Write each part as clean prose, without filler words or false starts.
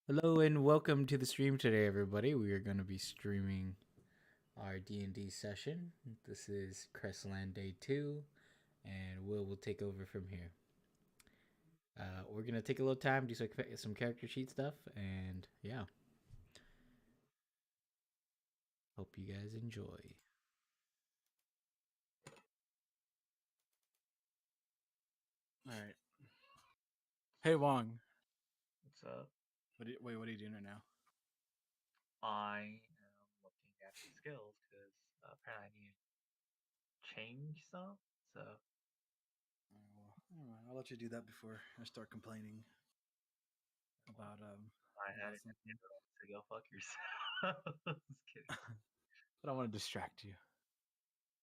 Hello and welcome to the stream today, everybody. We are going to be streaming our D&D session. This is CrestLand Day 2, and will take over from here. We're going to take a little time, do some character sheet stuff, and yeah. Hope you guys enjoy. Alright. Hey Wong. What's up? What are you doing right now? I am looking at the skills because apparently I need to change some. So Well, I'll let you do that before I start complaining about I had it. something. So go fuck yourself. Just kidding. I don't want to distract you.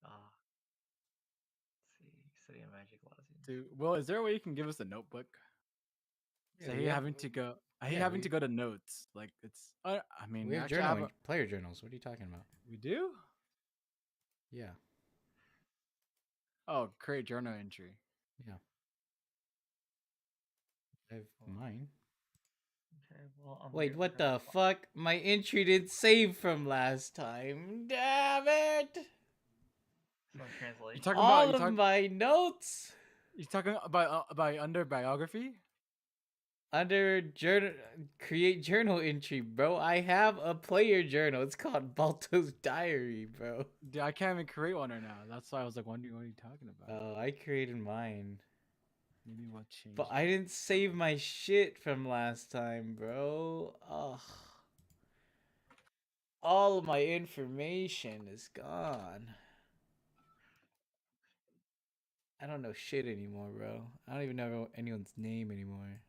Let's see. City of Magic Lozzie. Dude, well, is there a way you can give us a notebook? Yeah, I we hate have- having to go. I hate yeah, having we- to go to notes. Like it's. I mean, We have actually, I have journaling, player journals. What are you talking about? we do. Yeah, Oh, create journal entry. yeah. I have mine. Okay. Well, I'm Wait, here what because the fuck? My entry didn't save from last time. Damn it! some translation. talking All about- of my notes. You talking about under biography? Under journal, create journal entry, bro. I have a player journal. It's called Balto's Diary, bro. Dude, I can't even create one right now. That's why I was like wondering what are you talking about. Oh, I created mine, Maybe what changed? but I didn't save my shit from last time, bro. Ugh. All of my information is gone. I don't know shit anymore, bro. I don't even know anyone's name anymore.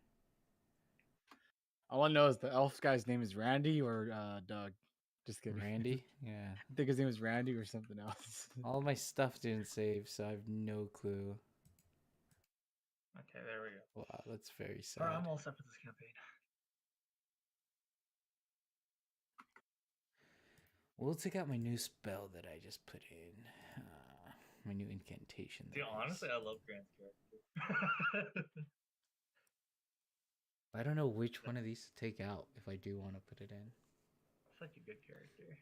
All I know is the elf guy's name is Randy or Doug. Just kidding. Randy? Yeah. I think his name was Randy or something else. All my stuff didn't save, so I have no clue. Okay, there we go. Wow, that's very sad. Alright, I'm all set for this campaign. We'll take out my new spell that I just put in. My new incantation. Dude, honestly, I love Grant's character. I don't know which one of these to take out if I do want to put it in. Such a good character.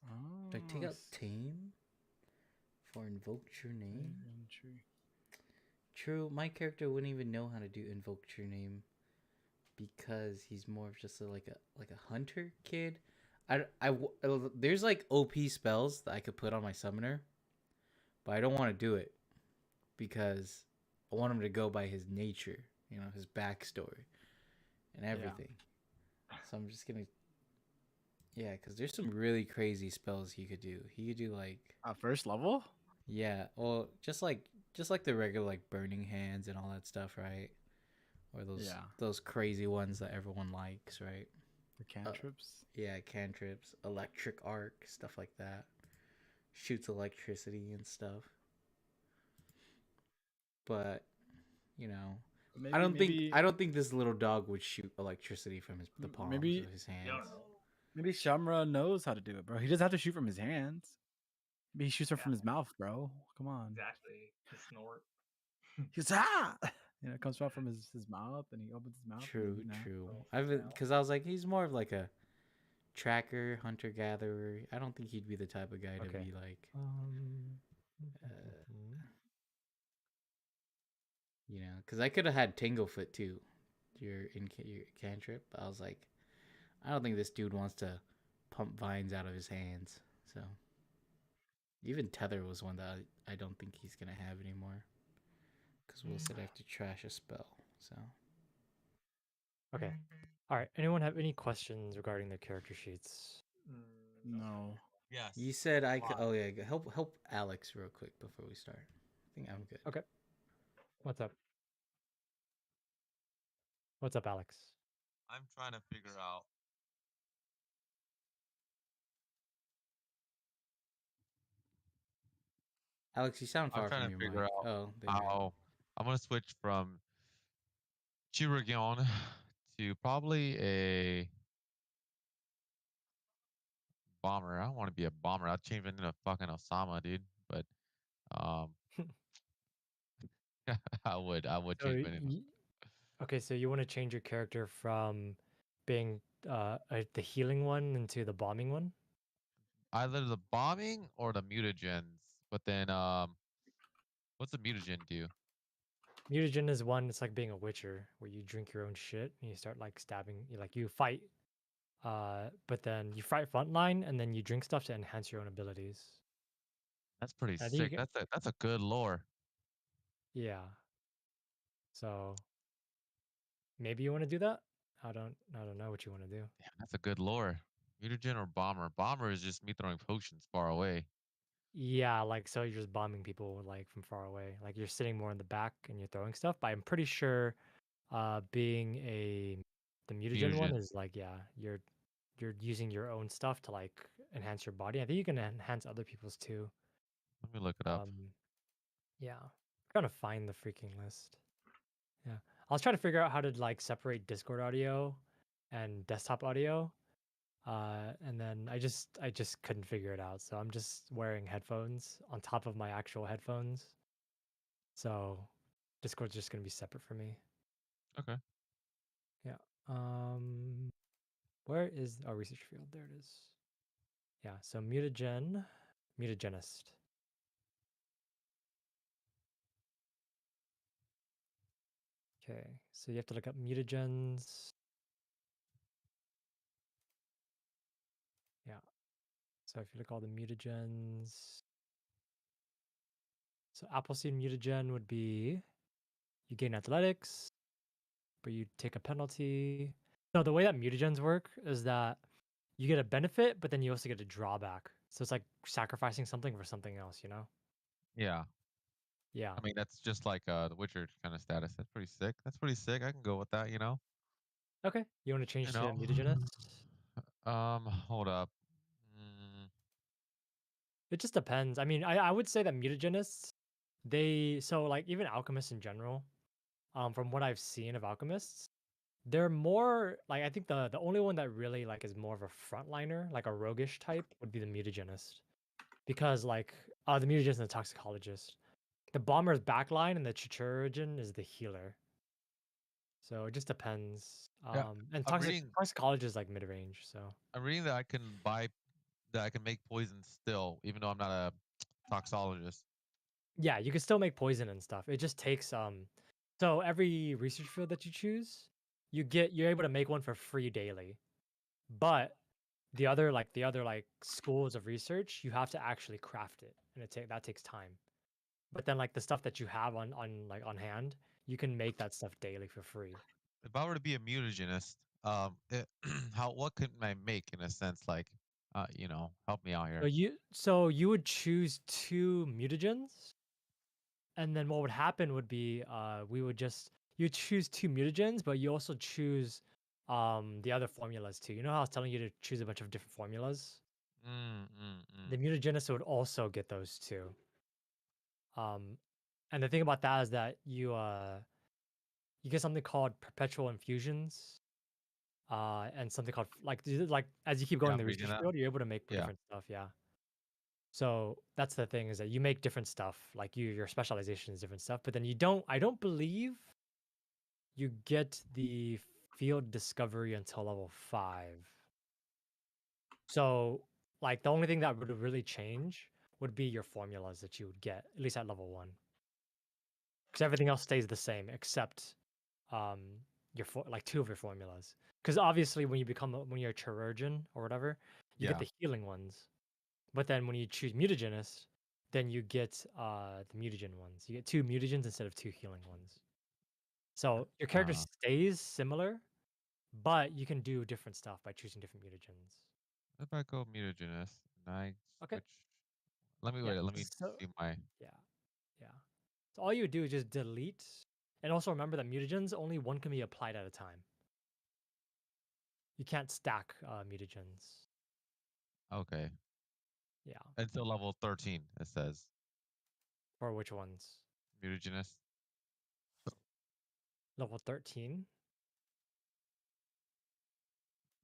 Oh, Do I take out Tame? For invoked your name? True, my character wouldn't even know how to do invoked your name because he's more of just like a hunter kid. There's like OP spells that I could put on my summoner, but I don't want to do it because I want him to go by his nature, his backstory and everything. Yeah. So I'm just gonna, because there's some really crazy spells he could do. He could do like first level. Yeah, well, just like the regular like burning hands and all that stuff, right? Or those crazy ones that everyone likes, right? The cantrips. Cantrips, electric arc, stuff like that. Shoots electricity and stuff. But maybe, I don't think this little dog would shoot electricity from the palms of his hands. Maybe Shamra knows how to do it, bro. He doesn't have to shoot from his hands. Maybe he shoots her from his mouth, bro. Come on. Exactly. The snort. He's it comes out from his mouth, and he opens his mouth. True. Because I was like, he's more of like a tracker, hunter gatherer. I don't think he'd be the type of guy to be like, because I could have had Tanglefoot too. Your cantrip. I was like, I don't think this dude wants to pump vines out of his hands. So even Tether was one that I don't think he's gonna have anymore. Because Will said I have to trash a spell. So. Okay. All right. Anyone have any questions regarding their character sheets? No. Yes. You said I could. Oh yeah. Help Alex real quick before we start. I think I'm good. Okay. What's up? What's up, Alex? I'm trying to figure out. Alex, you sound far from your mic. Oh, how I'm gonna switch from Chiragion to probably a bomber. I don't want to be a bomber. I'll change it into fucking Osama, dude. But I would change it. Okay, so you want to change your character from being the healing one into the bombing one? Either the bombing or the mutagens. But then what's the mutagen do? Mutagen is one. It's like being a witcher, where you drink your own shit and you start like stabbing. You fight, but then you fight frontline and then you drink stuff to enhance your own abilities. That's pretty I think you sick. can, That's a good lore. yeah. So maybe you want to do that. I don't know what you want to do. Yeah, that's a good lore. Mutagen or bomber? Bomber is just me throwing potions far away. Yeah, like so you're just bombing people like from far away. Like you're sitting more in the back and you're throwing stuff. But I'm pretty sure being the mutagen one Mutagen. is like, yeah, you're using your own stuff to like enhance your body. I think you can enhance other people's too. Let me look it up. Yeah. I'm trying to find the freaking list. Yeah. I was trying to figure out how to like separate Discord audio and desktop audio. And then I just couldn't figure it out. So I'm just wearing headphones on top of my actual headphones. So Discord's just gonna be separate for me. Okay. Yeah. Where is our research field? There it is. Yeah. So mutagenist. Okay. So you have to look up mutagens. Yeah. So if you look all the mutagens, so Appleseed mutagen would be you gain athletics, but you take a penalty. No, the way that mutagens work is that you get a benefit, but then you also get a drawback. So it's like sacrificing something for something else, you know? Yeah. Yeah. I mean, that's just like the Witcher kind of status. That's pretty sick. That's pretty sick. I can go with that, you know? Okay. You want to change You to know? mutagenist? Hold up. Mm, It just depends. I mean, I would say that mutagenists, so like even alchemists in general, from what I've seen of alchemists, they're more like I think the only one that really like is more of a frontliner, like a roguish type, would be the mutagenist. Because like the mutagenist and the toxicologist. The bomber's backline and the chirurgeon is the healer. So it just depends. yeah. And I'm reading. toxicologist is like mid range, so I'm reading that I can make poison still, even though I'm not a toxologist. yeah, you can still make poison and stuff. It just takes so every research field that you choose, you're able to make one for free daily. But the other like schools of research, you have to actually craft it, and that takes time. But then like the stuff that you have on hand, you can make that stuff daily for free. If I were to be a mutagenist, what can I make in a sense? Like, help me out So here. you would choose two mutagens, and then what would happen would be you choose two mutagens, but you also choose the other formulas too. You know how I was telling you to choose a bunch of different formulas? The Mm. mutagenist would also get those too. And the thing about that is that you get something called perpetual infusions, and something called like as you keep Yeah, going in I'm the reading research that. field, you're able to make Yeah. different stuff. Yeah. So that's the thing is that you make different stuff. Like your specialization is different stuff, but then you don't. I don't believe you get the field discovery until level 5. So like the only thing that would really change would be your formulas that you would get at least at level 1, because everything else stays the same except um like 2 of your formulas. Because obviously when you're a chirurgeon or whatever, you get Yeah. the healing ones. But then when you choose mutagenist, then you get the mutagen ones. You get 2 mutagens instead of 2 healing ones. So your character Uh, stays similar, but you can do different stuff by choosing different mutagens. if I go mutagenist and I Okay. switch, let me Yeah. wait. Let me So see my. yeah, yeah. So all you would do is just delete, and also remember that mutagens only one can be applied at a time. You can't stack mutagens. Okay. Yeah. Until level 13, it says For which ones? mutagenist. Level 13?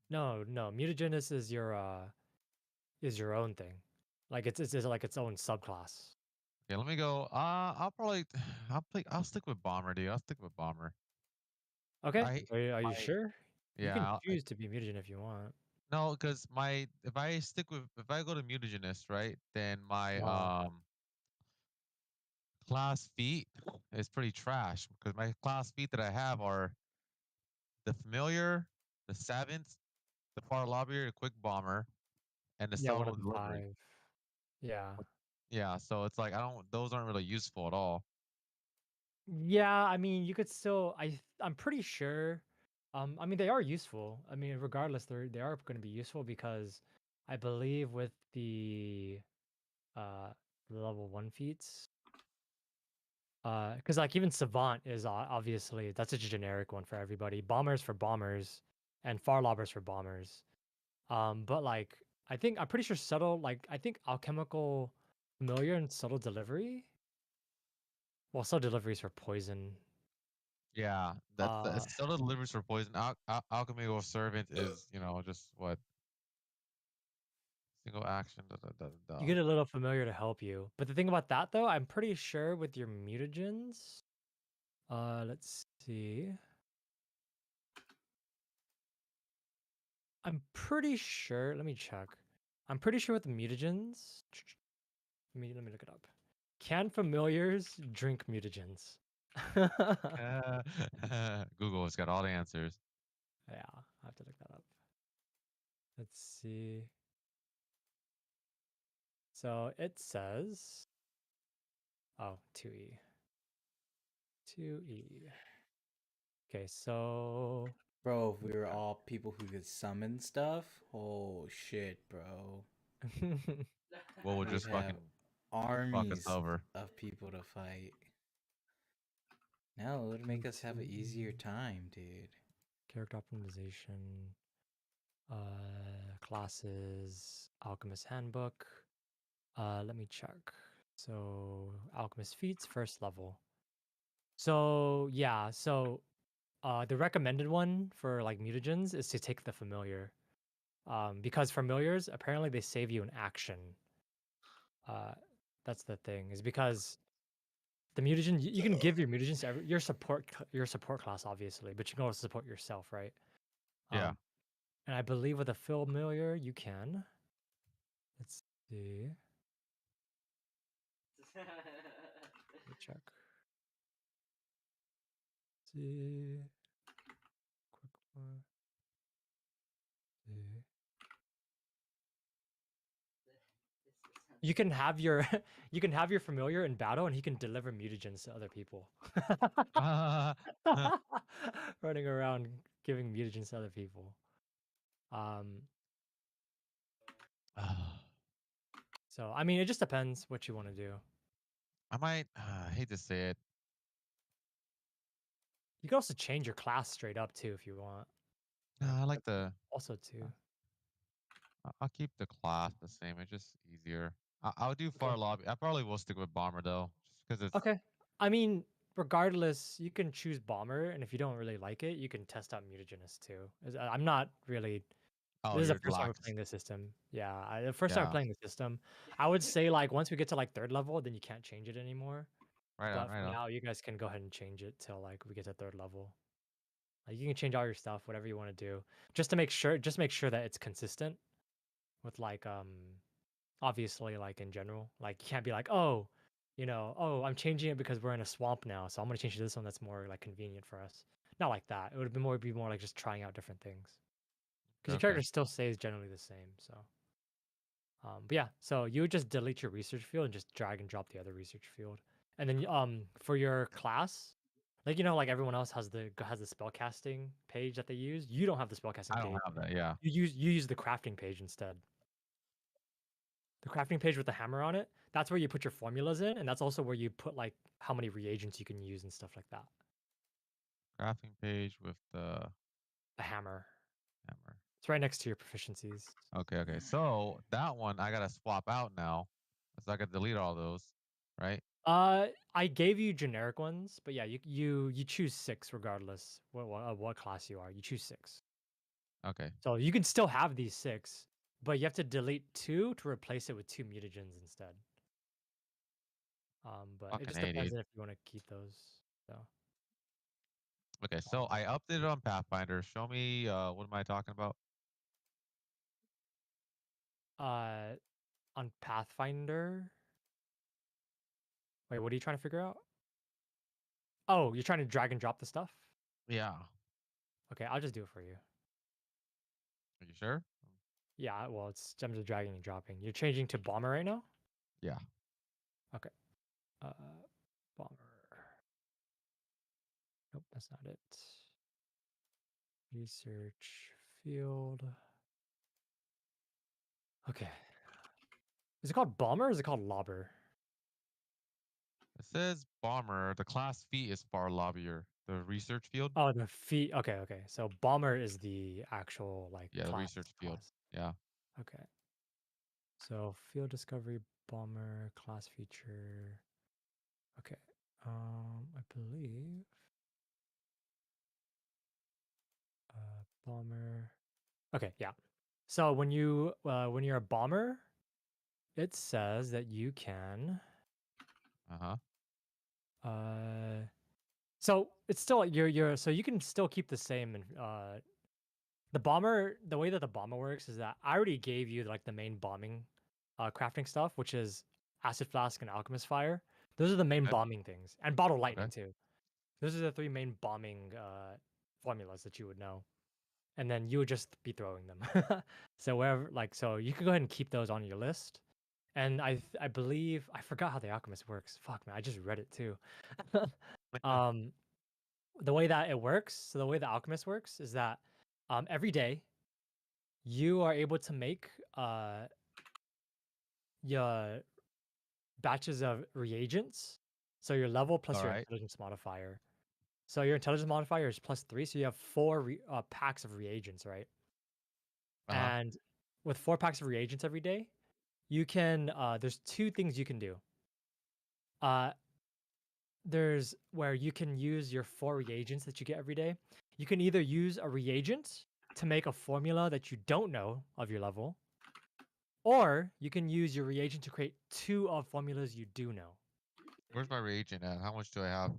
No, no. Mutagenist is your own thing. Like it's like its own subclass. Okay, let me go. I'll probably, I'll stick with bomber, dude. I'll stick with bomber. Okay. I Are you my sure? You can Yeah. choose to be mutagen if you want. No, because if I go to mutagenist, right, then my Wow. class feat is pretty trash because my class feat that I have are the familiar, the savant, the far lobbyer, the quick bomber, and the Yeah, one subtle of the delivery. 5. Yeah. Yeah, so it's like those aren't really useful at all. Yeah, I mean, you could still I'm pretty sure I mean they are useful. I mean, regardless they are going to be useful because I believe with the uh level 1 feats cuz like even savant is obviously that's a generic one for everybody. Bombers for bombers and far lobbers for bombers. But like I'm pretty sure subtle like I think alchemical familiar and subtle delivery. Well, subtle delivery is for poison. Yeah, that's the Uh subtle deliveries for poison. Alchemy or servant is just what single action. Da, da, da, da, You da. get a little familiar to help you. But the thing about that though, I'm pretty sure with your mutagens, let's see. I'm pretty sure, let me check. I'm pretty sure with the mutagens, let me look it up. Can familiars drink mutagens? Google has got all the answers. Yeah, I have to look that up. Let's see. So it says, oh, 2E. 2E. Okay, so Bro, if we were all people who could summon stuff, oh shit, bro. What would We'd just have fucking fuck us armies over? of people to fight. Now it would make us have an easier time, dude. character optimization, classes, alchemist handbook. Let me check. So alchemist feats, first level. So yeah, so the recommended one for like mutagens is to take the familiar. Because familiars apparently they save you an action. That's the thing, is because the mutagen you can give your mutagens to your support class obviously, but you can also support yourself, right? Yeah. And I believe with a familiar you can. Let's see. Let me check. See. Quick one. See. You can have your you can have your familiar in battle and he can deliver mutagens to other people. Ah, Running around giving mutagens to other people. So I mean it just depends what you want to do. I might. I hate to say it. You can also change your class straight up too if you want. I like That's the. also too. I'll keep the class the same. It's just easier. I'll do far Okay. lobby. I probably will stick with bomber though, just because it's. Okay. I mean, regardless, you can choose bomber, and if you don't really like it, you can test out mutagenist too. I'm not really. Oh, This is the you're first time we're lax. playing the system. Yeah, the first time we're Yeah. playing the system. I would say like once we get to like 3rd level, then you can't change it anymore. Right on. But Right for on. now, you guys can go ahead and change it till like we get to 3rd level. Like you can change all your stuff, whatever you want to do, just to make sure. Just make sure that it's consistent with like obviously like in general. Like you can't be like, oh, oh, I'm changing it because we're in a swamp now, so I'm gonna change to this one that's more like convenient for us. Not like that. It would be more like just trying out different things. Because your Okay. character still stays generally the same. So but yeah, so you would just delete your research field and just drag and drop the other research field. And then for your class, like like everyone else has the spell casting page that they use. You don't have the spell casting I don't page. have that. Yeah. You use the crafting page instead. The crafting page with the hammer on it, that's where you put your formulas in, and that's also where you put like how many reagents you can use and stuff like that. Crafting page with the The hammer. hammer. It's right next to your proficiencies. Okay. Okay. So that one I gotta swap out now, so I gotta delete all those, right? I gave you generic ones, but yeah, you choose 6 regardless what class you are. You choose 6. Okay. So you can still have these 6, but you have to delete 2 to replace it with 2 mutagens instead. But it Fucking just A, depends dude. on if you want to keep those. So Okay, so I updated on Pathfinder. Show me what am I talking about? On Pathfinder. Wait, what are you trying to figure out? Oh, you're trying to drag and drop the stuff? Yeah. Okay, I'll just do it for you. Are you sure? Yeah, well, it's I'm just dragging and dropping. You're changing to bomber right now? Yeah. Okay. Bomber. Nope, that's not it. Research field. Okay. Is it called bomber or is it called lobber? It says bomber. The class feat is far lobbier. The research field. Oh, the feet. Okay, okay. So bomber is the actual like Yeah, the class. research field. Yeah. Okay. So field discovery bomber class feature. Okay. I believe bomber. Okay, yeah. So when you're a bomber, it says that you can Uh-huh. so it's still you're so you can still keep the same and the bomber, the way that the bomber works is that I already gave you like the main bombing crafting stuff, which is acid flask and alchemist fire. Those are the main Okay. bombing things, and bottle lightning Okay. too. Those are the three main bombing formulas that you would know, and then you would just be throwing them. So wherever, like, so you can go ahead and keep those on your list. And I believe I forgot how the alchemist works. Fuck man, I just read it too. um, the way that it works, so the way the alchemist works is that every day you are able to make your batches of reagents. So your level plus All your right. intelligence modifier. So your intelligence modifier is +3, so you have 4 packs of reagents, right? Uh-huh. And with 4 packs of reagents every day, you can there's 2 things you can do. There's where you can use your 4 reagents that you get every day. You can either use a reagent to make a formula that you don't know of your level, or you can use your reagent to create 2 of formulas you do know. Where's my reagent at? How much do I have?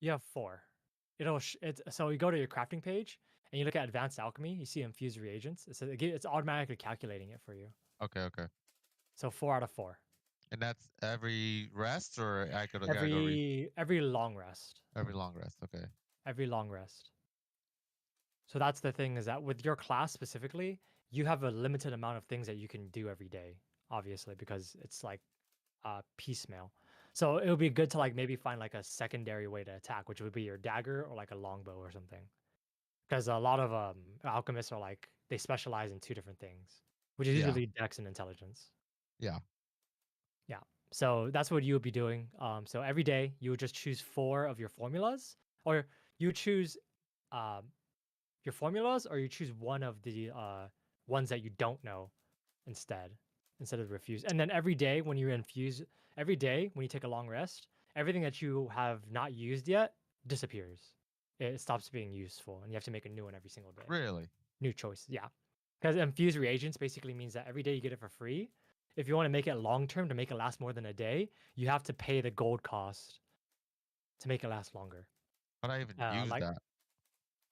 You have 4. It's so you go to your crafting page and you look at advanced alchemy. You see infused reagents. It's automatically calculating it for you. Okay, okay. So 4 out of 4. And that's every rest, or I gotta go Every long rest. every long rest. Okay. Every long rest. So that's the thing, is that with your class specifically, you have a limited amount of things that you can do every day, obviously, because it's like piecemeal. So it would be good to like maybe find like a secondary way to attack, which would be your dagger or like a longbow or something. Because a lot of alchemists are like they specialize in 2 different things, which is Yeah. usually dex and intelligence. Yeah. Yeah. So that's what you would be doing. So every day you would just choose 4 of your formulas, or you choose your formulas, or you choose one of the ones that you don't know instead of refuse. And then every day when you infuse, every day when you take a long rest, everything that you have not used yet disappears. It stops being useful, and you have to make a new one every single day. Really? New choice, yeah. Because infused reagents basically means that every day you get it for free. If you want to make it long term to make it last more than a day, you have to pay the gold cost to make it last longer. How do I even use Like that?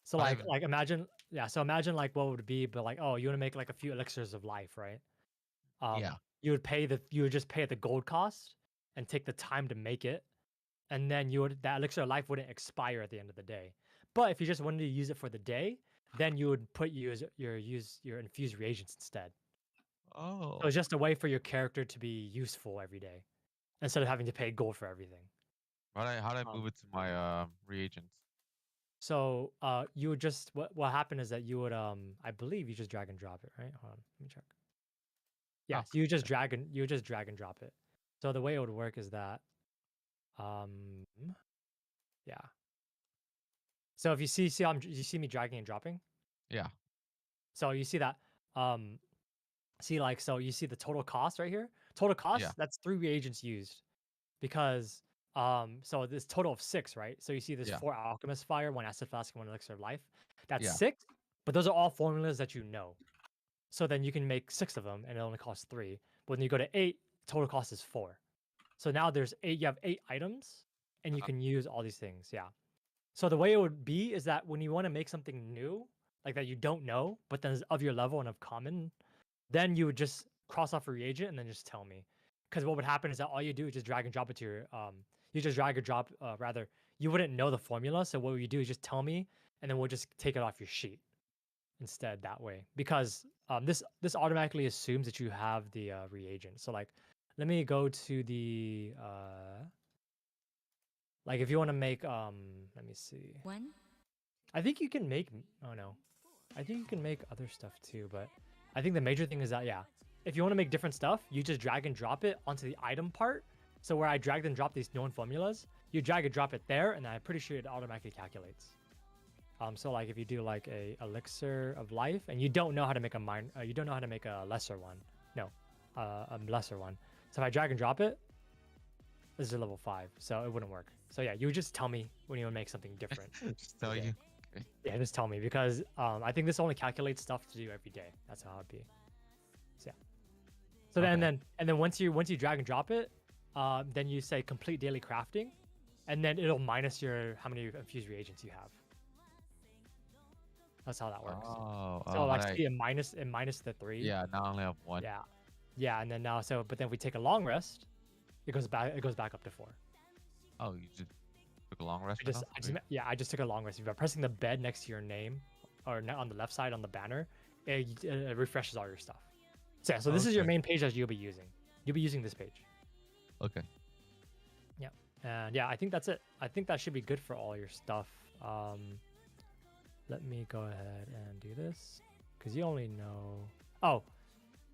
So How do I like even like imagine so imagine like what would it be, but like, oh, you want to make like a few elixirs of life, right? Yeah. You would just pay the gold cost and take the time to make it, and then that elixir of life wouldn't expire at the end of the day. But if you just wanted to use it for the day, then you would use your infused reagents instead. So Oh. it's just a way for your character to be useful every day instead of having to pay gold for everything. How do I Um, move it to my reagents? So you would just what happened is that you would I believe you just drag and drop it, right? Hold on, let me check. Yeah, Oh, so you would just drag and drop it. So the way it would work is that yeah. So if you you see me dragging and dropping? yeah. So you see that so you see the total cost right here? Total cost, Yeah. that's 3 reagents used. Because so this total of 6, right? So you see there's Yeah. 4 alchemist fire, 1 acid flask, and 1 elixir of life. That's Yeah. 6, but those are all formulas that you know. So then you can make 6 of them and it only costs 3. But when you go to 8, total cost is 4. So now there's 8, you have 8 items and you Uh-huh. can use all these things. Yeah. So the way it would be is that when you want to make something new, like that you don't know, but then is of your level and of common, then you would just cross off a reagent and then just tell me. Because what would happen is that all you do is just drag and drop it to your you just drag or drop rather you wouldn't know the formula. So what you do is just tell me, and then we'll just take it off your sheet instead that way. Because this automatically assumes that you have the reagent. So like, let me go to the like if you want to make let me see. One. I think you can make oh no. I think you can make other stuff too, but I think the major thing is that yeah, if you want to make different stuff, you just drag and drop it onto the item part. So where I dragged and dropped these known formulas, you drag and drop it there, and I'm pretty sure it automatically calculates. So like if you do like a elixir of life, and you don't know how to make you don't know how to make a lesser one. No, a lesser one. So if I drag and drop it, this is a level 5, so it wouldn't work. So yeah, you would just tell me when you want to make something different. Just tell Yeah. you. Yeah, just tell me because I think this only calculates stuff to do every day. That's how it'd be. So yeah. So Okay. then once you drag and drop it, then you say complete daily crafting, and then it'll minus your how many infused reagents you have. That's how that works. Oh, So like right. see, it minus the 3. Yeah, now I only have 1. Yeah. Yeah, and then now but then if we take a long rest, it goes back up to 4. Oh, you just took a long rest? I just took a long rest. If you're pressing the bed next to your name, or on the left side on the banner, it refreshes all your stuff. So yeah, so this is your Okay. main page that you'll be using. You'll be using this page. Okay. Yeah, and yeah, I think that's it. I think that should be good for all your stuff. Let me go ahead and do this because you only know. Oh,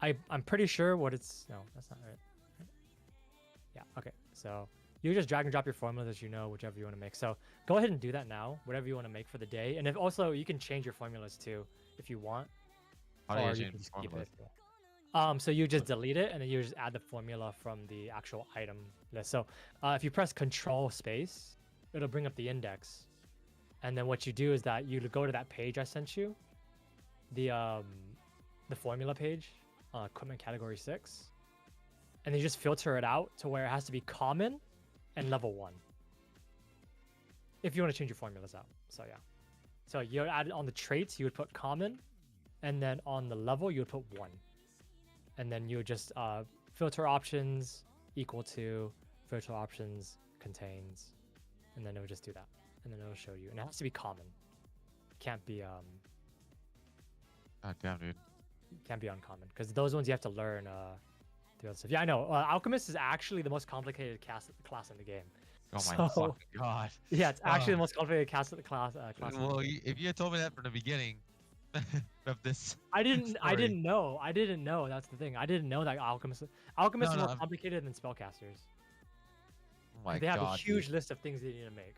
I'm pretty sure what it's. No, that's not right. Yeah. Okay. So you just drag and drop your formulas as you know, whichever you want to make. So go ahead and do that now, whatever you want to make for the day. And if also you can change your formulas too if you want. How do you or change can the just keep formulas? it. So you just delete it and then you just add the formula from the actual item list. So if you press Control Space, it'll bring up the index. And then what you do is that you go to that page I sent you, the formula page, equipment category 6, and then you just filter it out to where it has to be common and level 1. If you want to change your formulas out. So yeah. So you add it on the traits, you would put common, and then on the level you would put 1. And then you would just filter options equal to filter options contains, and then it would just do that, and then it'll show you. And it has to be common. Can't be God damn, dude. can't be uncommon because those ones you have to learn the other stuff. Yeah, I know. Alchemist is actually the most complicated class in the game. Oh my So- fucking god. Yeah, it's actually Oh. the most complicated class in the class. In the Well, game. if you had told me that from the beginning of this, I didn't story. know. I didn't know. That's the thing. I didn't know that alchemists is No, more I'm- complicated than spellcasters. oh my They have god, a huge dude. list of things they need to make.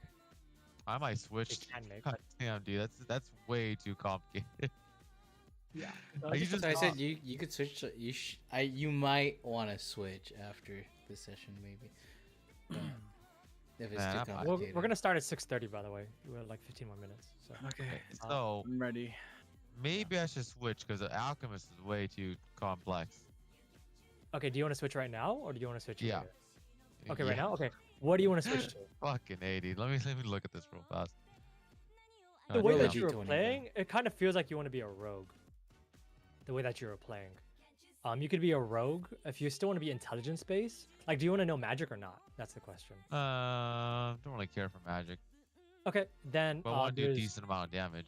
I might They switch. can make. God damn, dude, that's way too complicated. Yeah. Like, you just So I said thought- you could switch. You might want to switch after this session maybe. But if it's Nah, too I'm fine. complicated. We're gonna start at 6:30, by the way. We're like 15 more minutes. So Okay, So I'm ready. maybe I should switch because the alchemist is way too complex. okay, do you want to switch right now or do you want to switch? Yeah. later? Okay, right Yeah. now. Okay. What do you want to switch to? Fucking 80. Let me look at this real fast. The God way Roll a that damn. you were D20 playing, it kind of feels like you want to be a rogue. The way that you were playing. You could be a rogue if you still want to be intelligence based. Like, do you want to know magic or not? That's the question. Don't really care for magic, Okay, then but I want to do a there's- decent amount of damage.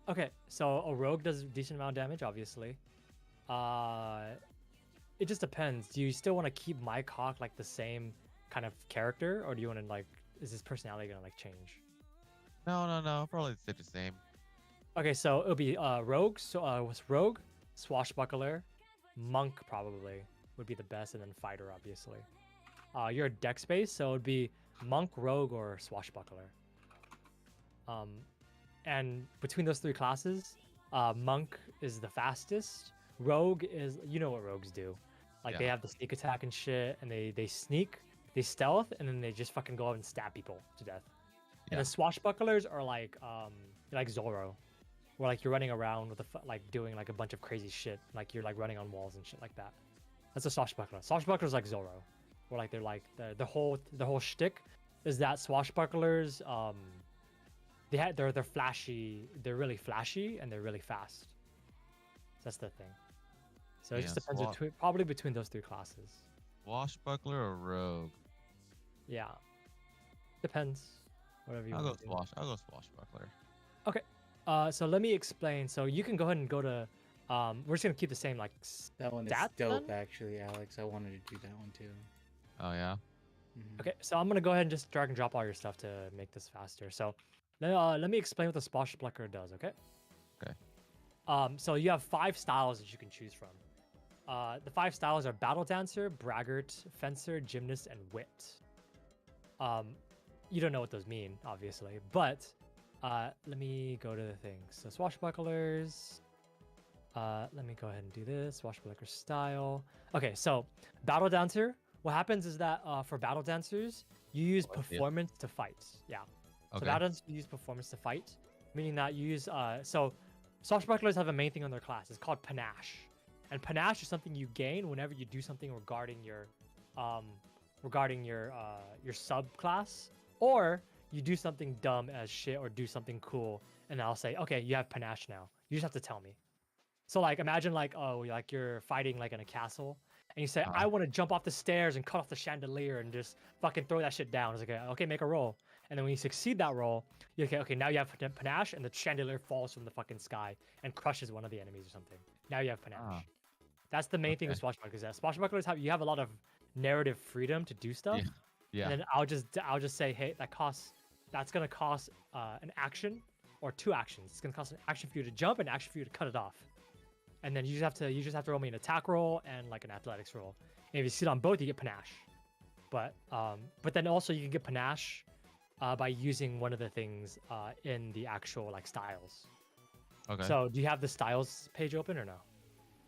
Okay, so a rogue does a decent amount of damage, obviously. It just depends. Do you still want to keep my cock like the same kind of character, or do you want to like, is his personality gonna like change? No. Probably stay the same. Okay, so it'll be rogue. So was rogue, swashbuckler, monk probably would be the best, and then fighter obviously. You're a dex base, so it'd be monk, rogue, or swashbuckler. And between those 3 classes, monk is the fastest. Rogue is, you know what rogues do, like they Yeah. have the sneak attack and shit, and they sneak, they stealth, and then they just fucking go out and stab people to death. And Yeah. the swashbucklers are like Zorro, where like you're running around with like doing like a bunch of crazy shit, like you're like running on walls and shit like that. That's a swashbuckler. Swashbuckler's like Zorro, where like they're like the whole shtick is that swashbucklers they're flashy. They're really flashy and they're really fast. That's the thing. So it just Yeah, depends probably between those three classes. Swashbuckler or rogue? Yeah. Depends. Whatever you I'll want go to do. I'll go swashbuckler. So let me explain. So you can go ahead and go to we're just gonna keep the same like That one is stats dope, then? actually, Alex. I wanted to do that one too. Oh yeah. Mhm. Okay, so I'm gonna go ahead and just drag and drop all your stuff to make this faster. So let me explain what the Swashbuckler does, okay? Okay. So you have 5 styles that you can choose from. The 5 styles are Battle Dancer, Braggart, Fencer, Gymnast, and Wit. You don't know what those mean, obviously, but let me go to the things. So Swashbucklers. Let me go ahead and do this. Swashbuckler style. Okay, so Battle Dancer. What happens is that for Battle Dancers, you use Oh, yeah. performance to fight. Yeah. So Okay. Battle Dancers use performance to fight, meaning that you use so Swashbucklers have a main thing on their class. It's called panache, and panache is something you gain whenever you do something regarding your subclass, or you do something dumb as shit or do something cool, and I'll say, okay, you have panache now. You just have to tell me. So like imagine like like you're fighting like in a castle and you say Uh-huh. I want to jump off the stairs and cut off the chandelier and just fucking throw that shit down. It's like okay, make a roll. And then when you succeed that roll, you okay, now you have panache and the chandelier falls from the fucking sky and crushes one of the enemies or something. Now you have panache. Ah. That's the main thing with Okay. Swashbucklers. That Swashbucklers have a lot of narrative freedom to do stuff. Yeah. And then I'll just say, hey, that's gonna cost an action or 2 actions. It's gonna cost an action for you to jump and an action for you to cut it off. And then you just have to roll me an attack roll and like an athletics roll. And if you succeed on both, you get panache. But then also you can get panache by using one of the things in the actual like styles. Okay. So do you have the styles page open or no?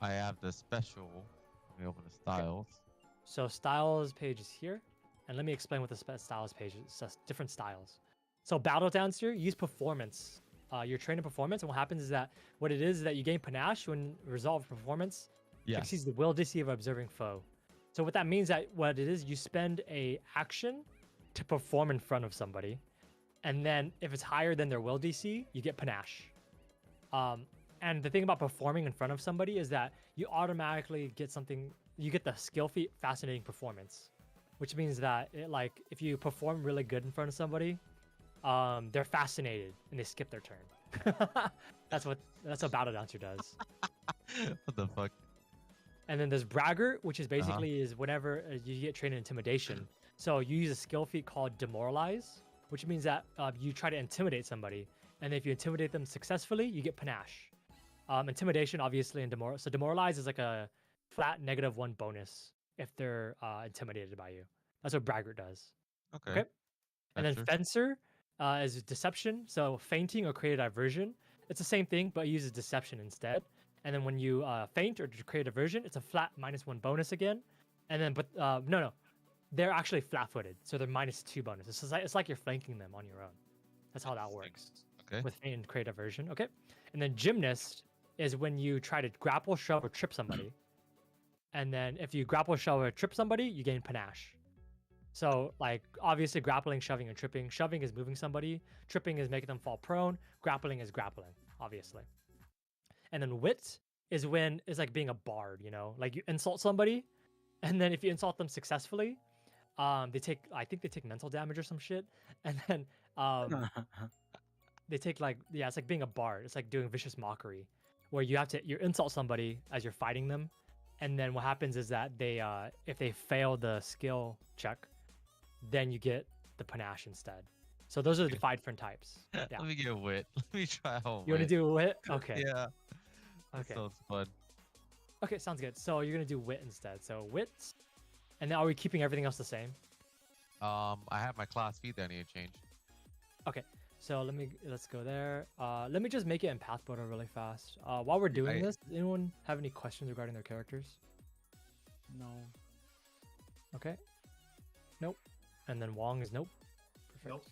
I have the special. Let me open the styles. So styles page is here, and let me explain what the styles page is. So different styles. So Battle Dancer, use performance. You're trained in performance, and what happens is that you gain panache when resolve performance Yes. exceeds the will DC of observing foe. So what that means that what it is, you spend a action to perform in front of somebody, and then if it's higher than their will DC, you get panache. And the thing about performing in front of somebody is that you automatically get something. You get the skill feat fascinating performance, which means that if you perform really good in front of somebody, they're fascinated and they skip their turn. that's what Battle Dancer does. What the fuck? And then there's Braggart, which is basically is whenever you get trained in intimidation. So you use a skill feat called Demoralize, which means that you try to intimidate somebody, and if you intimidate them successfully, you get panache. Intimidation, obviously, and Demoralize is like a flat -1 bonus if they're intimidated by you. That's what Braggart does. Okay. And then Fencer. Fencer is deception. So fainting or create a diversion. It's the same thing, but it uses deception instead. And then when you feint or create a diversion, it's a flat -1 bonus again. And then, no, they're actually flat-footed, so they're -2 bonus. It's like you're flanking them on your own. That's how that works. Okay. With feint and create a diversion. Okay. And then gymnast is when you try to grapple, shove, or trip somebody. And then if you grapple, shove, or trip somebody, you gain panache. So, like, obviously, grappling, shoving, and tripping. Shoving is moving somebody. Tripping is making them fall prone. Grappling is grappling, obviously. And then wit is like being a bard, you know? Like, you insult somebody, and then if you insult them successfully, I think they take mental damage or some shit. And then they take, it's like being a bard. It's like doing vicious mockery, where you insult somebody as you're fighting them. And then what happens is that if they fail the skill check, then you get the panache instead. So those are the 5 different types. Yeah. Let me get wit. Let me try out You want to do wit? Okay. Yeah. That Okay. sounds fun. Okay, sounds good. So you're gonna do wit instead. So wit, and then are we keeping everything else the same? I have my class feed that I need to change. Okay. So let's go there. Let me just make it in Path Builder really fast. While we're doing this, does anyone have any questions regarding their characters? No. Okay. Nope. And then Wong is nope. Perfect. Nope.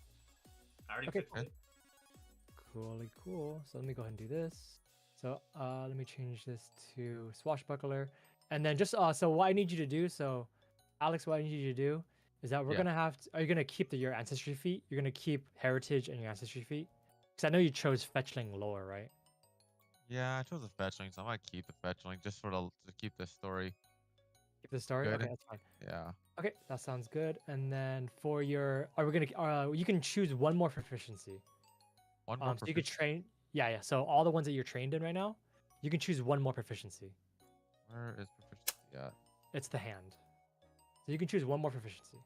I already Okay. fixed it. Cool. So let me go ahead and do this. So let me change this to Swashbuckler. And then just so what I need you to do, so Alex, what I need you to do is that we're gonna have to, are you gonna keep your ancestry feat? You're gonna keep heritage and your ancestry feat? Because I know you chose fetchling lore, right? Yeah, I chose a fetchling, so I might keep the fetchling just to keep the story Keep the story. good. Okay, that's fine. Yeah. Okay, that sounds good. And then for your, are we gonna? You can choose one more proficiency. One more So you could proficiency. train. Yeah. So all the ones that you're trained in right now, you can choose one more proficiency. Where is proficiency at? It's the hand. So you can choose one more proficiency.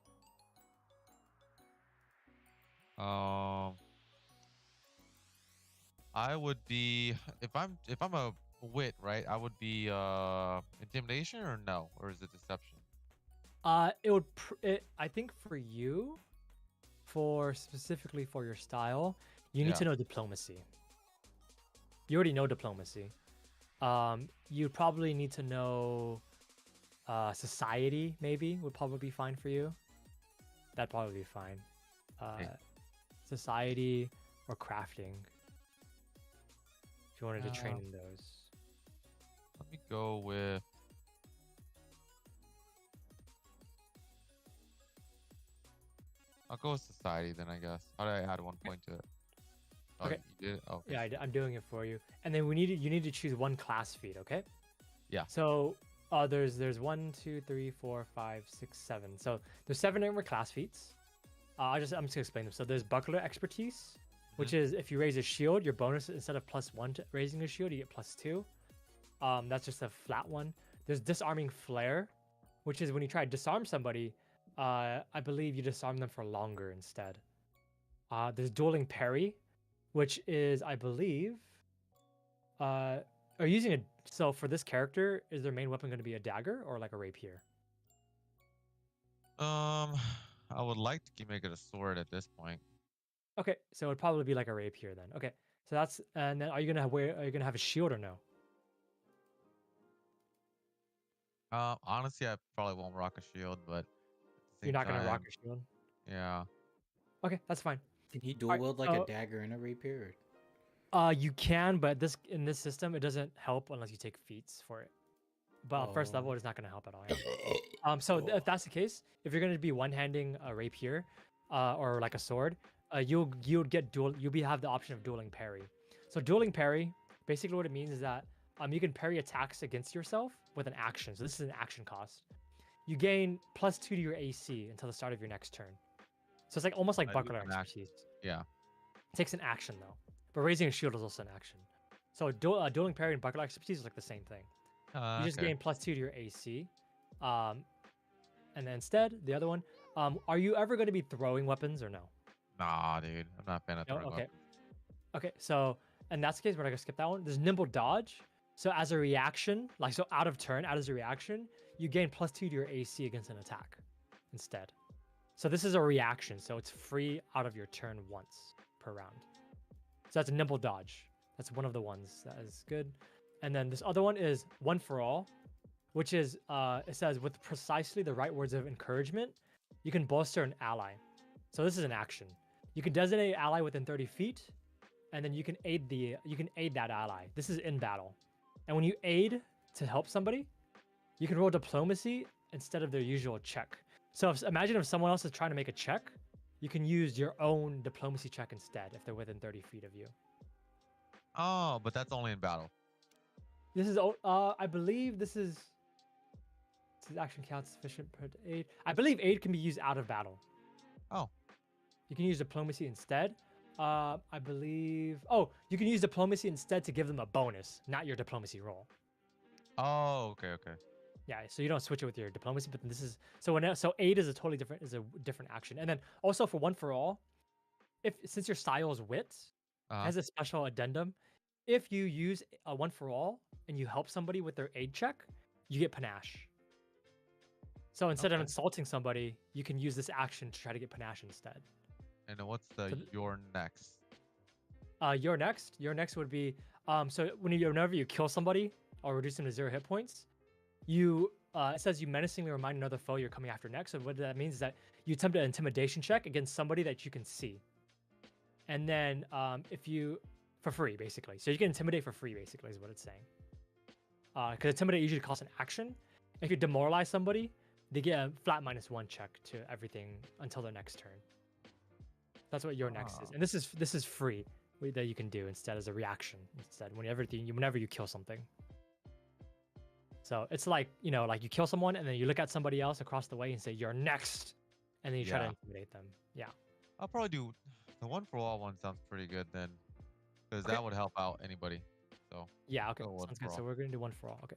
I would be if I'm a wit, right? I would be intimidation or no, or is it deception? It would. I think for you, for specifically for your style, you need to Yeah. know diplomacy. You already know diplomacy. You probably need to know society. Maybe would probably be fine for you. That'd probably be fine. Okay. Society or crafting. If you wanted to train Um, in those. Let me go with. I'll go with society then, I guess. How did I add 1 point to it? Oh, Okay. you did it? Oh, okay. Yeah, I'm doing it for you. And then you need to choose one class feat, okay? Yeah. So there's 1, 2, 3, 4, 5, 6, 7. So there's 7 different class feats. I'm just gonna explain them. So there's buckler expertise, which is if you raise a shield, your bonus instead of +1 to raising a shield, you get +2. That's just a flat one. There's disarming flare, which is when you try to disarm somebody, I believe you disarm them for longer instead. There's dueling parry, which is I believe are you using a so for this character, is their main weapon going to be a dagger or like a rapier? I would like to make it a sword at this point. Okay, so it'd probably be like a rapier then. Okay, so that's and then are you gonna have a shield or no? Honestly, I probably won't rock a shield, but at the You're same not gonna rock time, your shield. yeah. Okay, that's fine. Can you All dual right, wield like a dagger and a rapier? you can, but in this system, it doesn't help unless you take feats for it. But on first level, it's not gonna help at all. Yeah. So if that's the case, if you're gonna be one-handing a rapier, or like a sword, you'll have the option of dueling parry. So dueling parry, basically what it means is that you can parry attacks against yourself with an action. So this is an action cost. You gain +2 to your AC until the start of your next turn. So it's like almost like I do buckler an action. expertise. Yeah. It takes an action though, but raising a shield is also an action. So dueling parry and buckler expertise is like the same thing. You just Okay. gain +2 to your AC. And then instead, the other one, are you ever going to be throwing weapons or no? Nah, dude. I'm not a fan of No? throwing Okay. weapons. Okay, so in that case, we're not going to skip that one. There's nimble dodge. So as a reaction, like so out of turn, as a reaction, you gain +2 to your AC against an attack instead. So this is a reaction, so it's free out of your turn once per round. So that's a nimble dodge. That's one of the ones that is good. And then this other one is one for all, which is it says with precisely the right words of encouragement, you can bolster an ally. So this is an action. You can designate an ally within 30 feet, and then you can aid that ally. This is in battle. And when you aid to help somebody, you can roll diplomacy instead of their usual check. So imagine if someone else is trying to make a check, you can use your own diplomacy check instead if they're within 30 feet of you. Oh, but that's only in battle. This is I believe this is action counts sufficient per aid. I believe aid can be used out of battle. Oh. You can use diplomacy instead. I believe. Oh, you can use diplomacy instead to give them a bonus, not your diplomacy roll. Oh, okay, okay. Yeah, so you don't switch it with your diplomacy, but this is so aid is a different action. And then also for one for all, since your style is wit, has a special addendum. If you use a one for all and you help somebody with their aid check, you get panache. So instead of insulting somebody, you can use this action to try to get panache instead. And then what's the your next? Your next would be so whenever you kill somebody or reduce them to 0 hit points, you it says you menacingly remind another foe you're coming after next. So what that means is that you attempt an intimidation check against somebody that you can see, and then if you for free basically, so you can intimidate for free basically is what it's saying. Because intimidate usually costs an action. If you demoralize somebody, they get a flat -1 check to everything until their next turn. That's what your next is, and this is free. that you can do instead as a reaction. Instead, whenever you kill something. So it's like, like you kill someone and then you look at somebody else across the way and say, "You're next," and then you try to Yeah. intimidate them. Yeah. I'll probably do the one for all one. Sounds pretty good then, because Okay. that would help out anybody. So Yeah. Okay. go one Sounds for good. So all. we're gonna do one for all. Okay.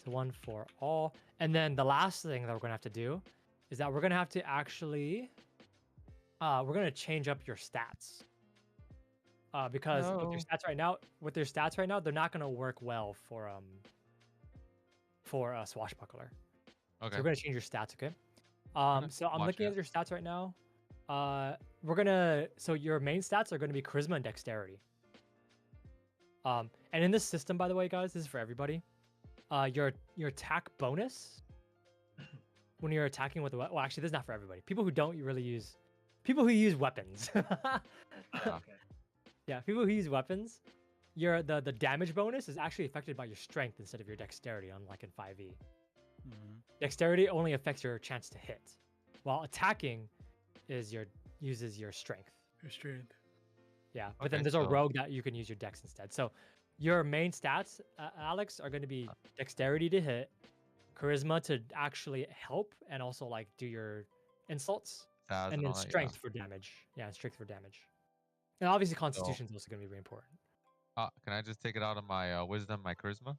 So one for all, and then the last thing that we're gonna have to do is that we're gonna have to actually, we're gonna change up your stats. Because with your No. stats right now, they're not gonna work well for a swashbuckler. So Okay. we're gonna change your stats, okay? Okay, So I'm watch looking it. at your stats right now. So your main stats are gonna be charisma and dexterity. And in this system, by the way, guys, this is for everybody. Your attack bonus when you're attacking with well, actually, this is not for everybody. People who use weapons. Yeah. Okay. Yeah, people who use weapons, the damage bonus is actually affected by your strength instead of your dexterity, unlike in 5e. Mhm. Dexterity only affects your chance to hit, while attacking uses your strength. Your strength. Yeah, but then Okay, there's a so- rogue that you can use your dex instead. So your main stats, Alex, are going to be dexterity to hit, charisma to actually help and also like do your insults, Stats and then all that, yeah. strength for damage. Yeah, strength for damage. And obviously constitution is also going to be really important. Can I just take it out of my wisdom, my charisma?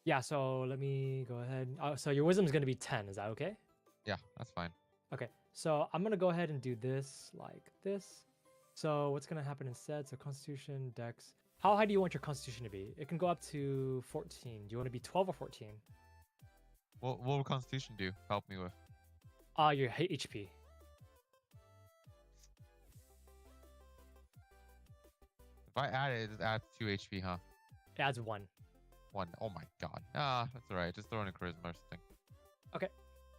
Yeah, so let me go ahead. So your wisdom is going to be 10. Is that okay? Yeah, that's fine. Okay, so I'm going to go ahead and do this like this. So what's going to happen instead? So constitution, dex. How high do you want your constitution to be? It can go up to 14. Do you want to be 12 or 14? What will Constitution do? Help me with. Your HP. If I add it, it adds 2 HP, huh? It adds 1. 1. Oh my god. Ah, that's alright. Just throw in a charisma or something.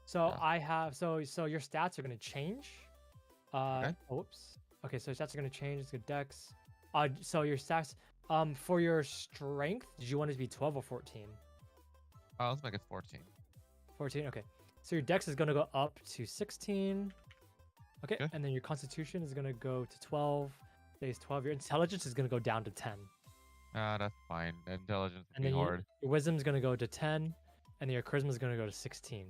So Yeah. I have so your stats are going to change. Okay. Whoops. Okay, so your stats are going to change. It's good dex. So your stats for your strength, did you want it to be 12 or 14? Let's make it 14. 14. Okay. So your dex is going to go up to 16. Okay. Okay. And then your constitution is going to go to 12. Stays 12. Your intelligence is going to go down to 10. That's fine. Intelligence And would be then hard. your wisdom is going to go to 10. And then your charisma is going to go to 16.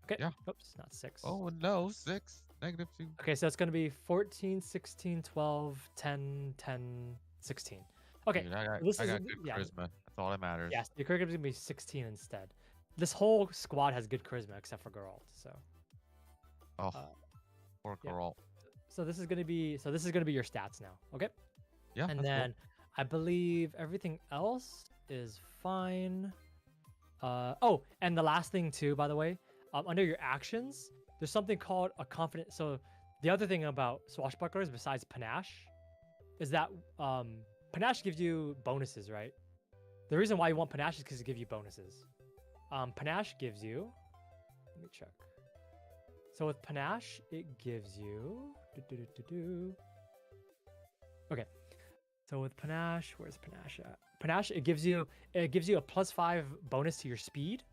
Okay. Yeah. Oops, not 6. Oh no, 6. -2. Okay, so it's going to be 14, 16, 12, 10, 10, 16. Okay. Dude, I got this is- good yeah. charisma. That's all that matters. Yes, your charisma is going to be 16 instead. This whole squad has good charisma except for Geralt. So Oh, uh, poor yeah. Geralt. so this is going to be your stats now. Okay? Yeah. And that's cool. then I believe everything else is fine. Oh, and the last thing too, by the way, under your actions, there's something called a confident. So the other thing about swashbucklers besides panache is that panache gives you bonuses, right? The reason why you want panache is because it gives you bonuses. Panache gives you. Let me check. So with panache, it gives you. Okay. So with panache, where's panache at? Panache, it gives you a +5 bonus to your speed,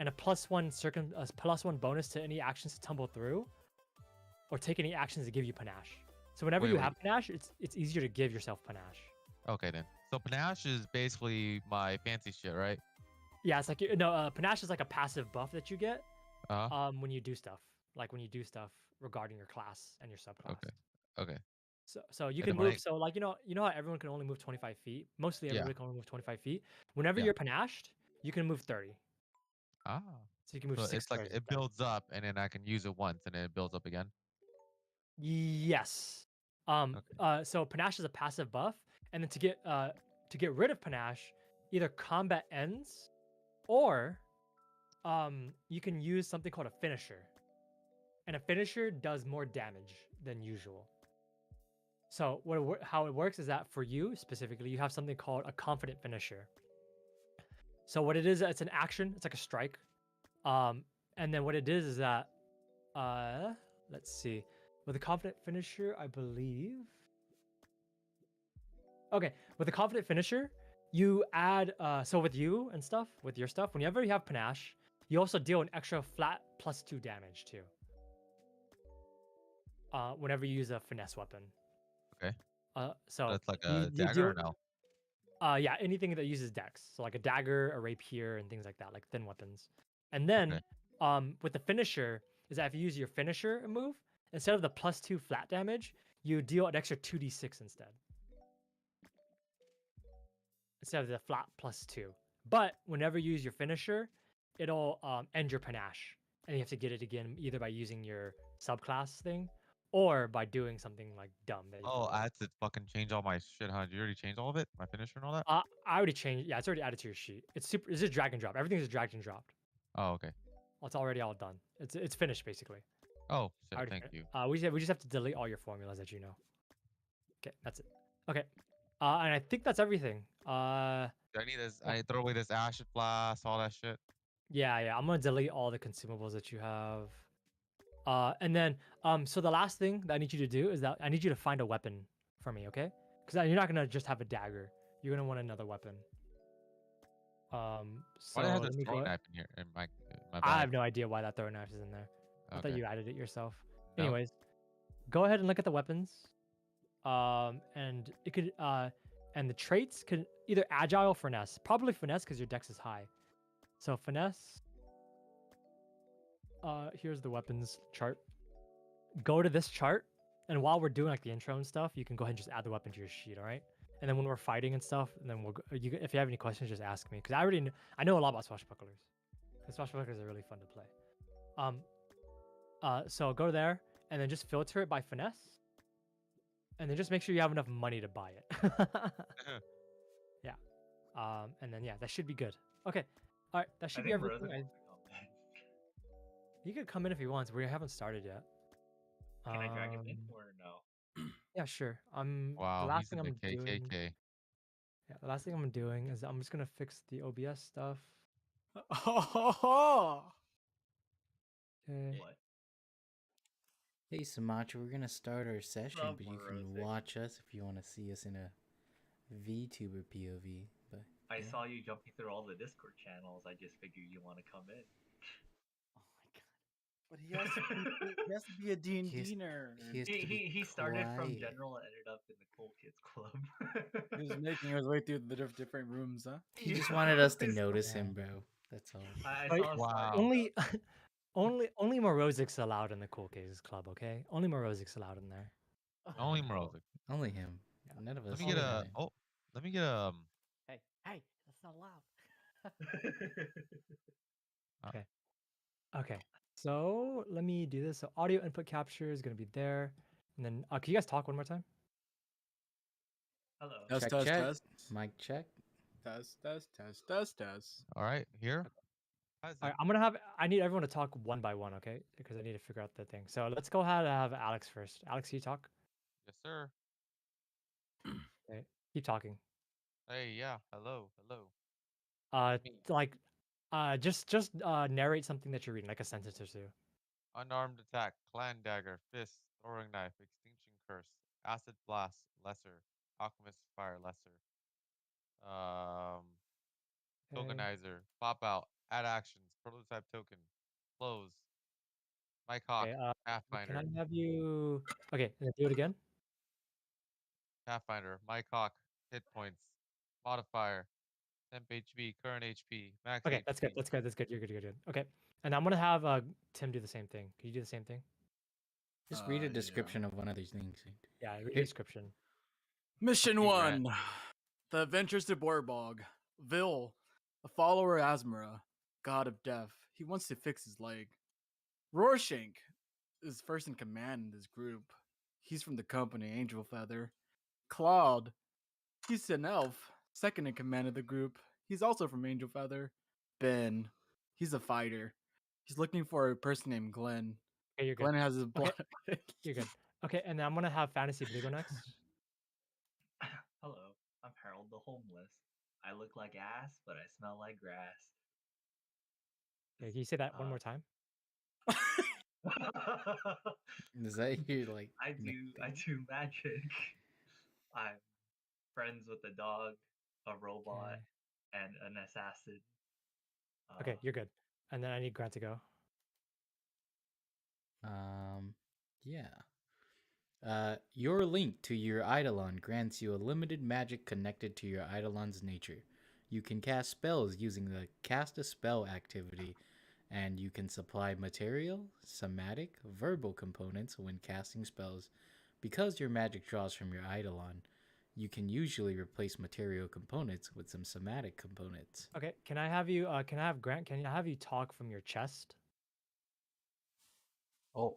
and a +1 bonus to any actions to tumble through, or take any actions to give you panache. So whenever you have panache, it's easier to give yourself panache. Okay then. So panache is basically my fancy shit, right? Yeah, it's like panache is like a passive buff that you get when you do stuff, like when you do stuff regarding your class and your subclass. Okay. Okay. So you And can when move. So like you know how everyone can only move 25 feet. Mostly Yeah. everybody can only move 25 feet. Whenever Yeah. you're panached, you can move 30. Ah. So you can move So 6 it's like squares it instead. builds up, and then I can use it once, and then it builds up again. Yes. So panache is a passive buff, and then to get rid of panache, either combat ends, or you can use something called a finisher, and a finisher does more damage than usual. So how it works is that for you specifically, you have something called a confident finisher. So what it is, it's an action. It's like a strike. And then what it is that, let's see, with a confident finisher, I believe. Okay, with a confident finisher, you add. So with you and stuff, with your stuff, whenever you have panache, you also deal an extra flat +2 damage too. Whenever you use a finesse weapon. Okay. So That's like you, a you dagger or deal, no? yeah, anything that uses dex, so like a dagger, a rapier, and things like that, like thin weapons. And then, with the finisher, is that if you use your finisher move, instead of the +2 flat damage, you deal an extra 2d6 instead of the flat +2. But whenever you use your finisher, it'll end your panache, and you have to get it again either by using your subclass thing or by doing something like dumb that you Oh, probably I had to fucking change all my shit, huh? Did you already change all of it? My finisher and all that? I already changed. Yeah, it's already added to your sheet. It's super. It's just drag and drop. Everything's just dragged and dropped. Oh, okay. It's already all done. It's finished basically. Oh, I shit, already thank fin- you. we just have to delete all your formulas that you know. Okay, that's it. Okay, and I think that's everything. Do I need this? I throw away this acid blast, all that shit. Yeah. I'm gonna delete all the consumables that you have. And then so the last thing that I need you to do is that I need you to find a weapon for me, okay? Because you're not gonna just have a dagger. You're gonna want another weapon. So Why do I have let this me throwing go. knife in here in my I bag? have no idea why that throwing knife is in there. I thought Okay. you added it yourself. No. Anyways, go ahead and look at the weapons. And it could and the traits could either agile or finesse. Probably finesse because your dex is high. So finesse. Here's the weapons chart. Go to this chart, and while we're doing like the intro and stuff, you can go ahead and just add the weapon to your sheet. All right. And then when we're fighting and stuff, and then we'll go, if you have any questions, just ask me because I know a lot about swashbucklers. The swashbucklers are really fun to play. So go there and then just filter it by finesse, and then just make sure you have enough money to buy it. Yeah. And then yeah, that should be good. Okay. All right, that I should be think Rosa everything. wants to come in. He could come in if he wants. We haven't started yet. Can I drag him in Um, or no? yeah, sure. The Wow, last he's thing in the I'm doing. KKK. Yeah, the last thing I'm doing is I'm just gonna fix the OBS stuff. Oh, Okay. What? Hey Sumatra, we're gonna start our session, Love but you can Morose. watch us if you want to see us in a VTuber POV. But I yeah. saw you jumping through all the Discord channels. I just figured you want to come in. Oh my god. but he has to be a D&D He nerd. has to be He started from quiet. general and ended up in the cool kids club. He was making his way through the different rooms, huh? He just wanted us to Yes. notice Yeah. him, bro. That's all. I Right. saw a Wow. Only only Morozic's allowed in the Cool Cases Club, okay? Only Morozic's allowed in there. Only Oh. Morozic. Only him. Yeah. None of us. Let me get Only a. him. Oh, let me get a. Hey, that's not allowed. Okay. So let me do this. So audio input capture is gonna be there, and then can you guys talk one more time? Hello. Test, Check, test, check. test. Mic check. Test. All right, here. How's All it? right, I need everyone to talk one by one, okay? Because I need to figure out the thing. So let's go ahead and have Alex first. Alex, you talk. Yes, sir. Okay. Keep talking. Hey, yeah. Hello. Like, just narrate something that you're reading, like a sentence or two. Unarmed attack, clan dagger, fist, throwing knife, extinction curse, acid blast, lesser, alchemist fire, lesser. Okay. Tokenizer, pop out, add actions, prototype token, close, Mike Hawk, Okay. Can Pathfinder, I have you? Okay. And then do it again. Mike Hawk, hit points, modifier, temp HP, current HP, max Okay, HP. that's good. That's good. That's good. You're good. You're good. Okay. And I'm gonna have Tim do the same thing. Can you do the same thing? Just read a Yeah. description of one of these things. Yeah. Read the Here- description. Mission Hey, 1. The Adventures to Borbog. Vil, a follower of Asmara, god of death. He wants to fix his leg. Rorschach is first in command in this group. He's from the company Angel Feather. Claude, he's an elf, second in command of the group. He's also from Angel Feather. Ben, he's a fighter. He's looking for a person named Glenn. Okay, you're good. Glenn has his blood. You're good. Okay, and then I'm gonna have Fantasy Blue go next. Hello. I'm Harold the Homeless. I look like ass, but I smell like grass. Okay, can you say that one more time? Is that your like? I do magic. I'm friends with a dog, a robot, and an assassin. Okay, you're good. And then I need Grant to go. Yeah. Your link to your Eidolon grants you a limited magic connected to your Eidolon's nature. You can cast spells using the cast a spell activity, and you can supply material, somatic, verbal components when casting spells. Because your magic draws from your Eidolon, you can usually replace material components with some somatic components. Okay, can I have you? Can I have Grant? Can I have you talk from your chest? Oh,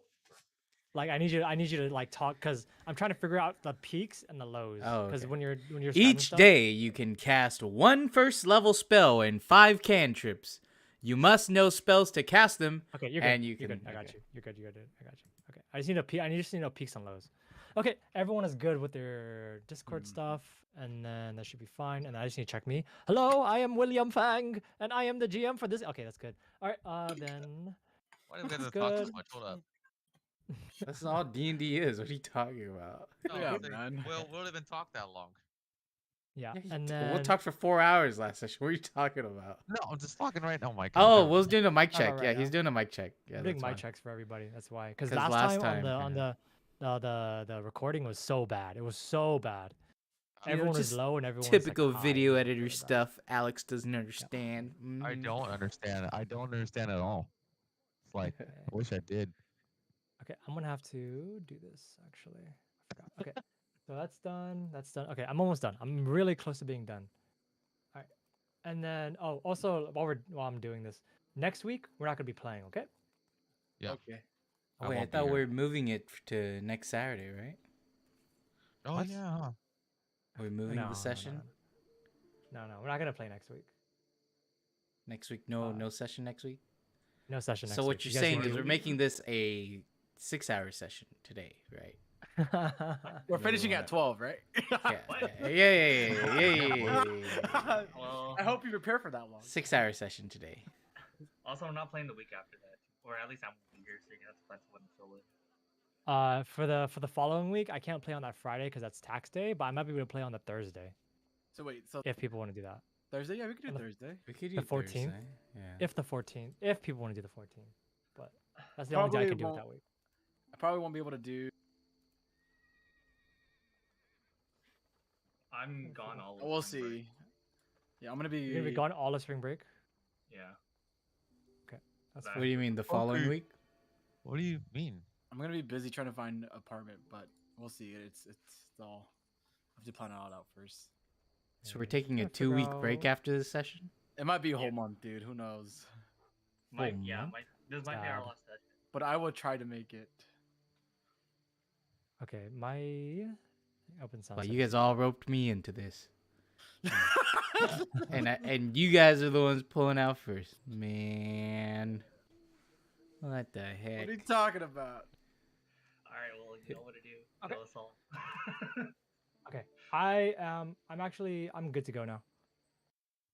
Like I need you to like talk because I'm trying to figure out the peaks and the lows. Oh, Because okay. when you're spamming Each stuff, day, you can cast one first level spell and 5 cantrips. You must know spells to cast them. Okay, you're and good. you You're can. good. I got okay. you. You're good. You're good. I got you. Okay. I just need I just need to know peaks and lows. Okay. Everyone is good with their Discord stuff, and then that should be fine. And I just need to check me. Hello, I am William Fang, and I am the GM for this. Okay, that's good. All right. Then Why do we have that's to talk so good. much? Hold up. That's all D&D is. What are you talking about? No, Yeah, I'm saying, man. we'll even talk that long. Yeah. Yeah, And we'll then talk for 4 hours last session. What are you talking about? No, I'm just talking right now, Mike. Oh, Will's doing a mic How about check. right Yeah, he's now? doing a mic check. Yeah, I'm doing that's my fine. checks for everybody. That's why. Because 'Cause last time yeah. the recording was so bad. It was so bad. You know, Everyone was just low and everyone Typical was like high. video It was editor really bad. stuff. Alex doesn't understand. I Mhm. don't understand. I don't understand at all. It's like Okay. I wish I did. Okay, I'm gonna have to do this actually. I forgot. Okay, so that's done. That's done. Okay, I'm almost done. I'm really close to being done. All right, and then also while I'm doing this, next week we're not gonna be playing. Okay. Yeah. Okay. Oh, wait, I won't be thought here. we are moving it to next Saturday, right? Oh What? yeah. Huh? We're moving the session No, we're not gonna play next week. next week. No, Uh, no session next week. No session So next what week. you're You guys saying can is we're do. making this a 6-hour session today, right? We're No, finishing we're at not. 12, right? Yeah, What? yeah. Well, I hope you prepare for that long. 6-hour session today. also I'm not playing the week after that, or at least I won't be here, so you're gonna have to find someone to fill in. For the following week, I can't play on that Friday because that's tax day, but I might be able to play on the Thursday So wait, so if people want to do that. Thursday? Yeah, we could do On the- Thursday. We could The do 14th? Thursday. Yeah. If the 14th, if people want to do the 14th, but that's the only day I Probably can do it won't- that week. I probably won't be able to do. I'm gone all. of We'll spring break. see. Yeah, I'm gonna be. You're gonna be gone all of spring break. Yeah. That's That- What do you mean the following Okay. week? What do you mean? I'm gonna be busy trying to find an apartment, but we'll see. It's all. I have to plan it all out first. So we're just taking a trying to figure 2-week break out- after this session. It might be a whole Yeah. month, dude. Who knows? Might Oh, yeah, month? this might be our Sad. last session. But I will try to make it. Okay, my open sound. But you guys all roped me into this, and you guys are the ones pulling out first, man. What the What are heck? you talking about? All right, well you know what to do. Okay. Tell us all. Okay, I'm good to go now.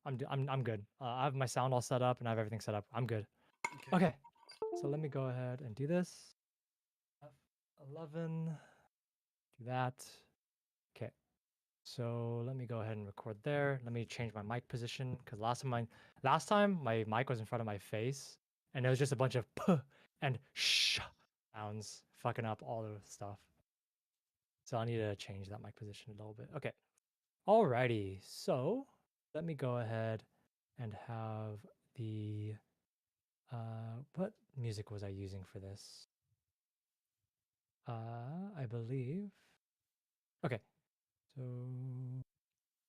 I'm good. I have my sound all set up and I have everything set up. I'm good. Okay, so let me go ahead and do this. F11. Do that. Okay. So let me go ahead and record there. Let me change my mic position because last time my mic was in front of my face and it was just a bunch of p and sh sounds fucking up all the stuff. So I need to change that mic position a little bit. Okay. Alrighty. So let me go ahead and have the what music was I using for this? I believe. Okay. So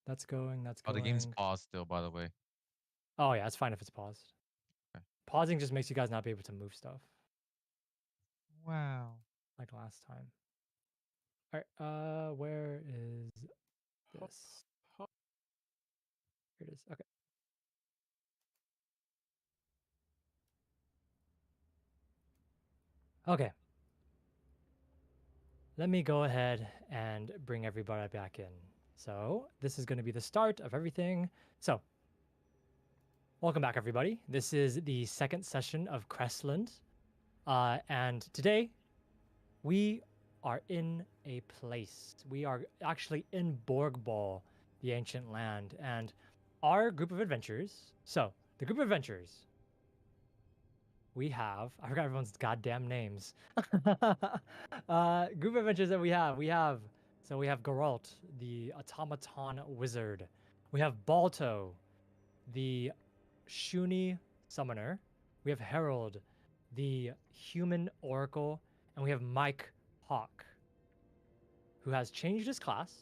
that's going. That's Oh, going. the game's paused still, by the way. Oh yeah, it's fine if it's paused. Okay. Pausing just makes you guys not be able to move stuff Wow. like last time. All right. Where is this? Here it is. Okay. Okay. Let me go ahead and bring everybody back in. So this is going to be the start of everything. So welcome back, everybody. This is the second session of CrestLand. And today we are in a place. We are actually in Borgball, the ancient land. And our group of adventurers, so the group of adventurers we have, I forgot everyone's goddamn names. Group adventures that we have. So we have Geralt, the automaton wizard. We have Balto, the Shuni summoner. We have Harold, the human oracle. And we have Mike Hawk, who has changed his class.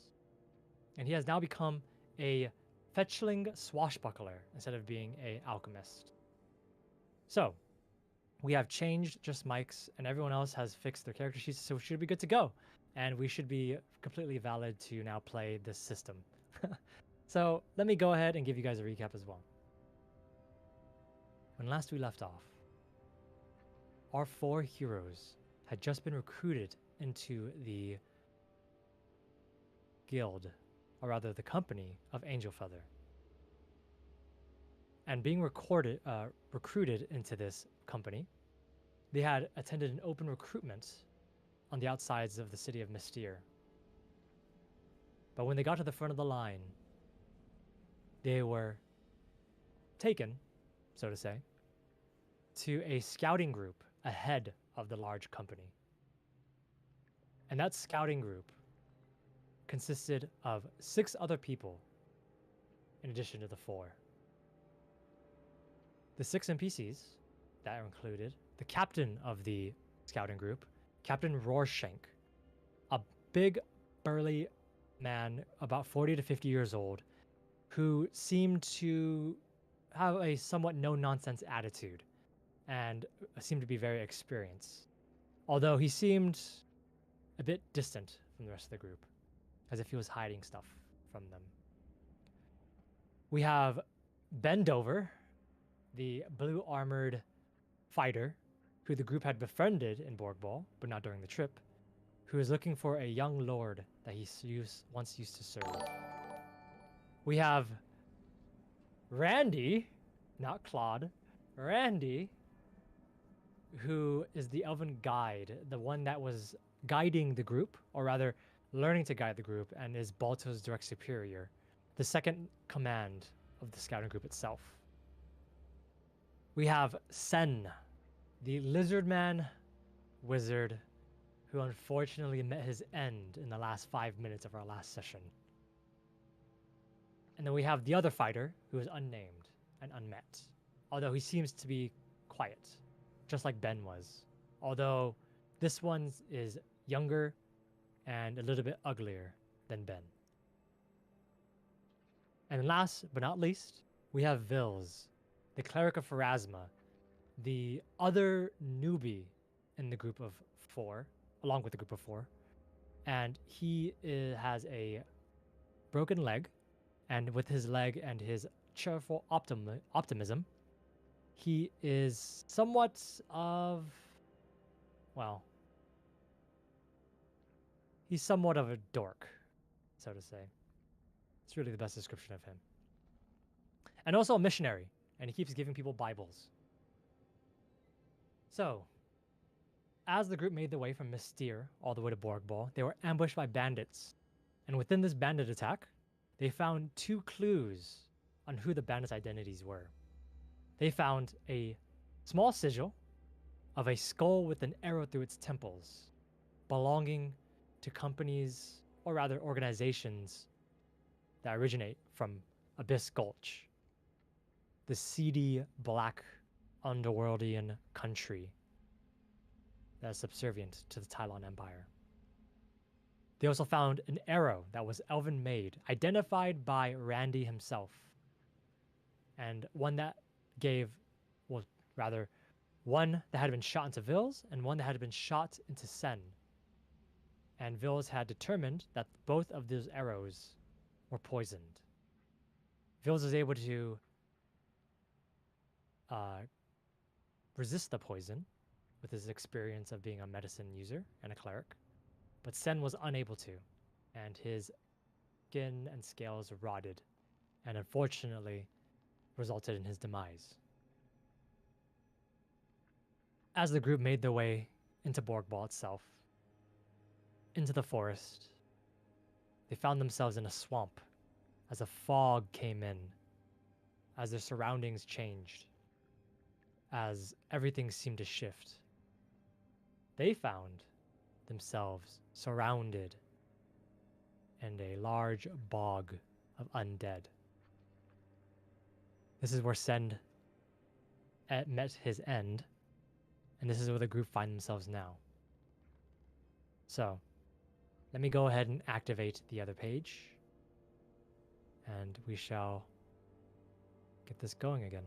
And he has now become a fetchling swashbuckler instead of being a alchemist. So, we have changed just Mike's, and everyone else has fixed their character sheets, so we should be good to go. And we should be completely valid to now play this system. So, let me go ahead and give you guys a recap as well. When last we left off, our 4 heroes had just been recruited into the guild, or rather the company of Angel Feather. And being recruited into this company, they had attended an open recruitment on the outsides of the city of Mystere. But when they got to the front of the line, they were taken, so to say, to a scouting group ahead of the large company. And that scouting group consisted of 6 other people in addition to the 4. The 6 NPCs that included the captain of the scouting group, Captain Rorschenk, a big, burly man about 40 to 50 years old, who seemed to have a somewhat no-nonsense attitude and seemed to be very experienced. Although he seemed a bit distant from the rest of the group, as if he was hiding stuff from them. We have Bendover, the blue-armored fighter who the group had befriended in Borgball, but not during the trip, who is looking for a young lord that he once used to serve. We have Randy, not Claude, Randy, who is the elven guide, the one that was guiding the group, or rather learning to guide the group, and is Balto's direct superior, the second command of the scouting group itself. We have Sen, the lizard man wizard, who unfortunately met his end in the last 5 minutes of our last session. And then we have the other fighter, who is unnamed and unmet, although he seems to be quiet, just like Ben was. Although this one is younger and a little bit uglier than Ben. And last but not least, we have Vils, the cleric of Pharasma, the other newbie in the group of 4, along with the group of 4. And he has a broken leg, and with his leg and his cheerful optimism, he is somewhat of, well, he's somewhat of a dork, so to say. It's really the best description of him. And also a missionary, and he keeps giving people Bibles. So, as the group made their way from Mystere all the way to Borgball, they were ambushed by bandits. And within this bandit attack, they found 2 clues on who the bandits' identities were. They found a small sigil of a skull with an arrow through its temples, belonging to companies, or rather organizations, that originate from Abyss Gulch, the seedy, black, underworldian country that is subservient to the Tylon Empire. They also found an arrow that was elven made, identified by Randy himself, and one that one that had been shot into Vils and one that had been shot into Sen. And Vils had determined that both of those arrows were poisoned. Vils was able to resist the poison with his experience of being a medicine user and a cleric, but Sen was unable to, and his skin and scales rotted, and unfortunately resulted in his demise. As the group made their way into Borgball itself, into the forest, they found themselves in a swamp as a fog came in, as their surroundings changed, as everything seemed to shift. They found themselves surrounded in a large bog of undead. This is where Send met his end, and this is where the group find themselves now. So, let me go ahead and activate the other page, and we shall get this going again.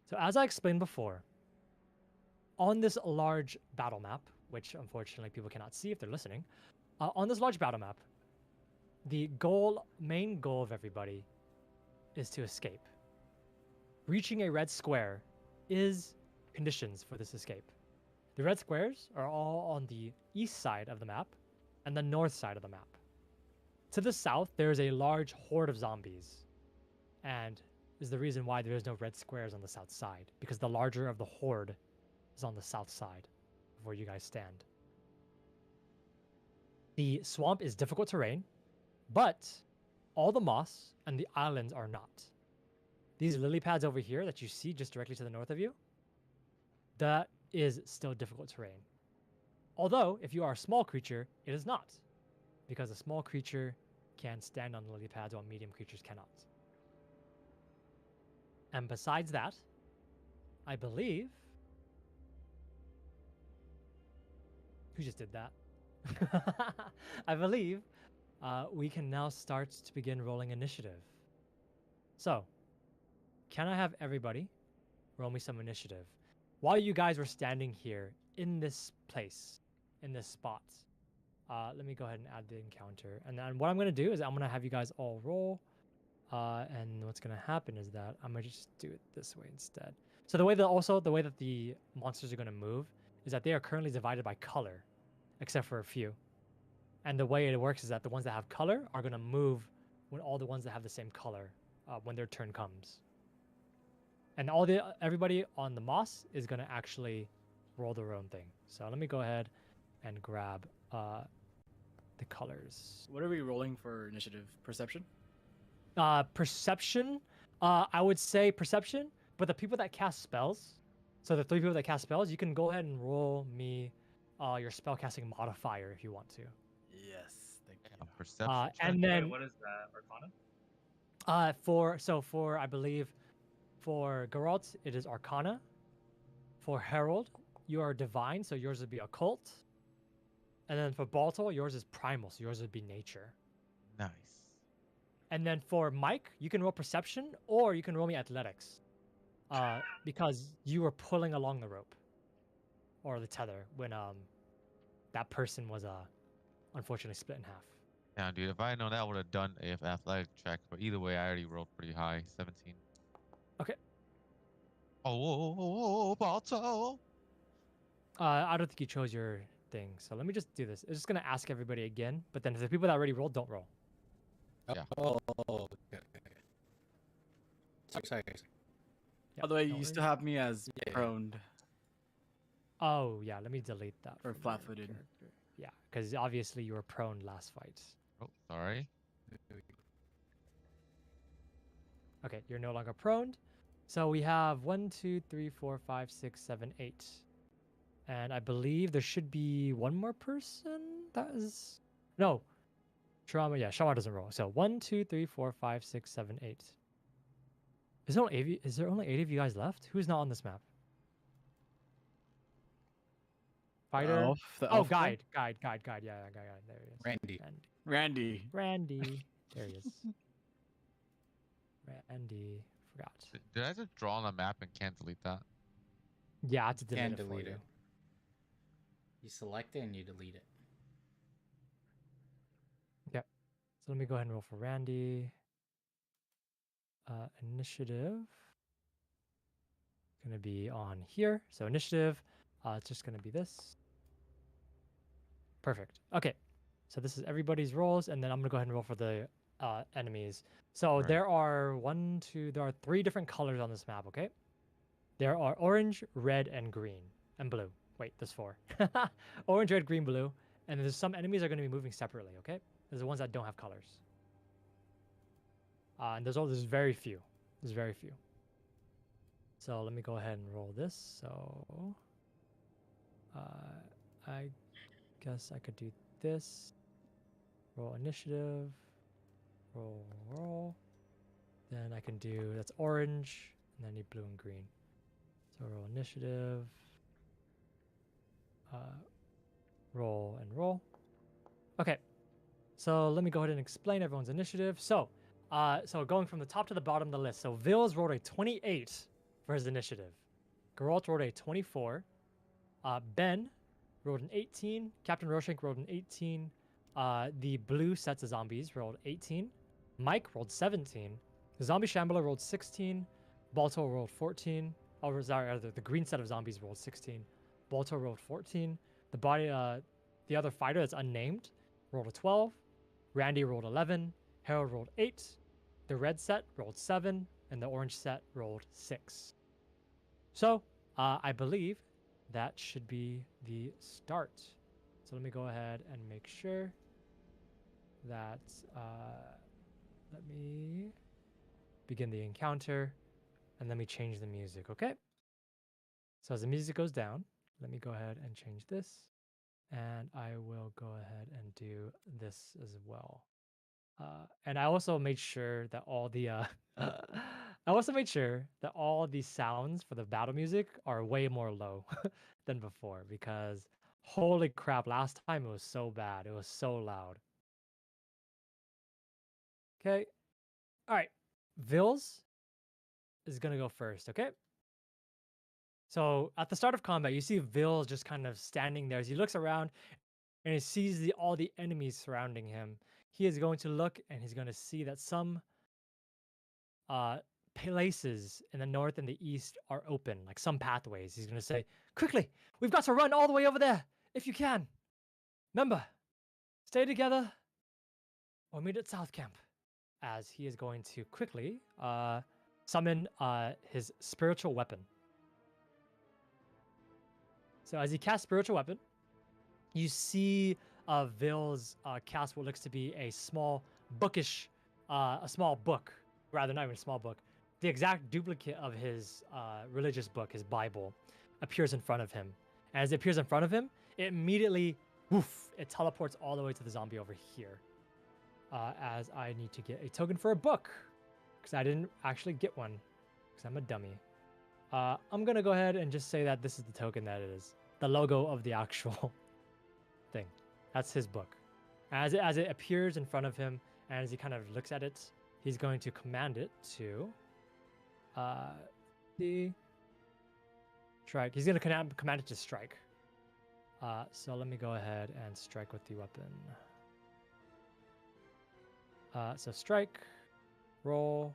So as I explained before, on this large battle map, which unfortunately people cannot see if they're listening, on this large battle map, the main goal of everybody is to escape. Reaching a red square is conditions for this escape. The red squares are all on the east side of the map and the north side of the map. To the south, there is a large horde of zombies, and is the reason why there is no red squares on the south side, because the larger of the horde is on the south side of where you guys stand. The swamp is difficult terrain, but all the moss and the islands are not. These lily pads over here that you see just directly to the north of you, that is still difficult terrain. Although, if you are a small creature, it is not, because a small creature can stand on lily pads while medium creatures cannot. And besides that, I believe... Who just did that? I believe we can now start to begin rolling initiative. So, can I have everybody roll me some initiative? While you guys were standing here in this place, in this spot, let me go ahead and add the encounter. And then what I'm going to do is I'm going to have you guys all roll. And what's going to happen is that I'm going to just do it this way instead. So the way that the monsters are going to move is that they are currently divided by color, except for a few. And the way it works is that the ones that have color are going to move when all the ones that have the same color when their turn comes. And everybody on the moss is going to actually roll their own thing. So let me go ahead and grab the colors. What are we rolling for initiative? Perception? Perception. I would say perception, but the people that cast spells, so the 3 people that cast spells, you can go ahead and roll me your spellcasting modifier if you want to. Yes, thank you. A perception check. And then What is that? Arcana? for I believe for Geralt it is Arcana. For Herald, you are Divine, so yours would be Occult. And then for Balto, yours is Primal, so yours would be Nature. Nice. And then for Mike, you can roll Perception or you can roll me Athletics, because you were pulling along the rope or the tether when that person was unfortunately split in half. Yeah, dude, if I had known that, I would have done a athletic check. But either way, I already rolled pretty high, 17. Okay. Oh, Balto. I don't think you chose your thing, so let me just do this. I'm just gonna ask everybody again, but then if the people that already rolled don't roll. Yeah. Oh, okay. Sorry. Yeah, By the way, no you still worries. have me as Yeah. proned. Oh yeah, let me delete that. Or from your flat-footed. character. Yeah, because obviously you were prone last fight. Oh, sorry. Okay, you're no longer prone. So we have 1, 2, 3, 4, 5, 6, 7, 8. And I believe there should be one more person that is... No. Trauma, yeah, Shama doesn't roll. So 1, 2, 3, 4, 5, 6, 7, 8. Is there only 8 of you guys left? Who's not on this map? Fighter? The Oh, elf guy? guide. Yeah, guide. There he is. Randy. Randy. Randy. There he is. Randy. Forgot. Did I just draw on a map and can't delete that? Yeah, I had to delete Can it for delete you. it. You select it and you delete it. So let me go ahead and roll for Randy. Initiative. Gonna be on here. So initiative, it's just gonna be this. Perfect. Okay. So this is everybody's rolls, and then I'm gonna go ahead and roll for the enemies. So Right. there are 3 different colors on this map, okay? There are orange, red, and green, and blue. Wait, there's 4. Orange, red, green, blue. And there's some enemies are gonna be moving separately, okay? There's the ones that don't have colors. And there's very few. There's very few. So let me go ahead and roll this. So I guess I could do this. Roll initiative. Roll. Then I can do, that's orange, and then I need blue and green. So roll initiative. Roll and roll. Okay. So let me go ahead and explain everyone's initiative. So going from the top to the bottom of the list. So Vils rolled a 28 for his initiative. Geralt rolled a 24. Ben rolled an 18. Captain Roshank rolled an 18. The blue sets of zombies rolled 18. Mike rolled 17. The zombie shambler rolled 16. Balto rolled 14. Oh, sorry, the green set of zombies rolled 16. Balto rolled 14. The other fighter that's unnamed rolled a 12. Randy rolled 11. Harold rolled 8. The red set rolled 7. And the orange set rolled 6. So, I believe that should be the start. So let me go ahead and make sure that, let me begin the encounter, and let me change the music, okay? So as the music goes down, let me go ahead and change this, and I will go ahead and do this as well. And I also made sure that all the sounds for the battle music are way more low than before, because holy crap, last time it was so bad. It was so loud. Okay. All right. Vils is going to go first, okay? So at the start of combat, you see Vils just kind of standing there as he looks around and he sees all the enemies surrounding him. He is going to look and he's going to see that some places in the north and the east are open, like some pathways. He's going to say, quickly, we've got to run all the way over there if you can. Remember, stay together or meet at South Camp. As he is going to quickly summon his spiritual weapon. So as he casts spiritual weapon, you see Vils cast what looks to be a small book, rather not even a small book. The exact duplicate of his religious book, his Bible, appears in front of him. And as it appears in front of him, it immediately, it teleports all the way to the zombie over here. As I need to get a token for a book, because I didn't actually get one, because I'm a dummy. I'm going to go ahead and just say that this is the token that it is. The logo of the actual thing. That's his book. As it appears in front of him, and as he kind of looks at it, he's going to command it to strike. He's going to command it to strike. So let me go ahead and strike with the weapon. So strike, roll,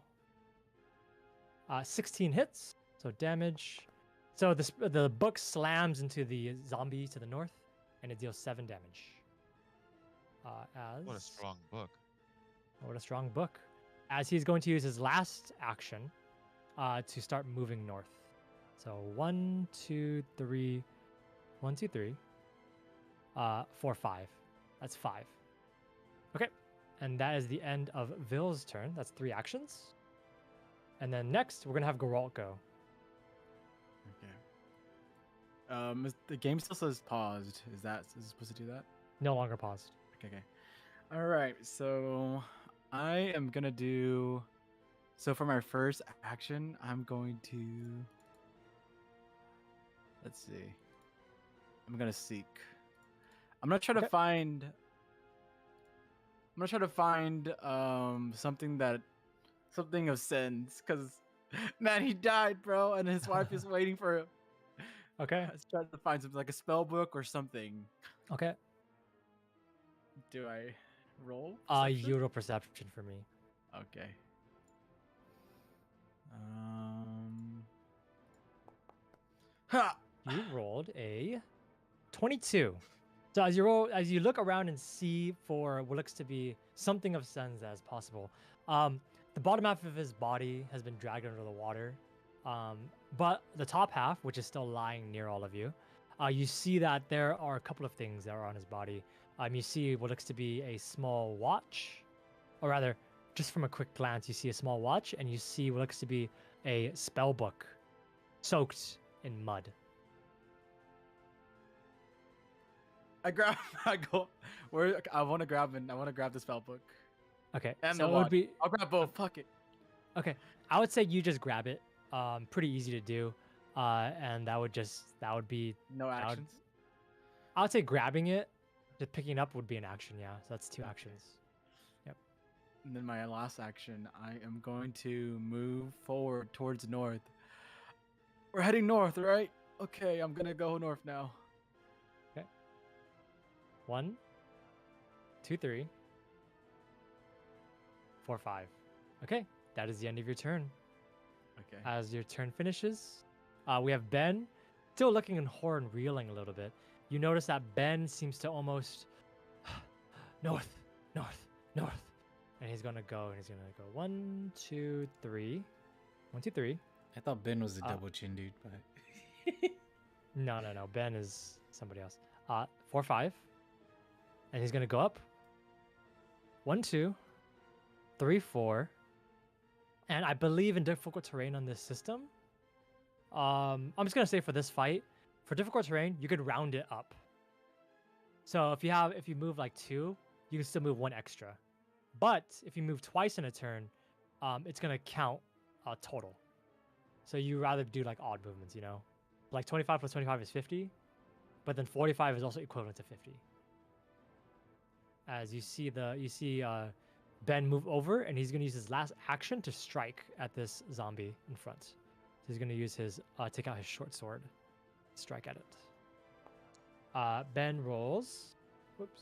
16 hits, so damage. So the book slams into the zombie to the north, and it deals 7 damage. What a strong book. What a strong book. As he's going to use his last action to start moving north. So 1, 2, 3, 1, 2, 3, 4, 5. That's 5. Okay. And that is the end of Vils' turn. That's 3 actions. And then next, we're going to have Geralt go. Okay. The game still says paused. Is it supposed to do that? No longer paused. Okay. All right. So I am going to do... So for my first action, I'm going to... Let's see. I'm going to seek. I'm going to try to find... I'm gonna try to find something of sense, because man, he died, bro, and his wife is waiting for him. Okay. I was trying to find something like a spell book or something. Okay. Do I roll? You roll perception for me. Okay. Ha! You rolled a 22. So as you look around and see for what looks to be something of sense as possible, the bottom half of his body has been dragged under the water, but the top half, which is still lying near all of you, you see that there are a couple of things that are on his body. You see what looks to be a small watch, or rather, just from a quick glance, you see a small watch, and you see what looks to be a spell book soaked in mud. I grab. I go. Where I want to grab and I want to grab the spell book Okay, and so the it wand. would be I'll grab both. Fuck it. okay. I would say you just grab it. Pretty easy to do. And that would be No would- actions. I would say grabbing it, just picking it up would be an action. Yeah, so that's 2 actions. And then my last action, I am going to move forward towards north. We're heading north, right? Okay, I'm gonna go north now. 1, 2, 3, 4, 5. Okay, that is the end of your turn. Okay. As your turn finishes, we have Ben still looking in horror and reeling a little bit. You notice that Ben seems to almost north, north, north, and he's gonna go. 1, 2, 3, 1, 2, 3. I thought Ben was a Uh, double chin dude, but No. Ben is somebody else. 4, 5, and he's gonna go up. 1, 2, 3, 4, and I believe in difficult terrain on this system. I'm just gonna say for this fight, for difficult terrain, you could round it up. So if you move like 2, you can still move 1 extra. But if you move twice in a turn, it's gonna count total. So you rather do like odd movements, you know, like 25 plus 25 is 50, but then 45 is also equivalent to 50. As you see Ben move over, and he's gonna use his last action to strike at this zombie in front. So he's gonna use his take out his short sword, strike at it. Ben rolls. Whoops.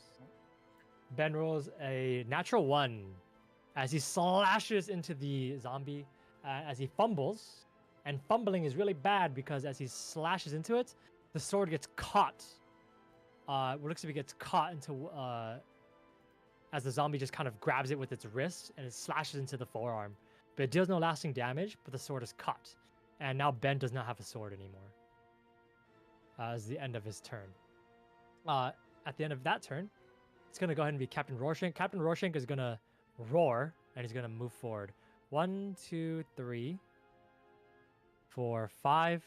Ben rolls a natural 1 as he slashes into the zombie as he fumbles. And fumbling is really bad because as he slashes into it, the sword gets caught. What looks to be gets caught into as the zombie just kind of grabs it with its wrist and it slashes into the forearm. But it deals no lasting damage, but the sword is cut. And now Ben does not have a sword anymore. As the end of his turn. At the end of that turn, it's going to go ahead and be Captain Rorschach. Captain Rorschach is going to roar, and he's going to move forward. 1, 2, 3, 4, 5.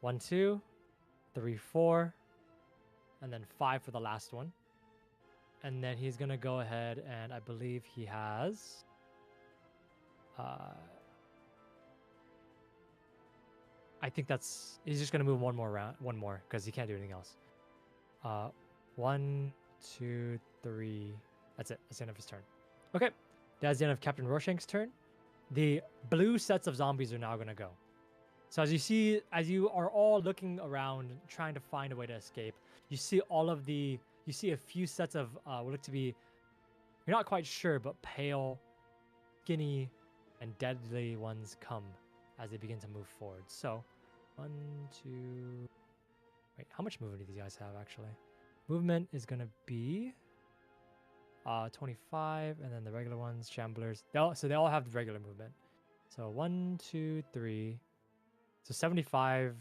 1, 2, 3, 4. And then 5 for the last one. And then he's going to go ahead and I believe he has... I think he's just going to move one more, because he can't do anything else. 1, 2, 3. That's it. That's the end of his turn. Okay. That's the end of Captain Rorschach's turn. The blue sets of zombies are now going to go. So as you are all looking around, trying to find a way to escape, you see a few sets of what look to be, you're not quite sure, but pale, skinny, and deadly ones come as they begin to move forward. So, 1, 2... Wait, how much movement do these guys have, actually? Movement is going to be 25, and then the regular ones, Shamblers. So they all have the regular movement. So 1, 2, 3. So 75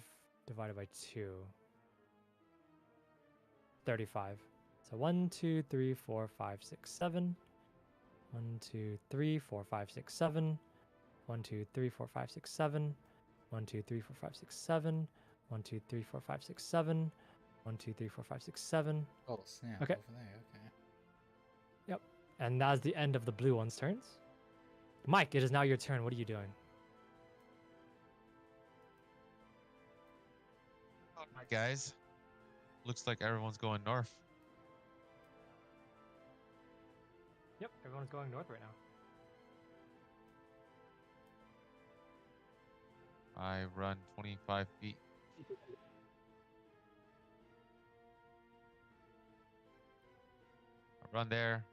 divided by 2. 35. So 1, 2, 3, 4, 5, 6, 7. 1, 2, 3, 4, 5, 6, 7. 1, 2, 3, 4, 5, 6, 7. 1, 2, 3, 4, 5, 6, 7. 1, 2, 3, 4, 5, 6, 7. 1, 2, 3, 4, 5, 6, 7. oh snap! Okay. Over there, okay. And that's the end of the blue one's turns. Mike, it is now your turn. What are you doing? All right, guys. Looks like everyone's going north. Yep, everyone's going north right now. I run 25 feet. I run there,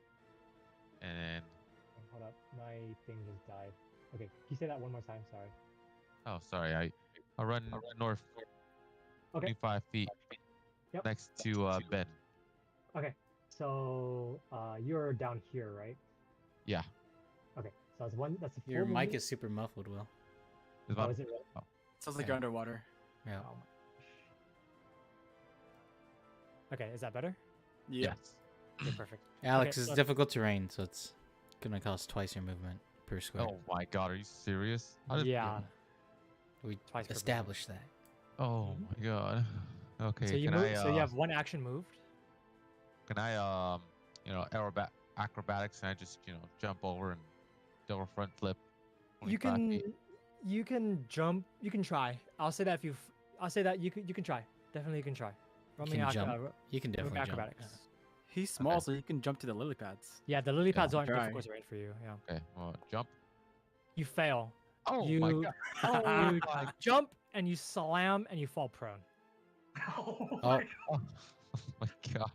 and Hold up, my thing just died. Okay, can you say that one more time? Sorry. oh, sorry, I run north Okay. 25 feet Yep. next to Ben. Okay, so you're down here, right? Yeah. Okay, so that's one. That's a full Your mic movement. is super muffled, Will. Is Oh, my- is it really? Sounds like Yeah. you're underwater. Yeah. Oh my gosh. Okay, is that better? Yeah. Yes. Okay, perfect. Alex, Okay, it's so- difficult terrain, so it's gonna cost twice your movement per square. Oh my God, are you serious? How did- Yeah. We Twice per established that. Oh my god. Okay, So you can move. I So you have 1 action moved. can I acrobatics, and I just jump over and double front flip 25 feet? You can jump. You can try. I'll say that if you. I'll say that you can try. Definitely you can try. You Roll me can ac- jump. uh, ro- You can roll me definitely jump. acrobatics. He's small, so he can jump to the lily pads. Yeah, the lily pads aren't Try. difficult terrain for you. Yeah. Okay, well, jump. You fail. Oh you my god. Oh you my jump and you slam and you fall prone. Oh Oh. my Oh my god.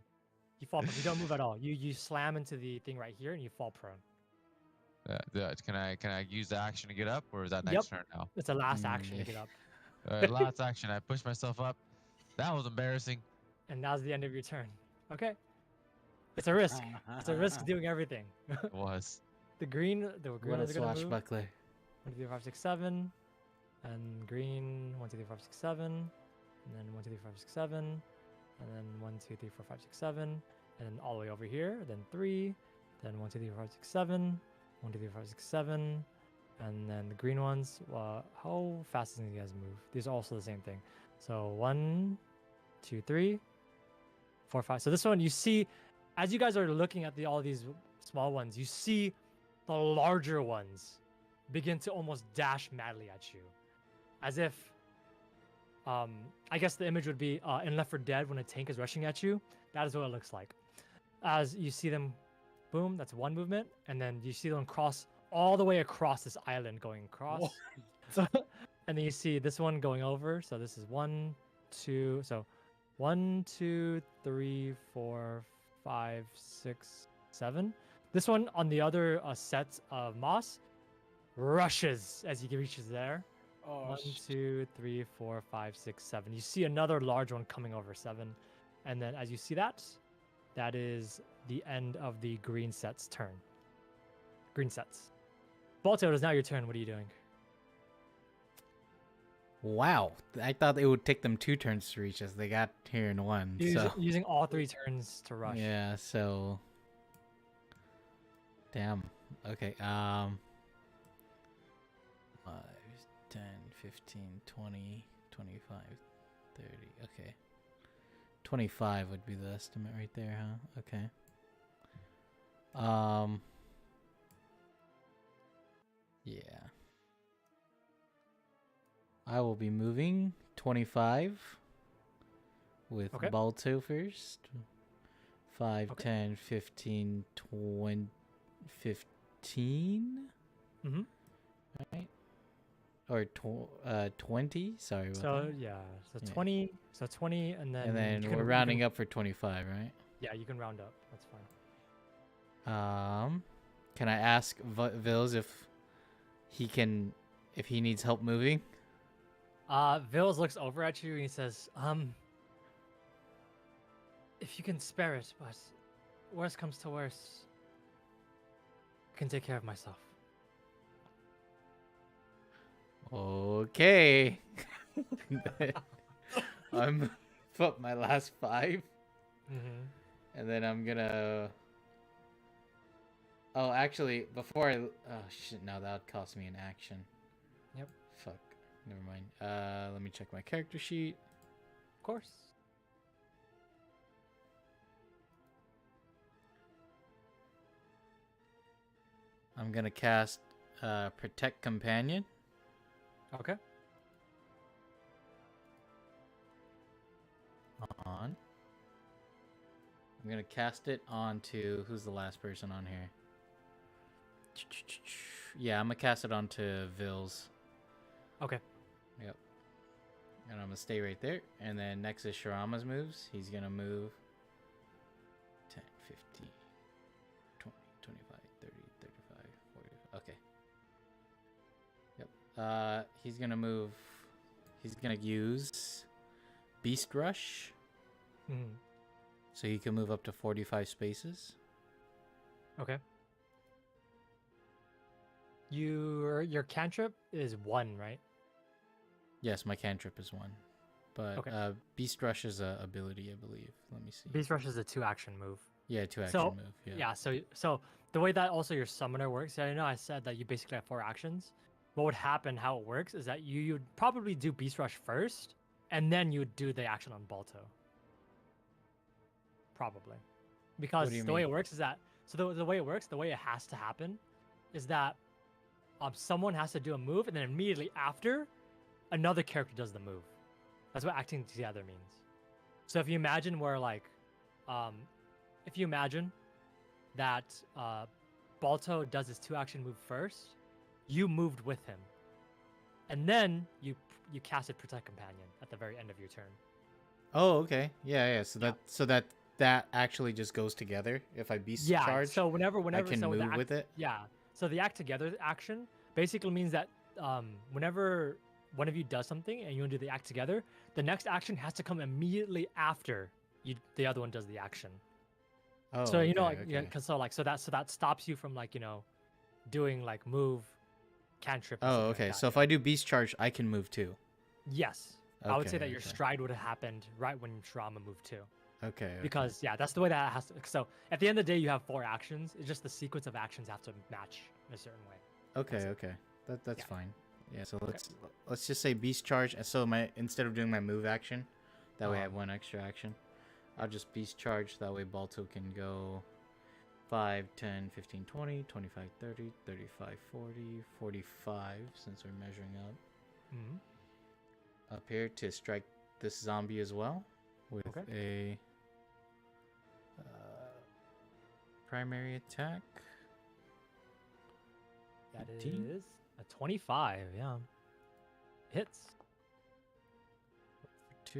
You fall prone. You don't move at all. You slam into the thing right here and you fall prone. Can I use the action to get up, or is that Yep. next turn now? It's a last action yeah. to get up. Last action. I push myself up. That was embarrassing. And now's the end of your turn. Okay. It's a risk. It's a risk doing everything. It was. the green What a ones are gonna move. swashbuckler. 1, 2, 3, 4, 5, 6, 7. And green 1, 2, 3, 4, 5, 6, 7. And then 1, 2, 3, 4, 5, 6, 7. And then 1, 2, 3, 4, 5, 6, 7. And then all the way over here. Then 3. Then 1, 2, 3, 4, 5, 6, 7. 1, 2, 3, 4, 5, 6, 7. And then the green ones. How fast do you guys move? These are also the same thing. So 1, 2, 3, 4, 5. So this one you see, as you guys are looking at all these small ones, you see the larger ones begin to almost dash madly at you, as if I guess the image would be in Left 4 Dead when a tank is rushing at you. That is what it looks like. As you see them, boom, that's one movement, and then you see them cross all the way across this island, going across. So, and then you see this one going over. So this is 1, 2. So 1, 2, 3, 4, 5, 6, 7. This one on the other set of moss rushes as he reaches there. Oh, 1, 2, 3, 4, 5, 6, 7. You see another large one coming over 7. And then as you see that, that is the end of the green set's turn. Green sets. Balto, it is now your turn. What are you doing? Wow. I thought it would take them 2 turns to reach us. They got here in 1. So Using all 3 turns to rush. yeah, so damn. Okay. 5, 10, 15, 20, 25, 30. Okay. 25 would be the estimate right there, huh? Okay. Yeah. I will be moving 25 with Okay. Balto first. 5, Okay. 10, 15, 20, 15. Mm-hmm. Right? Or 20? Sorry about So that. yeah, so Yeah. 20, so 20, and then And then you we're can- rounding up for 25, right? Yeah, you can round up. That's fine. Can I ask Vils if he needs help moving? Vils looks over at you and he says, if you can spare it, but worst comes to worst, I can take care of myself. Okay. I'm put my last 5, Mm-hmm. and then I'm gonna. Oh, actually, before I. Oh shit! Now that would cost me an action. Yep. Fuck. Never mind. Let me check my character sheet. Of course. I'm gonna cast Protect Companion. Okay. On. I'm gonna cast it onto who's the last person on here? Yeah, I'm gonna cast it onto Vils. Okay. Yep. And I'm gonna stay right there. And then next is Shirama's moves. He's gonna move 10, 15, 20, 25, 30, 35, 40. Okay. Yep. He's gonna move. He's gonna use Beast Rush. Mm-hmm. So he can move up to 45 spaces. Okay. Your cantrip is 1, right? Yes, my cantrip is 1. But Okay. Beast Rush is a ability, I believe. Let me see. Beast Rush is a 2-action move. Yeah, 2-action So, move. Yeah. Yeah, so the way that also your summoner works, I know I said that you basically have 4 actions. what would happen, how it works, is that you'd probably do Beast Rush first, and then you would do the action on Balto. Probably. Because do you the way mean? it works is that, so the way it works, the way it has to happen, is that someone has to do a move, and then immediately after, another character does the move. That's what acting together means. So if you imagine where like, if you imagine that Balto does his 2-action move first, you moved with him, and then you casted Protect Companion at the very end of your turn. Oh, okay. Yeah. So Yeah. that actually just goes together. If I beast Yeah. charge, So whenever I can so the move with it. Yeah. So the act together action basically means that whenever one of you does something and you want to do the act together, the next action has to come immediately after the other one does the action. Oh, So you know, okay, like, yeah, okay. so that stops you from like, you know, doing like move, cantrip. and Oh, something okay. Like that, So if yeah. I do beast charge, I can move too. Yes, I would say that your Okay. stride would have happened right when Shirama moved too. Okay. Because yeah, that's the way that it has to. So at the end of the day, you have 4 actions. It's just the sequence of actions have to match in a certain way. Okay. That's it. Okay. That's Yeah. fine. Yeah. So let's just say beast charge. And so instead of doing my move action, that way I have 1 extra action. I'll just beast charge. That way Balto can go 5, 10, 15, 20, 25, 30, 35, 40, 45, since we're measuring up. Mm-hmm. Up here to strike this zombie as well with a primary attack. That 18? is a 25. Yeah, hits.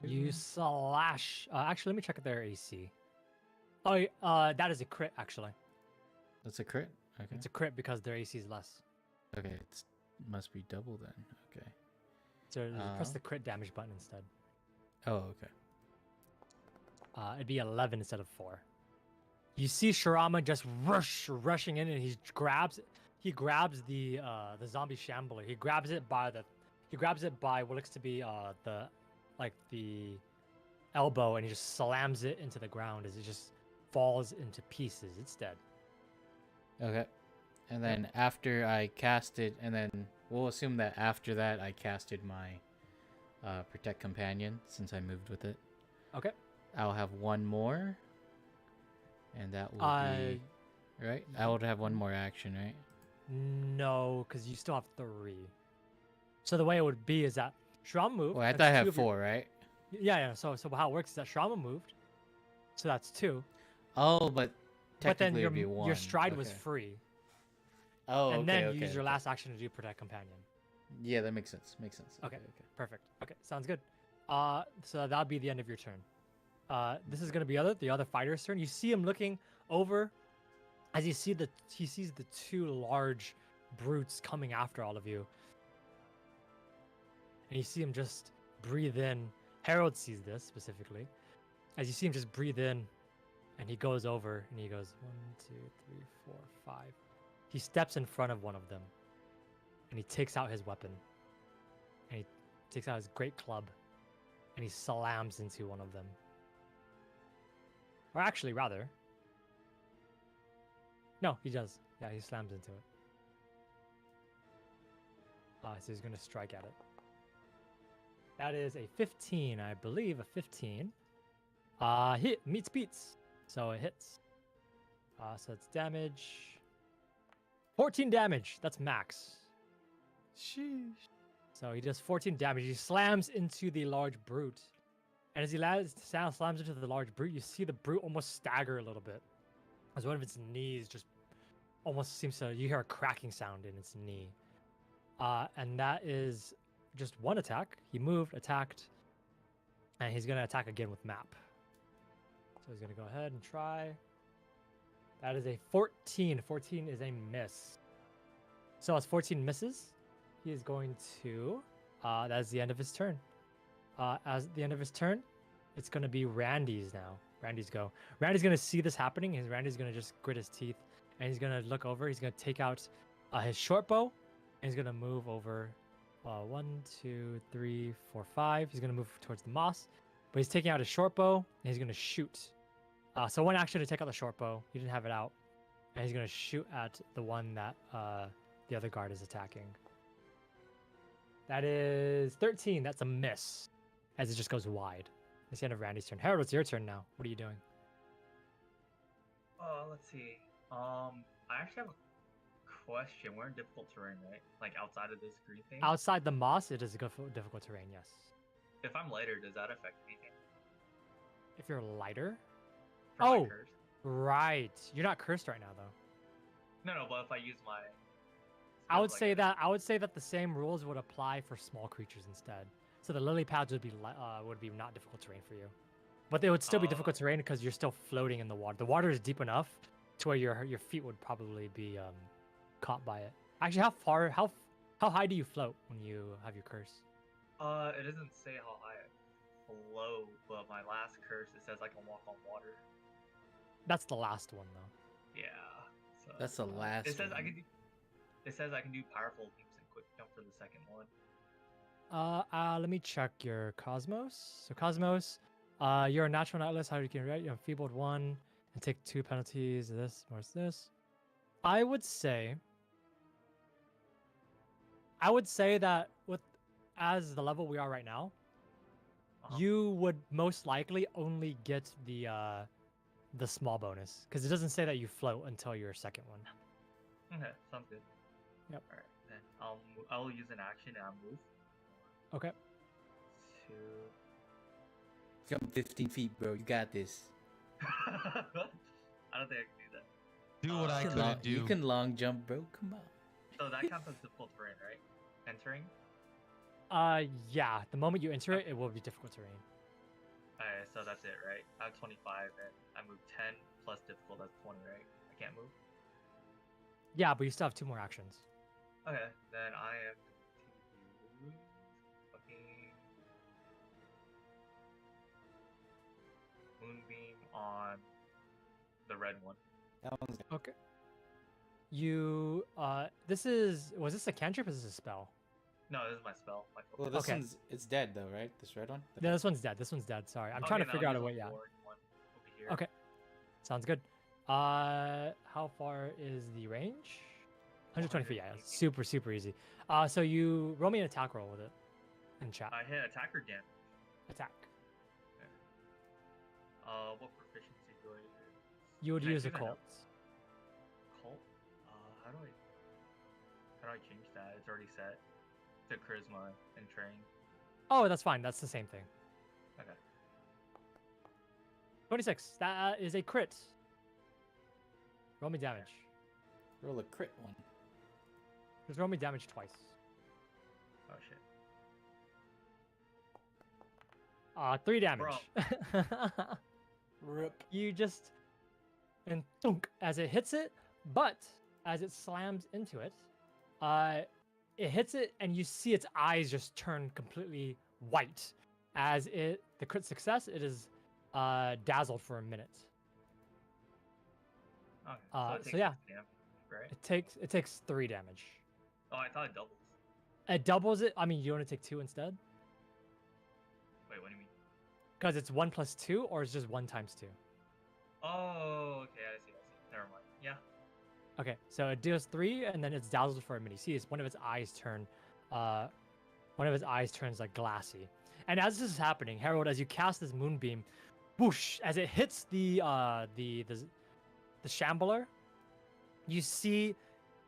You slash. Actually, let me check their AC. Oh, that is a crit. Actually, That's a crit? Okay. it's a crit because their AC is less. Okay, it must be double then. Okay. So press the crit damage button instead. Oh, okay. It'd be 11 instead of 4. You see Shirama just rushing in, and he grabs the zombie shambler. He grabs it by what looks to be the elbow, and he just slams it into the ground as it just falls into pieces. It's dead. Okay. And then after I casted, and then we'll assume that after that I casted my Protect Companion since I moved with it. Okay. I'll have 1 more. And that will be... Right? I would have 1 more action, right? No, because you still have 3. So the way it would be is that Shirama moved. Well, I that's thought I 2 had of your- 4, right? Yeah. So how it works is that Shirama moved. So that's 2. Oh, but But then technically it'd be 1. your stride was Okay. free. Oh, And okay, then okay, you use your okay. last action to do Protect Companion. Yeah, that makes sense. Makes sense. Okay. Perfect. Okay, sounds good. So that'll be the end of your turn. This is gonna be the other fighter's turn. You see him looking over, as he sees the 2 large brutes coming after all of you, and you see him just breathe in. Harold sees this specifically, as you see him just breathe in, and he goes over and he goes 1, 2, 3, 4, 5. He steps in front of one of them, and he takes out his weapon, and he takes out his great club, and he slams into one of them. Or actually, rather, no, he does. Yeah, he slams into it. So he's gonna strike at it. That is a 15, I believe, a 15. Hit meets beats, so it hits. So it's damage. 14 damage. That's max. Sheesh. So he does 14 damage. He slams into the large brute. And as he slams into the large brute, you see the brute almost stagger a little bit. As one of its knees just almost seems to... You hear a cracking sound in its knee. And that is just 1 attack. He moved, attacked. And he's going to attack again with map. So he's going to go ahead and try. That is a 14. 14 is a miss. So as 14 misses, he is going to... that is the end of his turn. As the end of his turn, it's going to be Randy's now. Randy's go. Randy's going to see this happening. Randy's going to just grit his teeth. And he's going to look over. He's going to take out his short bow. And he's going to move over 1, 2, 3, 4, 5. He's going to move towards the moss. But he's taking out his short bow. And he's going to shoot. So 1 action to take out the short bow. He didn't have it out. And he's going to shoot at the one that the other guard is attacking. That is 13. That's a miss, as it just goes wide. It's the end of Randy's turn. Harold, it's your turn now. What are you doing? Let's see. I actually have a question. We're in difficult terrain, right? Like outside of this green thing. Outside the moss, it is a difficult terrain, yes. If I'm lighter, does that affect anything? If you're lighter? For my Oh. curse? Right. You're not cursed right now, though. No, but if I use my. I would skills, say guess. I would say that the same rules would apply for small creatures instead. So the lily pads would be not difficult terrain for you, but they would still be difficult terrain because you're still floating in the water. The water is deep enough to where your feet would probably be caught by it. Actually, how high do you float when you have your curse? It doesn't say how high I float, but my last curse it says I can walk on water. That's the last one though. Yeah. So That's the last. It says I one. can do. It says I can do powerful leaps and quick jump for the second one. Let me check your Cosmos. So Cosmos, you're a natural nightless. How you can react? You have enfeebled 1 and take 2 penalties. This, where's this? I would say that with as the level we are right now, you would most likely only get the small bonus because it doesn't say that you float until your second one. Okay, sounds good. Yep. All right, then I'll use an action and I'll move. Okay. To. Jump 15 feet, bro. You got this. I don't think I can do that. Do what I You couldn't do. You can long jump, bro. Come on. So that counts as difficult terrain, right? Entering. Yeah. The moment you enter it, it will be difficult terrain. Alright, so that's it, right? I have 25 and I move 10 plus difficult, that's 20, right? I can't move. Yeah, but you still have 2 more actions. Okay, then I am going to use fucking Moonbeam on the red one. That one's Okay. You was this a cantrip or is this a spell? No, this is my spell. My well. focus. This Okay. one's it's dead though, right? This red one. Yeah, this one's dead. This one's dead. Sorry. I'm Okay, trying to then figure I'll out a use way. Yeah. orange one over here. Okay. Sounds good. How far is the range? 120 feet. Yeah, 120 feet. super, super easy. So you roll me an attack roll with it in chat. I hit attacker again. Attack. What proficiency do I use? You would Can I use a do that now? cult. Cult? How do I change that? It's already set to charisma and train. Oh, that's fine. That's the same thing. Okay. 26. That is a crit. Roll me damage. Roll a crit one. Just roll me damage twice. Oh shit. 3 damage. Rip. You just and thunk as it hits it, but as it slams into it, it hits it and you see its eyes just turn completely white. As the crit success, it is dazzled for a minute. Okay. So it takes yeah. 6 damage, right? It takes 3 damage. Oh, I thought it doubles. It doubles it. I mean, you want to take 2 instead, Wait, what do you mean? because it's 1 plus 2, or it's just 1 times 2. Oh, okay, I see. Never mind. Yeah. Okay, so it deals 3, and then it's dazzled for a minute. You see, it's one of its eyes turns like glassy. And as this is happening, Harold, as you cast this moonbeam, whoosh! As it hits the shambler, you see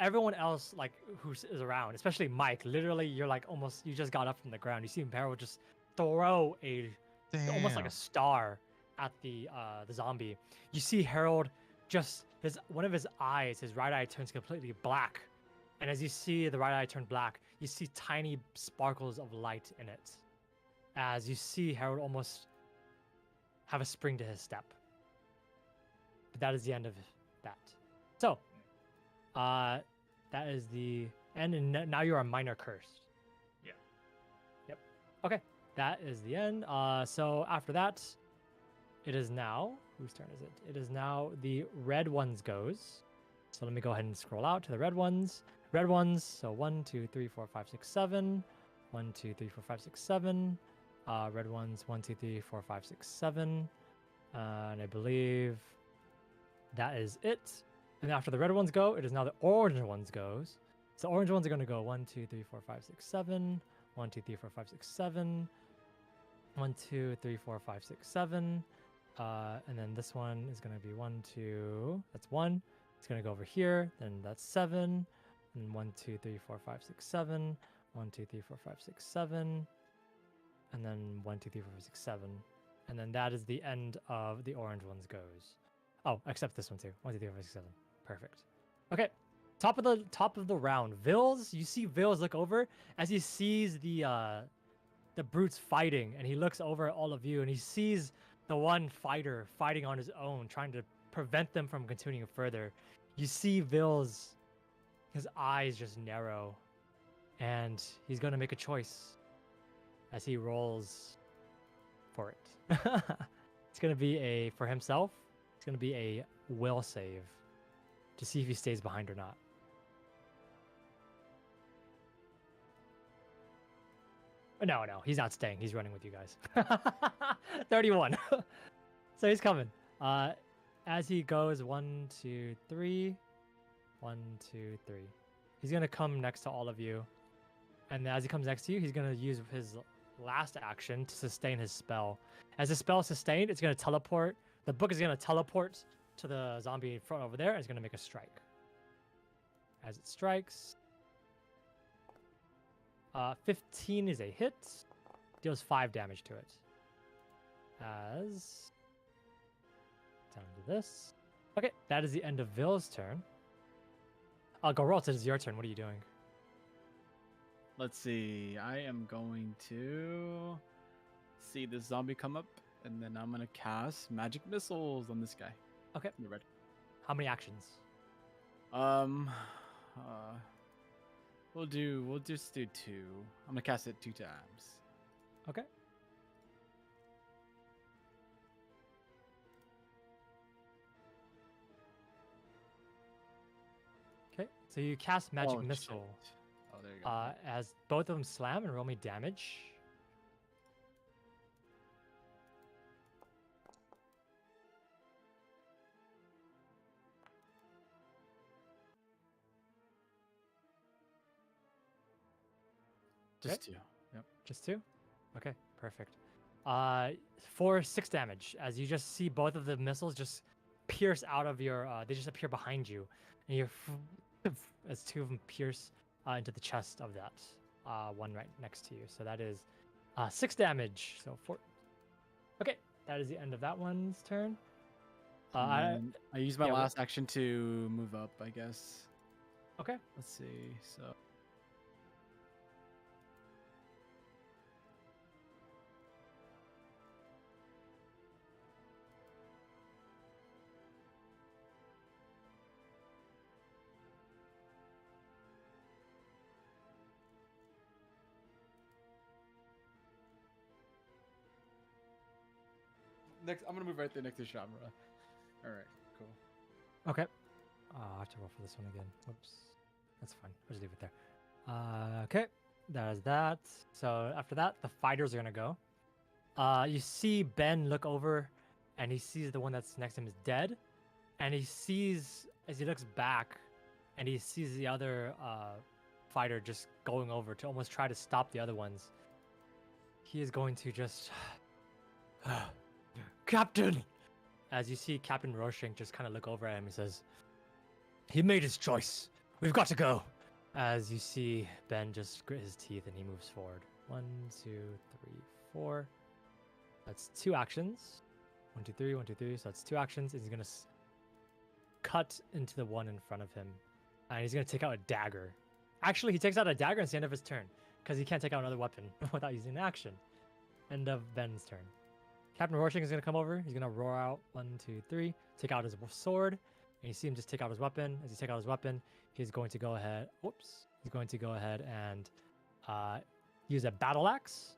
everyone else like who is around, especially Mike. Literally, you're like you just got up from the ground. You see Harold just throw almost like a Damn. star at the zombie. You see Harold just one of his eyes, his right eye turns completely black. And as you see the right eye turn black, you see tiny sparkles of light in it. As you see Harold almost have a spring to his step. But that is the end of that. So, that is the end, and now you are minor cursed. Yeah. Yep. Okay, that is the end. So after that, it is now whose turn is it? It is now the red ones goes. So let me go ahead and scroll out to the red ones. Red ones. So 1, 2, 3, 4, 5, 6, 7. 1, 2, 3, 4, 5, 6, 7. Red ones 1, 2, 3, 4, 5, 6, 7. And I believe that is it. And after the red ones go, it is now the orange ones goes. So the orange ones are going to go 1, 2, 3, 4, 5, 6, 7. 1, 2, 3, 4, 5, 6, 7. 1, 2, 3, 4, 5, 6, 7. And then this one is going to be 1, 2. That's 1. It's going to go over here. Then that's 7. And 1, 2, 3, 4, 5, 6, 7. 1, 2, 3, 4, 5, 6, 7. And then 1, 2, 3, 4, 5, 6, 7. And then that is the end of the orange ones goes. Oh, except this one too. 1, 2, 3, 4, 5, 6, 7. Perfect. Okay. Top of the round. Vils, you see Vils look over as he sees the brutes fighting, and he looks over at all of you, and he sees the one fighter fighting on his own, trying to prevent them from continuing further. You see Vils, his eyes just narrow, and he's gonna make a choice as he rolls for it. It's gonna be for himself. It's gonna be a will save to see if he stays behind or not. No, he's not staying. He's running with you guys. 31. So he's coming. As he goes, 1, 2, 3. 1, 2, 3. He's gonna come next to all of you, and as he comes next to you, he's gonna use his last action to sustain his spell. As the spell is sustained, it's gonna teleport. The book is gonna teleport to the zombie in front over there, and it's gonna make a strike. As it strikes, 15 is a hit. Deals 5 damage to it. As down to this. Okay, that is the end of Vil's turn. Goralt, it is your turn. What are you doing? Let's see. I am going to see this zombie come up, and then I'm gonna cast magic missiles on this guy. Okay. You ready? How many actions? We'll just do 2. I'm gonna cast it 2 times. Okay. Okay, so you cast magic Oh, missile. shit. Oh, there you go. As both of them slam, and roll me damage. Just 2. Yep. Just 2? Okay, perfect. For 6 damage, as you just see both of the missiles just pierce out of your, they just appear behind you, and you're as 2 of them pierce into the chest of that one right next to you. So that is 6 damage. So 4. Okay, that is the end of that one's turn. I use my yeah, last action to move up, I guess. Okay. Let's see. So. Next, I'm gonna move right there next to Shamra. All right, cool. Okay. I have to roll for this one again. Whoops. That's fine. I'll just leave it there. Okay. There's that. So after that, the fighters are gonna go. You see Ben look over, and he sees the one that's next to him is dead, and he sees as he looks back, and he sees the other fighter just going over to almost try to stop the other ones. He is going to just Captain! As you see Captain Rorschach just kind of look over at him, he says, he made his choice. We've got to go. As you see Ben just grit his teeth and he moves forward. 1, 2, 3, 4. That's 2 actions. 1, 2, 3, 1, 2, 3. So that's 2 actions. And he's going to cut into the one in front of him. And he's going to take out a dagger. Actually, he takes out a dagger at the end of his turn, because he can't take out another weapon without using an action. End of Ben's turn. Captain Rorschach is going to come over. He's going to roar out 1, 2, 3, take out his sword, and you see him just take out his weapon. As he takes out his weapon, he's going to go ahead. Whoops. He's going to go ahead and use a battle axe,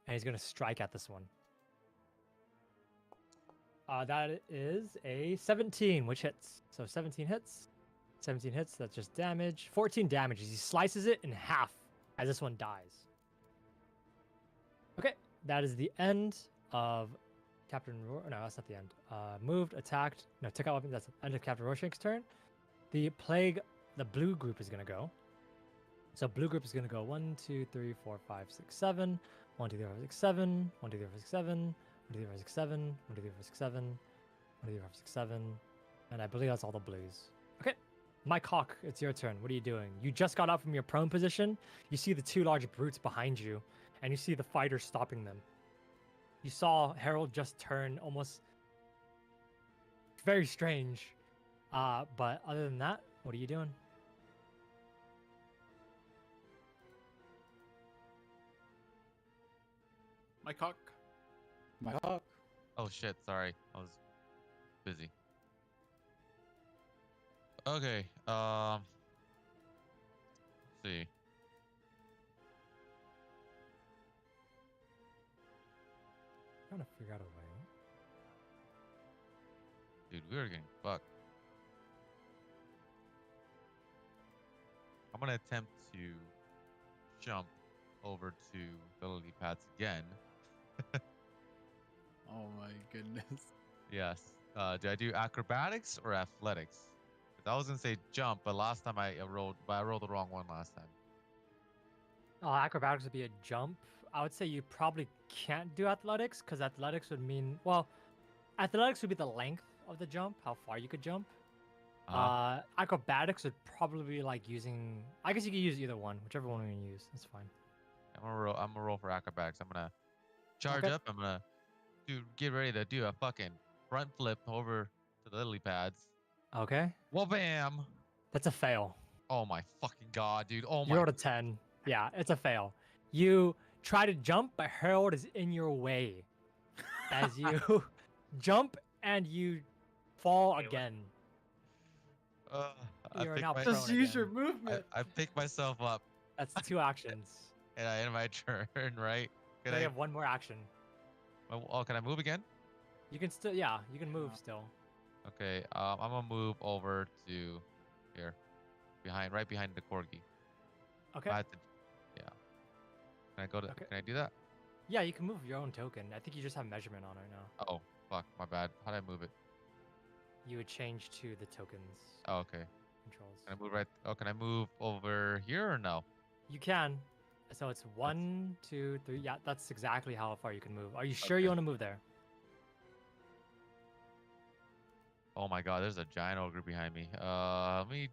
and he's going to strike at this one. That is a 17, which hits. So 17 hits. 17 hits. That's just damage. 14 damage. He slices it in half as this one dies. Okay. That is the end of Captain No, that's not the end. Moved, attacked. No, took out weapons. That's the end of Captain Rorschach's turn. The blue group is going to go. So blue group is gonna go 1, 2, 3, 4, 5, 6, 7. 1, 2, 3, 4, 6, 7. 1, 2, 3, 4, 6, 7. 1, 2, 3, 4, 6, 7. 1, 2, 3, 4, 6, 7. 1, 2, 3, 4, 6, 7. And I believe that's all the blues. Okay. Mike Hawk, it's your turn. What are you doing? You just got up from your prone position. You see the two large brutes behind you, and you see the fighter stopping them. You saw Harold just turn almost very strange. But other than that, what are you doing? My cock. My hawk. Oh shit, sorry. I was busy. Okay, let's see. Trying to figure out a way. Dude, we are getting fucked. I'm gonna attempt to jump over to the lily pads again. Oh my goodness. Yes. Do I do acrobatics or athletics? 'Cause I was gonna say jump, but last time I rolled the wrong one last time. Acrobatics would be a jump. I would say you probably can't do athletics because athletics would mean, well, athletics would be the length of the jump, how far you could jump. Acrobatics would probably be like using, I guess you could use either one, whichever one you use. That's fine. I'm gonna roll for acrobatics. I'm gonna charge Okay. up. I'm gonna get ready to do a fucking front flip over to the lily pads. Okay. Well, bam! That's a fail. Oh my fucking god, dude! Oh You my! rolled a 10. Yeah, it's a fail. You try to jump, but Harold is in your way as you jump and you fall Wait, what? again. I You're picked now my, prone Just use again. your movement. I picked myself up That's 2 actions. and I end my turn, right? Can Now you I? have 1 more action. Oh, can I move again? You can still, yeah, you can move No. still. Okay. I'm gonna move over to here, right behind the corgi. Okay. I have to, yeah. Can I go to? Okay. Can I do that? Yeah, you can move your own token. I think you just have measurement on it now. Oh, fuck, my bad. How did I move it? You would change to the tokens Oh, okay. controls. Can I move right? Oh, can I move over here or no? You can. So it's 1, 2, 3. Yeah, that's exactly how far you can move. Are you sure Okay. you want to move there? Oh my god, there's a giant ogre behind me. Let me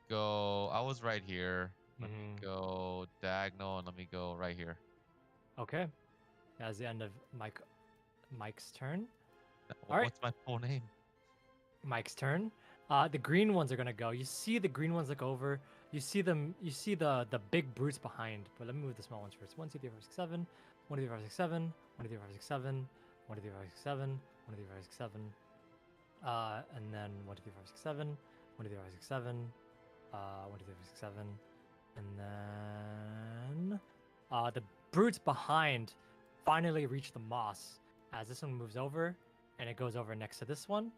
go. I was right here. Let me Mhm. go diagonal and let me go right here. Okay. That's the end of Mike's turn. Wh- All right. What's my full name? Mike's turn. The green ones are gonna go. You see the green ones look over. You see them. You see the big brutes behind. But let me move the small ones first. 1, 2, 3, 4, 6, 7. 1, 2, 3, 4, 6, 7. 1, 2, 3, 4, 6, 7. 1, 2, 3, 4, 6, 7. 1, 2, 3, 4, 6, 7. And then 1, 2, 3, 4, 6, 7. 1, 2, 3, 4, 6, 7. 1, 2, 3, 4, 6, 7. And then the brutes behind finally reach the moss as this one moves over and it goes over next to this one.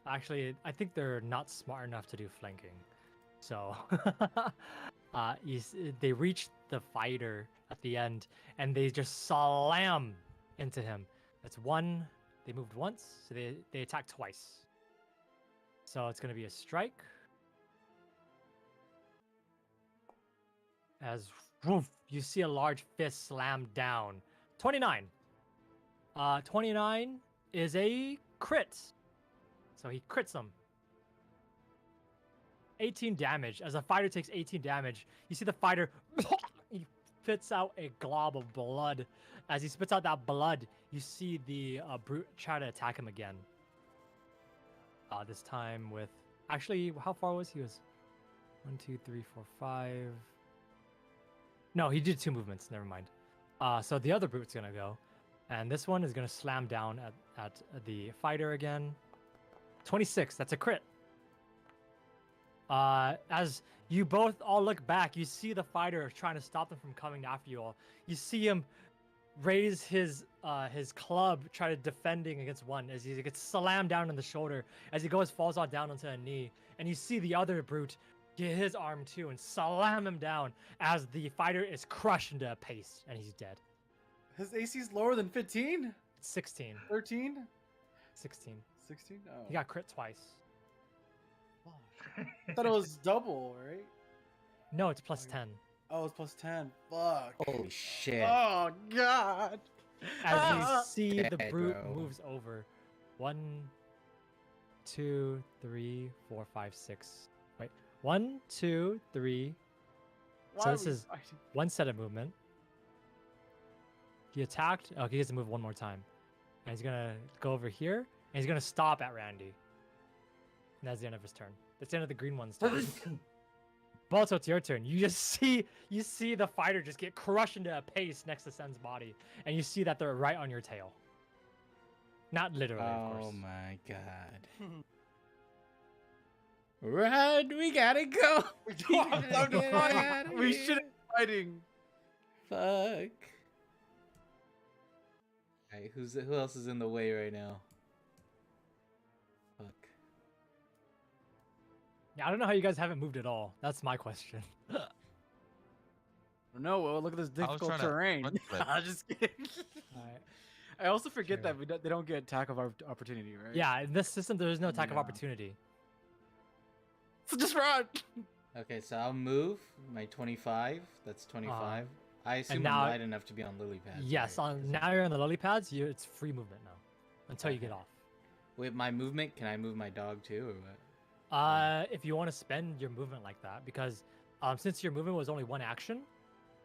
Actually, I think they're not smart enough to do flanking. So they reach the fighter at the end and they just slam into him. That's 1. They moved once, so they attack twice. So it's going to be a strike. As woof, you see a large fist slam down. 29. 29 is a crit. So he crits him. 18 damage. As a fighter takes 18 damage, you see the fighter, he spits out a glob of blood. As he spits out that blood, you see the brute try to attack him again. This time with, actually, how far was he? Was 1, 2, 3, 4, 5. No, he did 2 movements. Never mind. So the other brute's gonna go, and this one is gonna slam down at the fighter again. 26. That's a crit. As you both all look back, you see the fighter trying to stop them from coming after you all. You see him raise his club, try to defending against one as he gets slammed down on the shoulder. As he falls all down onto a knee, and you see the other brute get his arm too and slam him down as the fighter is crushed into a paste and he's dead. His AC's lower than 15? 16. 13? 16. 16? Oh. He got crit twice. I thought it was double, right? No, it's plus 10. Oh, it's plus 10. Fuck. Holy shit. Oh god. As you see the Dead, brute bro. moves over. 1, 2, 3, 4, 5, 6. Wait. 1, 2, 3. Why So are this we is fighting? one set of movement. He attacked. Oh, he gets to move one more time. And he's going to go over here. And he's going to stop at Randy. And that's the end of his turn. That's the end of the green one's turn. Balto, it's your turn. You see the fighter just get crushed into a paste next to Sen's body. And you see that they're right on your tail. Not literally, of Oh course. my god. Run, we gotta go. We don't have time to Get fight. outta We here. shouldn't be fighting. Fuck. Alright, who else is in the way right now? Fuck. Yeah, I don't know how you guys haven't moved at all. That's my question. No, well, look at this I was difficult trying to terrain. run to it. I'm just kidding. Alright. I also forget Sure. that they don't get attack of opportunity, right? Yeah, in this system, there is no attack of Yeah. opportunity. So just run. Okay, so I'll move my 25. That's 25. I assume now- I'm light enough to be on lily pads. Yes, right? on now you're on the lily pads. It's free movement now, until you get Okay. off. With my movement, can I move my dog too, or what? If you want to spend your movement like that, because since your movement was only one action,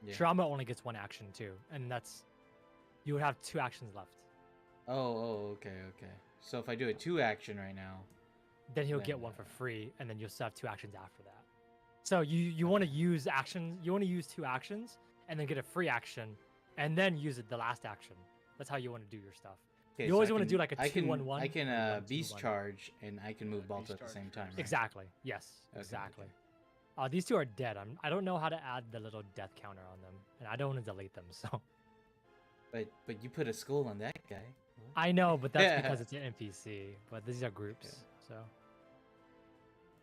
Yeah. Shirama only gets one action too, and that's you would have 2 actions left. Oh, okay. So if I do a 2 action right now, Then he'll Then, get one for free, and then you'll still have 2 actions after that. So you want to use actions. You want to use 2 actions, and then get a free action, and then use the last action. That's how you want to do your stuff. okay, You so always I wanna can- do like a I can 2-1-1 I can or 1-2-1. beast charge and I can move Yeah, Balto beast at the same charge. time. Right? Exactly. Yes. Okay, Exactly. okay. These 2 are dead. I don't know how to add the little death counter on them, and I don't want to delete them. So But you put a skull on that guy. What? I know, but that's Yeah. because it's an NPC. But these are groups, Okay. so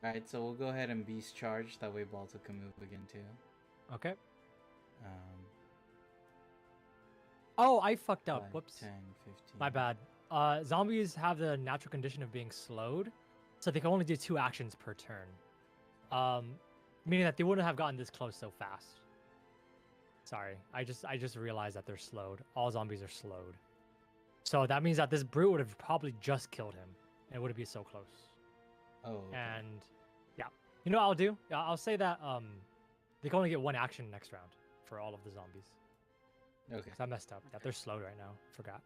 Alright, so we'll go ahead and beast charge. That way Balto can move again too. okay. Um, Oh, I fucked up. 5, Whoops. 10, 15. My bad. Zombies have the natural condition of being slowed, so they can only do 2 actions per turn. Meaning that they wouldn't have gotten this close so fast. Sorry, I just realized that they're slowed. All zombies are slowed. So that means that this brute would have probably just killed him, and it wouldn't be so close. Oh, okay. And yeah, you know what I'll do? I'll say that they can only get 1 action next round for all of the zombies. Okay. Because I messed up. Yeah, they're slowed right now. Forgot.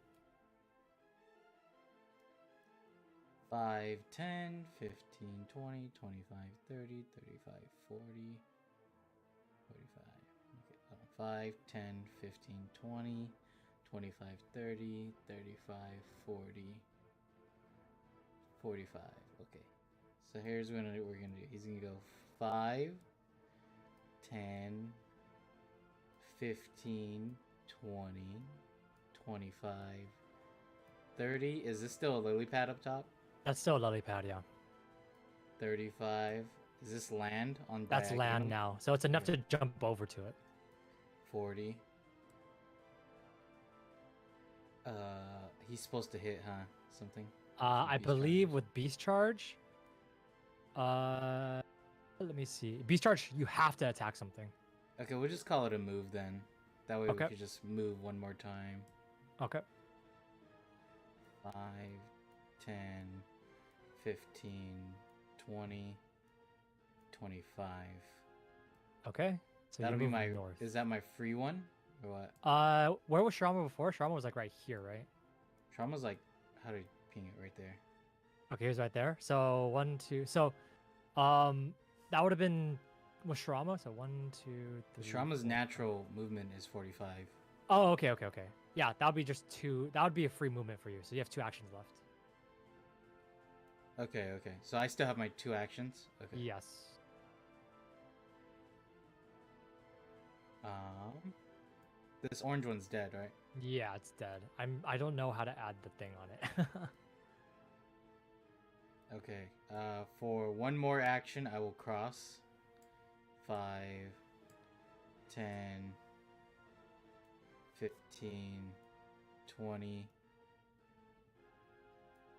5, 10, 15, 20, 25, 30, 35, 40, 45. Okay, hold on. 5, 10, 15, 20, 25, 30, 35, 40, 45. Okay. So here's what we're gonna do. He's gonna go 5, 10, 15, 20, 25, 30. Is this still a lily pad up top? That's still a lily pad, yeah. 35. Is this land on That's land diagonal? now, so it's enough Okay. to jump over to it. 40. He's supposed to hit, huh? Something. I Beast believe charges. with Beast Charge, let me see. Beast Charge, you have to attack something. Okay, we'll just call it a move then. That way Okay. we could just move one more time. Okay. 5, 10, 15, 20, 25. Okay. So That'll you be move my. north. Is that my free one? Or what? Where was Sharma before? Sharma was like right here, right? Trauma's like. How do I ping it right there? Okay, he was right there. So 1, 2. So, that would have been was Sharma. So 1, 2, 3. Trauma's 4. natural movement is 45. Oh, okay. Yeah, that would be just 2. That would be a free movement for you. So you have 2 actions left. Okay. So I still have my 2 actions. Okay. Yes. This orange one's dead, right? Yeah, it's dead. I don't know how to add the thing on it. Okay. For one more action, I will cross. 5, 10, 15, 20,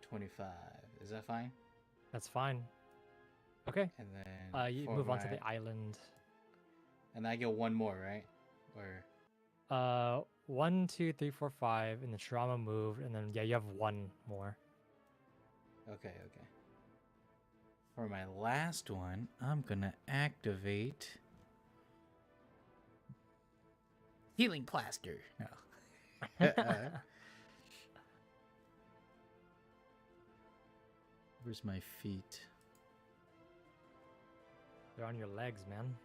25. Is that fine? That's fine. Okay. And then You for move on to my- the island. And I get one more, right? Or 1, 2, 3, 4, 5, and the Shirama moved, and then yeah, you have one more. okay. For my last one, I'm gonna activate healing plaster. No. Where's my feet? They're on your legs, man.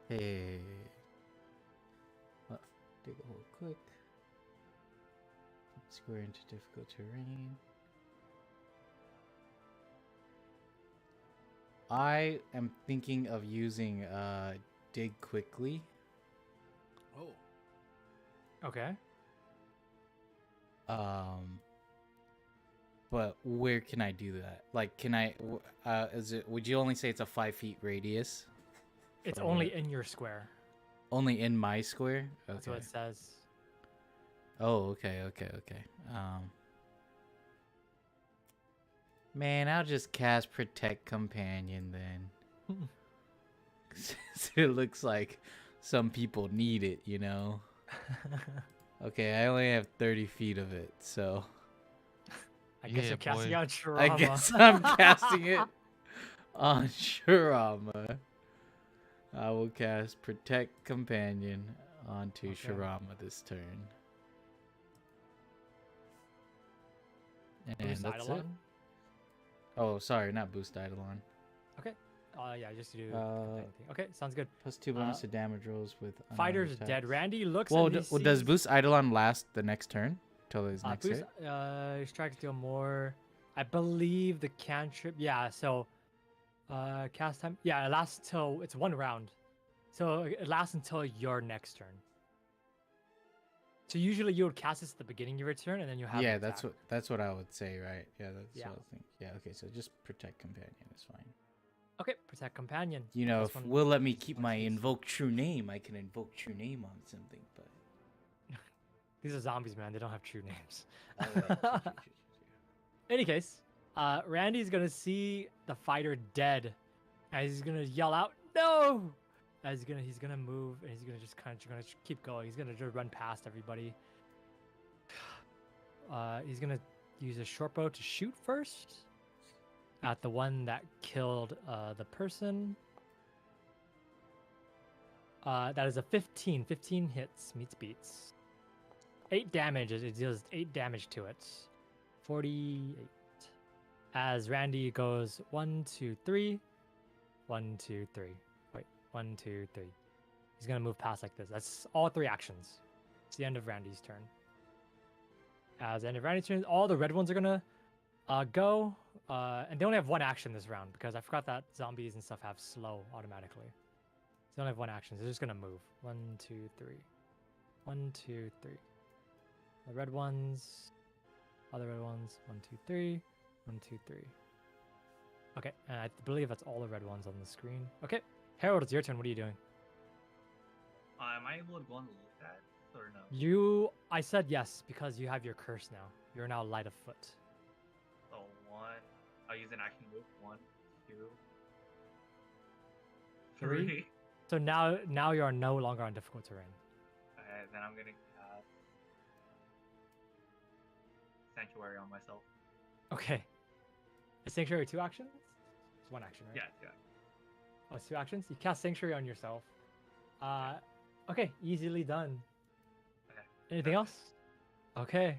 Hey. Dig a hole quick. Square into difficult terrain. I am thinking of using dig quickly. Oh. Okay. But where can I do that? Like, can I? Is it? Would you only say it's a 5 feet radius? It's Or only what? in your square. Only in my square. Okay. That's what it says. Oh, okay. Man, I'll just cast Protect Companion then. Since it looks like some people need it, you know. Okay, I only have 30 feet of it, so I guess Yeah, you're casting boy. out Shirama. I guess I'm casting it on Shirama. I will cast Protect Companion onto Okay. Shirama this turn. And Boost that's it. Eidolon? Oh, sorry, not Boost Eidolon. Yeah, just to do Uh, anything. Okay, sounds good. Plus 2 bonus to damage rolls with unarmed Fighter's dead. attacks. Randy looks Well, and he does sees- Boost Eidolon last the next turn? Till his next boost, hit? strikes deal more. I believe the cantrip. Yeah, so cast time. Yeah, it lasts till it's 1 round, so it lasts until your next turn. So usually you would cast this at the beginning of your turn, and then you have. Yeah, an attack. that's what I would say, right? Yeah, that's Yeah. what I think. Yeah, okay, so just Protect Companion is fine. Okay. Protect companion. You know, Plus if one- will let me plus keep one my space. Invoke True Name, I can Invoke True Name on something, but... These are zombies, man. They don't have true names. Oh, right, true. Any case, Randy's gonna see the fighter dead, and he's gonna yell out, "No!" As he's gonna move, and he's gonna just gonna keep going. He's gonna just run past everybody. He's gonna use a short bow to shoot first at the one that killed the person. That is a 15. 15 hits, meets beats. 8 damage. It deals 8 damage to it. 48. As Randy goes 1, 2, 3. 1, 2, 3. Wait, 1, 2, 3. He's gonna move past like this. That's all 3 actions. It's the end of Randy's turn. As the end of Randy's turn, all the red ones are gonna go. And they only have 1 action this round because I forgot that zombies and stuff have slow automatically. So they only have 1 action. So they're just gonna move. 1, 2, 3. 1, 2, 3. The red ones. Other red ones. 1, 2, 3. 1, 2, 3. Okay, and I believe that's all the red ones on the screen. Okay, Harold, it's your turn. What are you doing? Am I able to go and look at it, or no? I said yes because you have your curse now. You're now light of foot. So 1. I'll use an action move. 1, 2, 3. 3. So now you are no longer on difficult terrain. Then I'm gonna cast Sanctuary on myself. Okay. Is Sanctuary 2 actions? It's 1 action, right? Yeah. Oh, it's 2 actions? You cast Sanctuary on yourself. Okay, easily done. Okay. Anything else? Okay.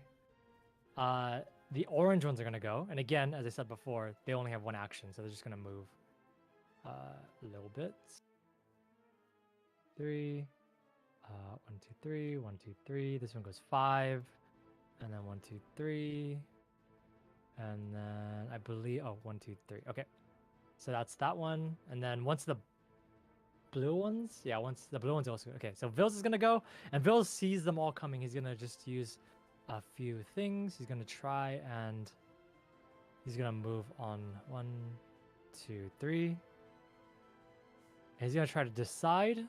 The orange ones are gonna go, and again, as I said before, they only have 1 action, so they're just gonna move a little bit. 3. 1, 2, 3. 1, 2, 3. This one goes 5, and then 1, 2, 3, and then I believe 1, 2, 3. Okay, so that's that one, and then once the blue ones, once the blue ones also okay. So Vils is gonna go, and Vils sees them all coming. He's gonna just use a few things. He's gonna try and he's gonna move on 1, 2, 3. And he's gonna try to decide.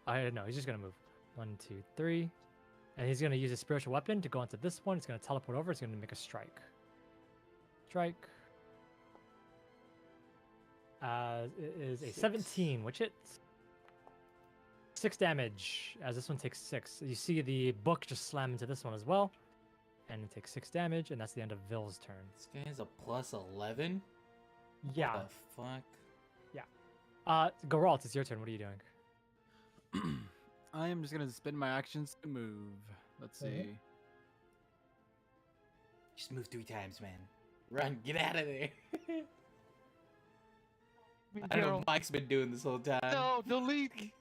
I don't know. He's just gonna move 1, 2, 3, and he's gonna use a spiritual weapon to go into this one. He's gonna teleport over. It's gonna make a strike. Strike. It is a 17, which hits. 6 damage, as this one takes 6. You see the book just slam into this one as well. And it takes 6 damage, and that's the end of Vil's turn. This guy has a plus 11? Yeah. What the fuck? Geralt, it's your turn. What are you doing? I am just gonna spend my actions to move. Let's see. Mhm. Just move 3 times, man. Run, get out of there. I don't know what Mike's been doing this whole time. No, delete.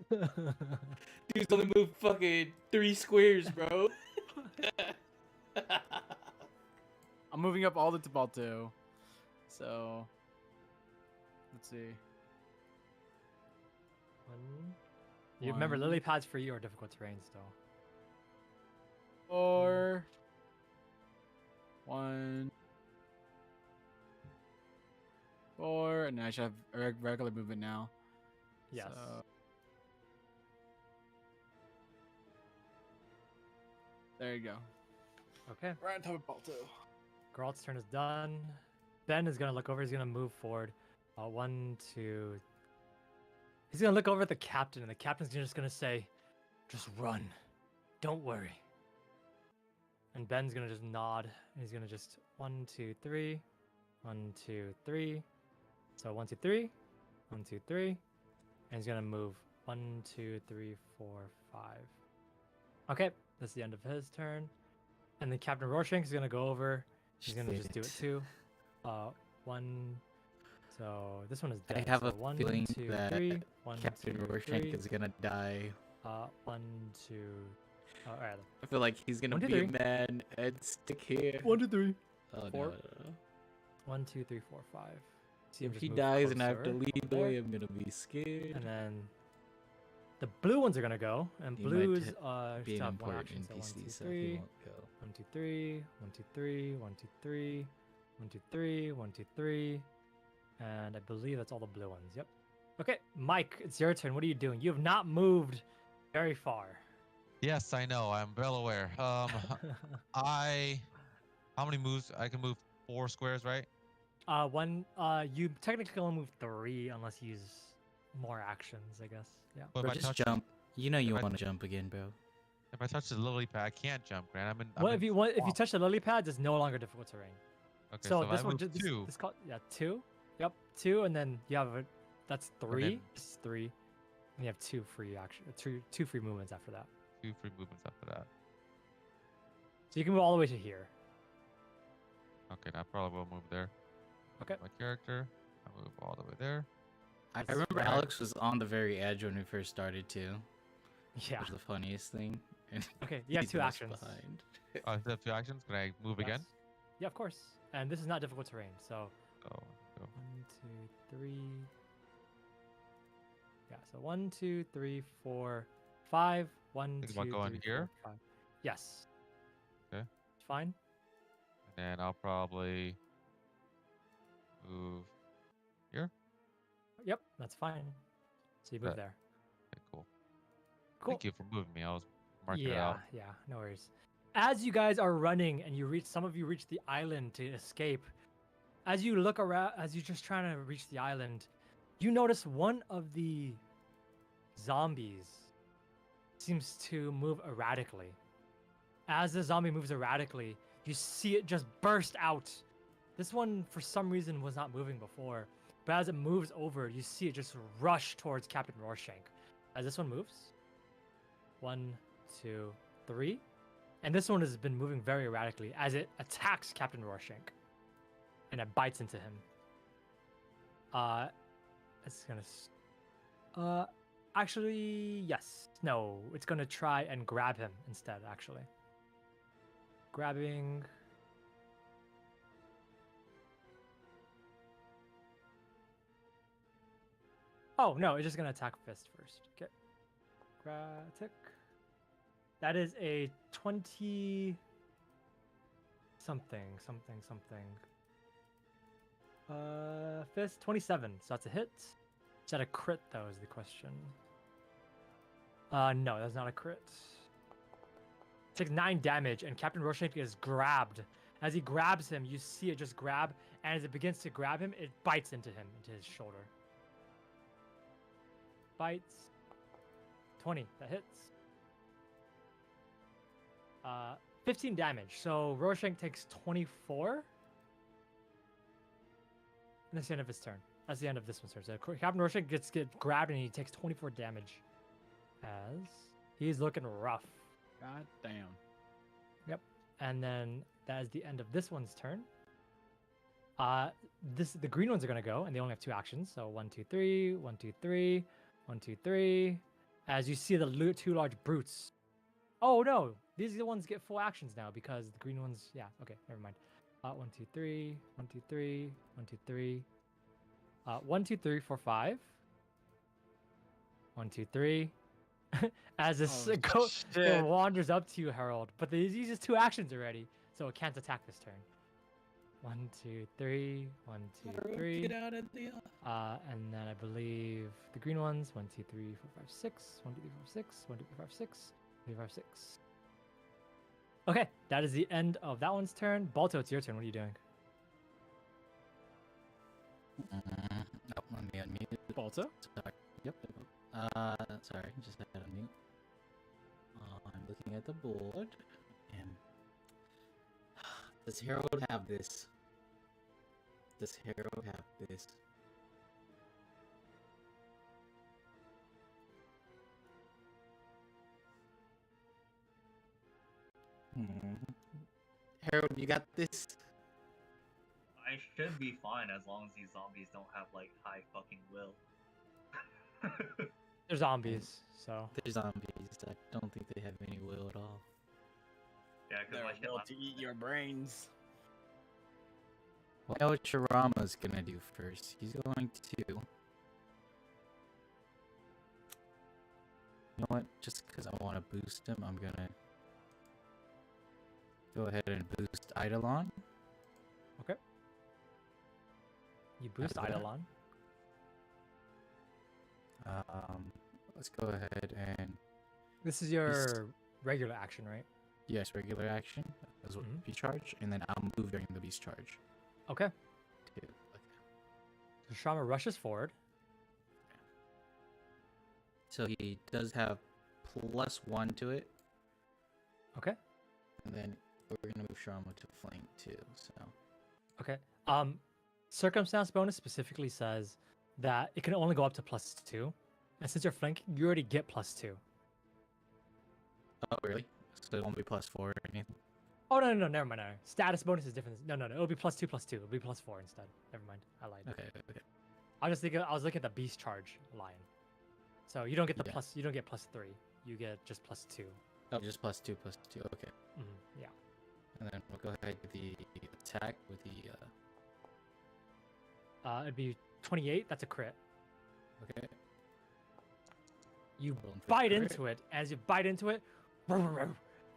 Dude's only moved fucking 3 squares, bro. I'm moving up all the Balto. So let's see. You remember One. lily pads for you are difficult terrain still. 4 1 4, and I should have a regular movement now. Yes. So, there you go. Okay. Right on top of Balto. Geralt's turn is done. Ben is gonna look over. He's gonna move forward. 1, 2. He's gonna look over at the captain, and the captain's just gonna say, "Just run. Don't worry." And Ben's gonna just nod. And he's gonna just 1, 2, 3, 1, 2, 3. So 1, 2, 3, 1, 2, 3, and he's gonna move 1, 2, 3, 4, 5. Okay, that's the end of his turn. And then Captain Rorschach is gonna go over. He's gonna just do it too. 1. So this one is I dead. have so a 1, feeling 2, that 3, 1, Captain 2, Rorschach 3. is gonna die. 1, 2. All right. I feel like he's gonna 1, 2, be a 3. man and stick here. 1, 2, 3. Oh, 4. no. 1, 2, 3, 4, 5. See him If just he move dies and I have to closer lead the there. way, I'm gonna be scared. And then the blue ones are gonna go, and He might blues be just an have one important action. So 1, 2, NPC, so he 3, won't go. 1, 2, 3, 1, 2, 3, 1, 2, 3, 1, 2, 3, 1, 2, 3, and I believe that's all the blue ones. Yep. Okay, Mike, it's your turn. What are you doing? You have not moved very far. Yes, I know. I'm well aware. How many moves? I can move 4 squares, right? You technically can only move 3 unless you use more actions, I guess. Yeah. But Bro, if I just touch, jump. You know you if I- want to jump again, bro. if I touch the lily pad, I can't jump, Grant. Well, if you if you swamp. touch the lily pads, it's no longer difficult terrain. Okay, So if this I one move just 2. this called 2. Yep, 2, and then you have that's 3. then- This is 3. And you have 2 free action, 2 free movements after that. 2 free movements after that. So you can move all the way to here. Okay, I probably will move there. Okay. My character, I move all the way there. I That's remember fair. Alex was on the very edge when we first started too. Yeah. Which was the funniest thing. And Okay. You have he's 2 us actions. behind. I still have 2 actions. Can I move again? Yes. Yeah, of course. And this is not difficult terrain. So Oh, go. 1, 2, 3. Yeah. So 1, 2, 3, 4, 5. 1, Think 2, about going 3, here? 4, 5. Yes. Okay. Fine. And then I'll probably move here. Yep. That's fine. So you move Okay. there. Okay, cool. Cool. Thank you for moving me. I was marking it Yeah, out. yeah, no worries. As you guys are running and some of you reach the island to escape, as you look around, as you're just trying to reach the island, you notice one of the zombies seems to move erratically. As the zombie moves erratically, you see it just burst out. This one, for some reason, was not moving before, but as it moves over, you see it just rush towards Captain Rorschach. As this one moves, 1, 2, 3. And this one has been moving very erratically as it attacks Captain Rorschach. And it bites into him. It's gonna... actually, yes. No, it's gonna try and grab him instead, actually. Grabbing... Oh, no, it's just gonna attack Fist first. Okay. Tick. That is a 20 something. Fist 27. So that's a hit. Is that a crit though is the question. No, that's not a crit. Takes 9 damage and Captain Rorschach is grabbed. As he grabs him, you see it just grab, and as it begins to grab him, it bites into him, into his shoulder. Bites. 20. That hits. 15 damage. So Rorschach takes 24. And that's the end of his turn. That's the end of this one's turn. So Captain Rorschach gets grabbed and he takes 24 damage. As he's looking rough. God damn. Yep. And then that is the end of this one's turn. The green ones are gonna go, and they only have 2 actions. So 1, 2, 3, 1, 2, 3, 1, 2, 3. As you see the 2 large brutes. Oh no, these are the ones get full actions now because the green ones. Yeah. Okay. Never mind. 1, 2, 3, 1, 2, 3, 1, 2, 3. 1, 2, 3, 4, 5. 1, 2, 3. As this it wanders up to you, Harold, but it uses 2 actions already, so it can't attack this turn. 1, 2, 3. 1, 2, 3. Get out of the. And then I believe the green ones. 1, 2, 3, 4, 5, 6. 1, 2, 3, 4, 6. 1, 2, 3, 4, 6. 3, 5, 6. Okay, that is the end of that one's turn. Balto, it's your turn. What are you doing? Let me unmute. Balto? Sorry. Yep. Sorry, just had to mute. I'm looking at the board, and does Harold have this? Does Harold have this? Harold, you got this? I should be fine as long as these zombies don't have like high fucking will. They're zombies, so. They're zombies. I don't think they have any will at all. Yeah, because They're my shit will last to eat your brains. Well, I know what Shirama's gonna do first. He's going to. You know what? Just because I want to boost him, I'm gonna go ahead and boost Eidolon. Okay. You boost After that. Eidolon. Let's go ahead and This is your regular action, right? yes, regular action as well, beast charge, and then I'll move during the beast charge. Okay. Too. So Shama rushes forward. So he does have +1 to it, Okay. and then we're gonna move Shama to flank too. So Okay. Circumstance bonus specifically says that it can only go up to +2. And since you're flanking, you already get +2. oh really? So it won't be +4 or anything. Oh no, never mind. No. Status bonus is different. No, it'll be +2 +2. It'll be +4 instead. Never mind. I lied. Okay. I was looking at the beast charge line. So you don't get the Yeah. you don't get +3. You get just +2. Oh, just +2 +2. Okay. Yeah. And then we'll go ahead with the attack with the. It'd be 28. That's a crit. Okay. You Rolling for bite crit. into it. As you bite into it,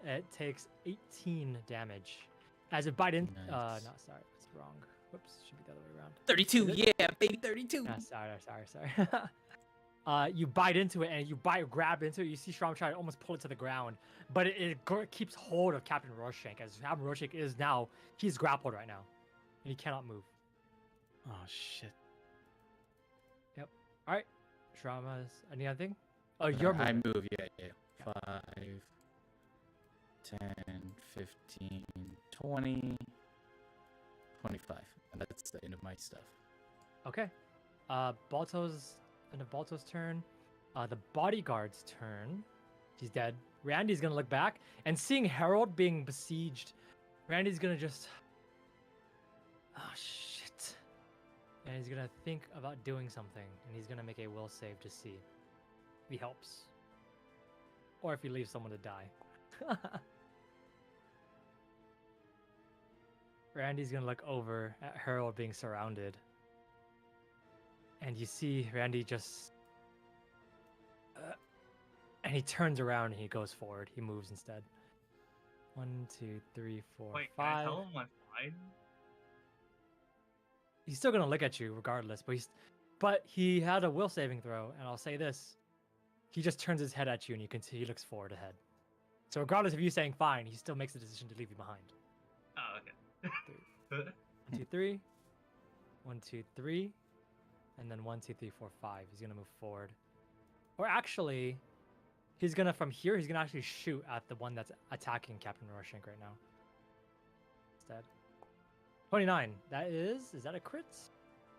it takes 18 damage. As you bite in, Nice. no, sorry, it's wrong. Whoops, should be the other way around. 32. Is it? Yeah, baby, 32. Yeah, sorry. You bite into it and you grab into it. You see Shram try to almost pull it to the ground, but it keeps hold of Captain Rorschach. As Captain Rorschach is now, he's grappled right now, and he cannot move. Oh shit. All right, Shrama's any other thing? Oh, your I movement. move. Yeah. 5, 10, 15, 20, 25, and that's the end of my stuff. Okay. Balto's end of Balto's turn. The bodyguard's turn. He's dead. Randy's gonna look back and seeing Harold being besieged. Randy's gonna just. Oh shit. And he's gonna think about doing something, and he's gonna make a will save to see if he helps, or if he leaves someone to die. Randy's gonna look over at Harold being surrounded. And you see Randy just... and he turns around and he goes forward. He moves instead. 1, 2, 3, 4, Wait, 5. can I tell him I'm fine? He's still gonna look at you regardless, but he had a will saving throw, and I'll say this. He just turns his head at you and you can see he looks forward ahead. So regardless of you saying fine, he still makes the decision to leave you behind. Oh, okay. 1, 2, 3. 1, 2, 3. And then 1, 2, 3, 4, 5. He's gonna move forward. Or actually, He's gonna from here. He's gonna actually shoot at the one that's attacking Captain Rorschach right now. Instead, 29. That is that a crit?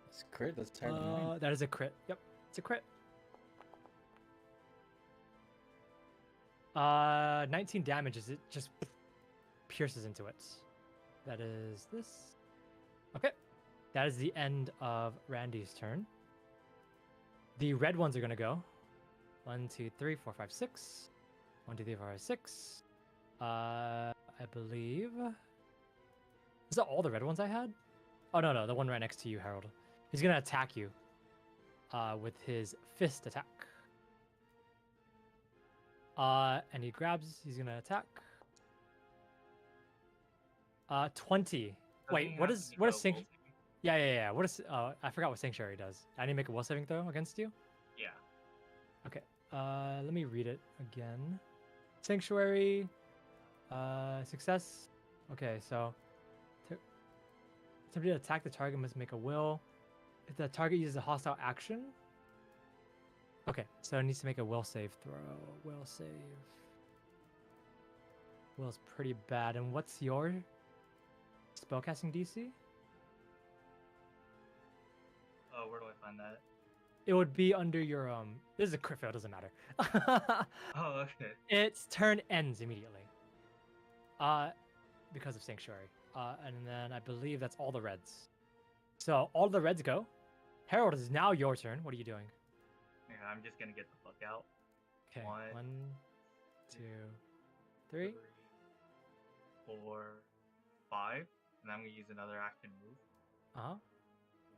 That's crit. That's hard to mine. That is a crit. Yep, it's a crit. 19 damage as it just pierces into it. That is this. Okay, that is the end of Randy's turn. The red ones are gonna go. 1, 2, 3, 4, 5, 6. 1, 2, 3, 4, 5, 6. I believe. Is that all the red ones I had? Oh no, the one right next to you, Harold. He's gonna attack you. With his fist attack. And he grabs. He's gonna attack. 20. Wait, what is Sanctuary? Yeah. What is I forgot what Sanctuary does. I need to make a will saving throw against you. Yeah. Okay. Let me read it again. Sanctuary. Success. Okay, so attempting to attack the target must make a will. If the target uses a hostile action. Okay, so it needs to make a will save throw. Will save. Will's pretty bad. And what's your spellcasting DC? Oh, where do I find that? It would be under your This is a crit fail. Doesn't matter. Oh, okay. Its turn ends immediately. Because of Sanctuary. And then I believe that's all the reds. So all the reds go. Harold, is now your turn. What are you doing? Yeah, I'm just gonna get the fuck out. Okay. 1, 1, 2, 3. 4, 5, and I'm gonna use another action move. Uh-huh.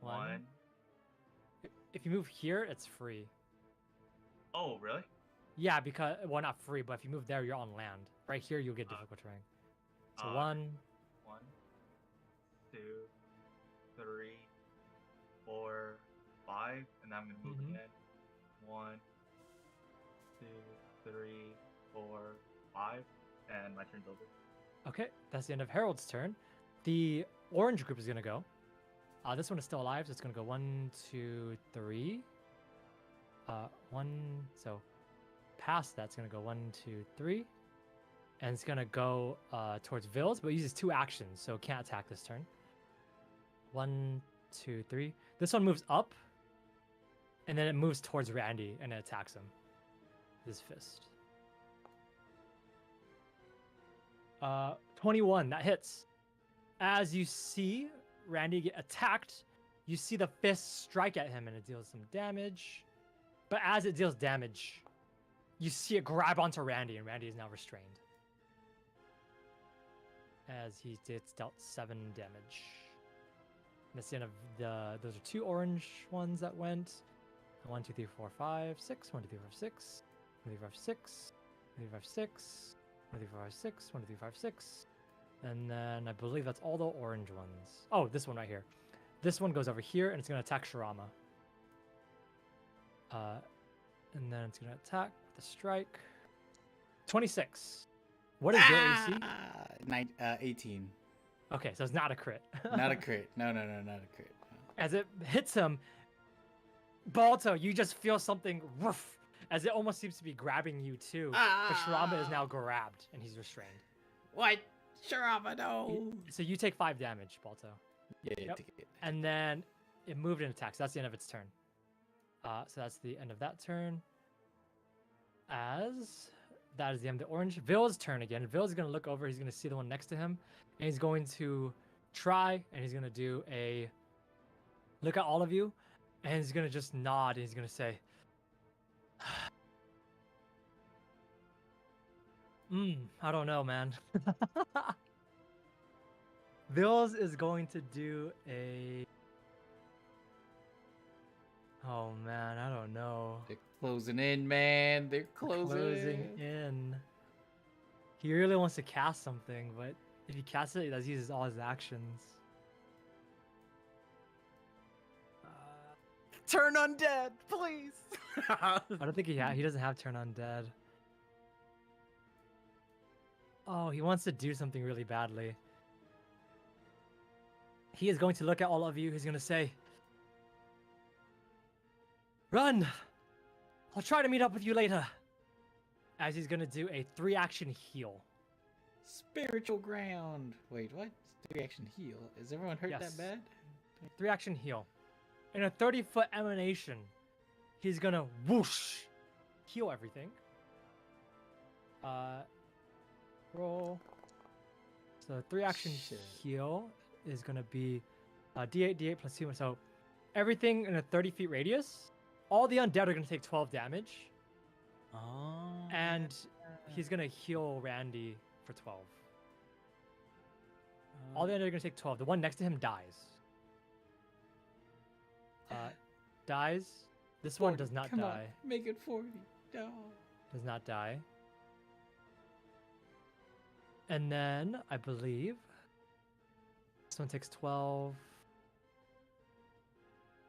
1. If you move here, it's free. Oh, really? Yeah, because well, not free, but if you move there, you're on land. Right here, you'll get difficult terrain. So 1, 1, 2, 3, 4, 5, and I'm gonna move Mhm. again. 1, 2, 3, 4, 5, and my turn's over. Okay, that's the end of Harold's turn. The orange group is gonna go. This one is still alive, so it's gonna go 1, 2, 3. 1. So past that's gonna go 1, 2, 3, and it's gonna go towards Vils, but it uses 2 actions, so it can't attack this turn. 1, 2, 3. This one moves up, and then it moves towards Randy and it attacks him. His fist. 21, that hits. As you see Randy get attacked, you see the fist strike at him and it deals some damage. But as it deals damage, you see it grab onto Randy and Randy is now restrained. As it's dealt 7 damage. And that's the end of those are 2 orange ones that went. 1, 2, 3, 4, 5, 6. 1, 2, 3, 4, 6. 1, 2, 3, 4, 6. 1, 2, 3, 4, 6. 1, 2, 3, 4, 5, 6. 1, 2, 3, 5, 6. And then I believe that's all the orange ones. Oh, this one right here. This one goes over here and it's going to attack Shirama. And then it's going to attack with a strike. 26. What is your AC? 18. Okay, so it's not a crit. Not a crit. No, not a crit. No. As it hits him, Balto, you just feel something woof, as it almost seems to be grabbing you too. But Shirama is now grabbed and he's restrained. What? Shirama, no. So you take 5 damage, Balto. Yeah, Yep. take it. And then it moved and attacked. So that's the end of its turn. So that's the end of that turn. As that is the end of the orange. Vill's turn again. Vill's going to look over. He's going to see the one next to him. And he's going to try. And he's going to do a look at all of you. And he's going to just nod. And he's going to say, I don't know, man. Vils is going to do a... Oh, man, I don't know. They're closing in, man. They're closing in. He really wants to cast something, but if he casts it, that uses all his actions. Turn undead, please. I don't think he doesn't have turn undead. Oh, he wants to do something really badly. He is going to look at all of you. He's going to say, "Run! I'll try to meet up with you later." as he's gonna do a 3-action heal. Spiritual ground. Wait, what? 3-action heal. Is everyone hurt Yes. that bad? 3-action heal. In a 30-foot emanation, he's gonna whoosh heal everything. Roll. So 3-action Shit. heal is gonna be D8 plus 2. So everything in a 30 feet radius, all the undead are gonna take 12 damage, Oh. and he's gonna heal Randy for 12. All the undead are gonna take 12. The one next to him dies. Dies. This one 40. does not Come die. On. Make it 40. No. Does not die. And then I believe this one takes 12.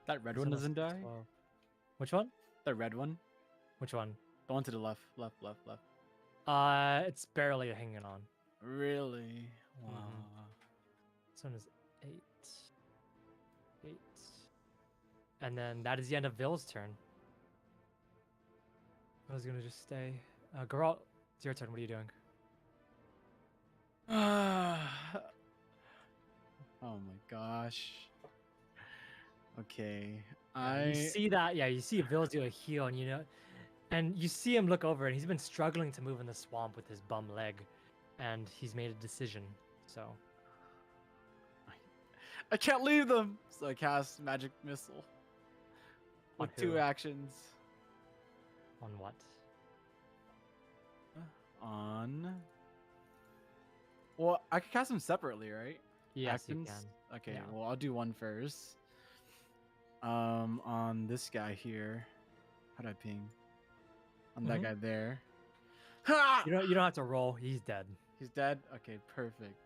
That red This one also doesn't takes die. 12. Which one? The red one. Which one? The one to the left. Left. It's barely hanging on. Really? Wow. This one is 8. 8. And then that is the end of Ville's turn. I was gonna just stay. Geralt, it's your turn. What are you doing? Oh my gosh. Okay. You see that? Yeah, you see Ville's do a heal, and and you see him look over, and he's been struggling to move in the swamp with his bum leg, and he's made a decision. So I can't leave them. So I cast magic missile On with 2 who? actions on what? on. Well, I could cast them separately, right? Yes, Actions? you can. Okay, Yeah. well I'll do one first. On this guy here. How do I ping? On that Mhm. guy there. Ha! You don't have to roll. He's dead. He's dead. Okay, perfect.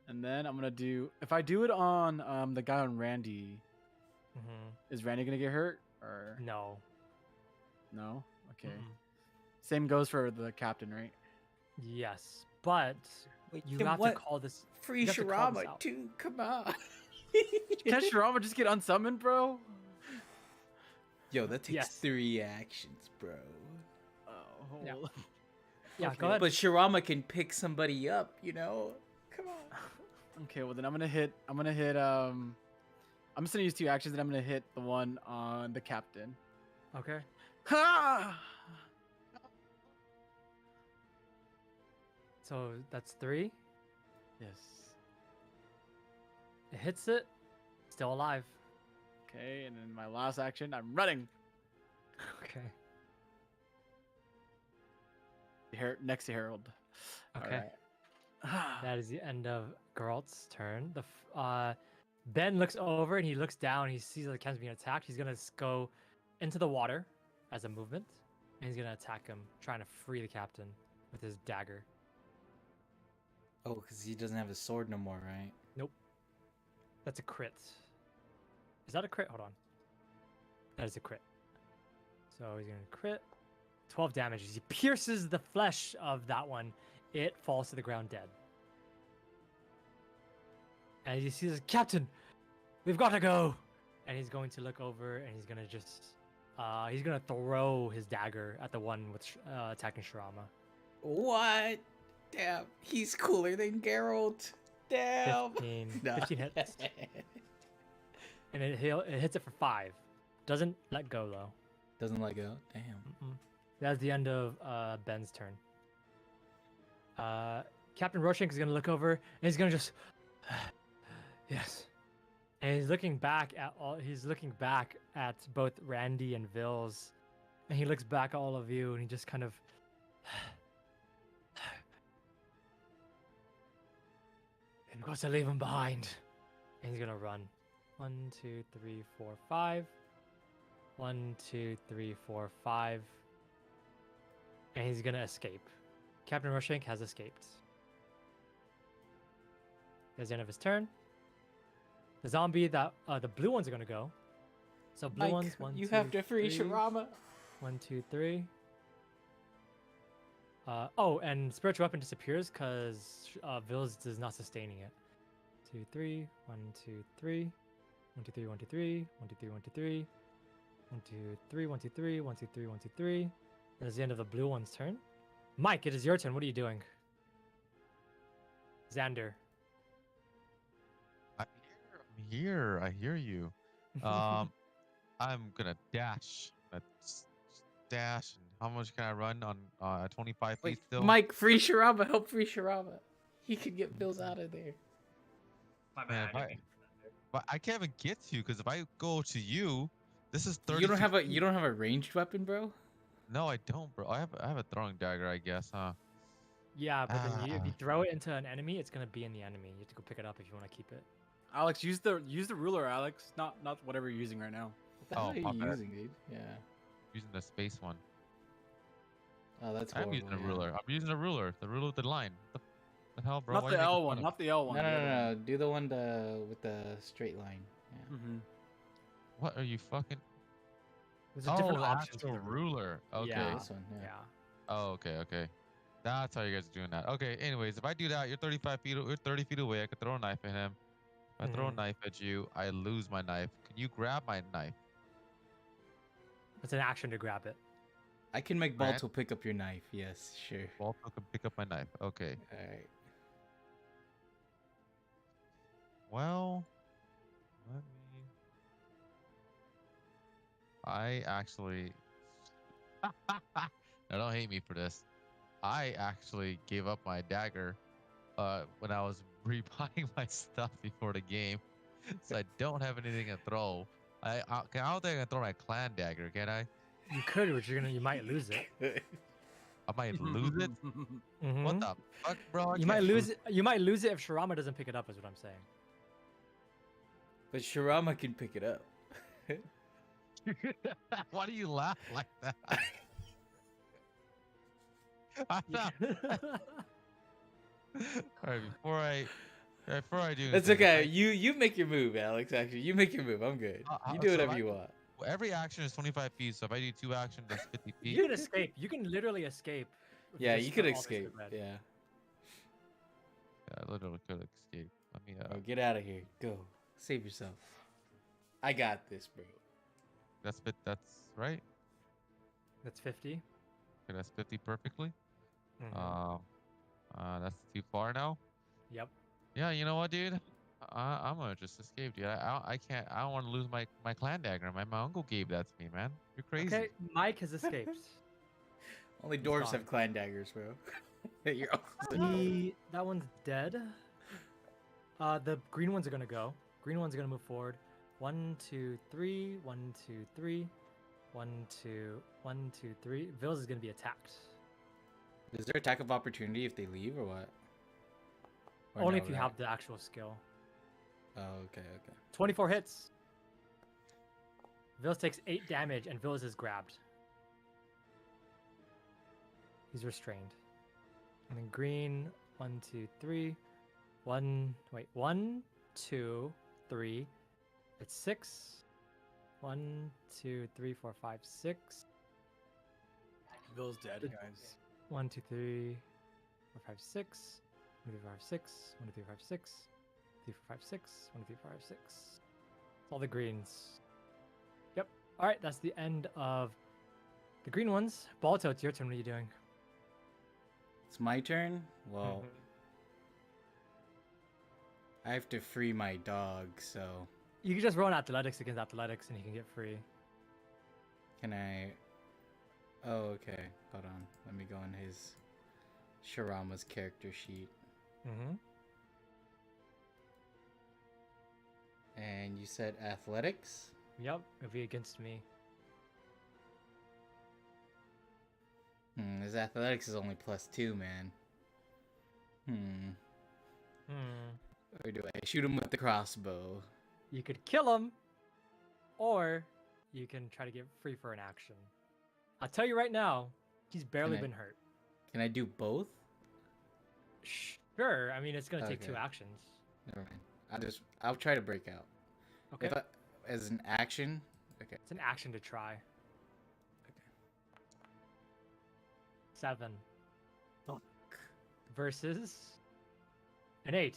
And then I'm gonna do. If I do it on the guy on Randy, is Randy gonna get hurt or No. no? Okay. Mm-mm. Same goes for the captain, right? Yes, but Wait, you then have what? to call this. Free you have to call this Shirama out. too. Come on. Can Shirama just get unsummoned, bro? Yo, that takes Yes. 3 actions, bro. Oh, Yeah. hold- Yeah, Okay. go ahead. But Shirama can pick somebody up, you know? Come on. Okay, well then I'm gonna hit. I'm just gonna use 2 actions, and I'm gonna hit the one on the captain. Okay. Ha! So that's 3. Yes. It hits it. Still alive. Okay, and then my last action, I'm running. Okay. Next to Harold. Okay. Alright. That is the end of Geralt's turn. Ben looks over and he looks down. He sees that the captain's being attacked. He's gonna go into the water as a movement, and he's gonna attack him, trying to free the captain with his dagger. Oh, because he doesn't have his sword no more, right? That's a crit. Is that a crit? Hold on. That is a crit. So he's gonna crit. 12 damage. As he pierces the flesh of that one, it falls to the ground dead. And he sees, Captain, we've got to go. And he's going to look over and he's gonna just, he's gonna throw his dagger at the one with attacking Shirama. What? Damn, he's cooler than Geralt. Damn. 15, Nah. 15 hits. And it hits it for 5. Doesn't let go though. Doesn't let go. Damn. Mm-mm. That's the end of Ben's turn. Captain Roshank is gonna look over and he's gonna just yes. And he's looking back at both Randy and Vils, and he looks back at all of you and he just kind of I'm going to leave him behind. And he's gonna run. 1, 2, 3, 4, 5. 1, 2, 3, 4, 5. And he's gonna escape. Captain Roshank has escaped. That's the end of his turn. The zombie that the blue ones are gonna go. So blue Mike, ones. 1, you 2, have to free 3. Shirama. 1, 2, 3. Oh, and spiritual weapon disappears because Vils is not sustaining it. 2, 3. 1, 2, 3. 1, 2, 3. 1, 2, 3. 1, 2, 3. 1, 2, 3. 1, 2, 3. 1, 2, 3. 1, 2, 3. 1, 2, 3. That's the end of the blue one's turn. Mike, it is your turn. What are you doing? Xander. I'm here. I hear you. I'm gonna dash. Let's dash. And how much can I run on 25 feet Wait, still? Mike, free Shirama. Help free Shirama. He could get Bills out of there. My Man, bad. I if didn't mean to send it. But I can't even get to you because if I go to you, this is 30 You don't have a feet. you don't have a ranged weapon, bro. No, I don't, bro. I have a throwing dagger, I guess, huh? Yeah, but then if you Ah. throw it into an enemy, it's gonna be in the enemy. You have to go pick it up if you want to keep it. Alex, use the ruler, Alex. Not whatever you're using right now. What the hell Oh, are you my bad. using, dude? Yeah. Using the space one. Oh, that's I'm horrible. using a yeah. ruler. I'm using a ruler. The ruler with the line. What the hell, bro? Not Why the you making L fun one. of Not the L one. No, the no, other no, one. no. Do the one with the straight line. Yeah. Mm-hmm. What are you fucking? There's a different the options for actual the ruler. ruler. Okay. Yeah. This one. Yeah. Yeah. Oh, okay. That's how you guys are doing that. Okay. Anyways, if I do that, you're 35 feet. You're 30 feet away. I could throw a knife at him. If I throw a Mhm. knife at you, I lose my knife. Can you grab my knife? It's an action to grab it. I can make Grant? Balto pick up your knife. Yes, sure. Walter can pick up my knife. Okay. All right. Well, let me. I actually. Now, don't hate me for this. I actually gave up my dagger when I was rebuying my stuff before the game, so I don't have anything to throw. I don't think I can throw my clan dagger, can I? You could, but you might lose it. I might lose it. Mhm. What the fuck, bro? I You might can't lose it. You might lose it if Shirama doesn't pick it up. Is what I'm saying. But Shirama can pick it up. Why do you laugh like that? I'm not. All right, before I do. That's anything, okay. You make your move, Alex. Actually, you make your move. I'm good. You do so whatever I- you want. Every action is 25 feet, so if I do 2 actions, that's 50 feet. You can escape. You can literally escape. if Yeah, just you could put all this to escape. bed. Yeah. Yeah, I literally could escape. Let me. Oh, get out of here. Go. Save yourself. I got this, bro. That's right. That's 50. Okay, that's 50 perfectly. Mhm. That's too far now. Yep. Yeah, you know what, dude? I'm gonna just escape, dude. I can't. I don't want to lose my clan dagger. My uncle gave that to me, man. You're crazy. Okay, Mike has escaped. Only He's dwarves gone. have clan daggers, bro. You're That one's dead. The green ones are gonna go. Green one's gonna move forward. 1, 2, 3. 1, 2, 3. 1, 2, 1, 2, 3. Vils is gonna be attacked. Is there attack of opportunity if they leave or what? Or Only no, if you right? have the actual skill. Oh, okay. 24 hits. Vils takes 8 damage and Vils is grabbed. He's restrained. And then green, 1, 2, 3. 1, 2, 3. It's 6. 1, 2, 3, 4, 5, 6. Bill's dead, guys. 1, 2, 3, 4, 5, 6. 1, 2, 3, 4, 5, 6. 1, 2, 3, 4, 5, 6. 3, 4, 5, 6. 1, 2, 3, 4, 5, 6. All the greens. Yep. All right, that's the end of the green ones. Balto, it's your turn. What are you doing? It's my turn. Well, Mhm. I have to free my dog, so You can just roll an athletics against athletics and you can get free. can I? Oh, okay. Hold on. Let me go on his Shirama's character sheet. Mm-hmm. And you said athletics? Yep, it'll be against me. His athletics is only +2, man. Or do I shoot him with the crossbow? You could kill him, or you can try to get free for an action. I'll tell you right now, he's barely I- been hurt. Can I do both? Sure, I mean, it's going to take 2 Okay. actions. Never mind. I'll try to break out. Okay? If as an action, okay. It's an action to try. Okay. 7 Fuck. versus an 8.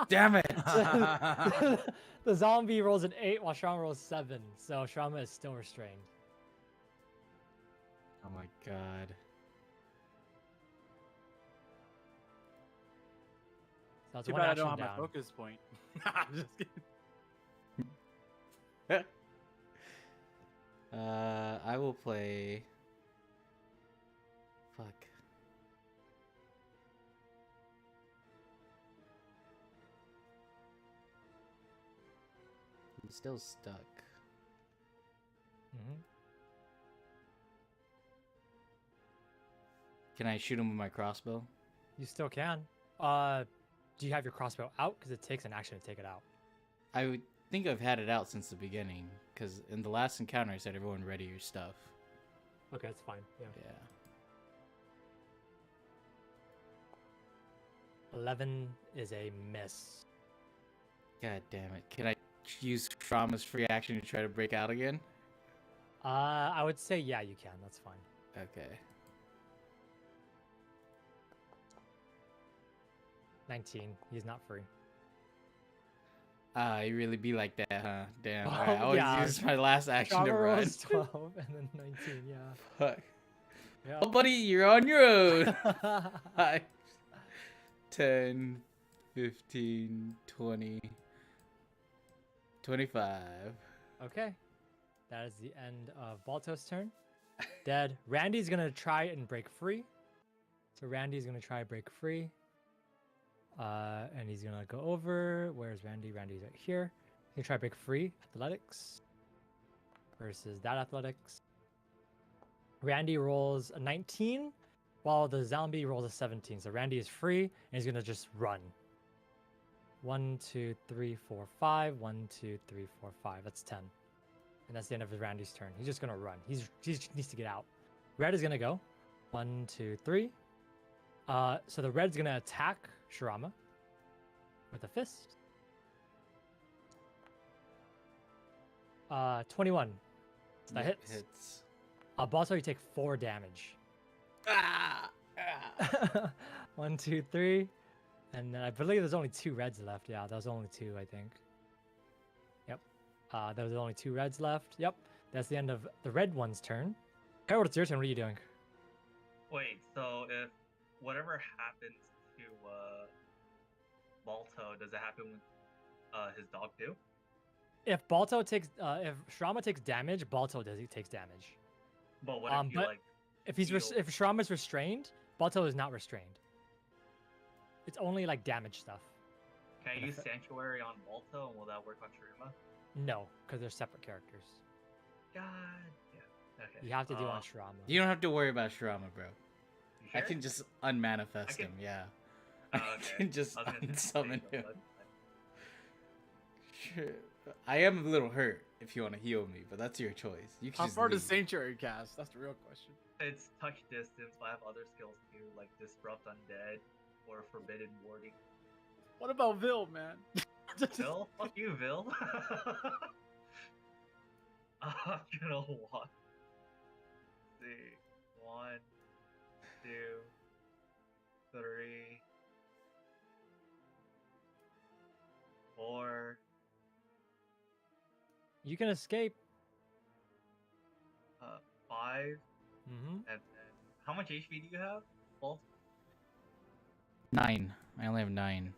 Damn it! The zombie rolls an 8 while Shrama rolls 7, so Shrama is still restrained. Oh my god. So that's Too one bad I action don't have down. my focus point. I'm just kidding. I will play. Fuck. I'm still stuck. Mm-hmm. Can I shoot him with my crossbow? You still can. Do you have your crossbow out? Because it takes an action to take it out. I would think I've had it out since the beginning, because in the last encounter I said everyone ready your stuff. Okay, that's fine. Yeah. Yeah. 11 is a miss. God damn it. Can I use Trauma's free action to try to break out again? I would say yeah, you can. That's fine. Okay. 19. He's not free. You really be like that, huh? Damn. Oh, Alright, I always yeah. use my last action to Trauma run. rolls 12 and then 19. Yeah. Fuck. Yeah. Oh, buddy, you're on your own. 5, 10, 15, 20, 25. Okay. That is the end of Balto's turn. Dead. Randy's gonna try and break free. So Randy's gonna try and break free. And he's gonna go over. Where's Randy? Randy's right here. He's gonna try to break free. Athletics versus that athletics. Randy rolls a 19, while the zombie rolls a 17. So Randy is free, and he's gonna just run. 1, 2, 3, 4, 5. 1, 2, 3, 4, 5. That's 10. And that's the end of Randy's turn. He's just gonna run. He needs to get out. Red is gonna go. 1, 2, 3. So the red's gonna attack Shirama with a fist. 21. So that Yep, hits. Balto, you take 4 damage. Ah! 1, 2, 3. And then I believe there's only 2 reds left. Yeah, there was only 2, I think. Yep. There was only 2 reds left. Yep. That's the end of the red one's turn. Harold, it's your turn. What are you doing? Wait, so if whatever happens to Balto, does it happen with his dog too? If Balto takes, if Shirama takes damage, Balto takes damage. But what if you but like? If he's heal? if Shirama's restrained, Balto is not restrained. It's only like damage stuff. Can I but use if- Sanctuary on Balto, and will that work on Shurima? No, because they're separate characters. God. Yeah. Okay. You have to do on Shirama. You don't have to worry about Shirama, bro. You I sure? can just unmanifest I can- him, yeah. Oh, I okay. can just I was gonna say, unsummon but him. that's Sure. I am a little hurt if you want to heal me, but that's your choice. You can How just far does leave. Sanctuary cast? That's the real question. It's touch distance, but I have other skills too, like Disrupt Undead or Forbidden Warding. What about Vil, man? Vil? Fuck you, Vil. I'm gonna walk. See. 1, 2, 3, 4. You can escape. 5, Mm-hmm. and then how much HP do you have? Well, 9. I only have 9.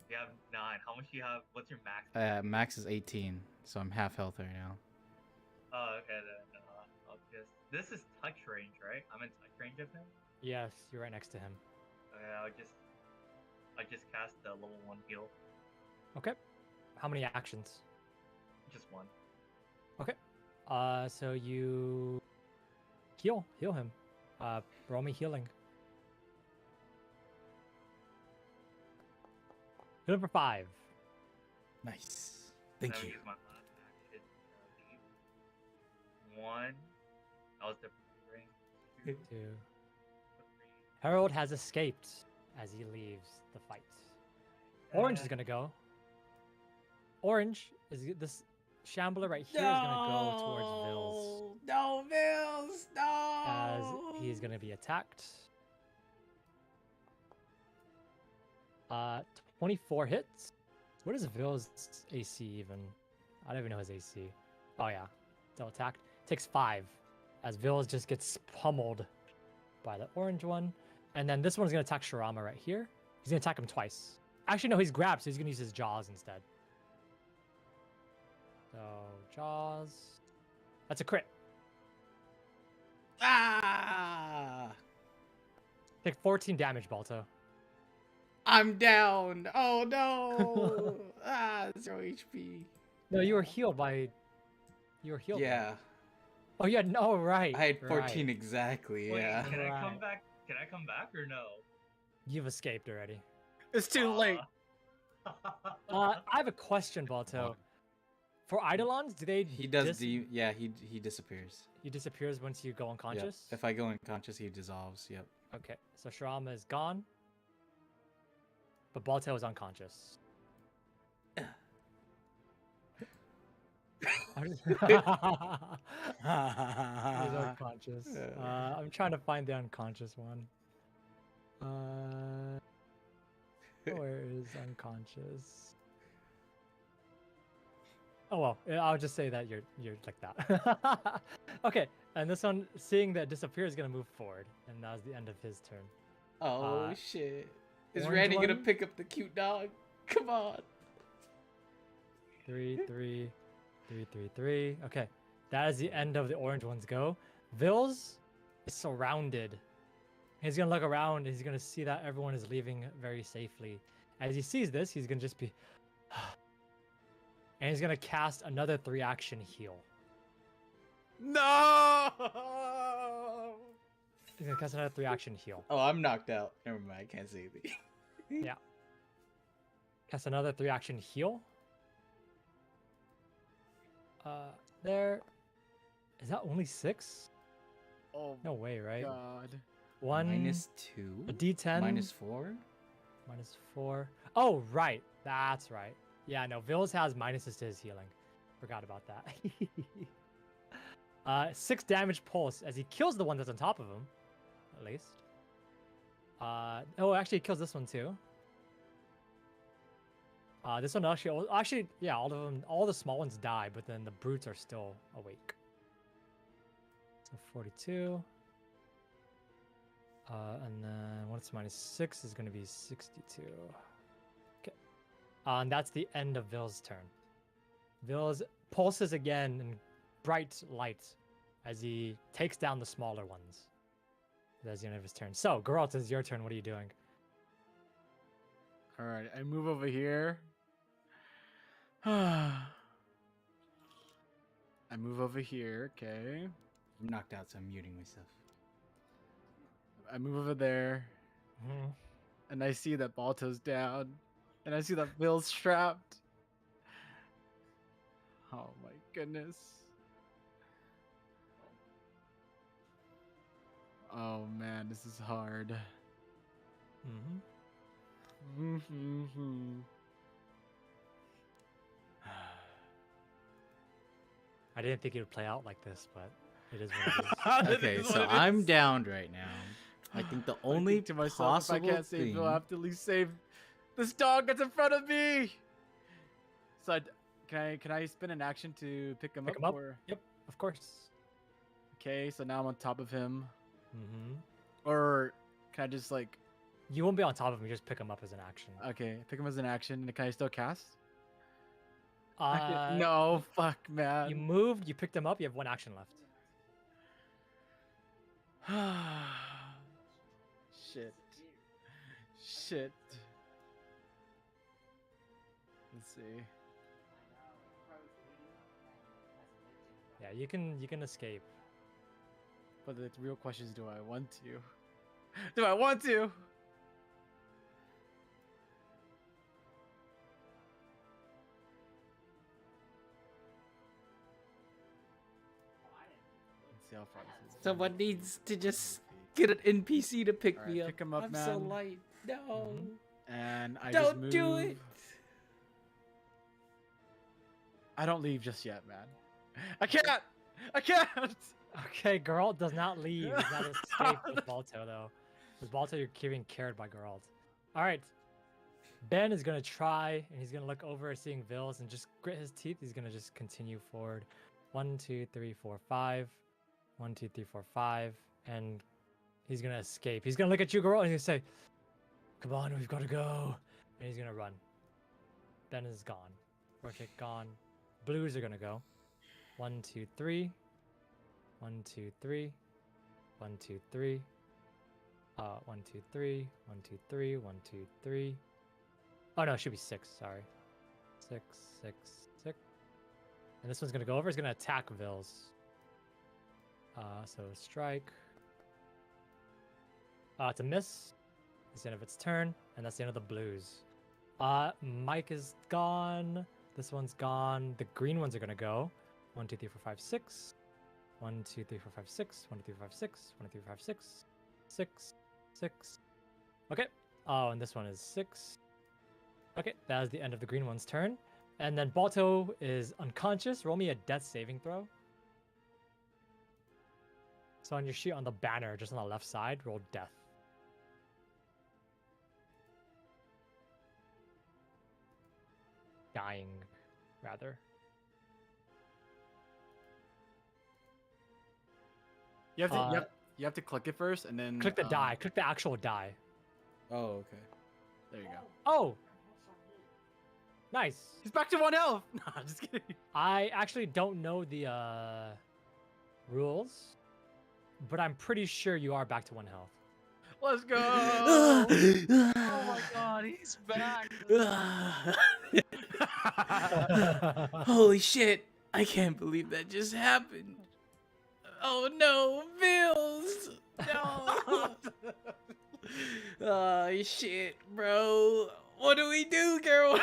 you have 9. How much do you have? What's your max? Max is 18, so I'm half health right now. Oh, okay then. I'll just. This is touch range, right? I'm in touch range of him. Yes, you're right next to him. Okay, I just cast the level 1 heal. Okay. How many actions? Just 1. So you heal him. Roll me healing. Number 5. Nice. Thank Then I you. use my last action. Leave. 1. That was the range. 2, 2. 3. Harold has escaped as he leaves the fight. Orange is gonna go. Orange is this shambler right here is gonna go towards Vils No, Vils, as no. he's gonna be attacked. 24 hits. What is Vils' AC even? I don't even know his AC. Oh yeah, still attacked. Takes 5 as Vils just gets pummeled by the orange one. And then this one's going to attack Shirama right here. He's going to attack him twice. Actually, no, he's grabbed, so he's going to use his jaws instead. So, jaws. That's a crit. Ah! Take 14 damage, Balto. I'm down. Oh no! 0 HP. No, you were healed by... You were healed by... Yeah, Oh, yeah, no, right. I had 14 right. exactly. Wait, Yeah. can I come Right. back? Can I come back or no? You've escaped already. It's too late. I have a question, Balto. For Eidolons, do they... He does. Yeah, he disappears. He disappears once you go Yep. unconscious? If I go unconscious, he dissolves. Yep. Okay, so Shirama is gone. But Balto is unconscious. He's unconscious. I'm trying to find the unconscious one. Where is unconscious? Oh well, I'll just say that you're like that. Okay, and this one, seeing that disappear, is gonna move forward, and that was the end of his turn. Oh shit! Is orange Randy gonna one? pick up the cute dog? Come on. 3, 3, 3, 3, 3. Okay, that is the end of the orange one's go. Vils is surrounded. He's gonna look around. He's gonna see that everyone is leaving very safely. As he sees this, he's gonna just be, and he's gonna cast another 3-action heal. No! He's gonna cast another 3-action heal. Oh, I'm knocked out. Never mind. I can't say anything. Cast another 3-action heal. There. Is that only 6? Oh No way, right? God. 1 -2. a D10 -4. -4. Oh, right. That's right. Yeah, no. Vils has minuses to his healing. Forgot about that. 6 damage pulse as he kills the one that's on top of him. At least. Oh, actually, he kills this one too. This one actually, yeah, all of them, all the small ones die, but then the brutes are still awake. So 42. And then once -6 is going to be 62. Okay. And that's the end of Vils' turn. Vils pulses again in bright light as he takes down the smaller ones. That's the end of his turn. So, Geralt, it's your turn. What are you doing? All right, I move over here. I move over here. Okay. I'm knocked out, so I'm muting myself. I move over there, and I see that Balto's down, and I see that Bill's trapped. Oh my goodness. Oh man, this is hard. I didn't think it would play out like this, but it is what it is. Okay, so I'm downed right now. I think the only I think to myself, if I possible can't save thing. Bill, I have to at least save this dog that's in front of me. So can I spin an action to pick him Pick up? him up? Or... Yep, of course. Okay, so now I'm on top of him. Mm-hmm. Or can I just like... You won't be on top of him. You just pick him up as an action. Okay, pick him as an action. And can I still cast? Uh, No, fuck, man. You moved. You picked him up. You have 1 action left. Shit. Shit. Let's see. Yeah, you can escape. But the real question is, do I want to? Do I want to? Let's see how far this is. Someone needs to just get an NPC to pick Alright, me up. pick him up, I'm so man. light. No. And I just Don't move. do it. I don't leave just yet, man. I can't. I can't. Okay, Geralt does not leave. He's not escape with Balto, though. With Balto, you're being carried by Geralt. All right. Ben is going to try, and he's going to look over, seeing Vils, and just grit his teeth. He's going to just continue forward. 1, 2, 3, 4, 5. 1, 2, 3, 4, 5. And he's gonna escape. He's gonna look at you, girl, and he's gonna say, "Come on, we've gotta go." And he's gonna run. Ben is gone. Rorschach gone. Blues are gonna go. 1, 2, 3. 1, 2, 3. 1, 2, 3. 1, 2, 3. 1, 2, 3. 1, 2, 3. Oh no, it should be 6. Sorry. 6, 6, 6. And this one's gonna go over. It's gonna attack Vils. So strike. It's a miss. It's the end of its turn, and that's the end of the blues. Mike is gone. This one's gone. The green ones are gonna go. 1, 2, 3, 4, 5, 6. 1, 2, 3, 4, 5, 6. 1, 2, 3, 4, 5, 6. 1, 2, 3, 4, 5, 6. 6, 6. Okay. Oh, and this one is 6. Okay, that is the end of the green one's turn. And then Balto is unconscious. Roll me a death saving throw. So on your sheet on the banner, just on the left side, roll death. Dying, rather. You have to click it first, and then Click the die. Click the actual die. Oh, okay. There you go. Oh! Nice. He's back to 1 health. Nah, just kidding. I actually don't know the rules, but I'm pretty sure you are back to 1 health. Let's go. Oh my god, he's back. Holy shit! I can't believe that just happened. Oh no, Bills! No! Oh shit, bro. What do we do, girl?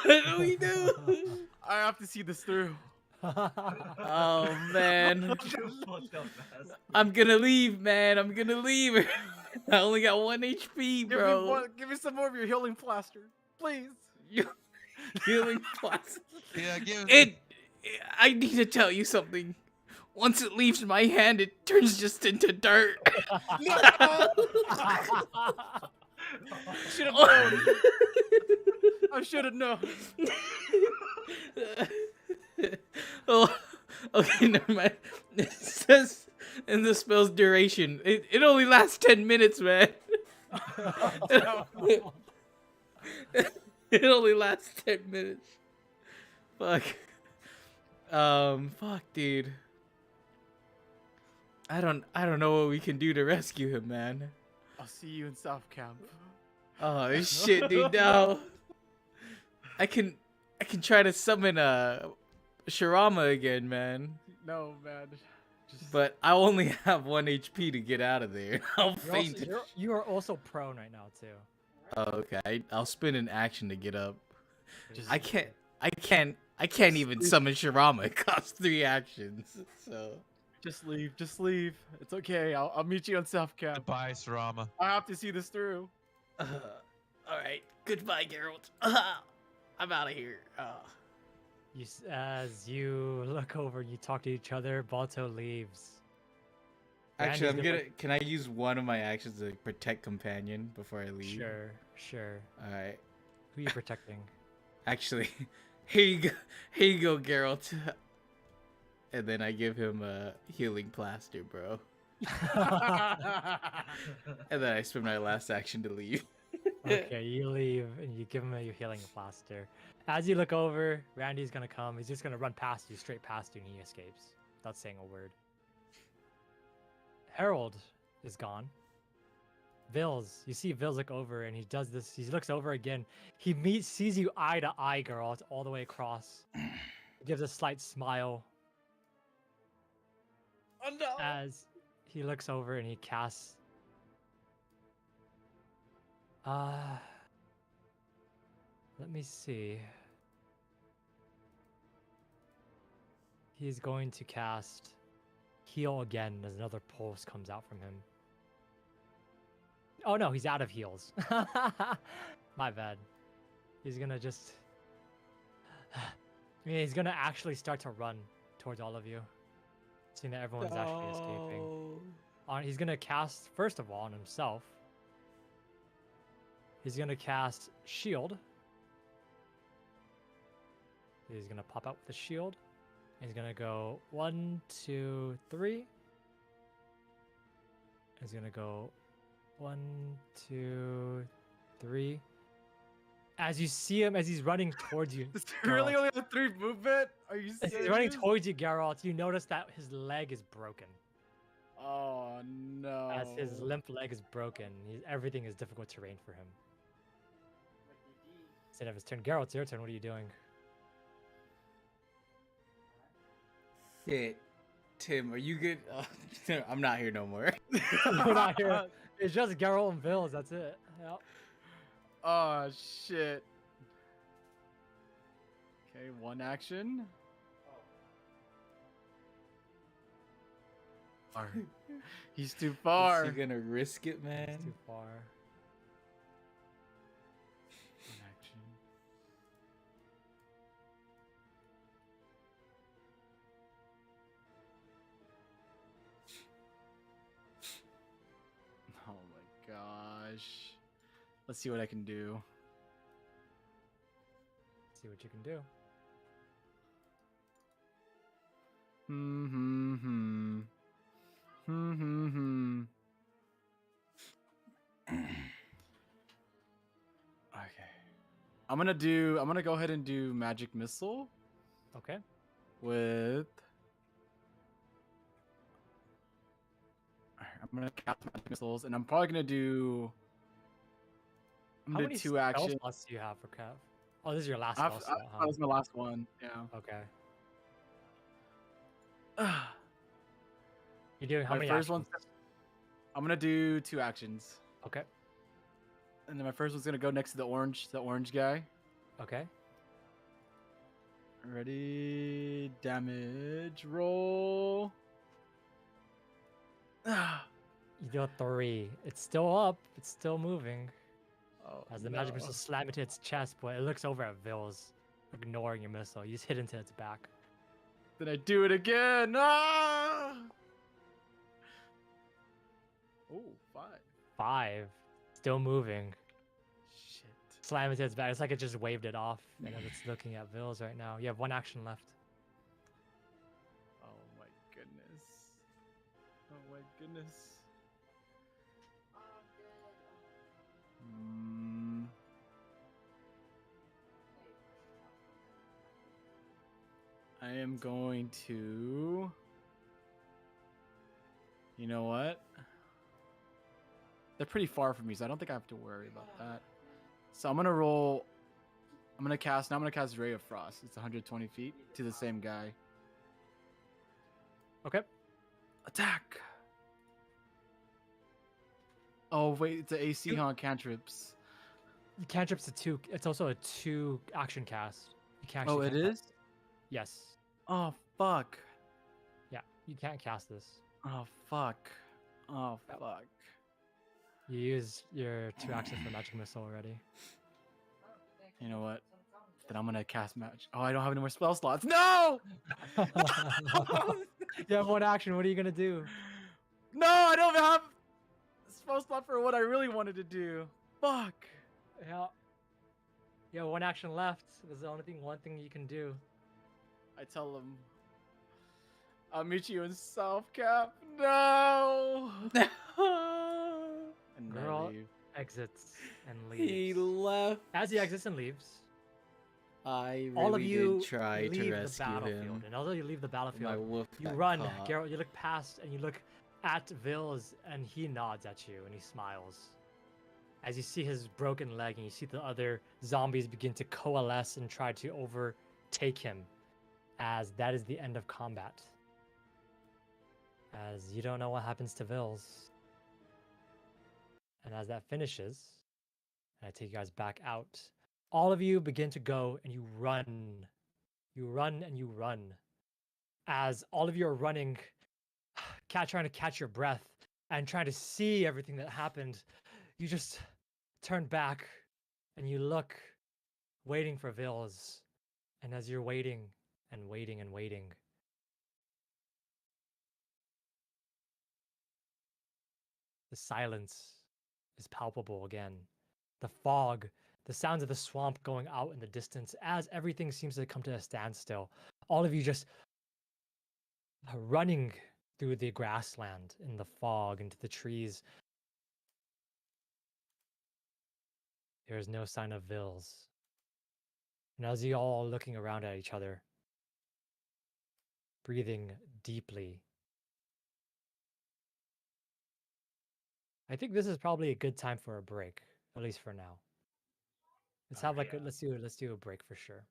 What do we do? I have to see this through. Oh man. Fucked up, man. I'm gonna leave, man. I'm gonna leave. I only got 1 HP, bro. Give me some more of your healing plaster, please. You healing plus. Yeah, give I need to tell you something. Once it leaves my hand, it turns just into dirt. Should have known. I should have known. Oh, okay, never mind. It says in the spell's duration, it only lasts 10 minutes, man. It only lasts 10 minutes. Fuck. Fuck, dude. I don't know what we can do to rescue him, man. I'll see you in South Camp. Oh shit, dude, no. I can try to summon Shirama again, man. No, man. Just... But I only have 1 HP to get out of there. I'll faint. You are also prone right now too. Oh, okay. I'll spin an action to get up. Just- I can't even summon Shirama. It costs 3 actions. So Just leave. Just leave. It's okay. I'll meet you in South Camp. Goodbye, Sarama. I have to see this through. all right. Goodbye, Geralt. I'm out of here. As you look over, you talk to each other. Balto leaves. Actually, Randy's Can I use one of my actions to protect companion before I leave? Sure. All right. Who are you protecting? Actually, here you go, Geralt. And then I give him a healing plaster, bro. And then I spend my last action to leave. Okay, you leave and you give him your healing plaster. As you look over, Randy's gonna come. He's just gonna run past you, straight past you, and he escapes without saying a word. Harold is gone. Vils, you see Vils look over, and he does this. He looks over again. He sees you eye to eye, girl. It's all the way across. He gives a slight smile. Oh no! As he looks over and he casts. Let me see. He's going to cast heal again as another pulse comes out from him. Oh no, he's out of heals. My bad. He's gonna just. He's gonna actually start to run towards all of you, seeing that everyone's actually escaping. He's gonna cast first of all on himself. He's gonna cast shield. He's gonna pop out with the shield. He's gonna go 1, 2, 3. is gonna go 1, 2, 3. As you see him, as he's running towards you, Does he really Geralt, only have 3 movement? Are you as serious? he's running towards you, Geralt, you notice that his leg is broken. Oh no. As his limp leg is broken, everything is difficult terrain for him. Instead of his turn, Geralt, it's your turn. What are you doing? Shit. Tim, are you good? I'm not here no more. We're not here. It's just Geralt and Vils. That's it. Yep. Oh shit. Okay, 1 action. Far. He's too far. Is he gonna risk it, man? It's too far. 1 action. Oh my gosh. Let's see what I can do. See what you can do. Okay. I'm gonna go ahead and do magic missile Okay. with Alright, I'm gonna cast magic missiles and I'm probably gonna do I'm How gonna many do 2 spell actions. slots do you have for Cav? Oh, this is your last I spell have- slot, That huh? was my last one. Yeah. Okay. You're doing how My many first actions? I'm gonna do 2 actions. Okay. And then my first one's gonna go next to the orange guy. Okay. Ready? Damage roll. You deal 3. It's still up. It's still moving. Oh, As the magic no. missile slam into its chest, but it looks over at Vils, ignoring your missile. You just hit into its back. Then I do it again. Ah! Oh, 5. 5. Still moving. Shit. Slam into its back. It's like it just waved it off, and then it's looking at Vils right now. You have 1 action left. Oh my goodness. Oh my goodness. Mm. I am going to. You know what? They're pretty far from me, so I don't think I have to worry about that. So I'm gonna roll. I'm gonna cast Ray of Frost. It's 120 feet to the same guy. Okay. Attack! Oh wait, it's an AC on cantrips. Cantrip's a 2. It's also a 2 action cast. You can't. Oh, actually it can't is? cast- Yes. Oh fuck. Yeah. You can't cast this. Oh fuck. Oh Yep. fuck. You used your 2 actions for magic missile already. You know what? Then I'm gonna cast match. Oh, I don't have any more spell slots. No! You have 1 action. What are you gonna do? No, I don't have a spell slot for what I really wanted to do. Fuck. Yeah. You have 1 action left. There's the only thing, 1 thing you can do. I tell him, I'll meet you in South Cap. No. And I Girl. leave. Exits and He leaves. left. As he exits and leaves, I really all of you did try leave to the rescue battlefield. him. And although you leave the My battlefield, wolf you got run. caught. Geralt, you look past and you look at Vils, and he nods at you and he smiles. As you see his broken leg and you see the other zombies begin to coalesce and try to overtake him, as that is the end of combat. As you don't know what happens to Vils. And as that finishes, and I take you guys back out, all of you begin to go and you run. You run and you run. As all of you are running, trying to catch your breath and trying to see everything that happened, you just turn back and you look, waiting for Vils. And as you're waiting and waiting and waiting, the silence is palpable again. The fog, the sounds of the swamp going out in the distance as everything seems to come to a standstill. All of you just running through the grassland, in the fog, into the trees. There is no sign of Vils. And as you all are looking around at each other, breathing deeply, I think this is probably a good time for a break, at least for now. Let's have like yeah. let's do a break for sure.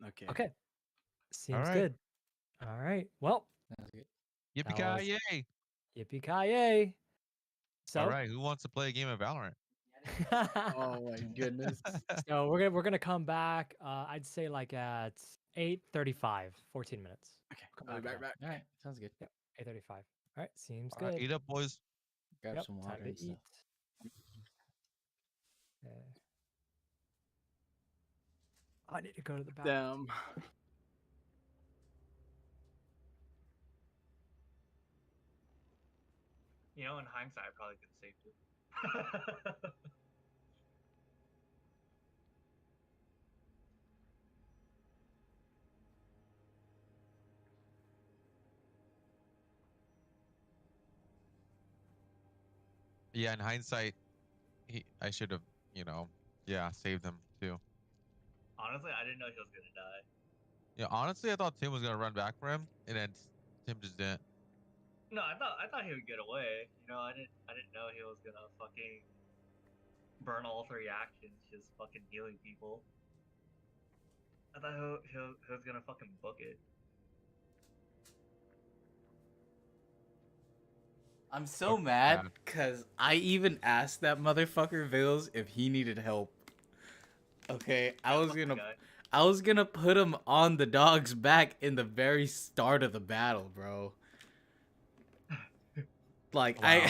Okay. Okay. Seems right. good. All right. Well, Sounds good. Yippee That ki was- yay! yippee ki So, All right, who wants to play a game of Valorant? Oh my goodness. so we're gonna come back. I'd say like at 8:35, 14 minutes. Okay. Come I'll be back right around. back. All right, sounds good. Yep, 8:35. All right, seems All right, good. eat up, boys. Grab Yep, some time water to and stuff. eat. I need to go to the bathroom. Damn. You know, in hindsight, I probably could have saved it. Yeah, in hindsight, I should have, saved him too. Honestly, I didn't know he was gonna die. Yeah, honestly, I thought Tim was gonna run back for him, and then Tim just didn't. No, I thought he would get away. You know, I didn't know he was gonna fucking burn all 3 actions just fucking healing people. I thought he was gonna fucking book it. I'm so Okay, mad yeah. because I even asked that motherfucker Vils if he needed help. Okay, I Yeah, was fuck the gonna guy. I was gonna put him on the dog's back in the very start of the battle, bro. Like Wow.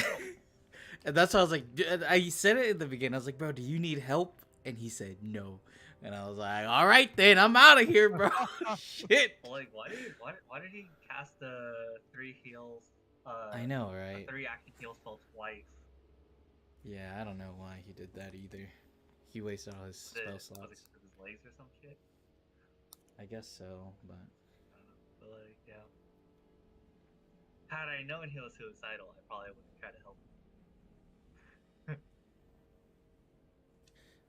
and that's why I was like, I said it in the beginning. I was like, bro, do you need help? And he said no. And I was like, all right then, I'm out of here, bro. Shit. Well, like, why did he cast the 3 heals? I know, A right? 3 action heal spell twice. Yeah, I don't know why he did that either. He wasted all his Was spell it slots. with his legs or some shit? I guess so, but I don't know. But like, yeah. Had I known he was suicidal, I probably would have tried to help him.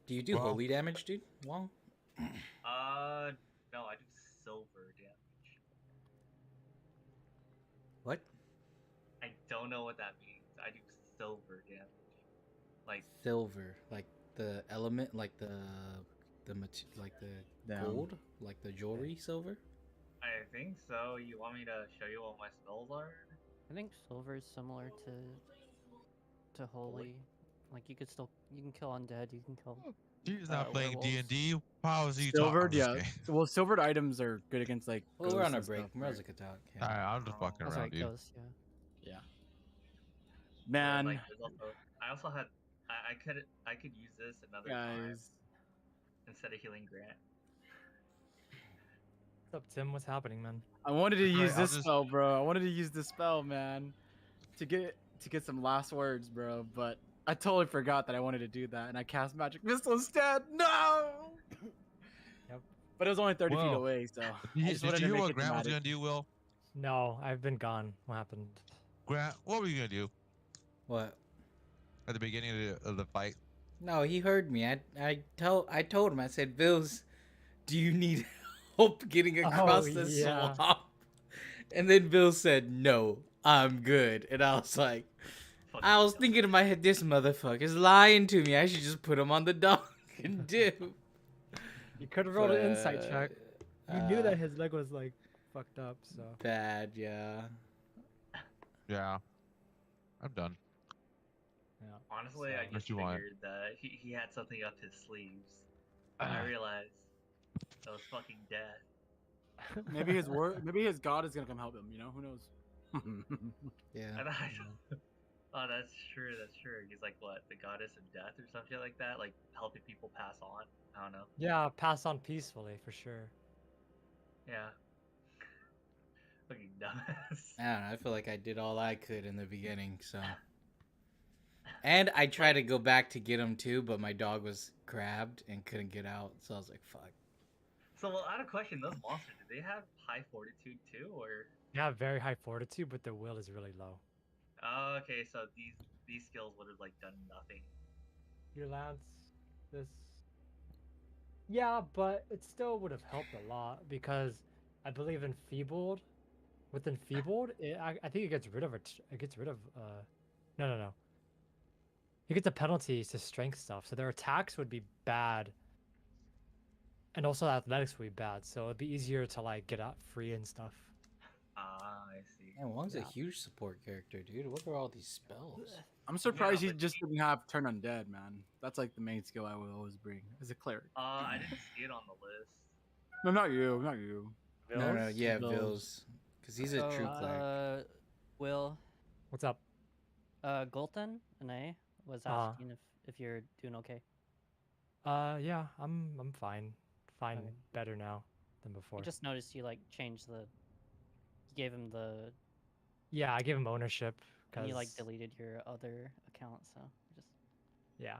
do you do Well- holy damage, dude? Wong? No, I do silver damage. What? I don't know what that means. I do silver damage. Like, Silver, like the element, like the like the Damn. gold, like the jewelry silver. I think so. You want me to show you what my spells are? I think silver is similar to holy. Like you can kill undead. You can kill. He's not playing werewolves. D&D. How is he Silvered, talking? yeah. Well, silvered items are good against like. Well, we're on ghosts a and break. stuff, right? Mirza could talk. All Yeah. right, I'm just fucking That's around, right, dude. ghost. Yeah. Yeah. But then, Man, like, there's also, I also had, I could use this another time guys. instead of healing Grant. What's up, Tim? What's happening, man? I wanted to Alright, use I'll this just- spell, bro. I wanted to use this spell, man, to get some last words, bro. But I totally forgot that I wanted to do that, and I cast magic missile instead. No. Yep. But it was only 30 feet Whoa. away, so I Did just you wanted to hear make what it Grant was dramatic. gonna do, Will? No, I've been gone. What happened? Grant, what were you gonna do What? at the beginning of the fight? No, he heard me. I told him. I said, Vils, do you need help getting across the yeah. swamp? And then Bill said, no, I'm good. And I was like, Fucking I was dumb. thinking in my head, this motherfucker's lying to me. I should just put him on the dog and do. You could have rolled an insight check. You knew uh, that his leg was like fucked up, so. Bad, yeah. Yeah, I'm done. Yeah. Honestly, So- I What just you want? figured that he had something up his sleeves. And I realized that was fucking death. Maybe maybe his god is gonna come help him. You know, who knows? Yeah. And oh, that's true. That's true. He's like what, the goddess of death or something like that, like helping people pass on. I don't know. Yeah, pass on peacefully for sure. Yeah. Fucking dumbass. I don't know. I feel like I did all I could in the beginning, so. And I tried to go back to get him too, but my dog was grabbed and couldn't get out. So I was like, fuck. So, well, I had a question. Those monsters, do they have high fortitude too, or? They have very high fortitude, but their will is really low. Oh, okay, so these skills would have like done nothing. Your lance, this. Yeah, but it still would have helped a lot because I believe enfeebled. With enfeebled, I think it gets rid of it. It gets rid of no. It gets a penalty to strength stuff, so their attacks would be bad, and also athletics would be bad. So it'd be easier to like get out free and stuff. Ah, I see. Man, Wong's a Yeah. huge support character, dude. What are all these spells? I'm surprised he but just didn't have turn undead, man. That's like the main skill I would always bring as a cleric. I didn't see it on the list. No, not you, not you. No, Vils? yeah, Vils. Vils, because he's a true cleric. Will, What's up? Gulton and I was Uh-huh. asking if you're doing okay. Yeah, I'm fine. Fine, Okay. better now than I before. just noticed you like changed the. You gave him the. Yeah, I gave him ownership And because you like deleted your other account, so just. Yeah.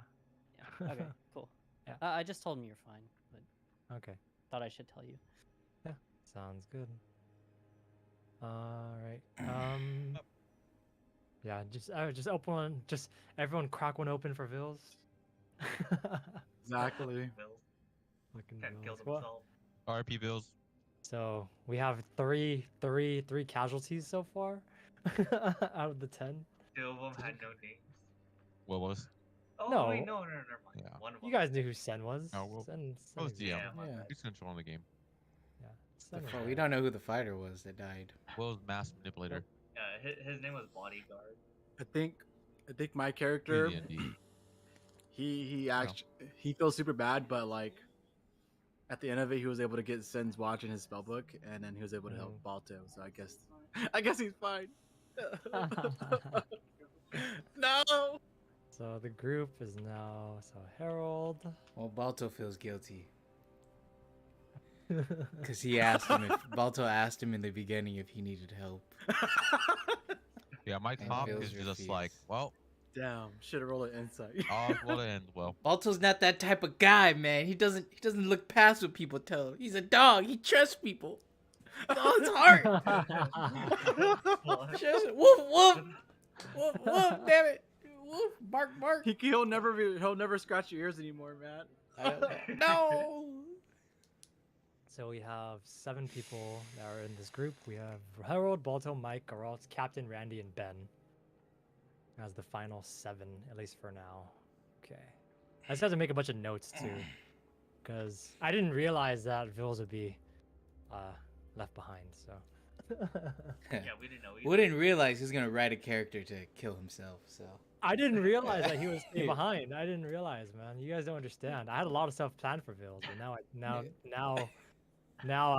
Yeah. Okay. Cool. Yeah. I just told him you're fine, but Okay. thought I should tell you. Sounds good. All right. Yeah, just open one. Just everyone crack one open for Vils. Exactly. Will Fucking kind of killed Vils. Well, himself. RP Bills. so we have three casualties so far out of the 10. 2 of them had no names. What was? Oh No. wait, no, never mind. Yeah. One of You them. guys knew who Sen was. Oh, well, Sen I was exists. DM. Yeah, my Yeah. bad. He's controlling the game. Yeah. The Sen was fuck? We there. don't know who the fighter was that died. Will's mass manipulator. Yeah, his name was Bodyguard. I think my character D&D. he actually he feels super bad, but like at the end of it, he was able to get Sen's watch in his spellbook, and then he was able to help Balto. So I guess he's fine. No. So the group is now Harold. Well, Balto feels guilty because he asked him if Balto asked him in the beginning if he needed help. Yeah, my And top Bills is just refuse. like, well, Damn, should have rolled an insight. all will end well. Balto's not that type of guy, man. He doesn't look past what people tell him. He's a dog. He trusts people. With all his heart. Just woof woof woof woof. Damn it. Woof bark bark. He'll never scratch your ears anymore, man. No. So we have 7 people that are in this group. We have Harold, Balto, Mike, Geralt, Captain, Randy, and Ben as the final 7, at least for now. Okay. I just have to make a bunch of notes too, because I didn't realize that Vils would be left behind. So. Yeah, we didn't know either. We didn't realize he was gonna write a character to kill himself. So I didn't realize that he was staying behind. I didn't realize, man. You guys don't understand. I had a lot of stuff planned for Vils, but now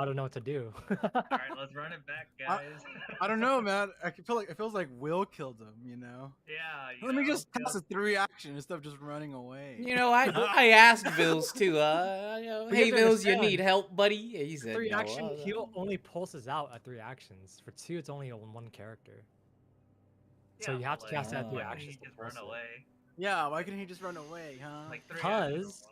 I don't know what to do. All right, let's run it back, guys. I don't know, man. It feels like Will killed him. You know. Yeah. Let me just test a 3 action instead of just running away. you know, I asked Vils too. But Hey you have to Vils, you understand, need help, buddy? And he said, 3 no. action, I was heal like, only pulses out at 3 actions. For 2, it's only on 1 character. So you have to cast it at 3 why couldn't actions he to just run pulse it. away? Yeah, why couldn't he just run away, huh? Like 3 actions. Because,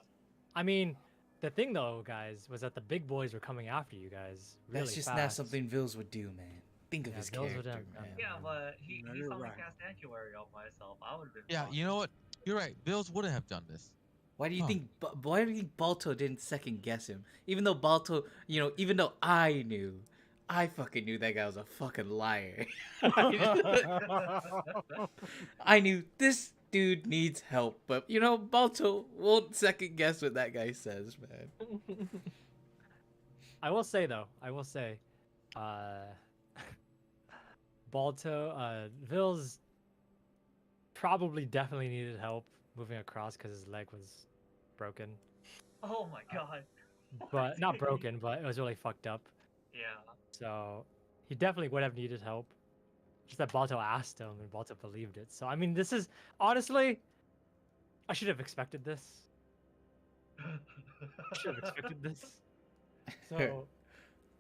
I mean, the thing though, guys, was that the big boys were coming after you guys really That's just fast. not something Vils would do, man. Think of Yeah, his Vils would character, have done man. that. Yeah, but he No, saw you're me right. cast Sanctuary on myself. I would have been. Yeah, fine. you know what? You're right. Bills wouldn't have done this. Why do you Huh. think? Why do you think Balto didn't second guess him? Even though Balto, even though I knew, I fucking knew that guy was a fucking liar. I knew this dude needs help, but Balto won't second guess what that guy says, man. I will say, Balto, Vils probably definitely needed help moving across because his leg was broken. Oh my god. But not broken, but it was really fucked up. Yeah. So he definitely would have needed help. Just that Balto asked him and Balto believed it. So I mean, this is honestly, I should have expected this. I should have expected this. So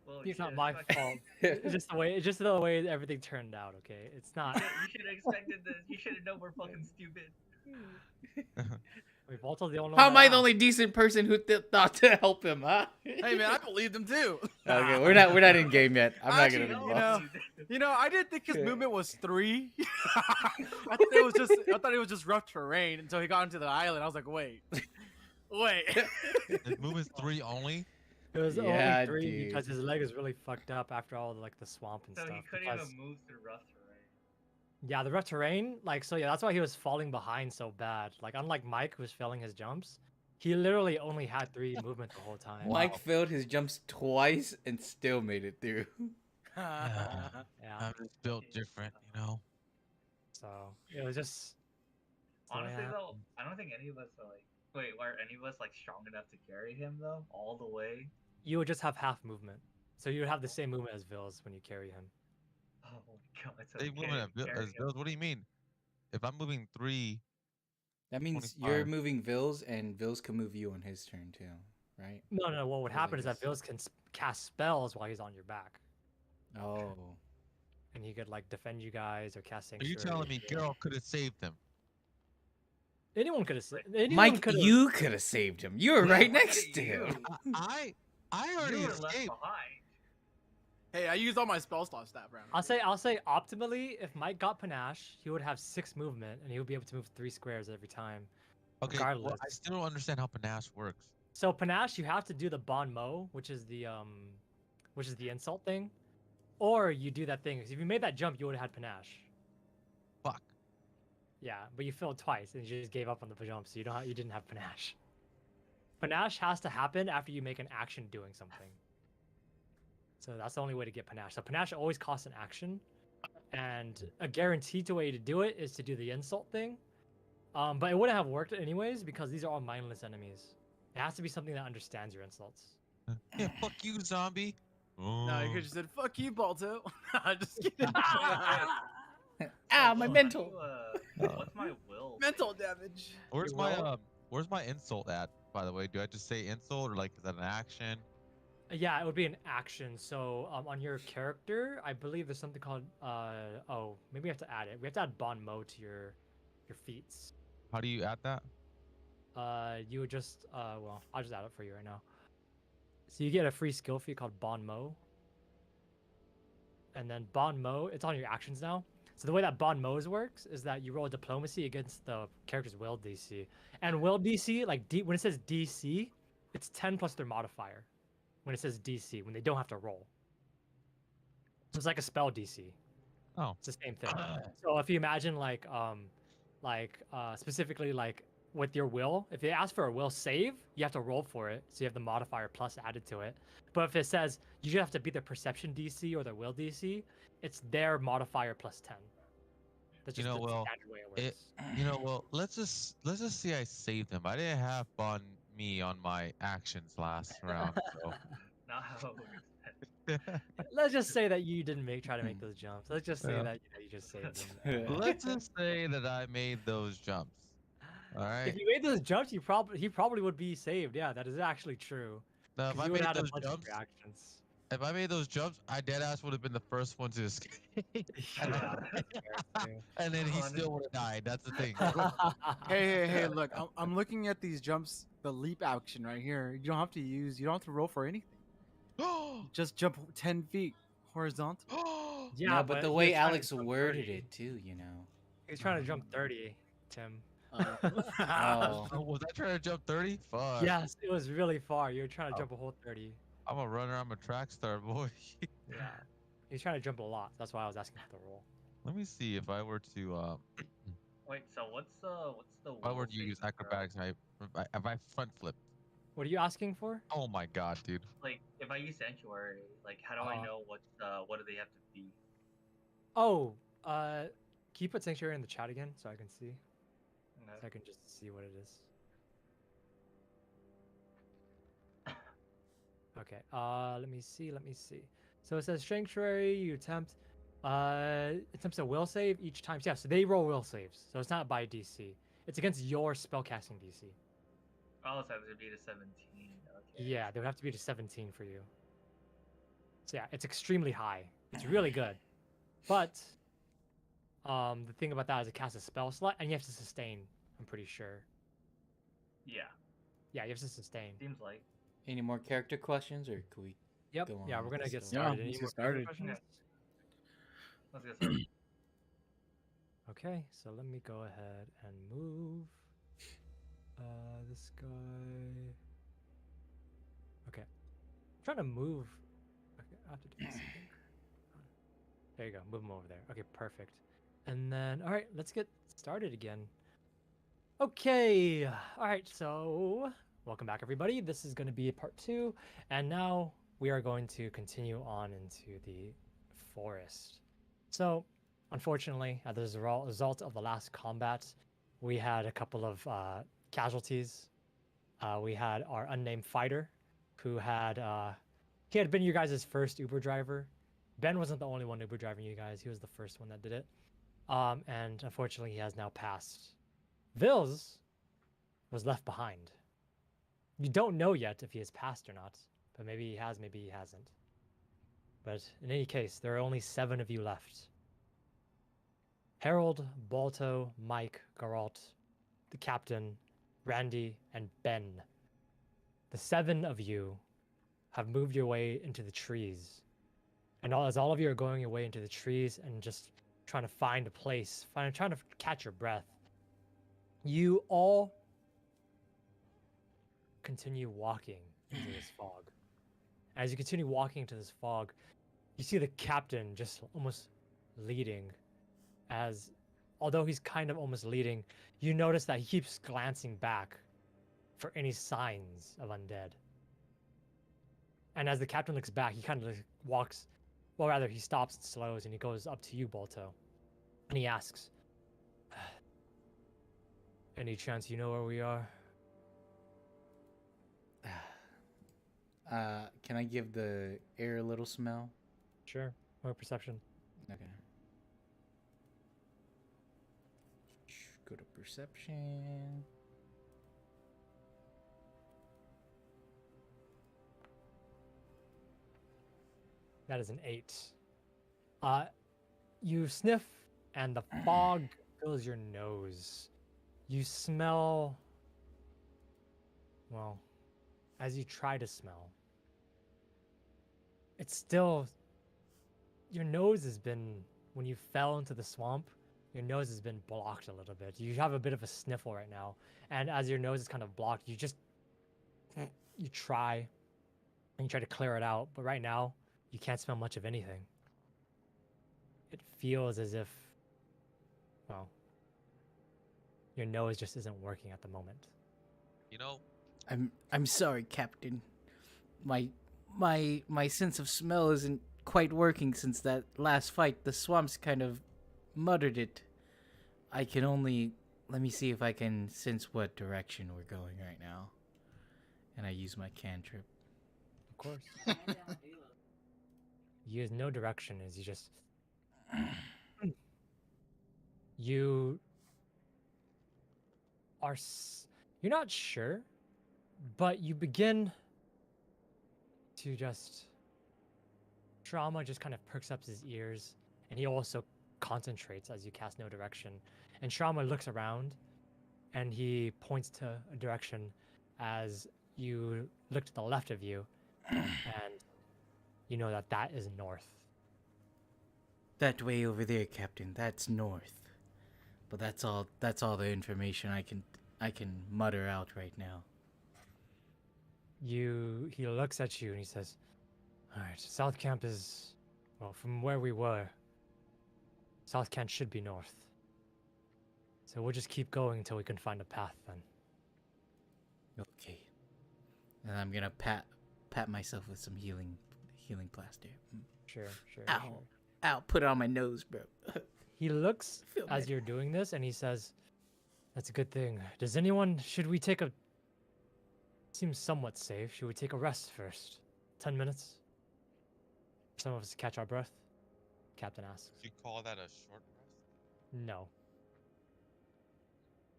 Well, it's you not should my expect- fault. It's just the way everything turned out. Okay, it's not. You should have expected this. You should have known we're fucking stupid. We Volto's the only How one am I that the only decent person who thought to help him, huh? Hey man, I believed him too. Okay, we're not in game yet. I'm not Actually, gonna be you involved. know, I didn't think his Yeah. movement was 3. I thought it was just rough terrain until he got into the island. I was like, wait. His movement's 3 only. It was Yeah, only 3 dude. because his leg is really fucked up after all the swamp and So stuff. he couldn't because, even move through rough terrain. yeah, the rough terrain, like, so yeah, that's why he was falling behind so bad. Like, unlike Mike, who was failing his jumps, he literally only had 3 movement the whole time. Mike failed his jumps twice and still made it through. Yeah. I'm just built different, you know. So it was just. it's the way it Honestly though, happened. I don't think any of us are like. Wait, are any of us like strong enough to carry him though, all the way? You would just have half movement, so you would have the same movement as Vils when you carry him. Oh my god, it's They okay. moving as carry him. builds. What do you mean? If I'm moving 3, That means you're 25. moving Vils, and Vils can move you on his turn too, right? No. What would Or happen like is that this. Vils can cast spells while he's on your back, Oh. and he could like defend you guys or cast Are sanctuary. you telling me Geralt could have saved him? Anyone could have said. Anyone Mike, could have. you could have saved him. You were Yeah, right look next at to you. him. I already You were left escaped. behind. Hey, I used all my spell slots that round. I'll say optimally, if Mike got panache, he would have 6 movement, and he would be able to move 3 squares every time. Okay, well, I regardless. still don't understand how panache works. So panache, you have to do the bon mot, which is the insult thing, or you do that thing. 'Cause if you made that jump, you would have had panache. Fuck. Yeah, but you failed twice, and you just gave up on the jump, so you didn't have panache. Panache has to happen after you make an action doing something. So that's the only way to get panache. So panache always costs an action, and a guaranteed way to do it is to do the insult thing. But it wouldn't have worked anyways because these are all mindless enemies. It has to be something that understands your insults. Yeah, fuck you, zombie. No, you could just said, "Fuck you, Balto." Just kidding. Ah, my Well, mental. what's my will? Mental damage. Where's You my will? where's my insult at? By the way, do I just say insult or like is that an action? Yeah, it would be an action. So on your character, I believe there's something called oh, maybe we have to add it. We have to add bon mot to your feats. How do you add that? You would just well, I'll just add it for you right now. So you get a free skill feat called bon mot. And then bon mot, it's on your actions now. So the way that bon mot works is that you roll a diplomacy against the character's will DC. And will DC, like when it says DC, it's 10 plus their modifier. When it says DC, when they don't have to roll. So it's like a spell DC. Oh. It's the same thing. So if you imagine specifically like with your will, if they ask for a will save, you have to roll for it. So you have the modifier plus added to it. But if it says you just have to beat their perception DC or their will DC, it's their modifier plus 10. That's You just know, the well, standard way it works. You know, well, let's just say I saved him. I didn't have on me on my actions last round. So. Not how it works. Let's just say that you didn't try to make those jumps. Let's just say Yeah. that you just saved them. Let's just say that I made those jumps. All right. If you made those jumps, he probably would be saved. Yeah, that is actually true. Now, if 'Cause I you would made have had a those bunch of jumps, reactions. if I made those jumps, I dead ass would have been the first one to escape, Yeah, and then he Oh, still would have died. That's the thing. Hey, look, I'm looking at these jumps, the leap action right here. You don't have to roll for anything. Just jump 10 feet horizontal. yeah, No, but the he way was trying to Alex jump worded 30. it too, you know. He's trying to jump 30, Tim. Oh. Was I trying to jump 30? Fuck. Yes, it was really far. You were trying to Oh. jump a whole 30. I'm a runner. I'm a track star, boy. Yeah. He's trying to jump a lot. That's why I was asking for the roll. Let me see if I were to Wait, so what's the if I were to use acrobatics, if I front flip. What are you asking for? Oh my god, dude. Like if I use sanctuary, like how do I know what do they have to be? Oh, can you put sanctuary in the chat again so I can see? So I can just see what it is. Okay. Let me see. So it says sanctuary. You attempt. Attempts a will save each time. Yeah. So they roll will saves. So it's not by DC. It's against your spellcasting DC. Oh, so it would be to 17. Okay. Yeah, they would have to be to 17 for you. So yeah, it's extremely high. It's really good. But the thing about that is it casts a spell slot and you have to sustain, I'm pretty sure. Yeah, Yeah, you have to sustain. seems like. Any more character questions, or could we Yep. go on? Yeah, we're with gonna the get story? started. let's Any get more started. questions? Okay. Let's get started. Okay, so let me go ahead and move this guy. Okay. I'm trying to move. Okay, I have to do this, I think. There you go. Move him over there. Okay, perfect. And then, all right, let's get started again. Okay. All right, so welcome back, everybody. This is going to be part 2. And now we are going to continue on into the forest. So, unfortunately, as a result of the last combat, we had a couple of casualties. We had our unnamed fighter, who had he had been you guys' first Uber driver. Ben wasn't the only one Uber driving you guys; he was the first one that did it. And unfortunately, he has now passed. Vils was left behind. You don't know yet if he has passed or not, but maybe he has, maybe he hasn't. But in any case, there are only 7 of you left. Harold, Balto, Mike, Geralt, the captain, Randy, and Ben. The 7 of you have moved your way into the trees. And as all of you are going your way into the trees and just trying to find a place, trying to catch your breath, you all continue walking into this fog. As you continue walking into this fog, you see the captain just almost leading. As, although he's kind of almost leading, you notice that he keeps glancing back for any signs of undead. And as the captain looks back, he kind of walks, well, rather, he stops and slows, and he goes up to you, Balto. And he asks, any chance you know where we are? Can I give the air a little smell? Sure. Or perception. Okay. Go to perception. That is an 8. You sniff, and the fog fills your nose. You smell, well, as you try to smell, it's still, your nose has been, when you fell into the swamp, your nose has been blocked a little bit. You have a bit of a sniffle right now. And as your nose is kind of blocked, you try, and you try to clear it out. But right now, you can't smell much of anything. It feels as if, well, your nose just isn't working at the moment. You know, I'm sorry, Captain. My sense of smell isn't quite working since that last fight. The swamps kind of muttered it. I can only, let me see if I can sense what direction we're going right now. And I use my cantrip. Of course. You use no direction as you just you are you're not sure, but you begin to just Trauma just kind of perks up his ears, and he also concentrates as you cast no direction. And Trauma looks around, and he points to a direction as you look to the left of you, and you know that that is north. That way over there, Captain. That's north. But that's all the information I can mutter out right now. He looks at you and he says, all right, South Camp is, well, from where we were, South Camp should be north. So we'll just keep going until we can find a path then. Okay. And I'm gonna pat myself with some healing plaster. Sure. Ow. Ow, put it on my nose, bro. He looks Feel as my- you're doing this and he says, that's a good thing. Should we take a, seems somewhat safe. Should we take a rest first? 10 minutes? For some of us to catch our breath? Captain asks. you call that a short rest? No.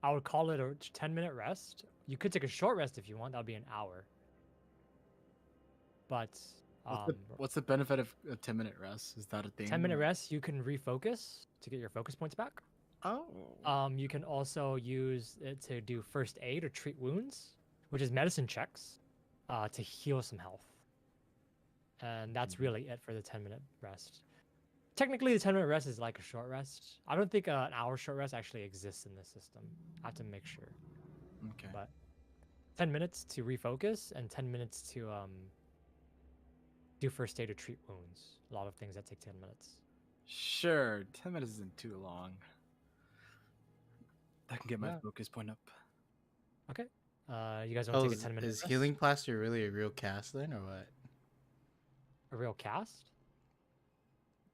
I would call it a 10-minute rest. You could take a short rest if you want. That would be an hour. But What's the benefit of a 10-minute rest? Is that a thing? 10-minute rest, you can refocus to get your focus points back. Oh. You can also use it to do first aid or treat wounds, which is medicine checks, to heal some health. And that's really it for the 10-minute rest. Technically, the 10-minute rest is like a short rest. I don't think an hour short rest actually exists in this system. I have to make sure. Okay. But 10 minutes to refocus and 10 minutes to do first aid or treat wounds. A lot of things that take 10 minutes. Sure. 10 minutes isn't too long. I can get my Yeah. focus point up. Okay. You guys want Oh, to take a 10-minute is rest? healing plaster really a real cast then, or what? A real cast?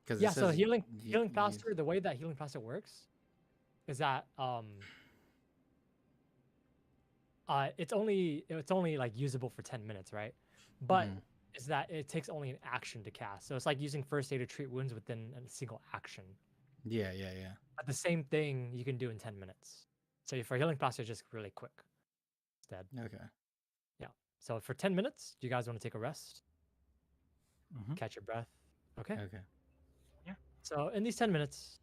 Because Yeah, so healing plaster, the way that healing plaster works is that it's only like usable for 10 minutes, right? But is that it takes only an action to cast. So it's like using first aid to treat wounds within a single action. Yeah. But the same thing you can do in 10 minutes. So for healing plaster, just really quick instead. Okay. Yeah. So for 10 minutes, do you guys want to take a rest? Mhm. Catch your breath. Okay. Okay. So in these 10 minutes,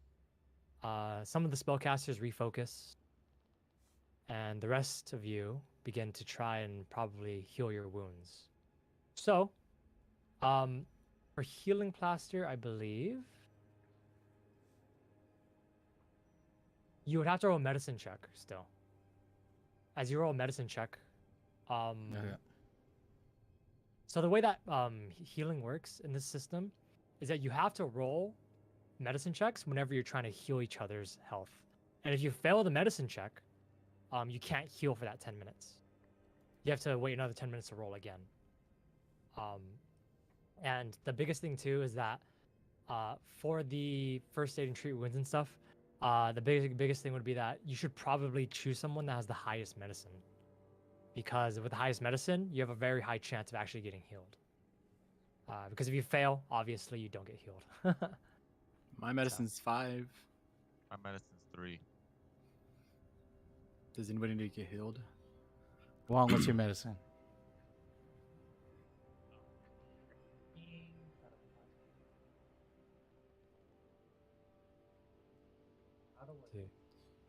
some of the spellcasters refocus, and the rest of you begin to try and probably heal your wounds. So, for healing plaster, I believe you would have to roll a medicine check still. As you roll a medicine check, Okay. so the way that healing works in this system is that you have to roll medicine checks whenever you're trying to heal each other's health. And if you fail the medicine check, you can't heal for that 10 minutes. You have to wait another 10 minutes to roll again. And the biggest thing too is that for the first aid and treat wounds and stuff, the biggest thing would be that you should probably choose someone that has the highest medicine. Because with the highest medicine, you have a very high chance of actually getting healed. Because if you fail, obviously you don't get healed. My medicine's 5. My medicine's 3. Does anybody need to get healed? Wong, what's your medicine?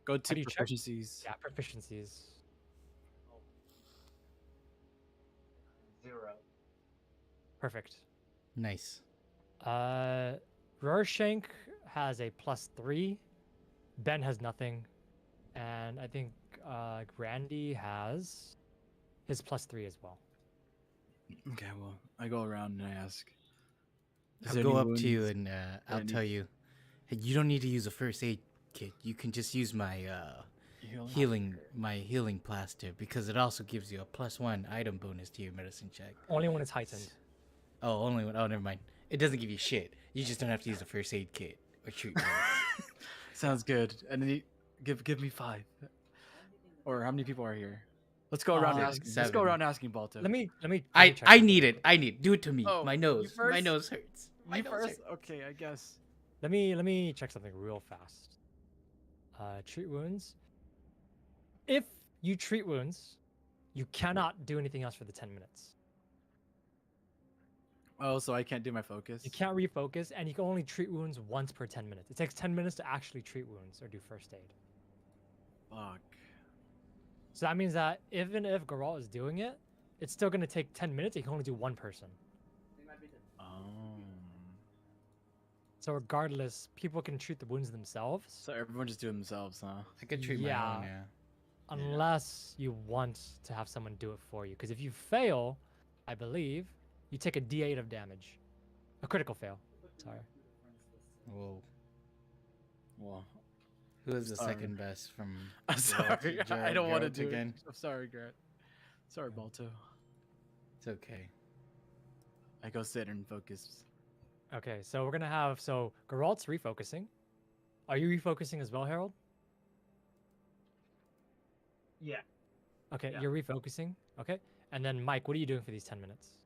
Go to do you check? proficiencies. Yeah, proficiencies. 0. Perfect. Nice. Roarshank has a +3. Ben has nothing. And I think Grandy has his +3 as well. Okay, well, I go around and I ask. Is I'll there go any up to you wounds and I'll any- tell you, hey, you don't need to use a first aid kit. You can just use my healing plaster because it also gives you a +1 item bonus to your medicine check. Only when it's heightened. Oh, only when. Oh, never mind. It doesn't give you shit. You just don't have to use a first aid kit or treatment. Sounds good. And then give me 5. Or how many people are here? Let's go around asking. Let's go 7. around asking Balto. Let me I check need something. it. I need. Do it to me. Oh, My you nose. My first? nose hurts. My You nose first? hurts. Okay, I guess. Let me check something real fast. Treat wounds. If you treat wounds, you cannot do anything else for the 10 minutes. Oh, so I can't do my focus? You can't refocus, and you can only treat wounds once per 10 minutes. It takes 10 minutes to actually treat wounds or do first aid. Fuck. So that means that even if Geralt is doing it, it's still going to take 10 minutes. You can only do one person. Oh. So regardless, people can treat the wounds themselves. So everyone just do it themselves, huh? I could treat my Yeah. own. Yeah. Unless you want to have someone do it for you. Because if you fail, I believe, you take a D8 of damage. A critical fail. Sorry. Whoa. Well, Who is the Sorry. second best from? I'm sorry. I don't want to Geralt do again. it. I'm sorry, Grant. Sorry, Balto. It's okay. I go sit and focus. Okay, so we're going to have... So Geralt's refocusing. Are you refocusing as well, Harold? Yeah. Okay, Yeah. you're refocusing. Okay. And then Mike, what are you doing for these 10 minutes?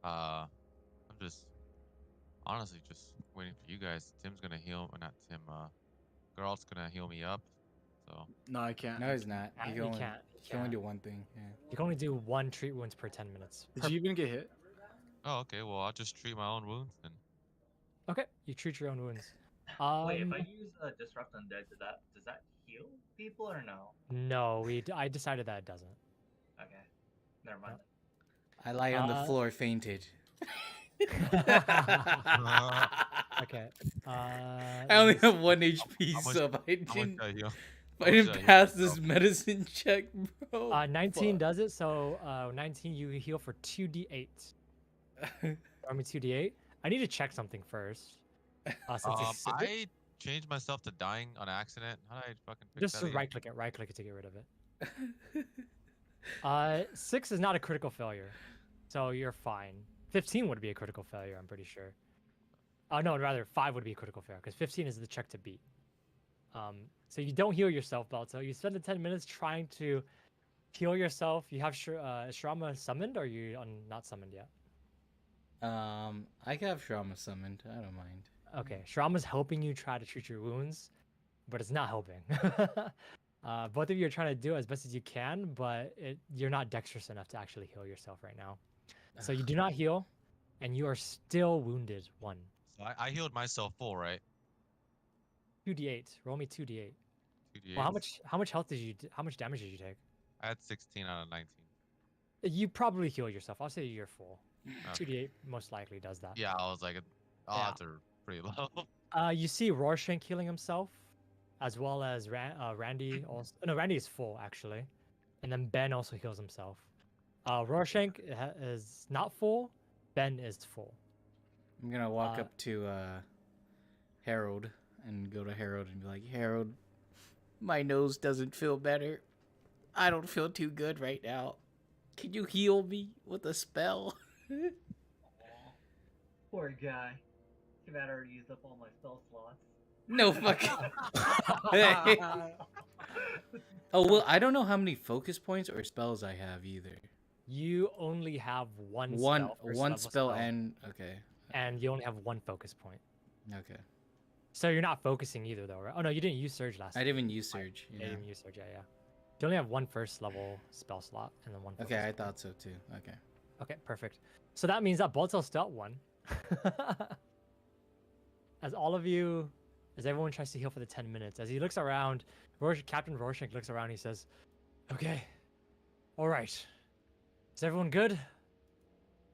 I'm just honestly just waiting for you guys. Tim's gonna heal, or not Tim. Geralt's gonna heal me up. So No, I can't. No, he's not. He You can only, can't. he can only do one thing. Yeah. You can only do one treat wounds per 10 minutes. Did you even get hit? oh, okay. Well, I'll just treat my own wounds then. Okay, you treat your own wounds. Wait, if Um, I use disrupt undead, does that heal people or no? no, I decided that it doesn't. Okay, never mind. Yep. I lie on the Uh, floor, fainted. Okay. I Let only me have see. 1 HP, How much? so if I How much didn't, did I heal? if How I much did didn't I heal pass myself? this medicine check, bro. 19 does it. So 19, you heal for 2d8. Throw me 2d8. I need to check something first. Since it's I changed myself to dying on accident. How did I fucking fix just that again? right click it to get rid of it. 6 is not a critical failure, so you're fine. 15 would be a critical failure, I'm pretty sure. No, rather 5 would be a critical failure because 15 is the check to beat. So you don't heal yourself, Balto. You spend the 10 minutes trying to heal yourself. You have Shrama summoned, or you not summoned yet? I can have Shrama summoned. I don't mind. Okay, Shrama's helping you try to treat your wounds, but it's not helping. Both of you are trying to do as best as you can, but you're not dexterous enough to actually heal yourself right now. So you do not heal, and you are still wounded. 1. So I healed myself full, right? 2d8. Roll me 2d8. 2d8. Well, how much health did you? How much damage did you take? I had 16 out of 19. You probably heal yourself. I'll say you're full. Okay. 2d8 most likely does that. Yeah, I was like, odds are pretty low. You see Rorschach healing himself, as well as Randy. Also, no, Randy is full actually, and then Ben also heals himself. Rorschach is not full. Ben is full. I'm gonna walk up to Harold and go to Harold and be like, Harold, my nose doesn't feel better. I don't feel too good right now. Can you heal me with a spell? Aw, poor guy. Too bad I already used up all my spell slots. No fucking. Oh well, I don't know how many focus points or spells I have either. You only have one One spell, first one level spell and okay. and you only have 1 focus point. Okay. So you're not focusing either, though, right? Oh no, you didn't use Surge last I time. didn't even use Surge. Yeah, Yeah. you didn't use Surge. Yeah. You only have 1 first level spell slot and then 1. Okay, focus I point. thought so too. Okay. Okay, perfect. So that means that Baltel's still at 1. As everyone tries to heal for the 10 minutes, as he looks around, Captain Rorschach looks around. He says, "Okay, all right. Is everyone good?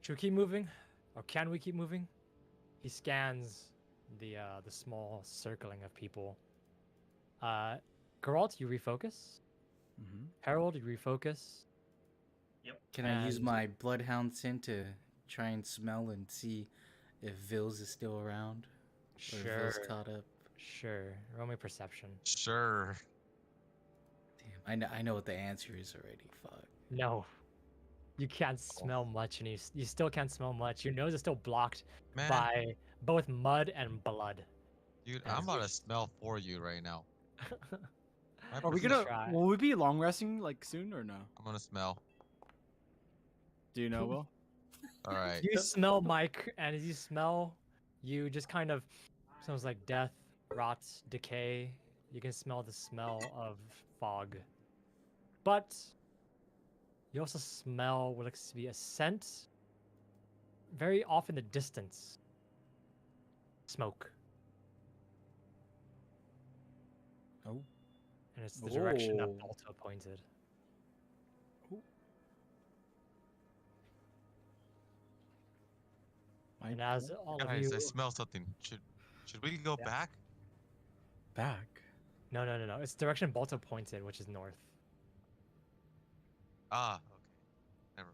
Should we keep moving, or can we keep moving?" He scans the small circling of people. Geralt, you refocus. Mm-hmm. Harold, you refocus. Can I use And- my Bloodhound scent to try and smell and see if Vils is still around? Or if Vils caught up? Sure. Roll me perception. Sure. Damn, I know what the answer is already. Fuck. No. You can't smell much, and you still can't smell much. Your nose is still blocked Man, by both mud and blood. dude, I'm about to smell for you right now. My Are we Please gonna? try. Will we be long resting like soon or no? I'm gonna smell. Do you know, Will? All right. You smell Mike, and as you smell, you just kind of smells like death, rot, decay. You can smell the smell of fog. But you also smell what looks to be a scent very off in the distance. Smoke. Oh. And it's the direction that Oh. Balto pointed. And as all of Guys, you... I smell something. Should we go Yeah. back? Back. No. It's the direction Balto pointed, which is north. Ah, okay. Never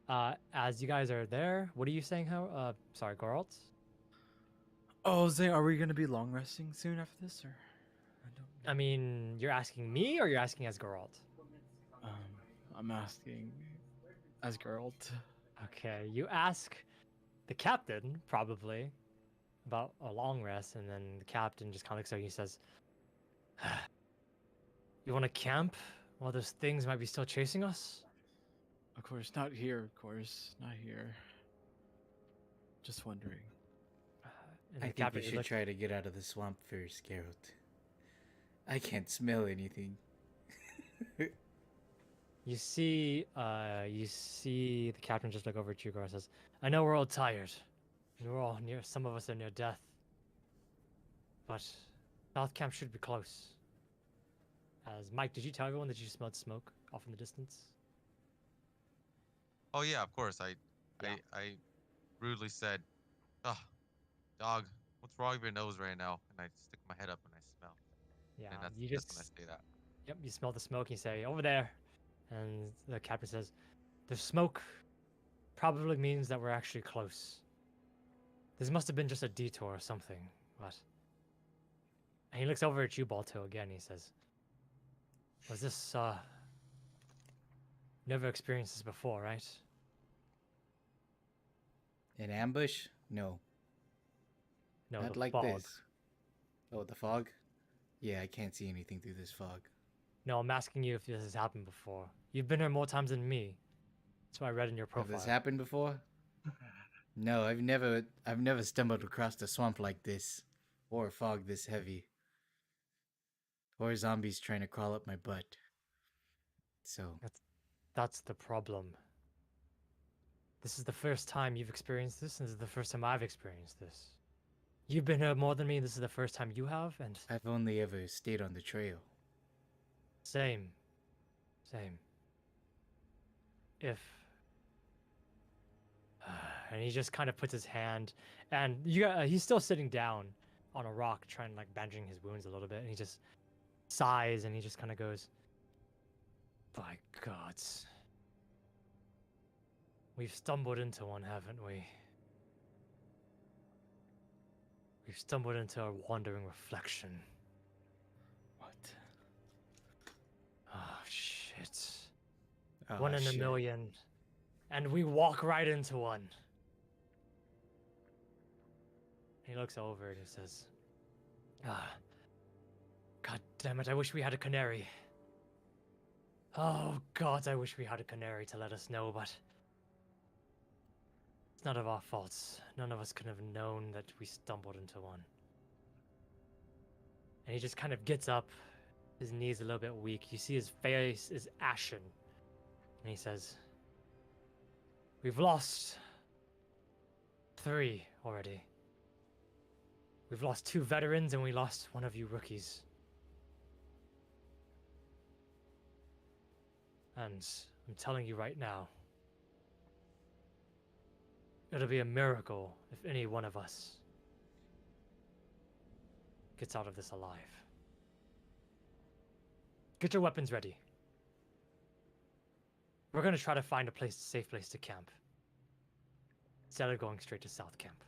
mind. As you guys are there, what are you saying? Sorry, Geralt? Oh, Zay, are we gonna be long resting soon after this, or? I don't. I mean, you're asking me or you're asking as Geralt? I'm asking as Geralt. Okay, you ask the captain, probably, about a long rest, and then the captain just kind of looks at you and he says, "You want to camp while those things might be still chasing us?" Of course, not here. Of course, not here. Just wondering. And I the think we captain should looks- try to get out of the swamp first, Geralt. I can't smell anything. You see the captain just look over at you, Geralt, and says, "I know we're all tired, We're all near. Some of us are near death. But South Camp should be close. As Mike, did you tell everyone that you smelled smoke off in the distance? Oh yeah, of course. I Yeah. I rudely said, "Oh, dog, what's wrong with your nose right now?" And I stick my head up and I smell. Yeah, And you that's when I just say that. yep, you smell the smoke and you say, over there. And the captain says, the smoke probably means that we're actually close. This must have been just a detour or something, but and he looks over at you, Balto, again, and he says, was this never experienced this before, right? An ambush? No, No, not the like fog. this. Oh, the fog? Yeah, I can't see anything through this fog. No, I'm asking you if this has happened before. You've been here more times than me. That's what I read in your Have profile. this happened before? No, I've never stumbled across a swamp like this, or a fog this heavy, or zombies trying to crawl up my butt. So, That's the problem. This is the first time you've experienced this, and this is the first time I've experienced this. You've been here more than me, this is the first time you have, and I've only ever stayed on the trail. same. Same. If and he just kind of puts his hand, and he's still sitting down on a rock, trying like bandaging his wounds a little bit, and he just sighs and he just kind of goes, "By gods, we've stumbled into one, haven't we? We've stumbled into a wandering reflection. What? Oh shit! Oh, One in a shit. million, and we walk right into one." He looks over and he says, "Ah, god damn it! I wish we had a canary. Oh god, I wish we had a canary to let us know, but it's none of our faults. None of us could have known that we stumbled into one." And he just kind of gets up, his knees a little bit weak. You see his face is ashen. And he says, "We've lost 3 already. We've lost 2 veterans and we lost one of you rookies. And I'm telling you right now, it'll be a miracle if any one of us gets out of this alive. Get your weapons ready. We're gonna try to find a safe place to camp, instead of going straight to South Camp."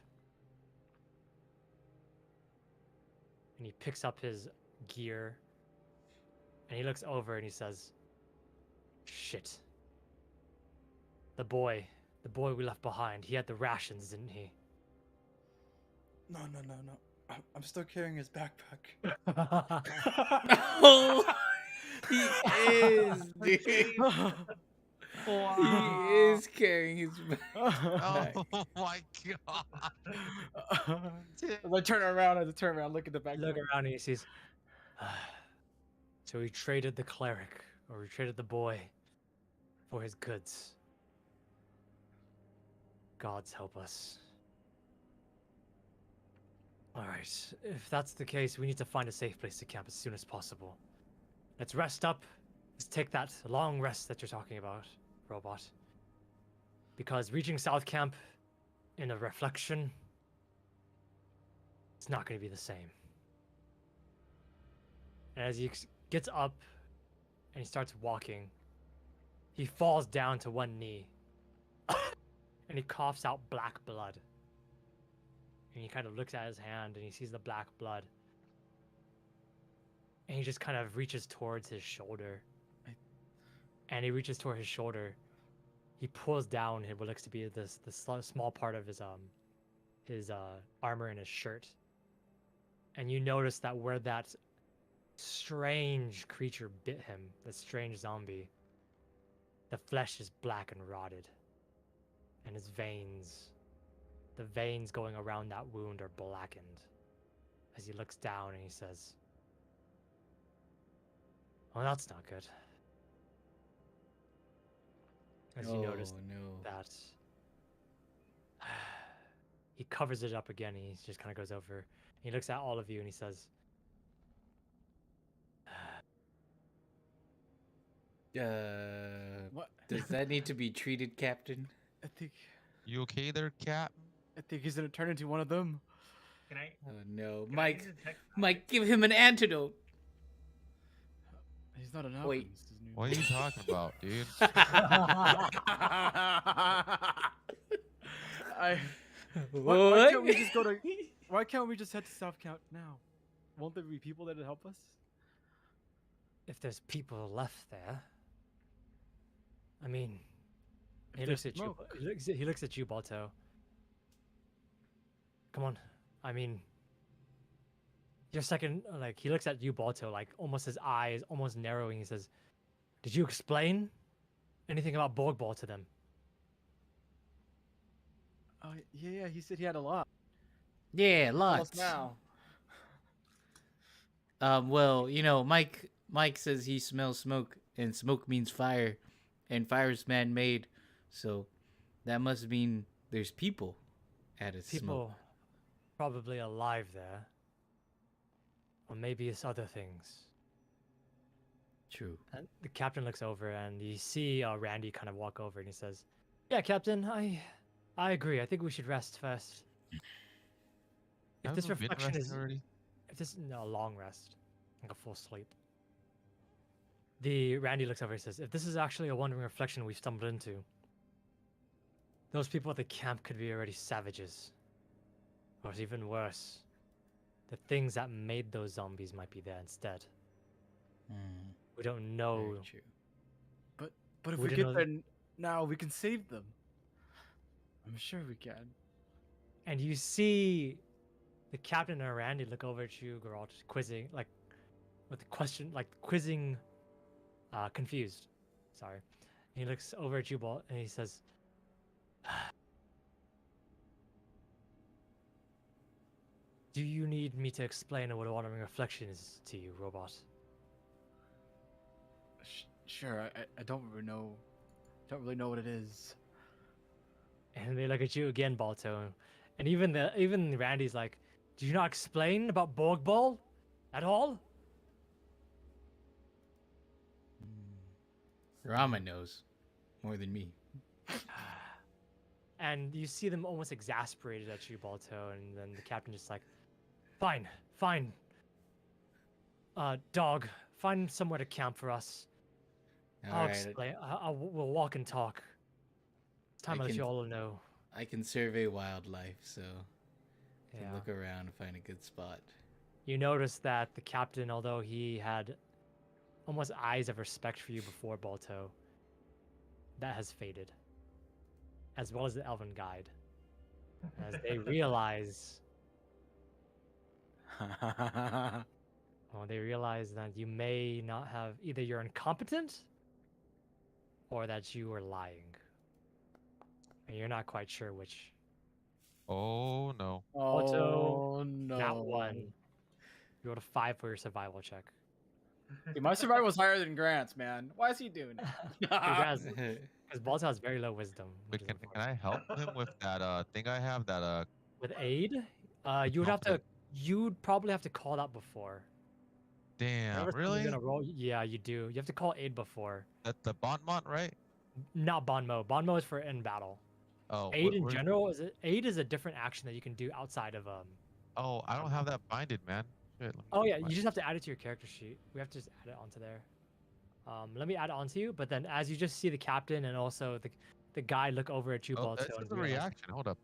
And he picks up his gear, and he looks over and he says, "Shit. The boy we left behind, he had the rations, didn't he?" No. I'm still carrying his backpack. Oh, he is, dude. He is carrying his back. Oh my god. As I turn around, look at the back. Look around and he sees. So he traded the cleric, or he traded the boy, for his goods. Gods help us. Alright, if that's the case, we need to find a safe place to camp as soon as possible. Let's rest up. Let's take that long rest that you're talking about, robot. Because reaching South Camp in a reflection, it's not going to be the same. And as he gets up and he starts walking, he falls down to one knee and he coughs out black blood. And he kind of looks at his hand and he sees the black blood. And he just kind of reaches towards his shoulder. And he reaches toward his shoulder. He pulls down what looks to be this small part of his armor and his shirt. And you notice that where that strange creature bit him, the strange zombie, the flesh is black and rotted. And his the veins going around that wound are blackened. As he looks down and he says, "Well, that's not good." As you notice no. that he covers it up again. And he just kind of goes over. He looks at all of you and he says, What? Does that need to be treated, Captain? I think You okay there, Cap? he's gonna turn into one of them. Can I? Oh no, Can I Mike! use detect Mike, give him an antidote. He's not an Wait. alchemist. isn't he? What are you talking about, dude? I. What? Why can't we just go to? Why can't we just head to South Count now? Won't there be people that would help us? if there's people left there. I mean, If he there's looks at you. smoke. He looks at you, Balto. Come on. I mean, your second. Like he looks at you, Balto. Like almost his eyes almost narrowing. He says, "Did you explain anything about Borg Ball to them?" Yeah. He said he had a lot. Yeah, Tell lots. us now. Well, you know, Mike says he smells smoke, and smoke means fire, and fire is man-made, so that must mean there's people at a People smoke. probably alive there. Or maybe it's other things. True. And the captain looks over and you see Randy kind of walk over and he says, "Yeah, Captain, I agree. I think we should rest first. If this Haven't we been reflection resting is already? if this no, a long rest, like a full sleep." The Randy looks over and says, "If this is actually a wandering reflection we've stumbled into, those people at the camp could be already savages. Or it's even worse. The things that made those zombies might be there instead. Mm, We don't very know." true. But if We we didn't get know there now, we can save them. I'm sure we can. And you see the captain and Randy look over at you, Geralt, quizzing, like, with the question, like, quizzing, confused. Sorry. And he looks over at you, Bolt, and he says, "Do you need me to explain what a wandering reflection is to you, robot?" Sure. I don't really know. Don't really know what it is. And they look at you again, Balto. And even Randy's like, "Do you not explain about Borg Ball at all?" Rama knows more than me. And you see them almost exasperated at you, Balto, and then the captain just like, "Fine, fine. Dog, find somewhere to camp for us. All I'll right, explain. We'll walk and talk. It's time I to let can- you all know." I can survey wildlife, so I can Yeah. look around and find a good spot. You notice that the captain, although he had almost eyes of respect for you before, Balto, that has faded, as well as the elven guide, as they realize, well, they realize that you may not have, either you're incompetent or that you were lying. And you're not quite sure which. Oh no. Oh no. That one. You rolled a 5 for your survival check. Dude, my survival was higher than Grant's, man. Why is he doing that? Because Balto has very low wisdom. which Wait, is can I help him with that thing I have? That With aid, you would have to. Confident. You'd probably have to call that before. damn, Whatever time really? You're gonna roll. Yeah, you do. You have to call aid before. That the Bonmont, right? Not Bonmo. Bonmo is for in battle. Oh, Aid in general aid is a different action that you can do outside of Oh, I don't have that binded, man. Shit, let me Oh check yeah, my- you just have to add it to your character sheet. We have to just add it onto there. Let me add it onto you. But then as you just see the captain and also the guy look over at you, Oh, Balto, this and is a realize- reaction. Hold up.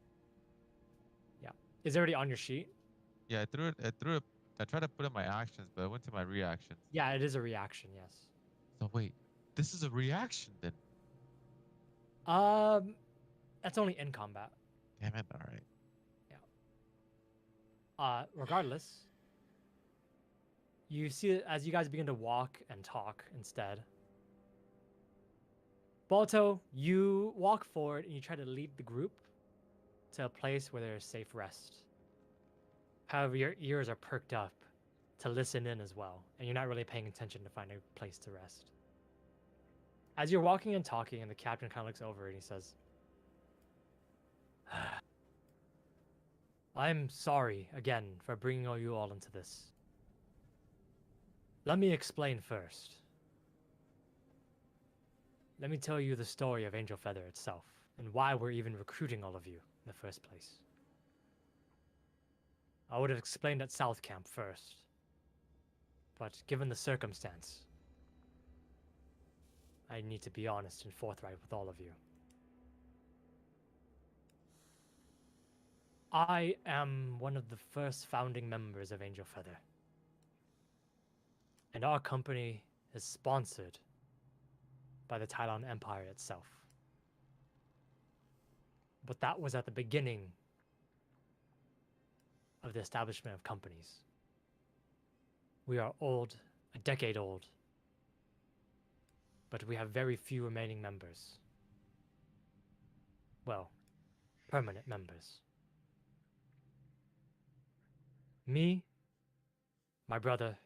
is already on your sheet. Yeah, I threw it. I tried to put in my actions, but I went to my reactions. Yeah, it is a reaction. Yes. So wait, this is a reaction then? That's only in combat. Damn it! All right. Regardless, you see as you guys begin to walk and talk instead. Balto, you walk forward and you try to lead the group to a place where there is safe rest. However, your ears are perked up to listen in as well, and you're not really paying attention to find a place to rest. As you're walking and talking, and the captain kind of looks over and he says, I'm sorry again for bringing you all into this. Let me explain first. Let me tell you the story of Angel Feather itself, and why we're even recruiting all of you in the first place. I would have explained at South Camp first, but given the circumstance, I need to be honest and forthright with all of you. I am one of the first founding members of Angel Feather, and our company is sponsored by the Tylon Empire itself. But that was at the beginning of the establishment of companies. We are old, a decade old, but we have very few remaining members. Well, permanent members. Me, my brother,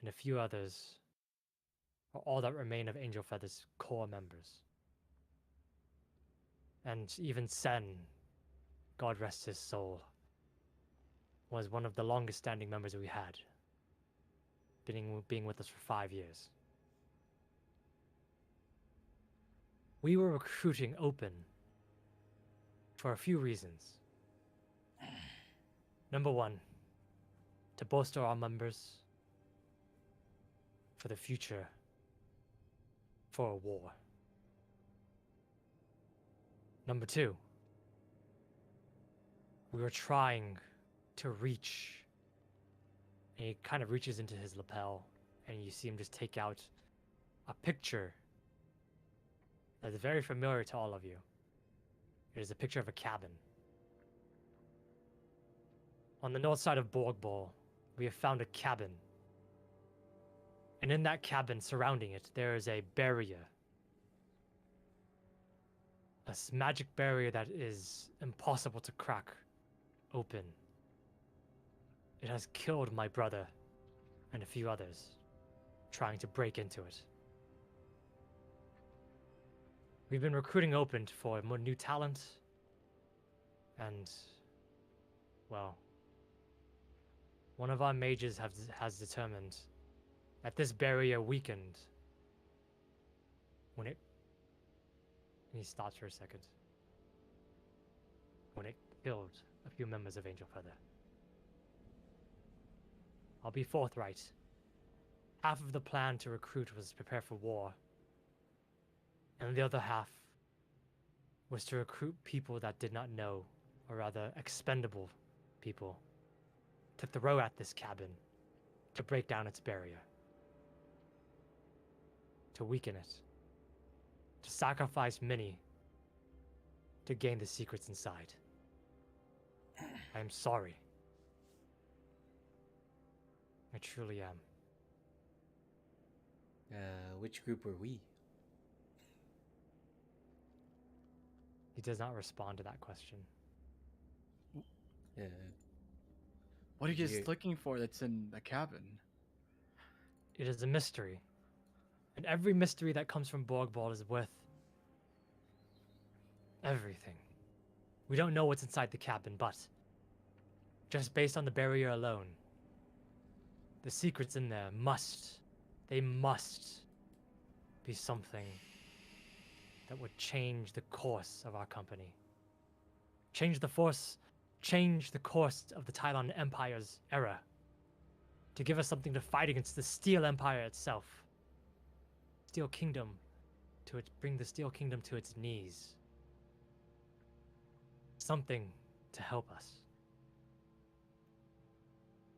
and a few others are all that remain of Angel Feather's core members. And even Sen, God rest his soul, was one of the longest standing members we had, being with us for 5 years. We were recruiting open for a few reasons. Number one, to bolster our members for the future, for a war. Number two, we were trying to reach, and he kind of reaches into his lapel, and you see him just take out a picture that is very familiar to all of you. It is a picture of a cabin. On the north side of Borgball, we have found a cabin. And in that cabin, surrounding it, there is a barrier. A magic barrier that is impossible to crack open. It has killed my brother and a few others trying to break into it. We've been recruiting open for more new talent, and, well, one of our mages has determined that this barrier weakened when it... And he stops for a second. When it killed a few members of Angel Feather. I'll be forthright. Half of the plan to recruit was to prepare for war, and the other half was to recruit people that did not know, or rather expendable people, to throw at this cabin, to break down its barrier, to weaken it, to sacrifice many to gain the secrets inside. I am sorry. I truly am. Which group were we? He does not respond to that question. What are you guys You're- looking for that's in the cabin? It is a mystery. And every mystery that comes from Borgball is worth everything. We don't know what's inside the cabin, but just based on the barrier alone, the secrets in there must be something that would change the course of our company. Change the course of the Tylon Empire's era. To give us something to fight against the Steel Empire itself. Steel Kingdom, bring the Steel Kingdom to its knees. Something to help us.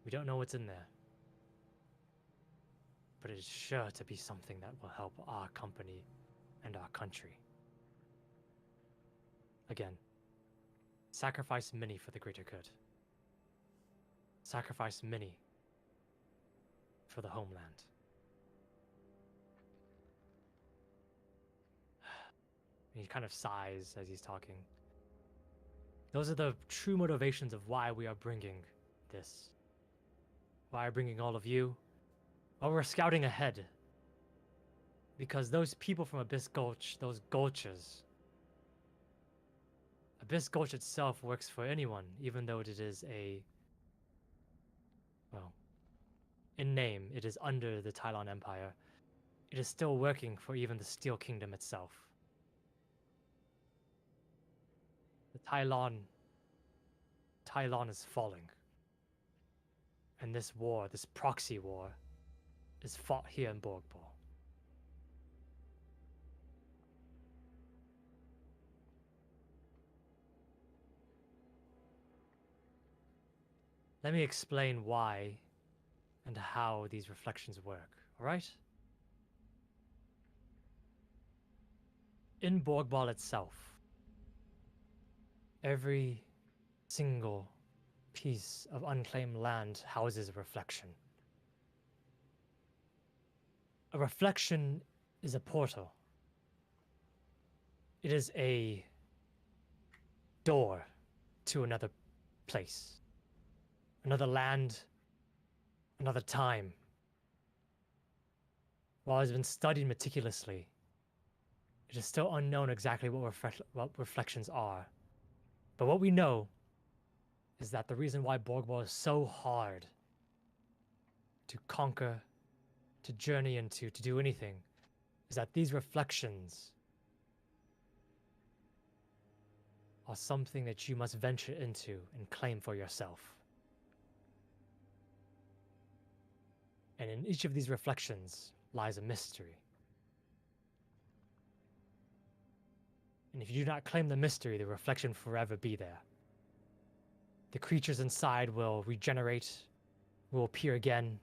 We don't know what's in there. But it is sure to be something that will help our company and our country. Again, sacrifice many for the greater good. Sacrifice many for the homeland. And he kind of sighs as he's talking. Those are the true motivations of why we are bringing this. Why we're bringing all of you. Why we're scouting ahead. Because those people from Abyss Gulch, those gulches, Abyss Gulch itself works for anyone, even though it is a. Well, in name, it is under the Tylon Empire. It is still working for even the Steel Kingdom itself. The Tylon is falling. And this war, this proxy war, is fought here in Borgball. Let me explain why and how these reflections work, alright? In Borgball itself, every single piece of unclaimed land houses a reflection. A reflection is a portal. It is a door to another place, another land, another time. While it's been studied meticulously, it is still unknown exactly what reflections are. But what we know is that the reason why Borgball is so hard to conquer, to journey into, to do anything, is that these reflections are something that you must venture into and claim for yourself. And in each of these reflections lies a mystery. And if you do not claim the mystery, the reflection will forever be there. The creatures inside will regenerate, will appear again,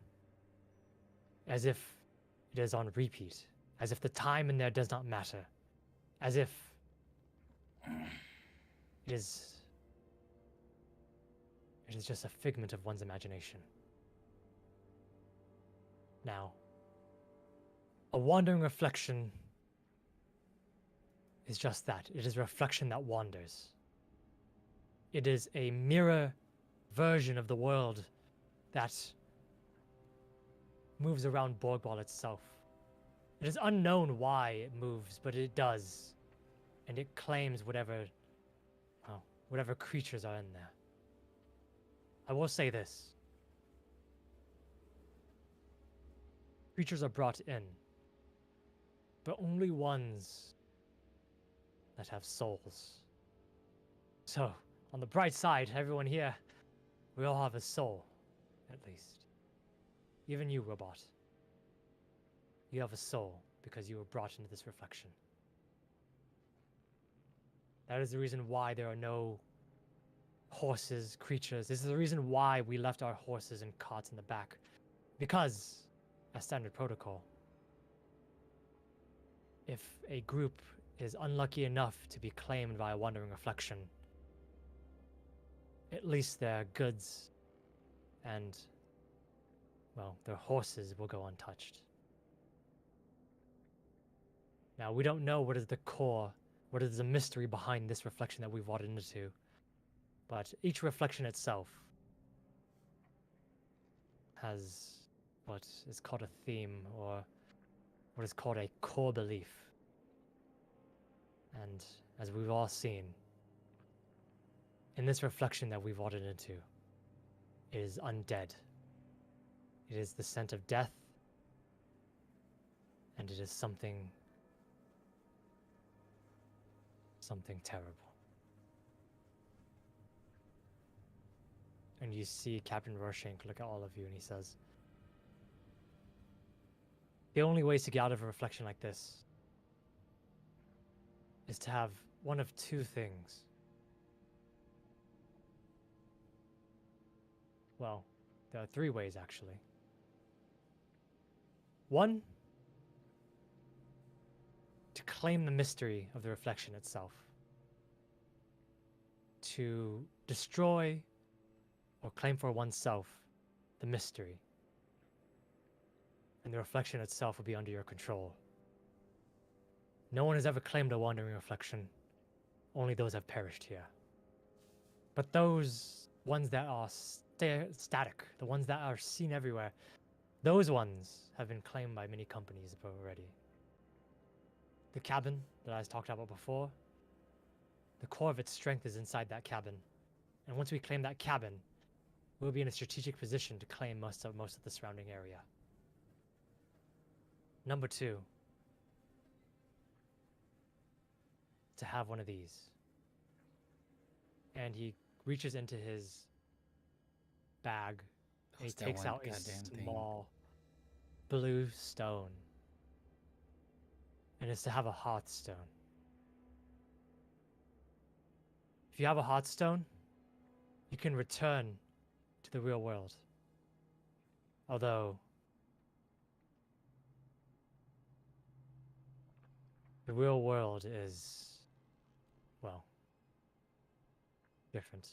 as if it is on repeat, as if the time in there does not matter, as if it is just a figment of one's imagination. Now, a wandering reflection is just that. It is a reflection that wanders. It is a mirror version of the world that moves around Borgball itself. It is unknown why it moves, but it does. And it claims whatever creatures are in there. I will say this. Creatures are brought in, but only ones that have souls. So, on the bright side, everyone here, we all have a soul, at least. Even you, robot. You have a soul because you were brought into this reflection. That is the reason why there are no horses, creatures. This is the reason why we left our horses and carts in the back. Because, as standard protocol, if a group is unlucky enough to be claimed by a wandering reflection, at least their goods and, well, their horses will go untouched. Now, we don't know what is the core, what is the mystery behind this reflection that we've wandered into, but each reflection itself has what is called a theme, or what is called a core belief. And as we've all seen, in this reflection that we've wandered into, it is undead. It is the scent of death, and it is something terrible. And you see Captain Rorschach look at all of you and he says, the only ways to get out of a reflection like this is to have one of two things. Well, there are three ways actually. One, to claim the mystery of the reflection itself. To destroy or claim for oneself the mystery. And the reflection itself will be under your control. No one has ever claimed a wandering reflection. Only those have perished here. But those ones that are static, the ones that are seen everywhere, those ones have been claimed by many companies already. The cabin that I talked about before, The core of its strength is inside that cabin. And once we claim that cabin, we'll be in a strategic position to claim most of the surrounding area. Number 2. To have one of these. And he reaches into his bag and he What's that takes one out a goddamn thing? small blue stone. And it's to have a hearthstone. If you have a hearthstone, you can return to the real world. Although the real world is, well, different.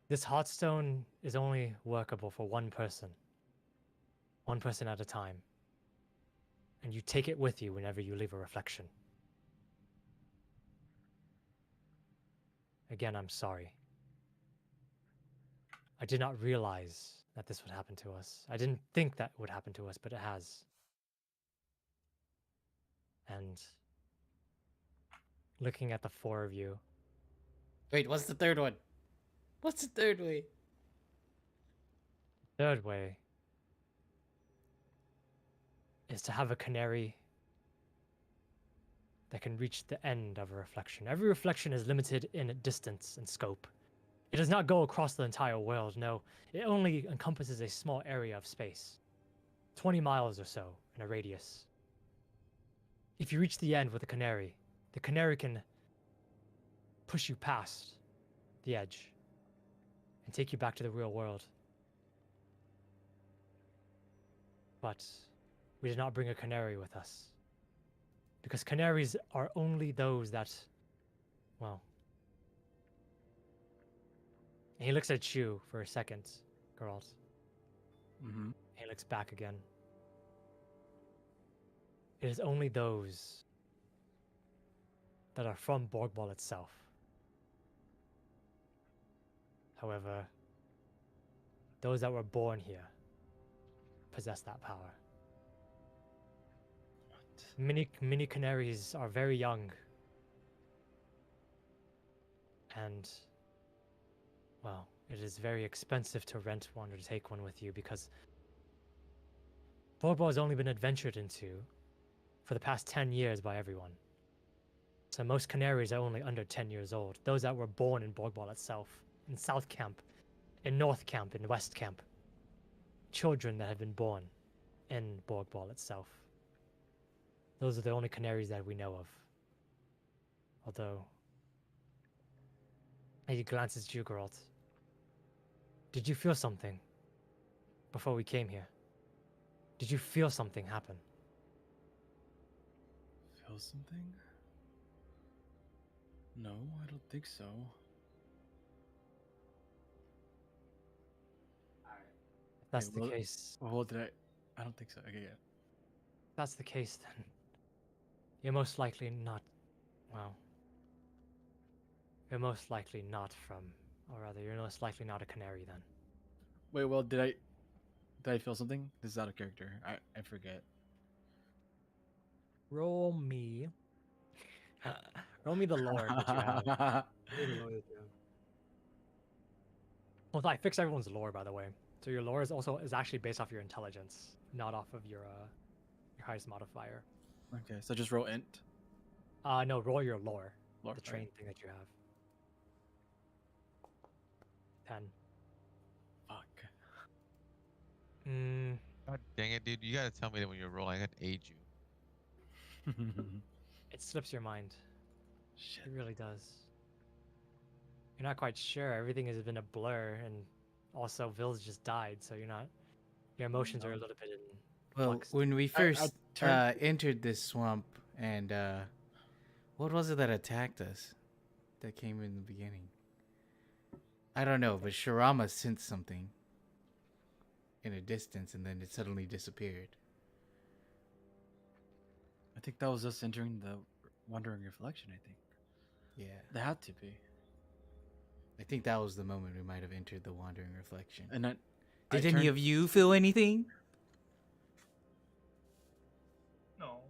This hearthstone is only workable for one person at a time. And you take it with you whenever you leave a reflection. Again, I'm sorry. I did not realize that this would happen to us. I didn't think that would happen to us, but it has. And looking at the 4 of you, Wait, what's the third one? What's the third way? third way is to have a canary that can reach the end of a reflection. Every reflection is limited in distance and scope. It does not go across the entire world, no. It only encompasses a small area of space. 20 miles or so in a radius. If you reach the end with the canary can push you past the edge and take you back to the real world. But we did not bring a canary with us. Because canaries are only those that, well... And he looks at you for a second, girls. Mm-hmm. He looks back again. It is only those that are from Borgball itself. However, those that were born here possess that power. Mini canaries are very young. And, well, it is very expensive to rent one or to take one with you because Borgball has only been adventured into for the past 10 years by everyone. So most canaries are only under 10 years old. Those that were born in Borgball itself, in South Camp, in North Camp, in West Camp. Children that have been born in Borgball itself. Those are the only canaries that we know of. Although, he glances at you, Geralt. Did you feel something before we came here? Did you feel something happen? Feel something? No, I don't think so. If that's Okay, the well- case, Well, did I don't think so. Okay, yeah. if that's the case, then you're most likely not. Well, you're most likely not from, or rather, you're most likely not a canary then. Wait, well, did I feel something? This is out of character. I forget. Roll me. Roll me the lore that you have. Roll me the lore that you have. Well, I fixed everyone's lore, by the way. So your lore is actually based off your intelligence, not off of your highest modifier. Okay, so just roll int. No, roll your lore, Lore, the right? train thing that you have. 10. Fuck. God dang it, dude. You gotta tell me that when you're rolling, I gotta aid you. It slips your mind. Shit. It really does. You're not quite sure. Everything has been a blur, and also Vils just died, so you're not. Your emotions are a little bit in Well, flux. when we I first turned- entered this swamp, and what was it that attacked us? That came in the beginning. I don't know, but Shirama sensed something in a distance, and then it suddenly disappeared. I think that was us entering the Wandering Reflection, I think. Yeah, That had to be. I think that was the moment we might have entered the Wandering Reflection. And then Did any of you feel anything? No.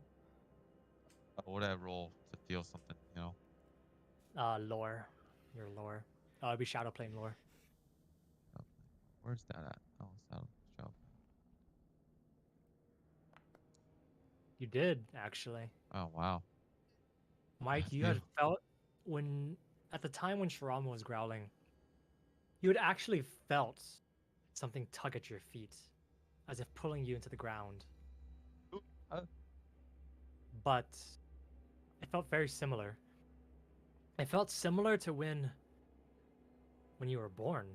What would I roll to feel something, you know? Lore. Your lore. It'd be Shadowplane lore. Where's that at? Oh, it's out of the shop. You did actually, Oh wow. Mike. You had felt when at the time when Shirama was growling, you had actually felt something tug at your feet, as if pulling you into the ground. Uh. But it felt very similar. It felt similar to when you were born,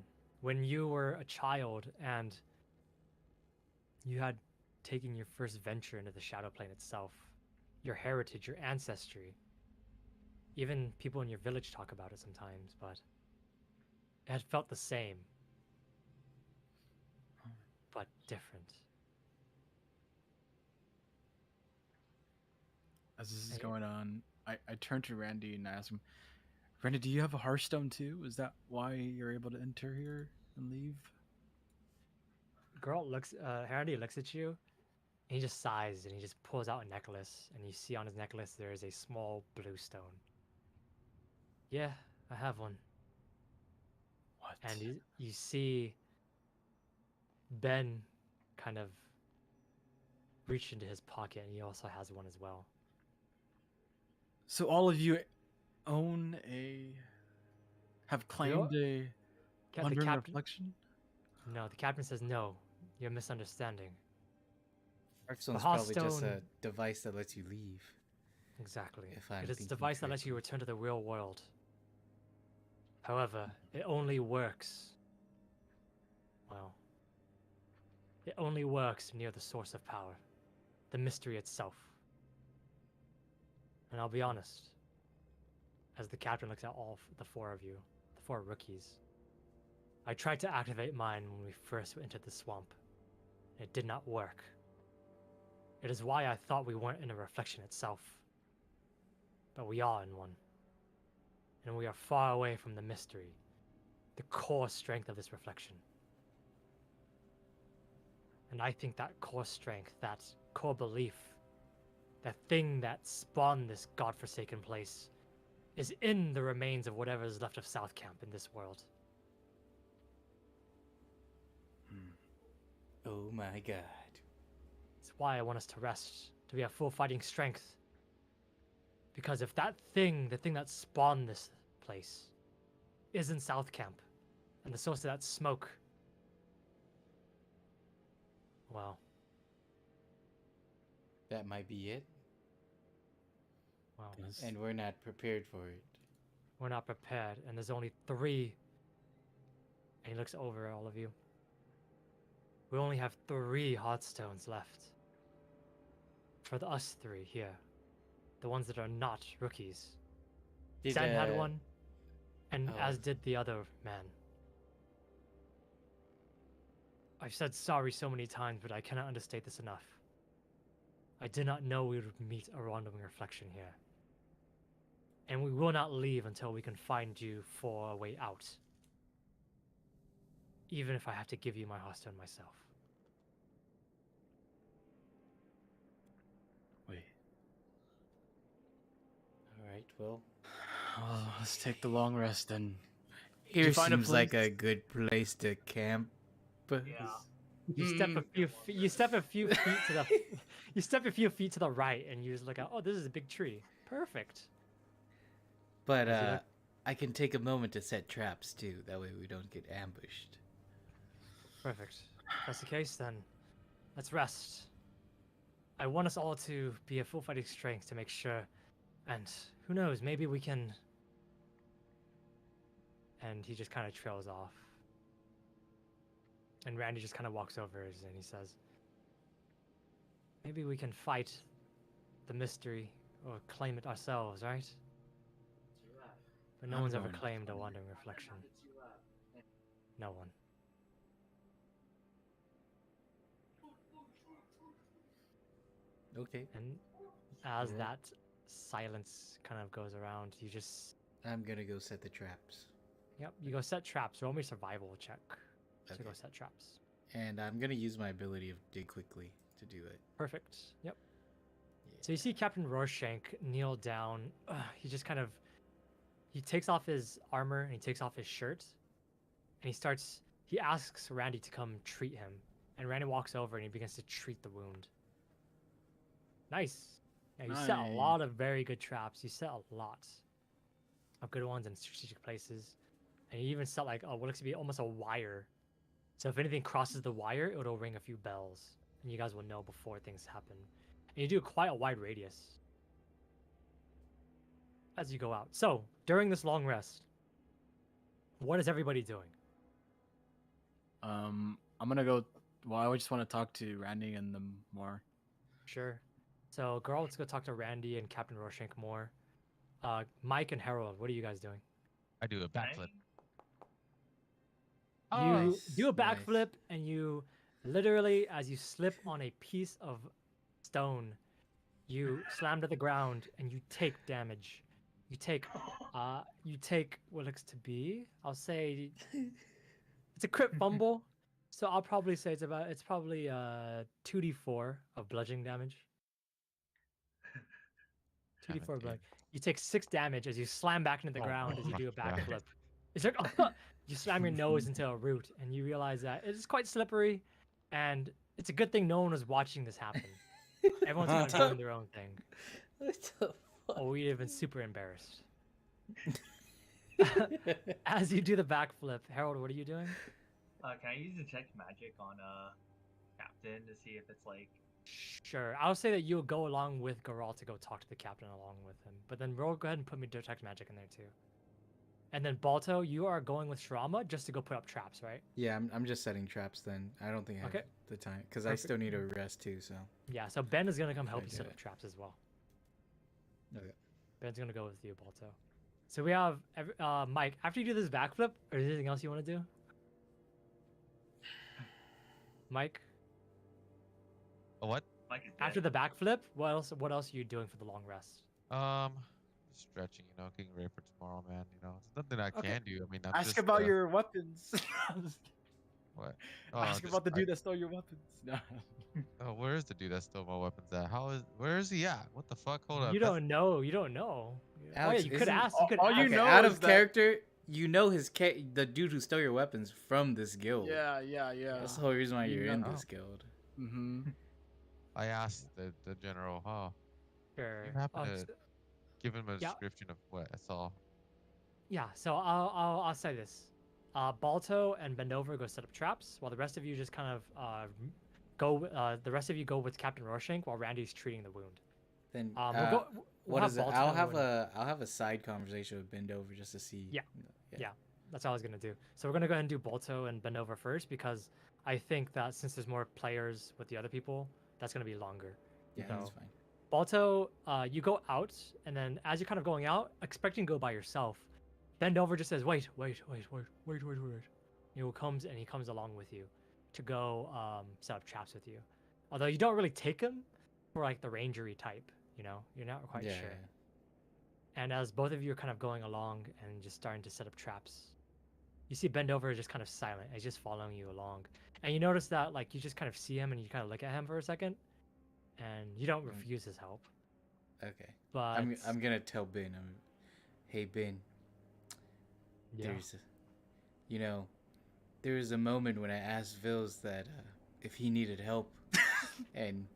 when you were a child and you had taken your first venture into the shadow plane itself, your heritage, your ancestry. Even people in your village talk about it sometimes, but it had felt the same, but different. As this is Hey. going on, I turn to Randy and I ask him, Randy, do you have a Hearthstone too? Is that why you're able to enter here and leave? Harry looks at you, and he just sighs and he just pulls out a necklace, and you see on his necklace there is a small blue stone. Yeah, I have one. What? And you see Ben kind of reach into his pocket, and he also has one as well. So all of you have claimed a The wandering captain. reflection? No, the captain says no. You're misunderstanding. Hearthstone's The probably just a Hearthstone- device that lets you leave. Exactly. If I'm It is a thinking device that lets you correctly. return to the real world. However, it only works. Well, it only works near the source of power, the mystery itself. And I'll be honest, as the captain looks at all the four of you, the four rookies, I tried to activate mine when we first entered the swamp. It did not work. It is why I thought we weren't in a reflection itself. But we are in one. And we are far away from the mystery, the core strength of this reflection. And I think that core strength, that core belief, that thing that spawned this godforsaken place, is in the remains of whatever is left of South Camp in this world. Oh my god. It's why I want us to rest, to be at full fighting strength. Because if that thing, the thing that spawned this place, is in South Camp, and the source of that smoke, well, That might be it. well, And we're not prepared for it. we're not prepared, and there's only 3. And he looks over at all of you. We only have 3 Hearthstones left. For us 3 here. The ones that are not rookies. Zen had one, and oh. as did the other man. I've said sorry so many times, but I cannot understate this enough. I did not know we would meet a wandering reflection here. And we will not leave until we can find you for a way out. Even if I have to give you my Hearthstone myself. Wait. Alright, well. Oh, let's take the long rest then. Here find a seems like place? a good place to camp. Yeah. You step a few feet. You step a few feet to the. You step a few feet to the right, and you just look out. Oh, this is a big tree. Perfect. But Is it I can take a moment to set traps too. That way we don't get ambushed. Perfect. If that's the case, then let's rest. I want us all to be at full fighting strength to make sure, and who knows, maybe we can. And he just kind of trails off. And Randy just kind of walks over and he says, maybe we can fight the mystery or claim it ourselves, right? But no I'm one's ever going. claimed a wandering reflection. No one. Okay. And as Alright. that silence kind of goes around, you just, I'm gonna go set the traps. yep, you go set traps. Roll me a survival check to Okay. go set traps. And I'm gonna use my ability of dig quickly to do it. Perfect. Yep. Yeah. So you see Captain Rorschach kneel down. He just kind of he takes off his armor and he takes off his shirt, and he asks Randy to come treat him, and Randy walks over and he begins to treat the wound. Nice. Yeah, you set a Nice. lot of very good traps. You set a lot of good ones in strategic places, and you even set like what looks to be almost a wire. So if anything crosses the wire, it'll ring a few bells, and you guys will know before things happen. And you do quite a wide radius as you go out. So during this long rest, what is everybody doing? I'm gonna go. Well, I just want to talk to Randy and them more. Sure. So, girl, let's go talk to Randy and Captain Roshank more. Mike and Harold, what are you guys doing? I do a backflip. You Nice, do a nice. backflip, and you literally, as you slip on a piece of stone, you slam to the ground, and you take damage. You take what looks to be, I'll say, it's a crit fumble. So I'll probably say it's probably 2d4 of bludgeoning damage. 2d4 God bludgeoning. You take 6 damage as you slam back into the Oh ground as you my do a God. backflip. It's like you slam your nose into a root, and you realize that it is quite slippery, and it's a good thing no one was watching this happen. Everyone's kind of doing their own thing. What the fuck? Or we'd have been super embarrassed. As you do the backflip, Harold, what are you doing? Can I use detect magic on Captain to see if it's like? Sure. I'll say that you'll go along with Garal to go talk to the captain along with him. But then roll, go ahead and put me detect magic in there too. And then Balto, you are going with Shirama just to go put up traps, right? Yeah, I'm just setting traps then. I don't think I have Okay. the time because I Perfect. still need a rest too. So Yeah, so Ben is gonna come help I you get set it. up traps as well. okay. Ben's gonna go with you, Balto. So we have Mike. After you do this backflip, or is there anything else you want to do? Mike, A what? Mike is after dead. the backflip, what else? What else are you doing for the long rest? Stretching, getting ready for tomorrow, man. There's nothing I Okay. can do. I mean, I'm Ask just, about your weapons. what? Ask just- about the dude that stole your weapons. No. Oh, where is the dude that stole my weapons at? Where is he at? What the fuck? Hold up. You that's- don't know. You don't know. Alex, oh yeah, you could isn't- ask. You could all ask. you Okay, know out is of that- character, you know the dude who stole your weapons from this guild. Yeah. That's the whole reason why You you're in know. this guild. Mm-hmm. I asked the general, Sure. you happen to s- give him a yeah. description of what I saw. Yeah, so I'll say this. Balto and Bendover go set up traps, while the rest of you just kind of go. The rest of you go with Captain Roshank while Randy's treating the wound. Then We'll go. We'll what have is it? Balto I'll have and- a side conversation with Bendover just to see. Yeah. Yeah, that's all I was gonna do. So we're gonna go ahead and do Balto and Bendover first because I think that since there's more players with the other people, that's gonna be longer. Yeah, So- that's fine. Balto, you go out, and then as you're kind of going out, expecting to go by yourself, Bendover just says, "Wait." He comes along with you to go set up traps with you. Although you don't really take him for like the rangery type, you're not quite Yeah, sure. And as both of you are kind of going along and just starting to set up traps, you see Bendover is just kind of silent. He's just following you along, and you notice that like you just kind of see him and you kind of look at him for a second, and you don't refuse his help. Okay. But I'm gonna tell Ben. Hey Ben, yeah. there was a moment when I asked Vils that if he needed help, and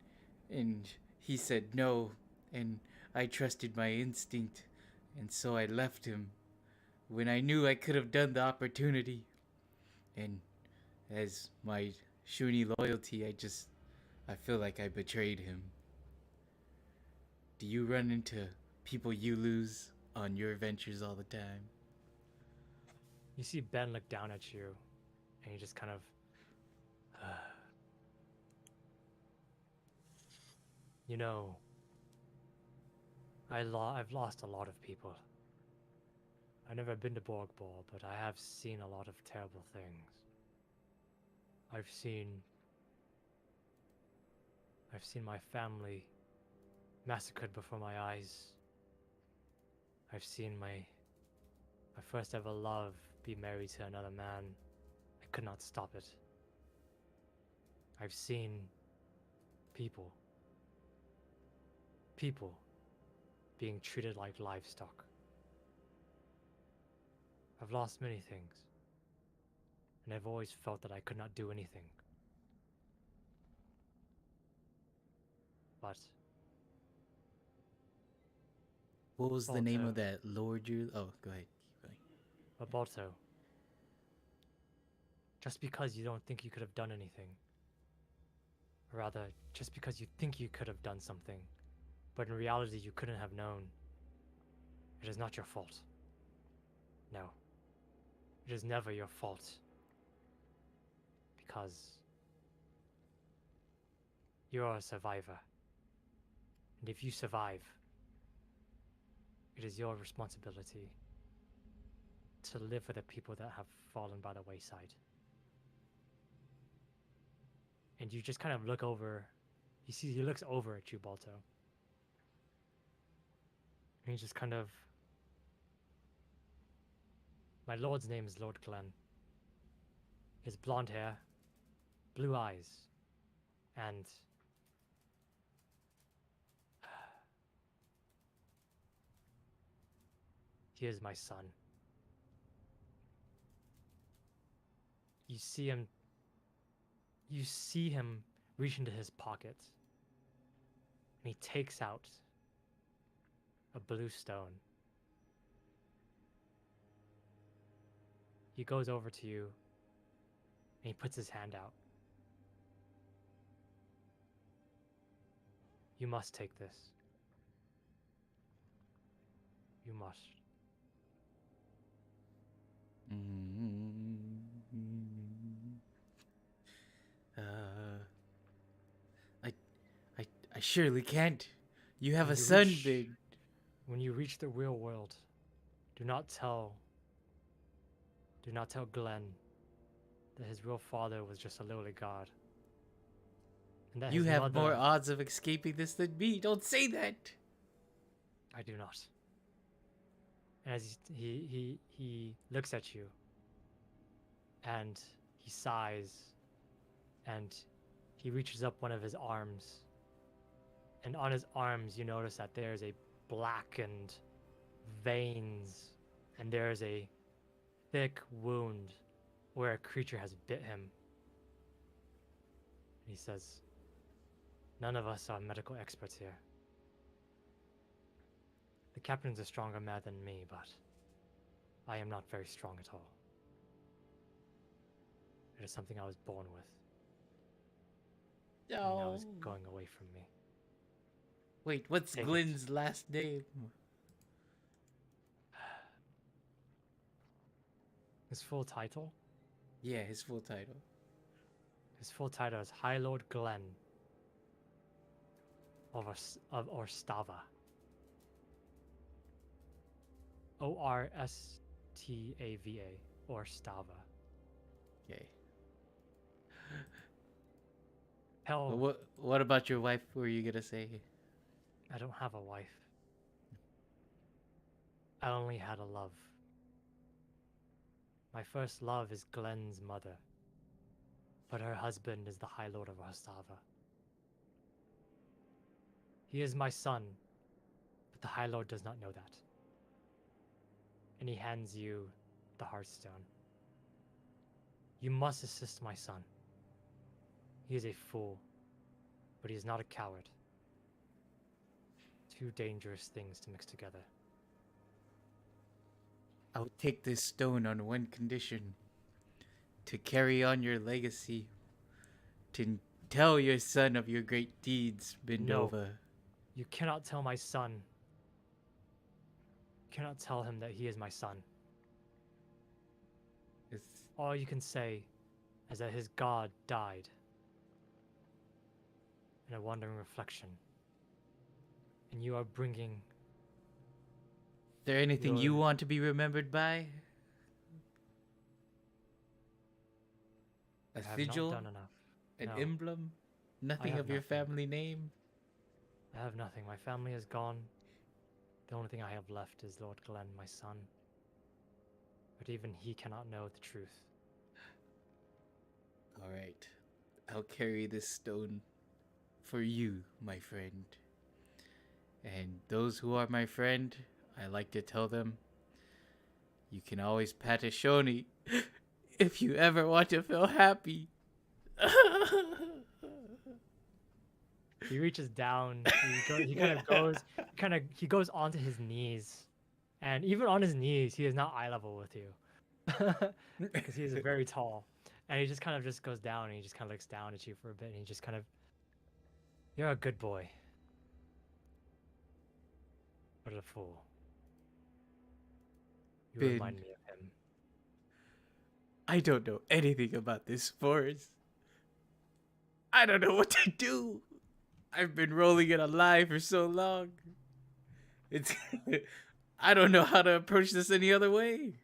he said no, and I trusted my instinct, and so I left him when I knew I could have done the opportunity, and as my Shuni loyalty, I feel like I betrayed him. Do you run into people you lose on your adventures all the time? You see Ben look down at you, and he just kind of. I've lost a lot of people. I've never been to Borgball, but I have seen a lot of terrible things. I've seen my family massacred before my eyes. I've seen my first ever love be married to another man. I could not stop it. I've seen people being treated like livestock. I've lost many things, and I've always felt that I could not do anything. But What was the name of Balto. that lord you? Oh, go ahead. Keep going. But Balto, just because you don't think you could have done anything, or rather, just because you think you could have done something, but in reality you couldn't have known, it is not your fault. No. It is never your fault. Because you are a survivor. And if you survive, it is your responsibility to live with the people that have fallen by the wayside. And you just kind of look over. He looks over at you, Balto. And he just kind of. My lord's name is Lord Glenn. He has blonde hair, blue eyes, and he is my son. You see him reach into his pocket, and he takes out a blue stone. He goes over to you, and he puts his hand out. You must take this. You must. I surely can't. You have When a you son, reach- Ben. When you reach the real world, do not tell Glenn that his real father was just a lowly god. And that You his have mother, more odds of escaping this than me. Don't say that. I do not. And as he looks at you, and he sighs, and he reaches up one of his arms, and on his arms you notice that there's a blackened veins, and there's a thick wound where a creature has bit him. And he says, "None of us are medical experts here. The captain's a stronger man than me, but I am not very strong at all. It is something I was born with, and now is going away from me." Wait, what's Take it. Glenn's last name? His full title? Yeah, his full title. His full title is High Lord Glenn of Orstava. Orstava. Orstava. Okay. Hell, What about your wife? Were you gonna say? I don't have a wife. I only had a love. My first love is Glenn's mother, but her husband is the High Lord of Orstava. He is my son, but the High Lord does not know that. And he hands you the Hearthstone. You must assist my son. He is a fool, but he is not a coward. Two dangerous things to mix together. I'll take this stone on one condition: to carry on your legacy, to tell your son of your great deeds, Bendova. You cannot tell my son. You cannot tell him that he is my son. It's, All you can say is that his god died in a wandering reflection. And you are bringing... is there anything you Your- want to be remembered by? A I have sigil? not done enough. An No. emblem? Nothing have of your nothing. family name? I have nothing. My family is gone. The only thing I have left is Lord Glenn, my son. But even he cannot know the truth. Alright. I'll carry this stone for you, my friend. And those who are my friend, I like to tell them, You can always pat a Shoni if you ever want to feel happy. He reaches down. He kind of goes. He goes onto his knees, and even on his knees, he is not eye level with you, because he is very tall. And he just kind of just goes down, and he just kind of looks down at you for a bit, and he just kind of, you're a good boy. What a fool. You Finn. remind me of him. I don't know anything about this forest. I don't know what to do. I've been rolling it alive for so long. It's I don't know how to approach this any other way.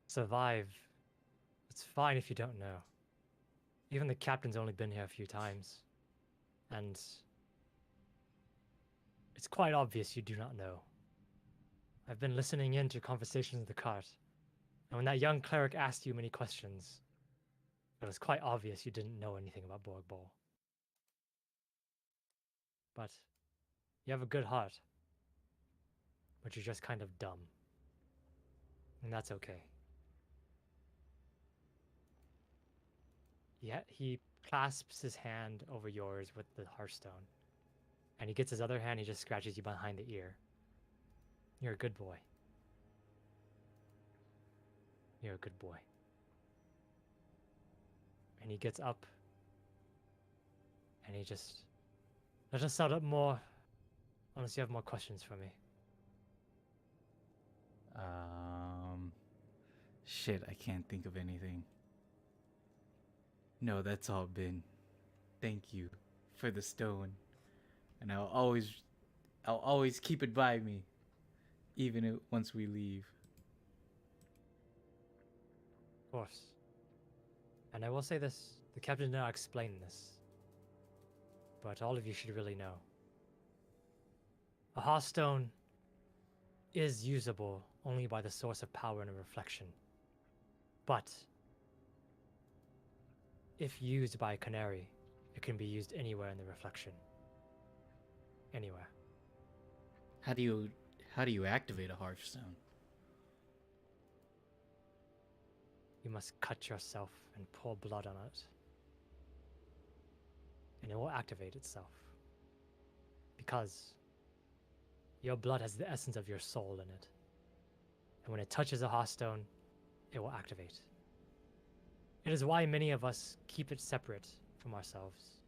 Survive. It's fine if you don't know. Even the captain's only been here a few times. And it's quite obvious you do not know. I've been listening in to conversations in the cart. And when that young cleric asked you many questions, it was quite obvious you didn't know anything about Borg Ball. But you have a good heart. But you're just kind of dumb. And that's okay. Yeah, he clasps his hand over yours with the hearthstone. And he gets his other hand, he just scratches you behind the ear. You're a good boy. You're a good boy. And he gets up. And he just... Let us set up more. Unless you have more questions for me. Shit, I can't think of anything. No, that's all been. Thank you for the stone. And I'll always keep it by me. Even once we leave. Of course. And I will say this, the captain did not explain this. But all of you should really know. A hearthstone is usable only by the source of power and a reflection. But if used by a canary, it can be used anywhere in the reflection. Anywhere. How do you activate a hearthstone? You must cut yourself and pour blood on it. And it will activate itself. Because your blood has the essence of your soul in it. And when it touches a hearthstone, it will activate. It is why many of us keep it separate from ourselves.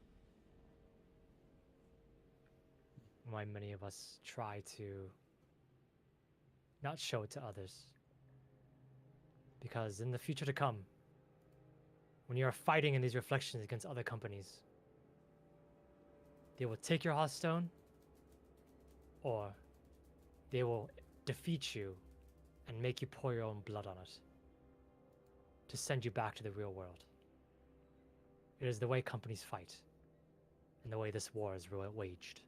Why many of us try to not show it to others. Because in the future to come, when you are fighting in these reflections against other companies, they will take your hearthstone, or they will defeat you and make you pour your own blood on it to send you back to the real world. It is the way companies fight, and the way this war is waged.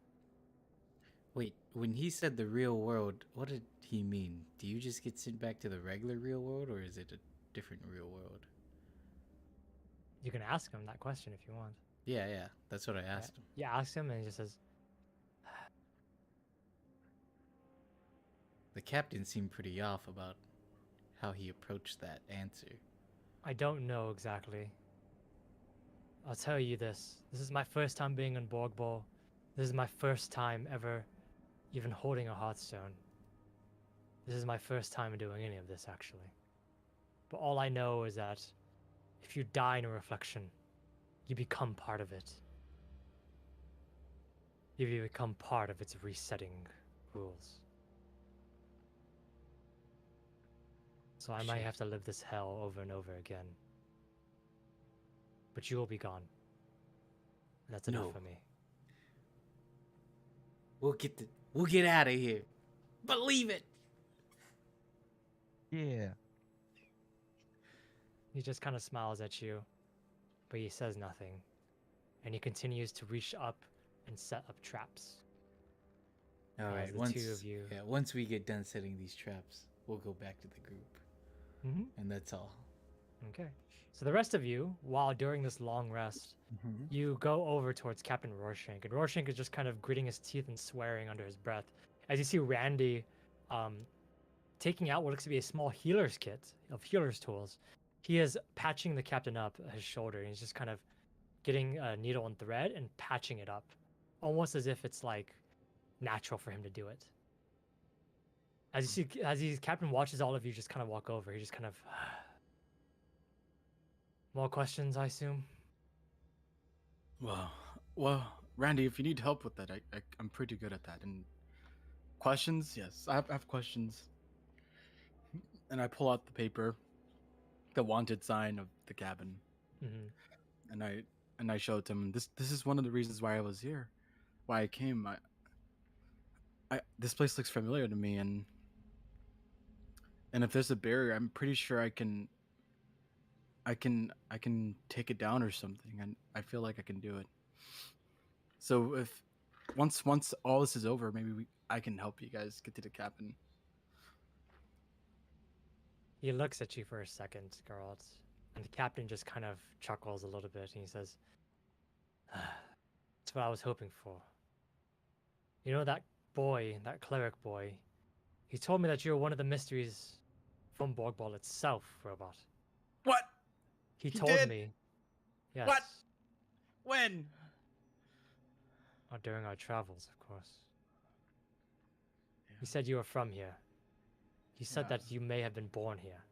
Wait, when he said the real world, what did he mean? Do you just get sent back to the regular real world, or is it a different real world? You can ask him that question if you want. Yeah, that's what I asked him. Yeah, ask him, and he just says, The captain seemed pretty off about how he approached that answer. I don't know exactly. I'll tell you this. This is my first time being on Borg Ball. This is my first time ever even holding a hearthstone. This is my first time doing any of this, actually. But all I know is that if you die in a reflection, you become part of it. You become part of its resetting rules. So I might have to live this hell over and over again. But you will be gone. And that's enough for me. We'll get out of here. Believe it. Yeah. He just kind of smiles at you, but he says nothing. And he continues to reach up and set up traps. All As right, the two of you. once we get done setting these traps, we'll go back to the group. Mm-hmm. And that's all. Okay. So the rest of you, while during this long rest, you go over towards Captain Rorschach, and Rorschach is just kind of gritting his teeth and swearing under his breath. As you see Randy taking out what looks to be a small healer's kit of healer's tools. He is patching the captain up his shoulder, and he's just kind of getting a needle and thread and patching it up, almost as if it's like natural for him to do it. As you see, as the captain watches all of you just kind of walk over, he just kind of more questions, I assume. Well, Randy, if you need help with that, I'm pretty good at that. And questions, yes, I have questions. And I pull out the paper, the wanted sign of the cabin, Mm-hmm. and I show it to him. This is one of the reasons why I was here, why I came. I this place looks familiar to me, and if there's a barrier, I'm pretty sure I can take it down or something, and I feel like I can do it. So if once all this is over, maybe I can help you guys get to the cabin. He looks at you for a second, Geralt, and the captain just kind of chuckles a little bit, and he says, "That's what I was hoping for. You know that boy, that cleric boy, he told me that you're one of the mysteries from Borgball itself, Robot. What? He He told did? me. Yes. What? When? During our travels, of course. Yeah. He said you were from here. He said Yeah. that you may have been born here.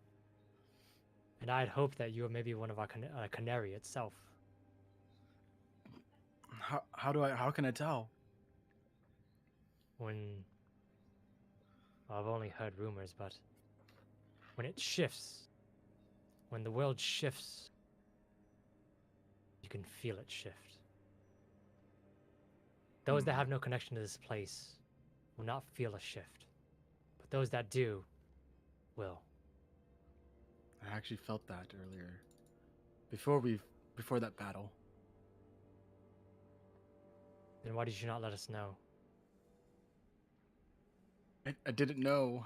And I had hoped that you were maybe one of our canary itself. How can I tell? Well, I've only heard rumors, but when it shifts, when the world shifts, you can feel it shift. Those that have no connection to this place will not feel a shift, but those that do will. I actually felt that earlier, before that battle. Then why did you not let us know? I didn't know.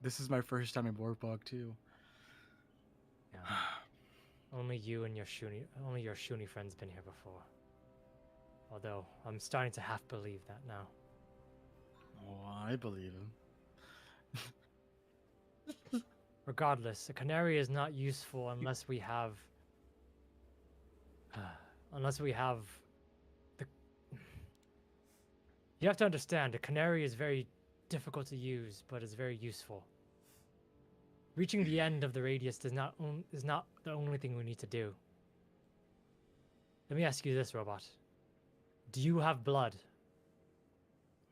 This is my first time in Borgbog too. Yeah. Only you and your Shuni friend's been here before. Although I'm starting to half believe that now. Oh, I believe him. Regardless, a canary is not useful unless we have the. You have to understand, a canary is very difficult to use, but is very useful. Reaching the end of the radius is not the only thing we need to do. Let me ask you this, Robot. Do you have blood?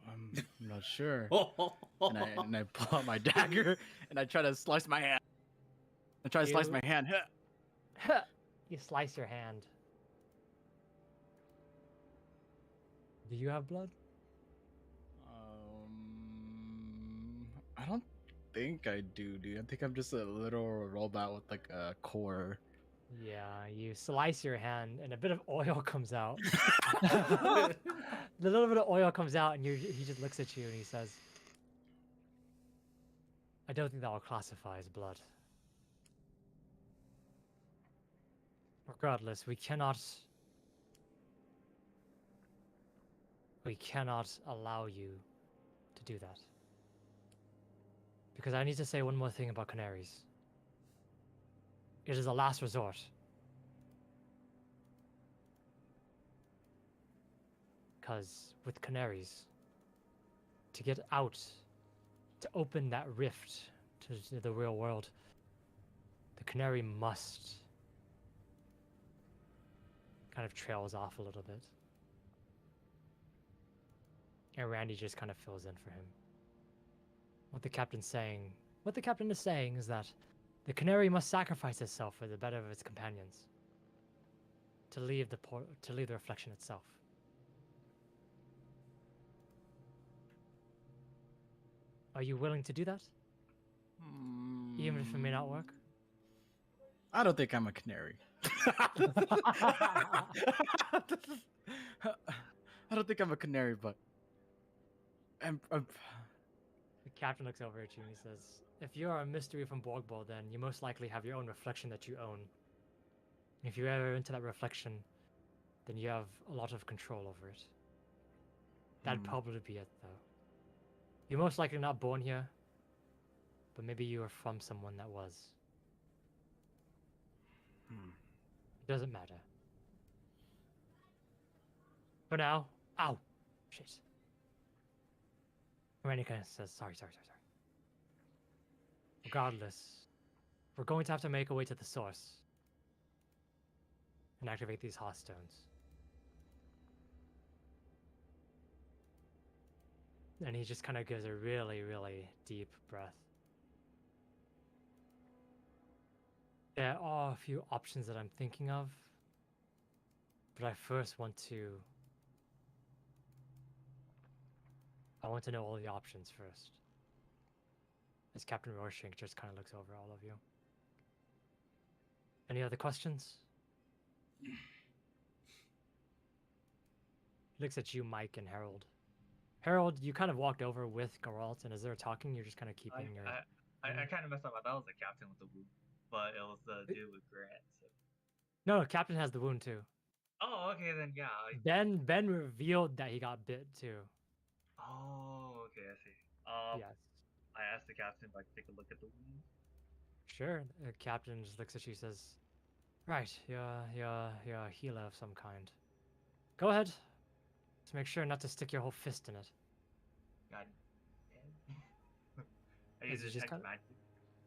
I'm not sure. and I pull out my dagger and I try to slice my hand. Slice my hand. You slice your hand. Do you have blood? I don't think I do, dude. I think I'm just a little robot with like a core. Yeah, you slice your hand and a bit of oil comes out. The little bit of oil comes out and he just looks at you and he says, I don't think that will classify as blood. Regardless, we cannot allow you to do that. Because I need to say one more thing about canaries. It is a last resort. Because with canaries, to get out, to open that rift to the real world, the canary must kind of trails off a little bit. And Randy just kind of fills in for him. What the captain is saying is that the canary must sacrifice itself for the better of its companions. To leave the reflection itself. Are you willing to do that? Even if it may not work? I don't think I'm a canary. I don't think I'm a canary, but I'm The captain looks over at you and he says, if you are a mystery from Borgball, then you most likely have your own reflection that you own. If you ever into that reflection, then you have a lot of control over it. That'd probably be it, though. You're most likely not born here, but maybe you are from someone that was. It doesn't matter. For now, ow, shit. Randy kind of says, sorry. Regardless, we're going to have to make our way to the source and activate these heart stones. And he just kind of gives a really, really deep breath. There are a few options that I'm thinking of, but I want to know all the options first. As Captain Rorschach just kind of looks over all of you. Any other questions? He looks at you, Mike, and Harold. Harold, you kind of walked over with Geralt, and as they're talking, you're just kind of keeping your... I kind of messed up. I thought it was the captain with the wound, but it was the dude with Grant. So. No, Captain has the wound too. Oh, okay then. Yeah. Ben revealed that he got bit too. Oh, okay. I see. Yes. I asked the captain if I could take a look at the wound. Sure. The captain just looks at you and says, right, you're a healer of some kind. Go ahead. Just make sure not to stick your whole fist in it. God. I use Is it just detect kinda- magic.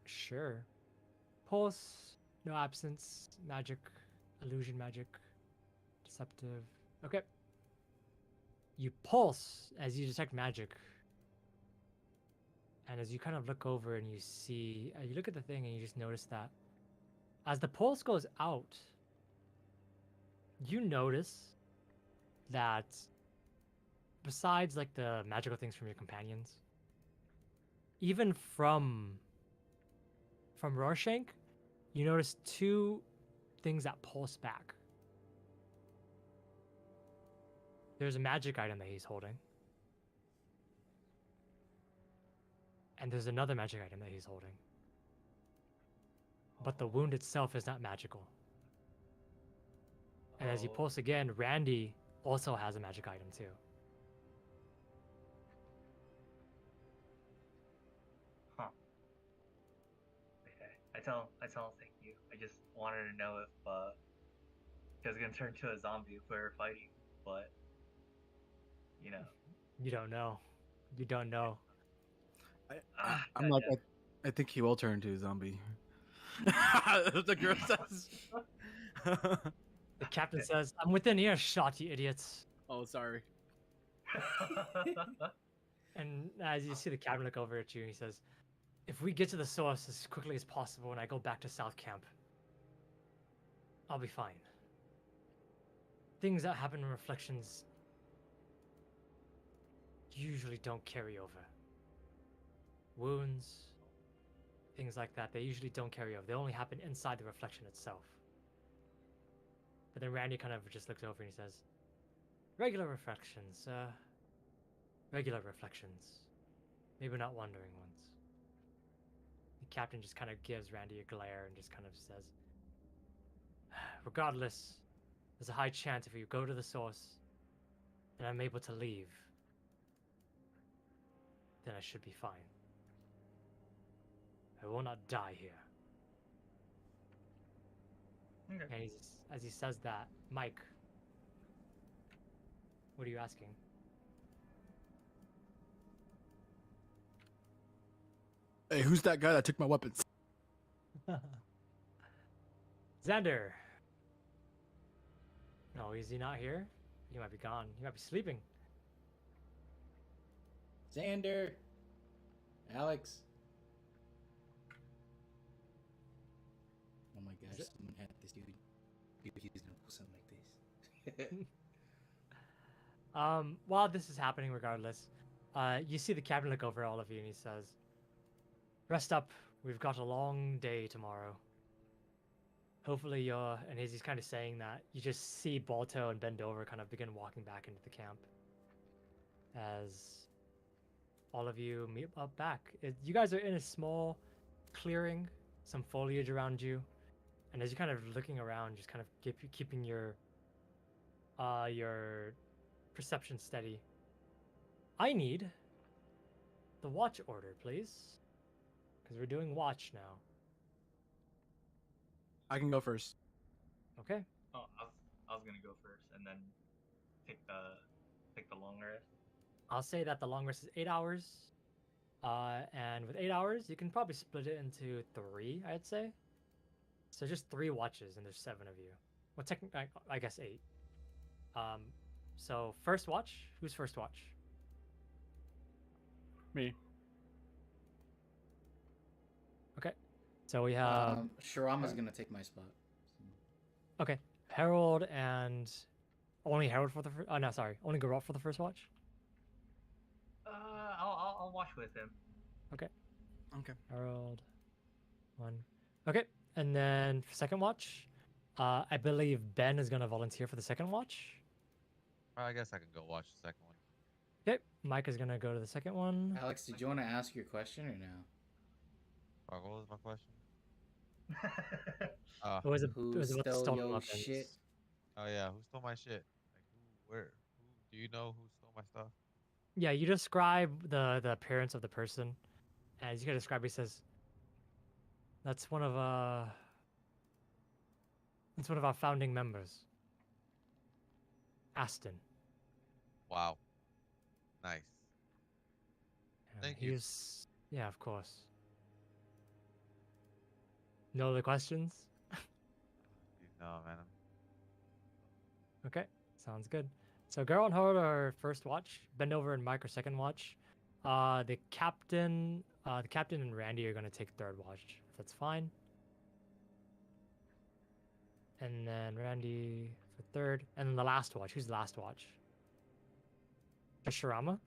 Sure. Pulse, no absence, magic, illusion magic, deceptive. Okay. You pulse as you detect magic. And as you kind of look over and you see, you look at the thing and you just notice that as the pulse goes out, you notice that besides like the magical things from your companions, even from Rorschach, you notice two things that pulse back. There's a magic item that he's holding. And there's another magic item that he's holding. But the wound itself is not magical. And as you Oh. pulse again, Randy also has a magic item too. Huh. Okay. I tell him thank you. I just wanted to know if he was gonna turn to a zombie if we were fighting, but you know. You don't know. You don't know. I'm like, I think he will turn into a zombie. The girl says. The captain says, I'm within earshot, you idiots. Oh, sorry. And as you see the captain look over at you, he says, if we get to the source as quickly as possible and I go back to South Camp, I'll be fine. Things that happen in reflections usually don't carry over. Wounds, things like that, they usually don't carry over. They only happen inside the reflection itself. But then Randy kind of just looks over and he says, regular reflections, maybe not wandering ones. The captain just kind of gives Randy a glare and just kind of says, regardless, there's a high chance if you go to the source and I'm able to leave, then I should be fine. I will not die here. Okay. And as he says that, Mike, what are you asking? Hey, who's that guy that took my weapons? Xander. No, is he not here? He might be gone. He might be sleeping. Xander. Alex. Oh my gosh, someone had this dude. He was gonna pull something like this. While this is happening, regardless, you see the captain look over all of you and he says, rest up. We've got a long day tomorrow. Hopefully and as he's kind of saying that, you just see Balto and Bendover kind of begin walking back into the camp. As all of you meet up back. You guys are in a small clearing, some foliage around you. And as you're kind of looking around, just kind of keeping your perception steady. I need the watch order, please? Because we're doing watch now. I can go first. Okay. Oh, I was gonna go first and then pick the long rest. I'll say that the long rest is 8 hours. And with 8 hours, you can probably split it into 3, I'd say. So just 3 watches, and there's 7 of you. Well, technically, I guess 8. So first watch. Who's first watch? Me. Okay. So we have Shirama's gonna take my spot. okay, Harold and only Harold for the first. Oh no, sorry, only Garot for the first watch. I'll watch with him. Okay. Harold, 1. Okay, and then for second watch, I believe Ben is gonna volunteer for the second watch. I guess I can go watch the second one. Okay, Mike is gonna go to the second one. Alex, did you want to ask your question or no? Fuck, what was my question? It was, Who it was about the stole stolen your weapons. shit? Oh yeah, who stole my shit? Like who? Where? Who? Do you know who stole my stuff? Yeah, you describe the appearance of the person, as you can describe. He says, "That's one of our founding members, Aston." Wow. Nice. And Thank you. he's yeah, of course. No other questions? No, man. Okay, sounds good. So Geralt and Harold are first watch. Bendover and Mike are second watch. The captain and Randy are gonna take third watch. If that's fine. And then Randy for third, and then the last watch. Who's the last watch? Just Shirama.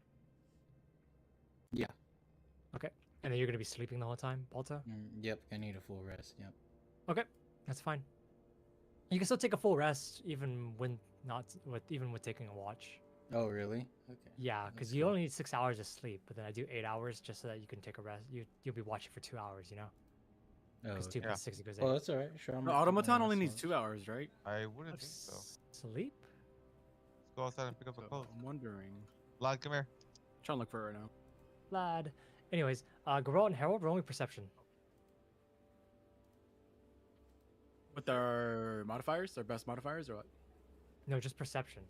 Yeah. Okay, and then you're gonna be sleeping the whole time, Balto. Yep, I need a full rest. Yep. Okay, that's fine. You can still take a full rest even when even with taking a watch. Oh, really? Okay. Yeah, That's because you cool. only need 6 hours of sleep, but then I do 8 hours just so that you can take a rest. You'll be watching for 2 hours, you know? Oh, Because 2 okay. plus 6 equals 8. Well, that's all right. Sure. The automaton only needs 2 hours, right? I wouldn't think so. Sleep? Let's go outside and pick up the So clothes. I'm wondering. Lad, come here. Trying to look for it right now. Lad. Anyways, Geralt and Harold, roll me perception. With our modifiers, our best modifiers, or what? No, just perception.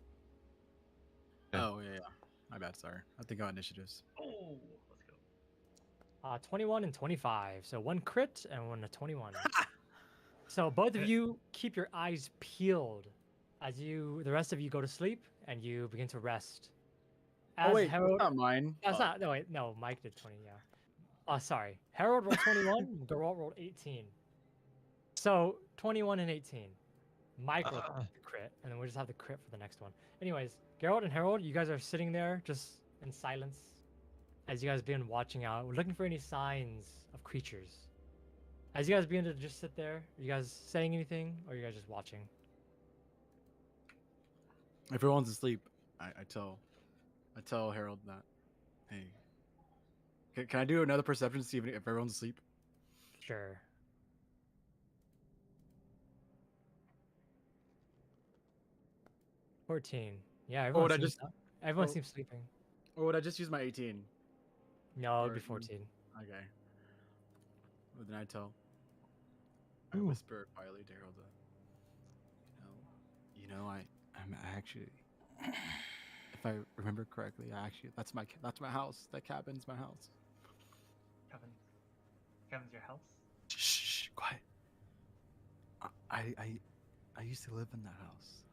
Okay. Oh yeah. My bad. Sorry. I think on initiatives. Oh, let's go. 21 and 25. So 1 crit and 1 a 21. So both of you keep your eyes peeled as the rest of you go to sleep and you begin to rest. As Oh wait, Harold, that's not mine. that's not. No, wait, no. Mike did 20. Yeah. Oh, sorry. Harold rolled 21. Geralt rolled 18. So 21 and 18. Mike rolled the crit, and then we'll just have the crit for the next one. Anyways, Geralt and Harold, you guys are sitting there just in silence as you guys begin watching out. We're looking for any signs of creatures. As you guys begin to just sit there, are you guys saying anything, or are you guys just watching? If everyone's asleep, I tell Harold that. Hey, can I do another perception to see if everyone's asleep? Sure. $14. Yeah, everyone, would I seems, just- everyone oh. seems sleeping. Or would I just use my 18? No, it'd be Or- 14. Okay. Well, then I tell. I Ooh. whisper quietly to Harold. I'm actually. If I remember correctly, that's my house. That cabin's my house. Kevin's your house? Shh, quiet. I used to live in that house.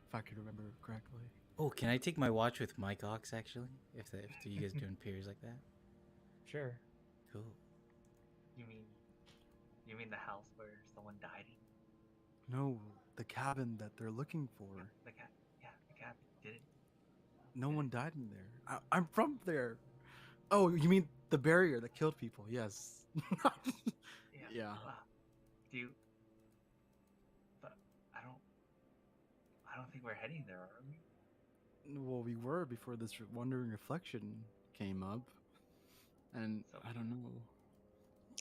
If I could remember correctly. Oh, can I take my watch with Mike Ox actually? If you guys doing peers like that? Sure. Cool. You mean the house where someone died in? No, the cabin that they're looking for. The cabin did it. No one died in there. I'm from there. Oh, you mean the barrier that killed people? Yes. Yeah. Wow. Do you? But I don't think we're heading there, are we? Well, we were before this wandering reflection came up, and So- I don't know.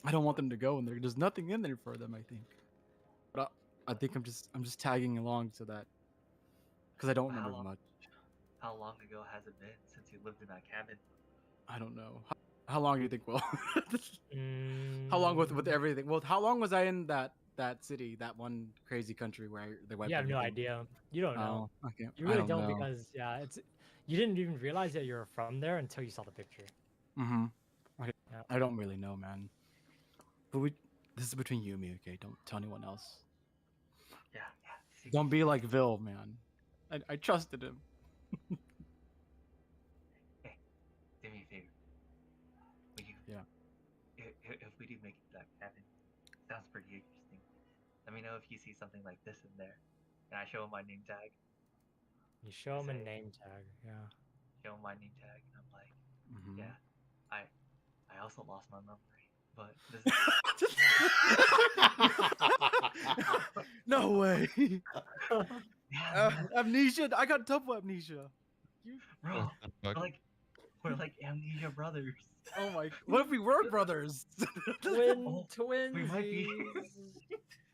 I don't want them to go in there. There's nothing in there for them, I think. But I think I'm just tagging along to that because I don't How remember long- much. How long ago has it been since you lived in that cabin? I don't know. How long do you think, Will? How long with Mm, everything? Well, how long was I in that city, that one crazy country where they wiped you have no everything? idea. You don't know. Oh, okay. You I really don't don't know. because yeah, it's you didn't even realize that you're from there until you saw the picture. Mm-hmm. Okay. Yeah. I don't really know, man. But this is between you and me, okay? Don't tell anyone else. Yeah, yeah. See, Don't be like Vil, man. I trusted him. hey, do me a favor. Will you? Yeah. If we do make it to that cabin, sounds pretty interesting. Let me know if you see something like this in there, and I show him my name tag. You show him a Say, name tag. Yeah. show him my name tag, and I'm like, Mm-hmm. yeah, I also lost my memory, but this No way. yeah, man, Amnesia. I got double amnesia. bro, What the fuck? we're like amnesia brothers. Oh my. What if we were brothers? Oh, we might be. Twinsies.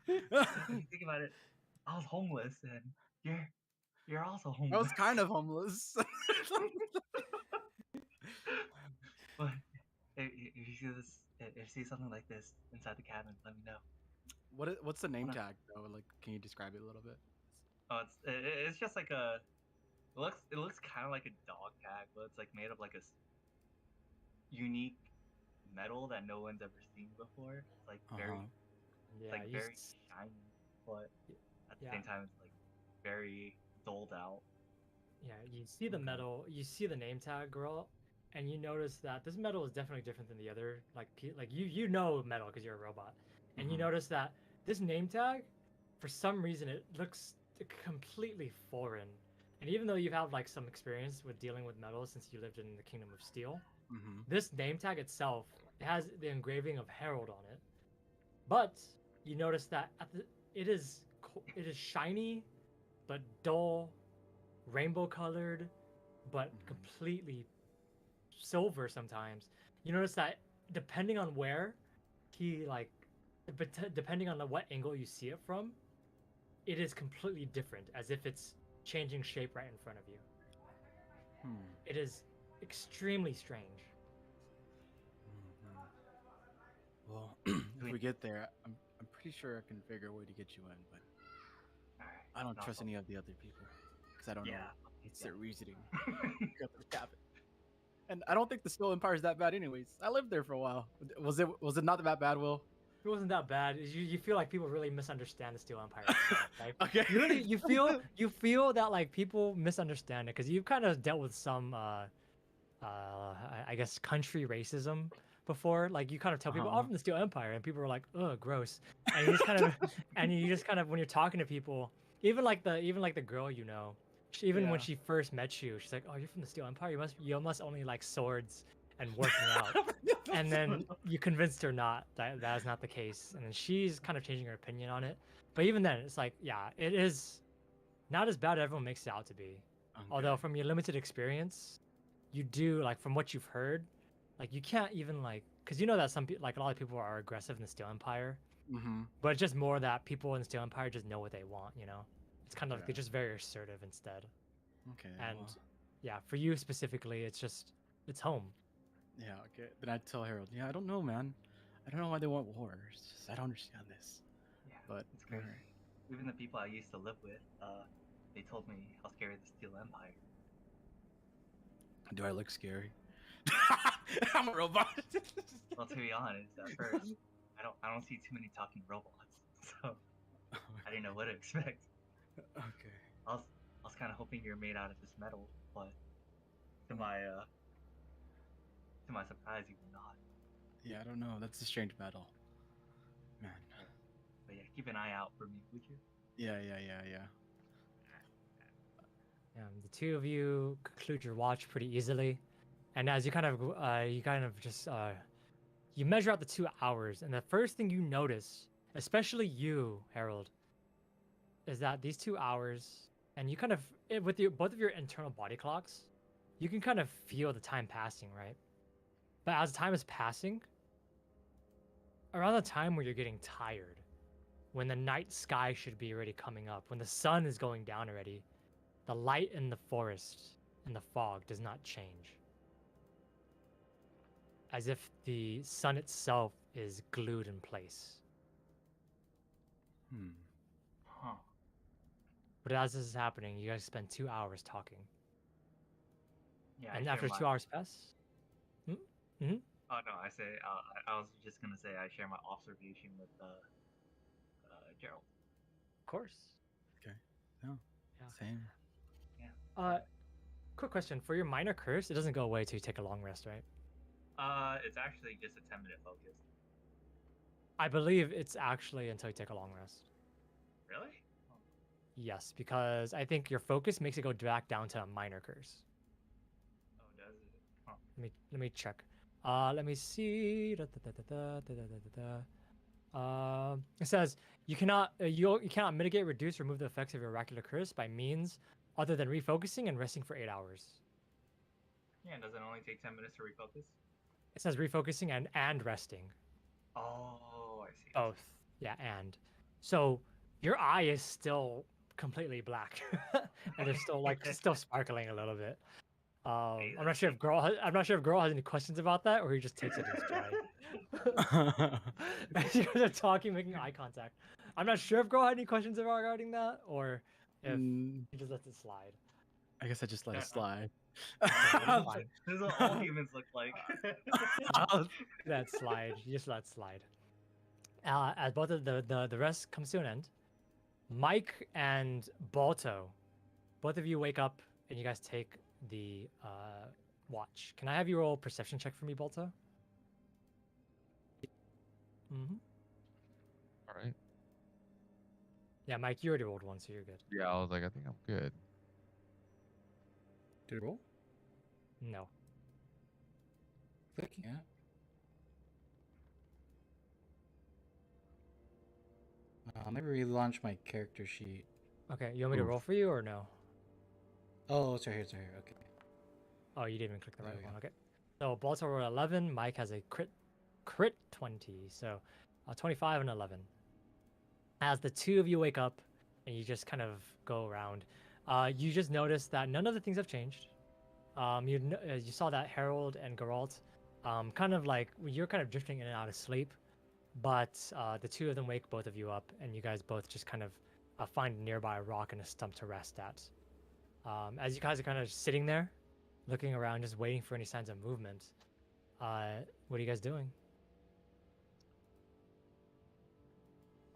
If you think about it, I was homeless, and you're also I homeless. was kind of homeless. But if you see this, if you see something like this inside the cabin, let me know. What's the name What? tag though? Like, can you describe it a little bit? Oh, it's just like a. It looks kind of like a dog tag, but it's like made of like a unique metal that no one's ever seen before. It's like very, it's Yeah, like very shiny, but at the yeah. same time, it's like very dulled out. Yeah, you see the Okay. metal, you see the name tag, girl, and you notice that this metal is definitely different than the other. Like you know metal because you're a robot, and you Mhm. notice that this name tag, for some reason, it looks completely foreign. And even though you've had like some experience with dealing with metal since you lived in the Kingdom of Steel, Mhm. this name tag itself, it has the engraving of Herald on it. But you notice that it is shiny, but dull, rainbow colored, but Mhm. completely silver sometimes. You notice that depending on where he like, depending on what angle you see it from, it is completely different, as if it's changing shape right in front of you. Hmm. It is extremely strange. Mhm. Well, Do if we- we get there, I'm pretty sure I can figure a way to get you in, but All right, I don't no trust any problem. of the other people because I don't know Yeah. what's Yeah. their reasoning. to go to the cabin. And I don't think the Steel Empire is that bad, anyways. I lived there for a while. Was it not that bad, Will? It wasn't that bad. You feel like people really misunderstand the Steel Empire itself. Like Okay. you really you feel that like people misunderstand it because you've kind of dealt with some I guess country racism before. Like you kind of tell people, "Oh, Uh-huh. I'm from the Steel Empire," and people are like, "Ugh, gross." And you just kind of and you just kind of when you're talking to people, even like the girl you know, even when Yeah. she first met you, she's like, "Oh, you're from the Steel Empire. You must only like swords and working out." And then you convinced her not that is not the case, and then she's kind of changing her opinion on it. But even then, it's like, yeah, it is not as bad as everyone makes it out to be. Although Okay. from your limited experience, you do like from what you've heard, like you can't even like because you know that some people like a lot of people are aggressive in the Steel Empire, Mm-hmm. but it's just more that people in the Steel Empire just know what they want. You know, it's kind of like Okay. they're just very assertive instead. Okay. And Well, yeah, for you specifically, it's home. yeah. Okay. Then I tell Harold. Yeah, I don't know, man. I don't know why they want war. It's just, I don't understand this. Yeah. But It's crazy. alright. Even the people I used to live with, they told me how scary the Steel Empire. Do I look scary? I'm a robot. Well, to be honest, at first, I don't see too many talking robots, so I didn't know what to expect. Okay. I was kind of hoping you're made out of this metal, but to my surprise, you were not. Yeah, I don't know. That's a strange metal. Man. But yeah, keep an eye out for me, would you? Yeah. The two of you conclude your watch pretty easily, and as you kind of just you measure out the 2 hours, and the first thing you notice, especially you, Harold, is that these 2 hours, and you kind of with both of your internal body clocks, you can kind of feel the time passing, right? But as time is passing, around the time where you're getting tired, when the night sky should be already coming up, when the sun is going down already, the light in the forest and the fog does not change. as if the sun itself is glued in place. Huh. But as this is happening, you guys spend 2 hours talking. Yeah. I And share after my... 2 hours pass, mm-hmm. Oh no, I say I was just gonna say I share my observation with Gerald. Of course. Okay. No. Yeah. Same. Quick question. For your minor curse, it doesn't go away till you take a long rest, right? It's actually just a 10-minute focus. I believe it's actually until you take a long rest. Really? Oh, Yes, because I think your focus makes it go back down to a minor curse. oh, does it? Huh. Let me check. Let me see. It says you cannot you cannot mitigate, reduce, remove the effects of your oracular curse by means other than refocusing and resting for 8 hours. Yeah, does it only take 10 minutes to refocus? It says refocusing and resting. Oh, I see. Both. Yeah, and. So your eye is still completely black. And it's still still sparkling a little bit. I'm not sure if Girl has any questions about that, or he just takes it in stride. As you guys are talking, making eye contact. I'm not sure if Girl had any questions regarding that, or if he just lets it slide. I guess I just let it slide. Fine. This is what all humans look like. Let slide. You just let slide. As both of the rest comes to an end, Mike and Balto, both of you wake up and you guys take the watch. Can I have you roll a perception check for me, Balto? Mm-hmm. All right. Yeah, Mike, you already rolled one, so you're good. Yeah, I was like, I think I'm good. Did it roll? No. Clicking at. Let me relaunch my character sheet. Okay, you want me to Oof. roll for you or no? Oh, it's right here. It's right here. Okay. Oh, you didn't even click the There right we one. go. Okay. So Balto rolled 11. Mike has a crit 20. So 25 and 11. As the two of you wake up and you just kind of go around, you just notice that none of the things have changed. You saw that Harold and Geralt, kind of like you're kind of drifting in and out of sleep, but the two of them wake both of you up, and you guys both just kind of find a nearby rock and a stump to rest at. As you guys are kind of sitting there, looking around, just waiting for any signs of movement. What are you guys doing?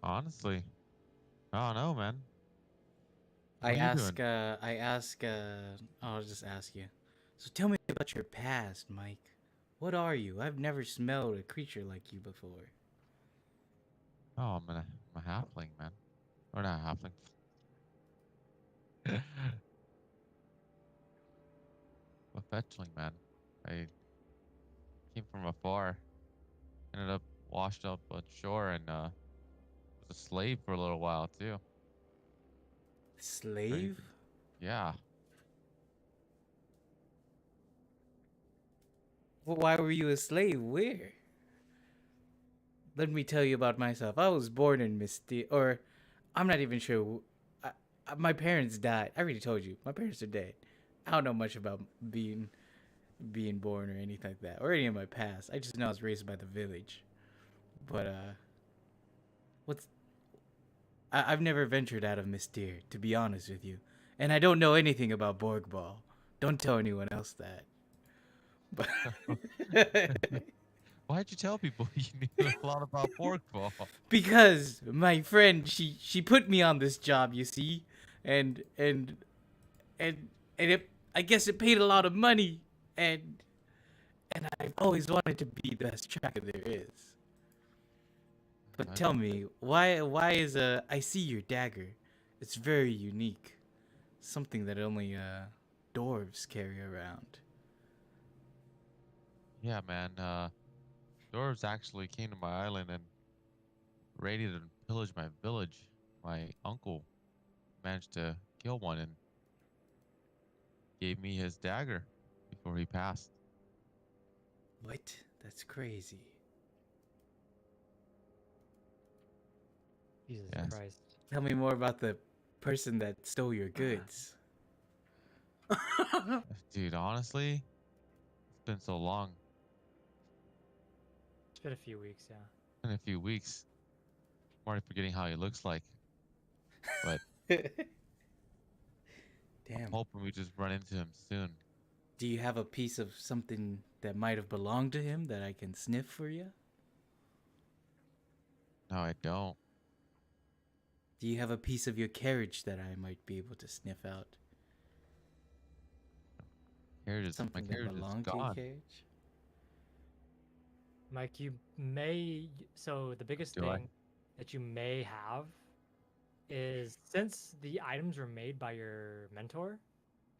Honestly, I don't know, man. I What are you ask. doing? I'll just ask you. So tell me about your past, Mike. What are you? I've never smelled a creature like you before. Oh, I'm a halfling, man. Or not halfling. A fetchling, man. I came from afar. Ended up washed up on shore and was a slave for a little while too. Slave? Yeah. Well, why were you a slave? Where? Let me tell you about myself. I was born in or I'm not even sure. My parents died. I already told you. My parents are dead. I don't know much about being born or anything like that, or any of my past. I just know I was raised by the village. But I've never ventured out of Mystere, to be honest with you, and I don't know anything about Borgball. Don't tell anyone else that. But Why'd you tell people you knew a lot about Borgball? because my friend, she put me on this job, you see, and it, I guess it paid a lot of money, and I've always wanted to be the best tracker there is. But tell me, why is I see your dagger. It's very unique. Something that only dwarves carry around. Yeah, man. Dwarves actually came to my island and raided and pillaged my village. My uncle managed to kill one and gave me his dagger before he passed. What? That's crazy. Jesus Yes. Christ. Tell me more about the person that stole your goods. Dude, honestly, it's been so long. It's been a few weeks, yeah. In a few weeks. I'm already forgetting how he looks like. But I'm Damn. hoping we just run into him soon. Do you have a piece of something that might have belonged to him that I can sniff for you? No, I don't. Do you have a piece of your carriage that I might be able to sniff out? My Something that carriage is belonged to your gone. carriage? Mike, you may. So the biggest Do I? thing that you may have is since the items were made by your mentor,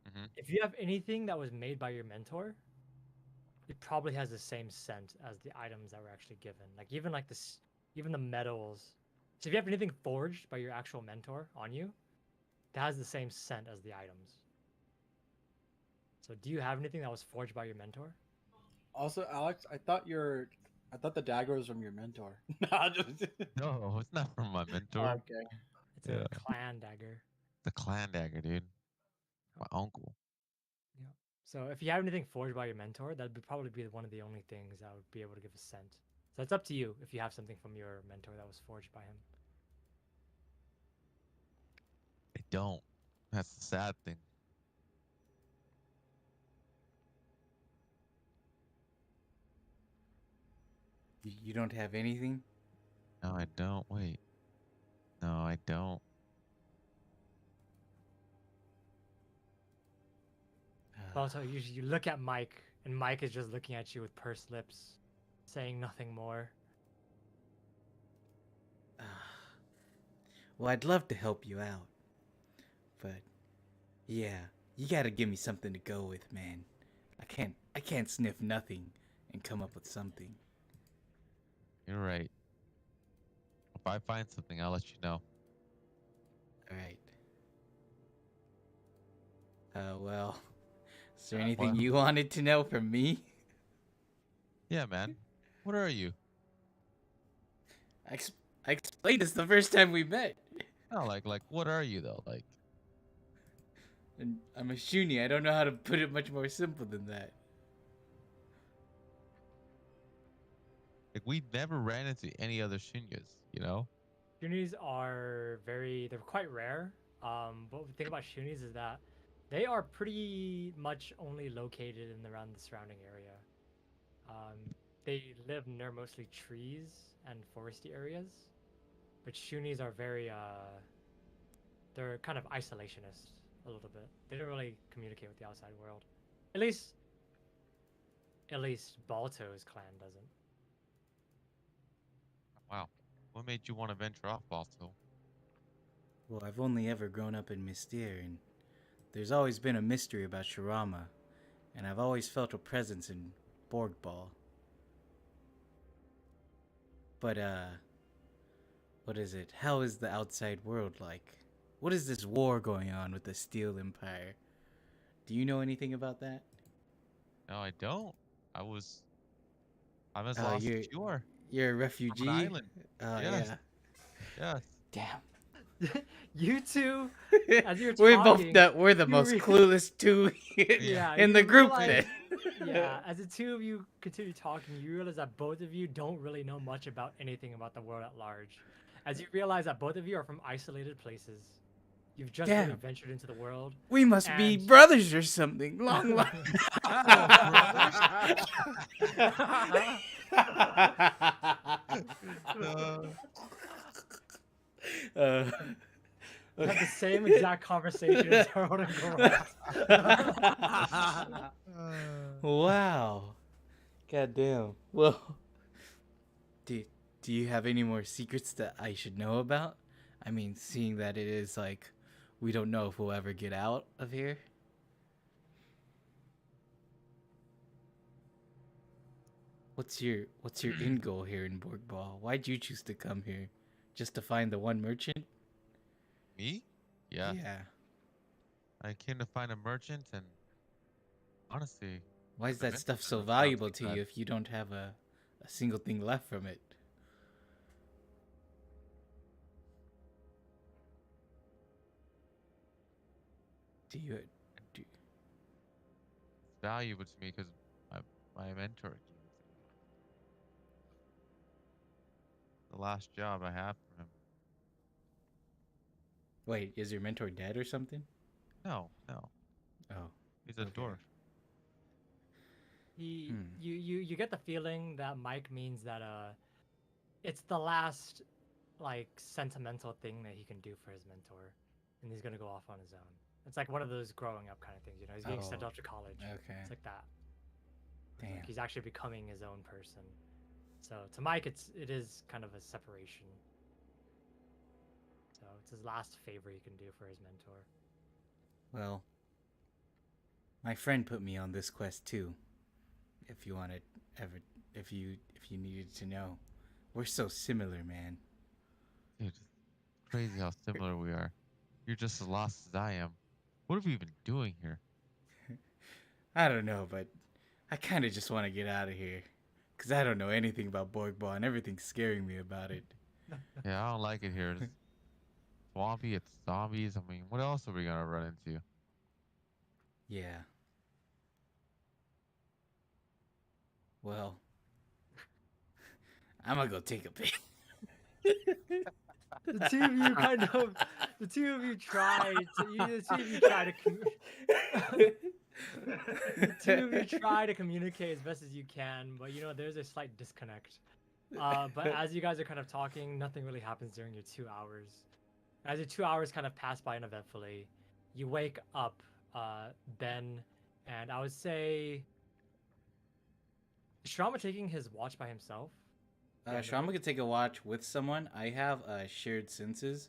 Mm-hmm. if you have anything that was made by your mentor, it probably has the same scent as the items that were actually given. Like even like this, even the metals. So if you have anything forged by your actual mentor on you, that has the same scent as the items. So do you have anything that was forged by your mentor? Also, Alex, I thought the dagger was from your mentor. Nah, just No, it's not from my mentor. okay. It's Yeah. a clan dagger. The clan dagger, dude. My uncle. Yeah. So if you have anything forged by your mentor, that'd probably be one of the only things that would be able to give a scent. So it's up to you if you have something from your mentor that was forged by him. I don't. That's the sad thing. You don't have anything? No, I don't. Wait. No, I don't. Also, you look at Mike, and Mike is just looking at you with pursed lips, saying nothing more. Well, I'd love to help you out. But yeah, you gotta give me something to go with, man. I can't sniff nothing and come up with something. You're right. If I find something, I'll let you know. Alright. Well, is there anything Well, you wanted to know from me? yeah, man. What are you? I explained this the first time we met. No, like, what are you though? Like, And I'm a Shuni. I don't know how to put it much more simple than that. we never ran into any other Shinyas, you know? Shunis are they're quite rare. But the thing about Shunis is that they are pretty much only located in around the surrounding area. They live near mostly trees and foresty areas, but Shunis are they're kind of isolationist a little bit. They don't really communicate with the outside world. At least Balto's clan doesn't. Wow. What made you want to venture off, Balto? Well, I've only ever grown up in Mystere, and there's always been a mystery about Shirama, and I've always felt a presence in Borgball. But, what is it? How is the outside world like? What is this war going on with the Steel Empire? Do you know anything about that? No, I don't. I'm as lost as you are. You're a From an refugee? island. Oh, Yes. yeah. Yes. Damn. You two, as you're We're talking, the you most re- clueless two Yeah, in you the group realize- then. yeah, as the two of you continue talking, you realize that both of you don't really know much about anything about the world at large. As you realize that both of you are from isolated places. You've just really Damn. ventured into the world. We must be And- brothers or something. Long life. uh, You have the same exact conversation as Harold and Goran. wow. God damn. Well, do you have any more secrets that I should know about? I mean, seeing that it is like we don't know if we'll ever get out of here. What's your end goal here in Borgball? Why'd you choose to come here? Just to find the one merchant? Me? Yeah. Yeah. I came to find a merchant, and honestly, Why is the that stuff merchant so doesn't sound valuable too to you bad. if you don't have a single thing left from it? Do you do, It's valuable to me because my mentor gave it to me. the last job I have for him. Wait, is your mentor dead or something? No, no. Oh, He's a okay. dwarf. You get the feeling that Mike means that it's the last like sentimental thing that he can do for his mentor, and he's gonna go off on his own. It's like one of those growing up kind of things, you know. He's getting sent Oh, off to college. okay. It's like that. It's Damn. like he's actually becoming his own person. So to Mike, it is kind of a separation. So it's his last favor he can do for his mentor. Well, my friend put me on this quest too. If you wanted ever, if you needed to know, we're so similar, man. Dude, it's crazy how similar we are. You're just as lost as I am. What have we been doing here? I don't know, but I kind of just want to get out of here. Because I don't know anything about Borgball and everything's scaring me about it. Yeah, I don't like it here. It's swampy, it's zombies. I mean, what else are we gonna run into? Yeah. Well, I'm gonna go take a piss. The two of you kind of, the two of you try to communicate as best as you can, but you know there's a slight disconnect. But as you guys are kind of talking, nothing really happens during your 2 hours. As your 2 hours kind of pass by uneventfully, you wake up, Ben, and I would say, is Shrama taking his watch by himself? Shrama could take a watch with someone. I have shared senses.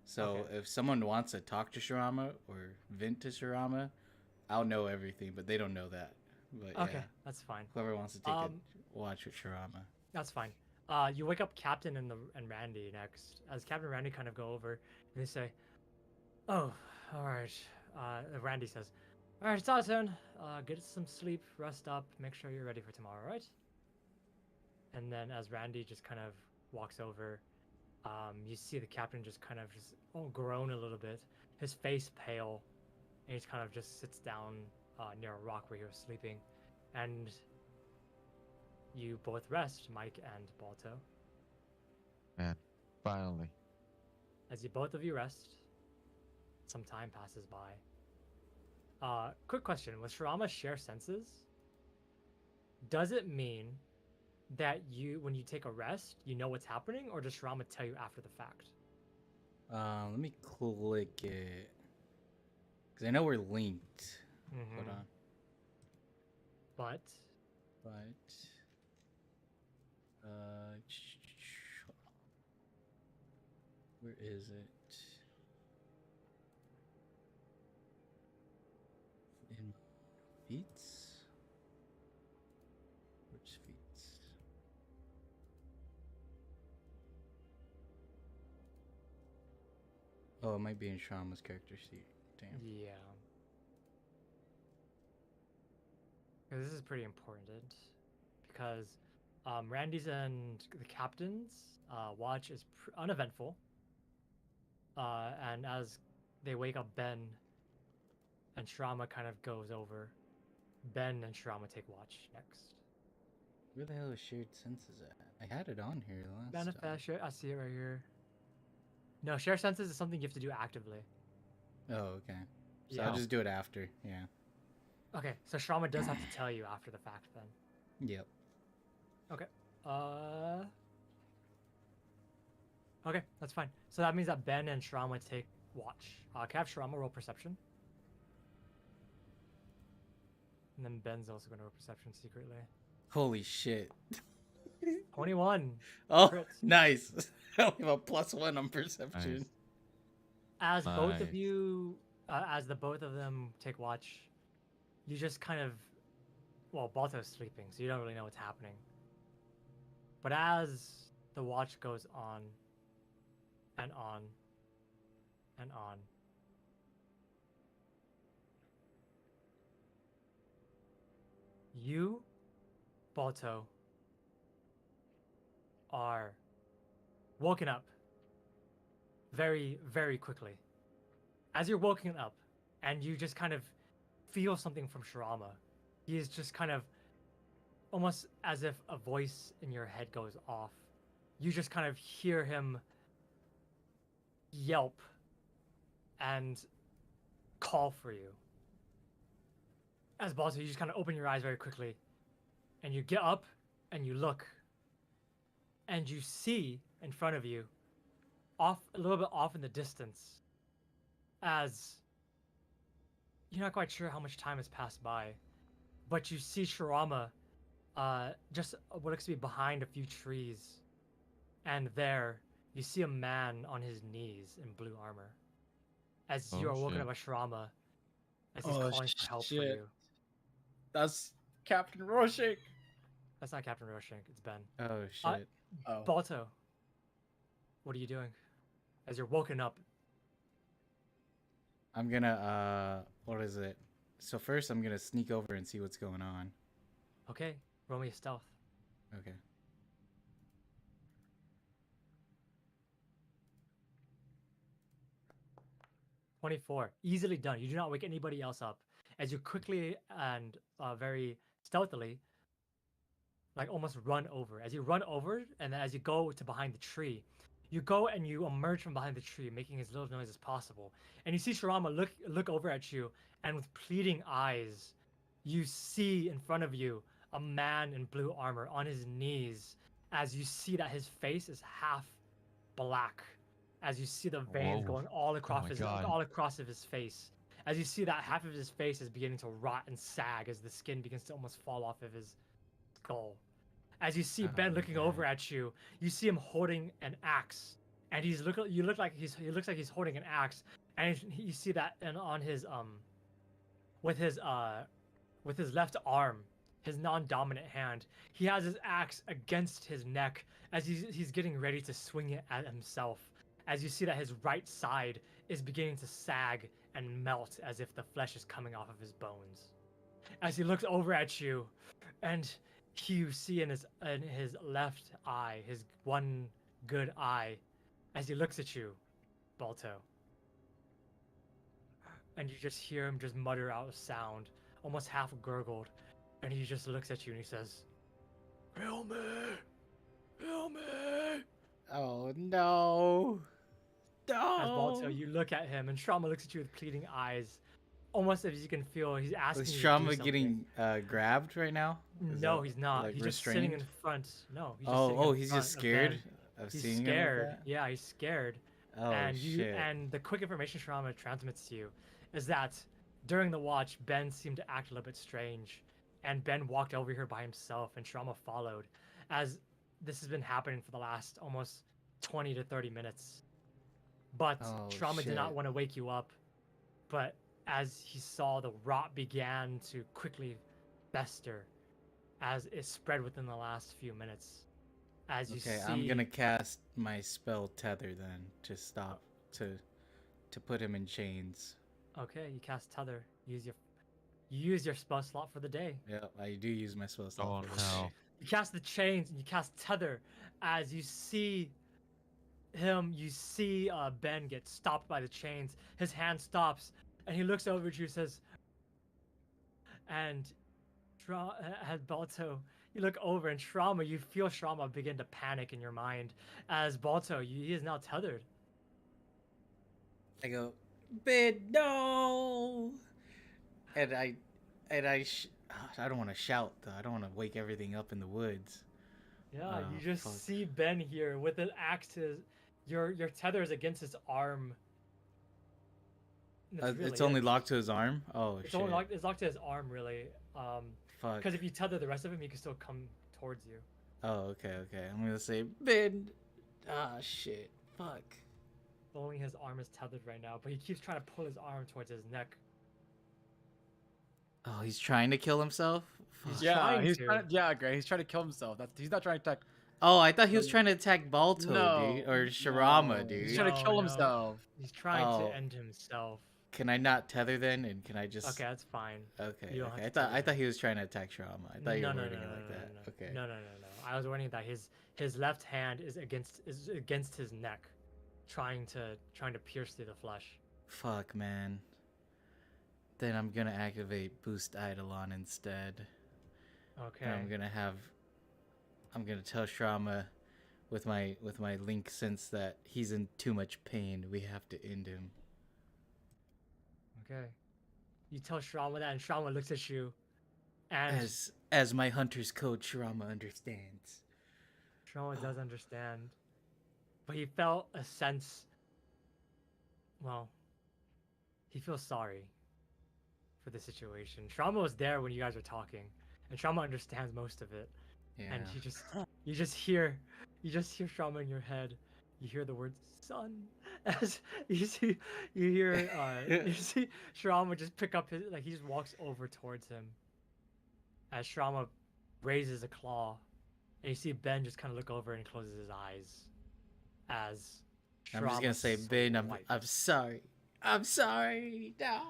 So Okay. if someone wants to talk to Shrama or vent to Shrama, I'll know everything, but they don't know that. But Okay, yeah, that's fine. whoever wants to take a watch with Shrama. That's fine. You wake up Captain and Randy next. As Captain and Randy kind of go over, and they say, "Oh, all right." Randy says, "All right, it's our turn. Get some sleep, rest up, make sure you're ready for tomorrow, right?" And then as Randy just kind of walks over, you see the Captain just kind of just groan a little bit, his face pale, and he kind of just sits down near a rock where he was sleeping, and you both rest, Mike and Balto. Man, finally. As you both of you rest, some time passes by. Quick question: with Shirama share senses, does it mean that you, when you take a rest, you know what's happening, or does Shirama tell you after the fact? Let me click it. Because I know we're linked. Hold Mhm. on. But where is it? In feats? Which feats? Oh, it might be in Shrama's character sheet. Damn. yeah, 'cause this is pretty important because Randy's and the Captain's watch is uneventful. And as they wake up Ben and Shirama kind of goes over, Ben and Shirama take watch next. Where the hell is shared senses at? I had it on here last time. Manifest share. I see it right here. No, share senses is something you have to do actively. Oh, okay. So Yeah. I'll just do it after. Yeah. Okay, so Shirama does have to tell you after the fact then. Yep. Okay. Okay, that's fine. So that means that Ben and Shirama take watch. Can I have Shirama roll perception? And then Ben's also going to roll perception secretly. Holy shit. 21. Oh, Crit. nice. I only have a +1 on perception. Nice. As both of Nice. you, as the both of them take watch, you just kind of, well, Balto's sleeping, so you don't really know what's happening. But as the watch goes on and on and on, you, Balto, are woken up very, very quickly. As you're woken up, and you just kind of feel something from Shirama, he is just kind of almost as if a voice in your head goes off, you just kind of hear him yelp and call for you. As Balto, you just kind of open your eyes very quickly, and you get up and you look, and you see in front of you, off a little bit off in the distance, as you're not quite sure how much time has passed by, but you see Shirama just what looks to be behind a few trees, and there you see a man on his knees in blue armor. As you Oh, are woken shit. up by Shirama, as he's Oh, calling for help for shit. you. That's Captain Rorschach. That's not Captain Roshank, it's Ben. Oh Uh, shit. Oh. Balto, what are you doing? As you're woken up, I'm gonna what is it? So first I'm gonna sneak over and see what's going on. okay, roll me a stealth. Okay. $24, easily done. You do not wake anybody else up. As you quickly and very stealthily, like almost run over. As you run over, and then as you go to behind the tree, you go and you emerge from behind the tree, making as little noise as possible. And you see Shirama look over at you, and with pleading eyes, you see in front of you a man in blue armor on his knees. As you see that his face is half black, as you see the veins Whoa. going all across my his God. of his face. As you see that half of his face is beginning to rot and sag as the skin begins to almost fall off of his skull. As you see Oh, Ben looking man. over at you, you see him holding an axe, and he looks like he's holding an axe, and you see that and on his with his left arm, his non-dominant hand, he has his axe against his neck as he's getting ready to swing it at himself. As you see that his right side is beginning to sag and melt as if the flesh is coming off of his bones. As he looks over at you, and you see in his left eye, his one good eye, as he looks at you, Balto. And you just hear him just mutter out a sound, almost half gurgled, and he just looks at you and he says, "Heal me! Heal me!" Oh no. No. As Balto, you look at him, and Shrama looks at you with pleading eyes, almost as you can feel he's asking Is you to do Shama something. getting grabbed right now? Is No, that, he's not. like, He's just sitting in restrained? front. No, he's just sitting Oh, in he's front just of scared Ben. of He's seeing scared. him like that? Yeah, he's scared. Oh and shit. and the quick information Shrama transmits to you is that during the watch, Ben seemed to act a little bit strange, and Ben walked over here by himself, and Shrama followed, as this has been happening for the last almost 20 to 30 minutes. But Oh, Shrama did not shit. want to wake you up, but as he saw the rot began to quickly fester, as it spread within the last few minutes. As you Okay, see, I'm gonna cast my spell Tether then to stop to put him in chains. Okay, you cast Tether. You use your spell slot for the day. Yeah, I do use my spell slot. Oh for this. no. You cast the chains and you cast Tether. As you see Ben get stopped by the chains. His hand stops, and he looks over at you and says, and at Balto, you look over, and you feel Shrama begin to panic in your mind. As Balto, he is now tethered. I go, Ben, no! And I I don't want to shout though. I don't want to wake everything up in the woods. Yeah, Oh, you just fuck. see Ben here with an axe. Your tether is against his arm. And that's really It's only it. locked to his arm. Oh It's shit! only locked. It's locked to his arm, really. Fuck. Because if you tether the rest of him, he can still come towards you. Oh, okay. I'm gonna say Ben. Ah, shit. Fuck. Only his arm is tethered right now, but he keeps trying to pull his arm towards his neck. Oh, he's trying to kill himself. He's Fuck. Yeah, trying he's to. trying. Yeah, Gray. He's trying to kill himself. He's not trying to attack. Oh, I thought he was trying to attack Balto, No, dude, or Shirama, no. dude. He's trying to kill No. himself. He's trying Oh. to end himself. Can I not tether then? And can I just? Okay, that's fine. Okay. You don't Okay. have I to thought tether. he was trying to attack Shirama. I thought you were wording it like that. No. Okay. No. I was wording that his left hand is against his neck, trying to pierce through the flesh. Fuck, man. Then I'm gonna activate Boost Eidolon instead. Okay. And I'm gonna tell Shrama, with my link sense that he's in too much pain. We have to end him. Okay. You tell Shrama that, and Shrama looks at you, and As my hunter's coach, Rama understands. Shrama does understand, but he felt a sense. Well, he feels sorry for the situation. Shrama was there when you guys were talking, and Shrama understands most of it. Yeah. And you just hear Shrama in your head. You hear the word "son" as you see Shrama just pick up his, like, he just walks over towards him. As Shrama raises a claw, and you see Ben just kind of look over and closes his eyes. As I'm just gonna say, Ben, I'm sorry. I'm sorry. No.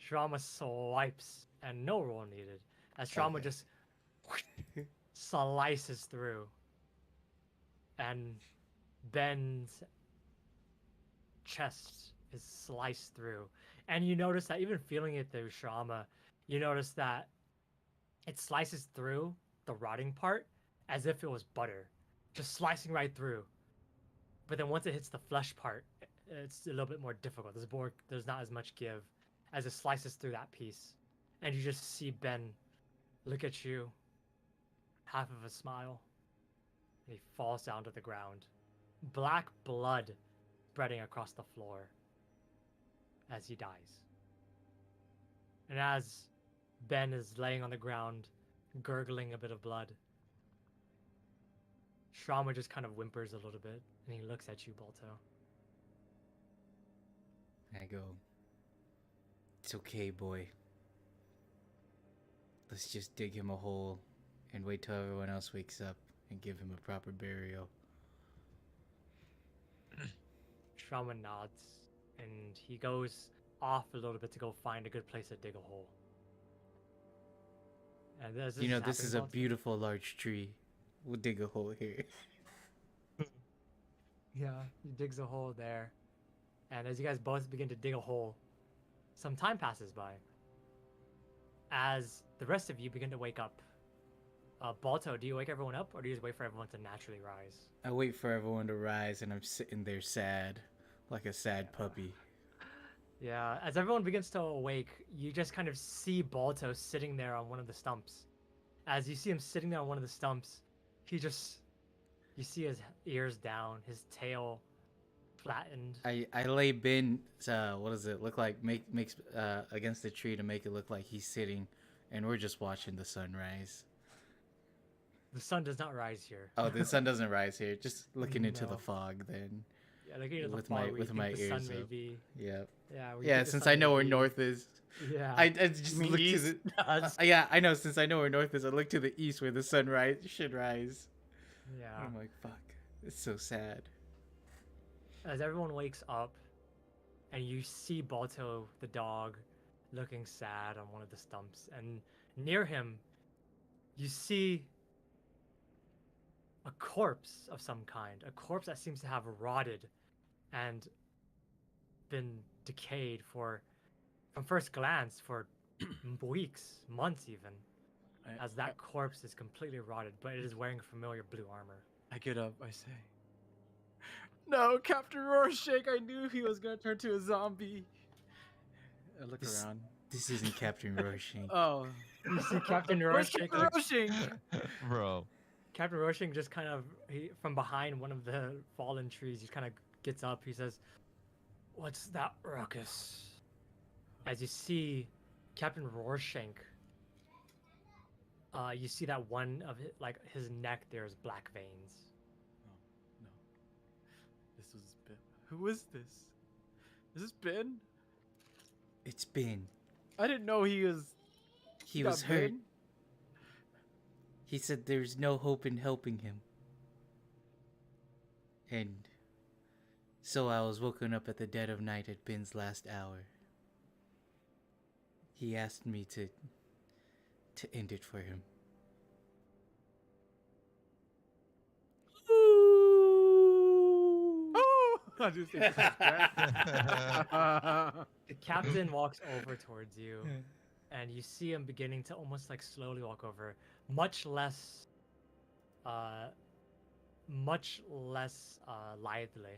Shrama swipes, and no roll needed. As Shrama Okay. just slices through, and Ben's chest is sliced through. And you notice that even feeling it through Shrama, you notice that it slices through the rotting part as if it was butter, just slicing right through. But then once it hits the flesh part, it's a little bit more difficult. There's not as much give as it slices through that piece. And you just see Ben look at you, half of a smile, and he falls down to the ground. Black blood spreading across the floor as he dies. And as Ben is laying on the ground, gurgling a bit of blood, Shrama just kind of whimpers a little bit, and he looks at you, Balto. I go, it's okay, boy. Let's just dig him a hole and wait till everyone else wakes up and give him a proper burial. Shrama nods, and he goes off a little bit to go find a good place to dig a hole. And as You know, this is a Balto? beautiful large tree. We'll dig a hole here. Yeah, he digs a hole there. And as you guys both begin to dig a hole, some time passes by. As the rest of you begin to wake up. Balto, do you wake everyone up, or do you just wait for everyone to naturally rise? I wait for everyone to rise, and I'm sitting there sad, like a sad puppy. Yeah, as everyone begins to awake, you just kind of see Balto sitting there on one of the stumps. As you see him sitting there on one of the stumps, you see his ears down, his tail flattened. I lay Ben, what does it look like? Makes against the tree to make it look like he's sitting, and we're just watching the sun rise. The sun does not rise here. Oh, the sun doesn't rise here. Just looking into No. the fog then. Yeah, looking at the with fog my- where you with think my the sun ears may up. be. Yeah. Yeah, where you Yeah, think the since sun I know may where be. north is. Yeah. I just look to East the. does. Yeah, I know. Since I know where north is, I look to the east where the sun should rise. Yeah. And I'm like, fuck. It's so sad. As everyone wakes up, and you see Balto the dog looking sad on one of the stumps, and near him, you see a corpse of some kind, a corpse that seems to have rotted and been decayed from first glance, for weeks, months even, as that corpse is completely rotted, but it is wearing familiar blue armor. I get up. I say, "No, Captain Rorschach! I knew he was gonna turn to a zombie." I look This- around. This isn't Captain Rorschach. Oh, You see Captain where's Rorschach. Captain Rorschach? Bro. Captain Rorschach just kind of, from behind one of the fallen trees, he kind of gets up. He says, "What's that ruckus?" As you see Captain Rorschach, you see that one of his neck, there's black veins. No. This was Ben. Who is this? Is this Ben? It's Ben. I didn't know he was. He got was hurt. Ben. He said there's no hope in helping him. And so I was woken up at the dead of night at Ben's last hour. He asked me to end it for him. I just think this is Ben. The captain walks over towards you, and you see him beginning to almost like slowly walk over, much less much less lithely.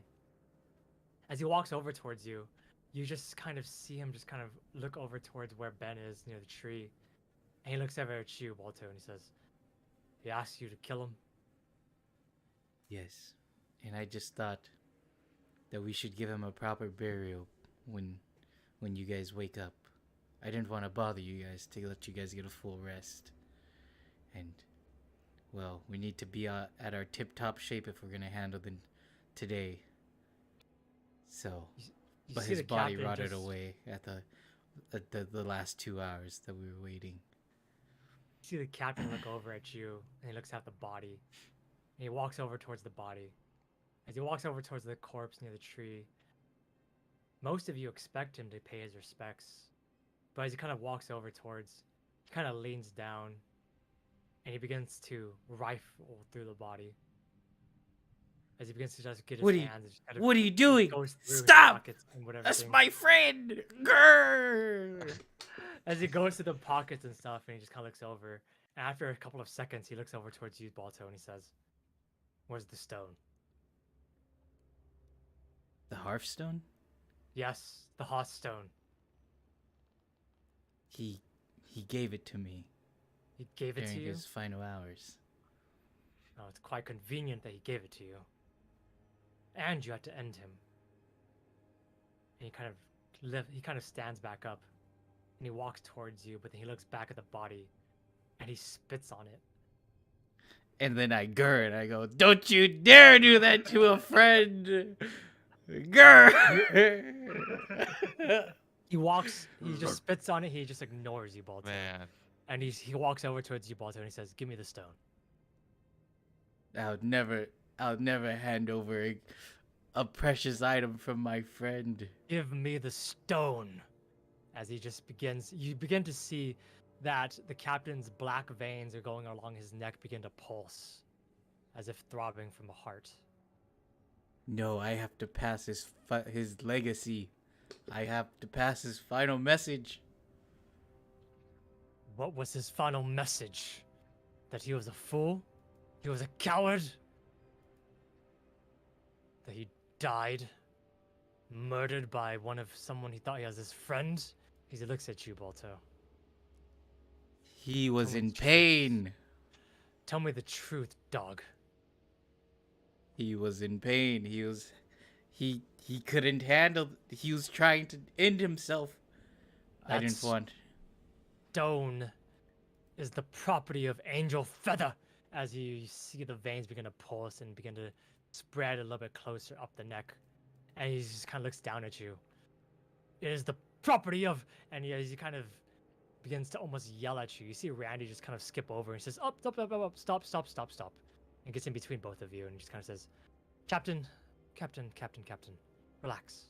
As he walks over towards you, you just kind of see him just kind of look over towards where Ben is near the tree. And he looks over at you, Balto, and he says, he asks you to kill him. Yes. And I just thought that we should give him a proper burial when you guys wake up. I didn't want to bother you guys to let you guys get a full rest. And, well, we need to be at our tip-top shape if we're going to handle them today. So, You but see his the body captain rotted just- away at the last 2 hours that we were waiting. You see the captain look over at you, and he looks at the body. And he walks over towards the body. As he walks over towards the corpse near the tree, most of you expect him to pay his respects. But as he kind of walks over towards, he kind of leans down, and he begins to rifle through the body. As he begins to just get his What are you- hands, and just kind of What are you doing? goes through his Stop! pockets and whatever. That's thing. my friend! Grrr! As he goes to the pockets and stuff, and he just kind of looks over. And after a couple of seconds, he looks over towards you, Balto, and he says, "Where's the stone?" The Hearthstone? Yes, the Hearthstone. He gave it to me He gave it to during you. his final hours. Oh, it's quite convenient that he gave it to you. And you had to end him. And he kind of stands back up, and he walks towards you, but then he looks back at the body, and he spits on it. And then I grr and I go, "Don't you dare do that to a friend!" Grr! He just spits on it, he just ignores you, Balto. Man. And he walks over towards you, Balto, and he says, "Give me the stone." I'll never hand over a precious item from my friend. "Give me the stone." As you begin to see that the captain's black veins are going along his neck begin to pulse, as if throbbing from a heart. No, I have to pass his legacy. I have to pass his final message. What was his final message? That he was a fool? He was a coward? That he died? Murdered by someone he thought he was his friend? As he looks at you, Balto. He was Tell me in the truth. pain. Tell me the truth, dog. He was in pain. He couldn't handle. He was trying to end himself. I didn't That's- want. Stone is the property of Angel Feather. As you see the veins begin to pulse and begin to spread a little bit closer up the neck. And he just kind of looks down at you. It is the property of... And as he kind of begins to almost yell at you, you see Randy just kind of skip over and says, up, stop. And gets in between both of you and just kind of says, Captain, relax.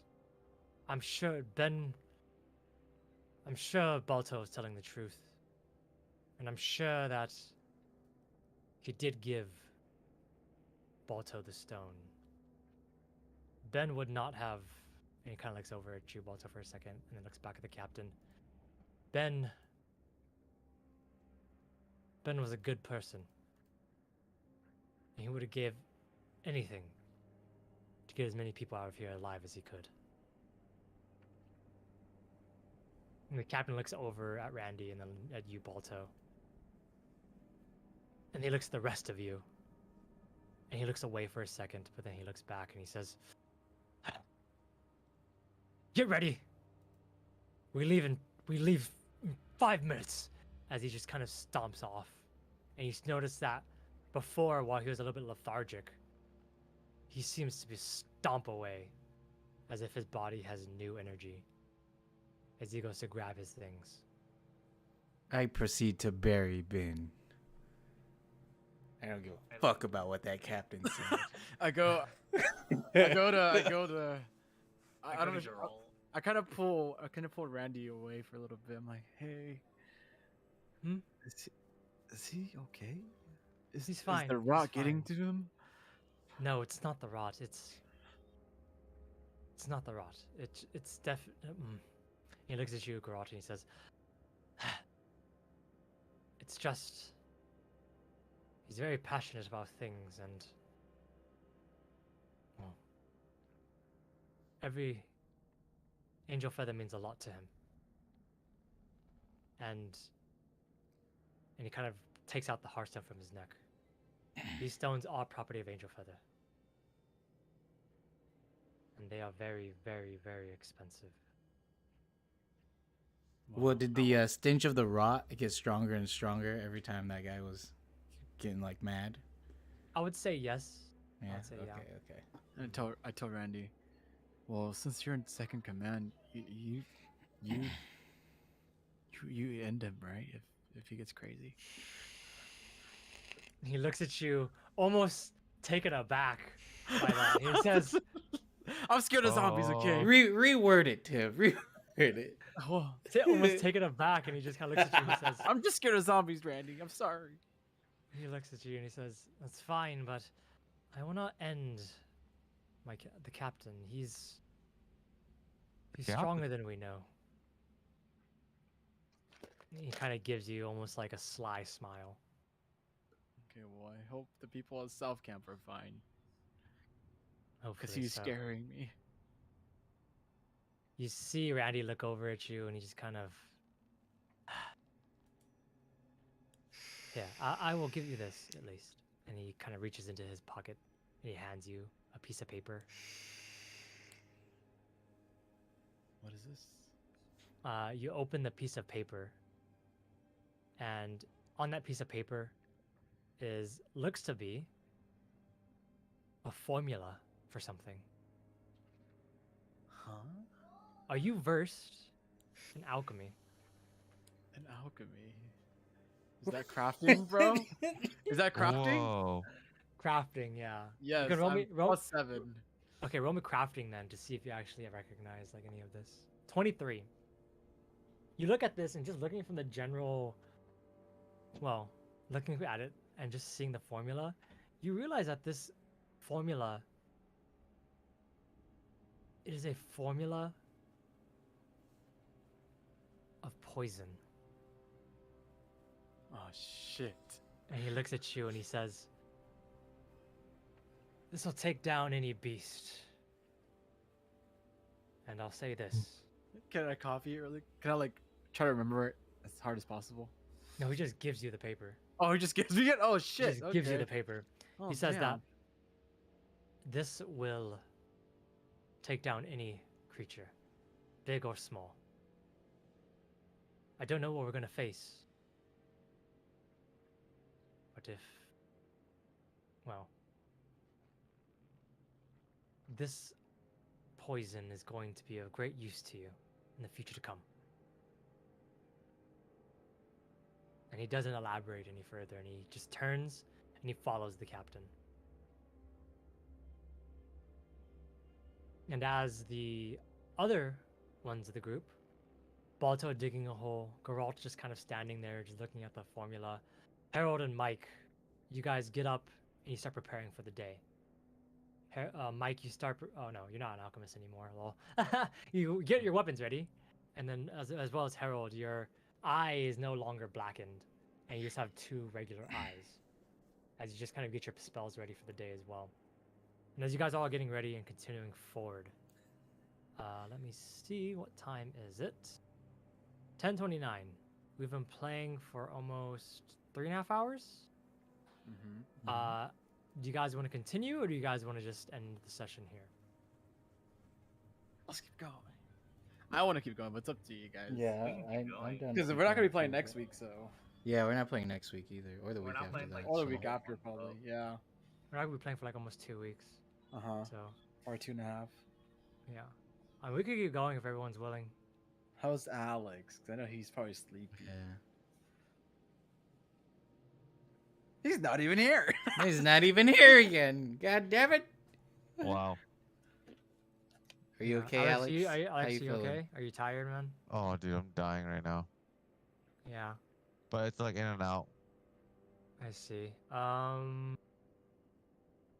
I'm sure Balto is telling the truth. And I'm sure that he did give Balto the stone. Ben would not have... And he kind of looks over at you, Balto, for a second, and then looks back at the captain. Ben was a good person. And he would have gave anything to get as many people out of here alive as he could. And the captain looks over at Randy and then at you, Balto. And he looks at the rest of you. And he looks away for a second, but then he looks back and he says, "Get ready. We leave in 5 minutes." As he just kind of stomps off. And you notice that before, while he was a little bit lethargic, he seems to be stomp away, as if his body has new energy, as he goes to grab his things. I proceed to bury Ben. I don't give a fuck about what that captain said. I go to. I I don't go know. to roll. I kind of pull Randy away for a little bit. I'm like, hey, is he okay? He's fine, Is the he's rock getting fine. to him? No, it's not the rot. It's not the rot. It's He looks at you, Garot, and he says, "It's just he's very passionate about things, and every angel feather means a lot to him. And he kind of takes out the heartstone from his neck. These stones are property of Angel Feather. And they are very, very, very expensive. Well, did the stench of the rot get stronger and stronger every time that guy was getting like mad? I would say yes. Yeah. I'd say Okay. yeah. Okay. And I told Randy, well, since you're in second command, you end him, right? If he gets crazy. He looks at you, almost taken aback by that. He says, I'm scared of zombies, okay? Reword it, Tim. Reword it. Oh, almost taken aback, and he just kind of looks at you and he says, I'm just scared of zombies, Randy. I'm sorry. he looks at you and he says, "That's fine, but I will not end the captain. He's Captain? stronger than we know." He kind of gives you almost like a sly smile. Okay, well, I hope the people at South Camp are fine. Because Hopefully he's so. scaring me. You see Randy look over at you and he just kind of, yeah, I will give you this at least. And he kind of reaches into his pocket and he hands you a piece of paper. What is this? You open the piece of paper, and on that piece of paper looks to be a formula for something. Huh? Are you versed in alchemy? An alchemy. Is that crafting, bro? Is that crafting? Whoa. Crafting, yeah. Yes, can roll I'm me- +7. Okay, roll me crafting then to see if you actually recognize like any of this. 23. You look at this and just looking from the general, well, looking at it and just seeing the formula, you realize that this formula is a formula of poison. Oh, shit. And he looks at you and he says, "This will take down any beast." And I'll say this. Can I copy it really? Can I, like, try to remember it as hard as possible? No, he just gives you the paper. Oh, he just gives me it? Oh, He shit. just gives you okay. the paper. Oh, He says that damn. this will take down any creature, big or small. I don't know what we're going to face. But well, this poison is going to be of great use to you in the future to come. And he doesn't elaborate any further, and he just turns and he follows the captain. And as the other ones of the group, Balto digging a hole, Geralt just kind of standing there, just looking at the formula, Harold and Mike, you guys get up and you start preparing for the day. Mike, you start. Oh no, you're not an alchemist anymore. Lol. You get your weapons ready, and then as well as Harold, your eye is no longer blackened, and you just have 2 regular eyes. As you just kind of get your spells ready for the day as well. And as you guys are all getting ready and continuing forward, let me see, what time is it? 10:29. We've been playing for almost 3.5 hours. Mm-hmm. Do you guys want to continue, or do you guys want to just end the session here? Let's keep going. I want to keep going, but it's up to you guys. Yeah, We can keep I'm going. done. Because we're not going to be playing next week, so. Yeah, we're not playing next week either, or the We're week not after playing, that. like, Or the so- week after, probably. Yeah. We're not gonna be playing for like almost 2 weeks, Uh-huh. so Or 2.5. yeah. We could keep going if everyone's willing. How's Alex? 'Cause I know he's probably sleepy. Yeah. He's not even here. He's not even here again. God damn it. Wow. Are you Yeah. okay, Alex? Alex, How you you feeling? okay? Are you tired, man? Oh, dude, I'm dying right now. Yeah, But it's like in and out. I see.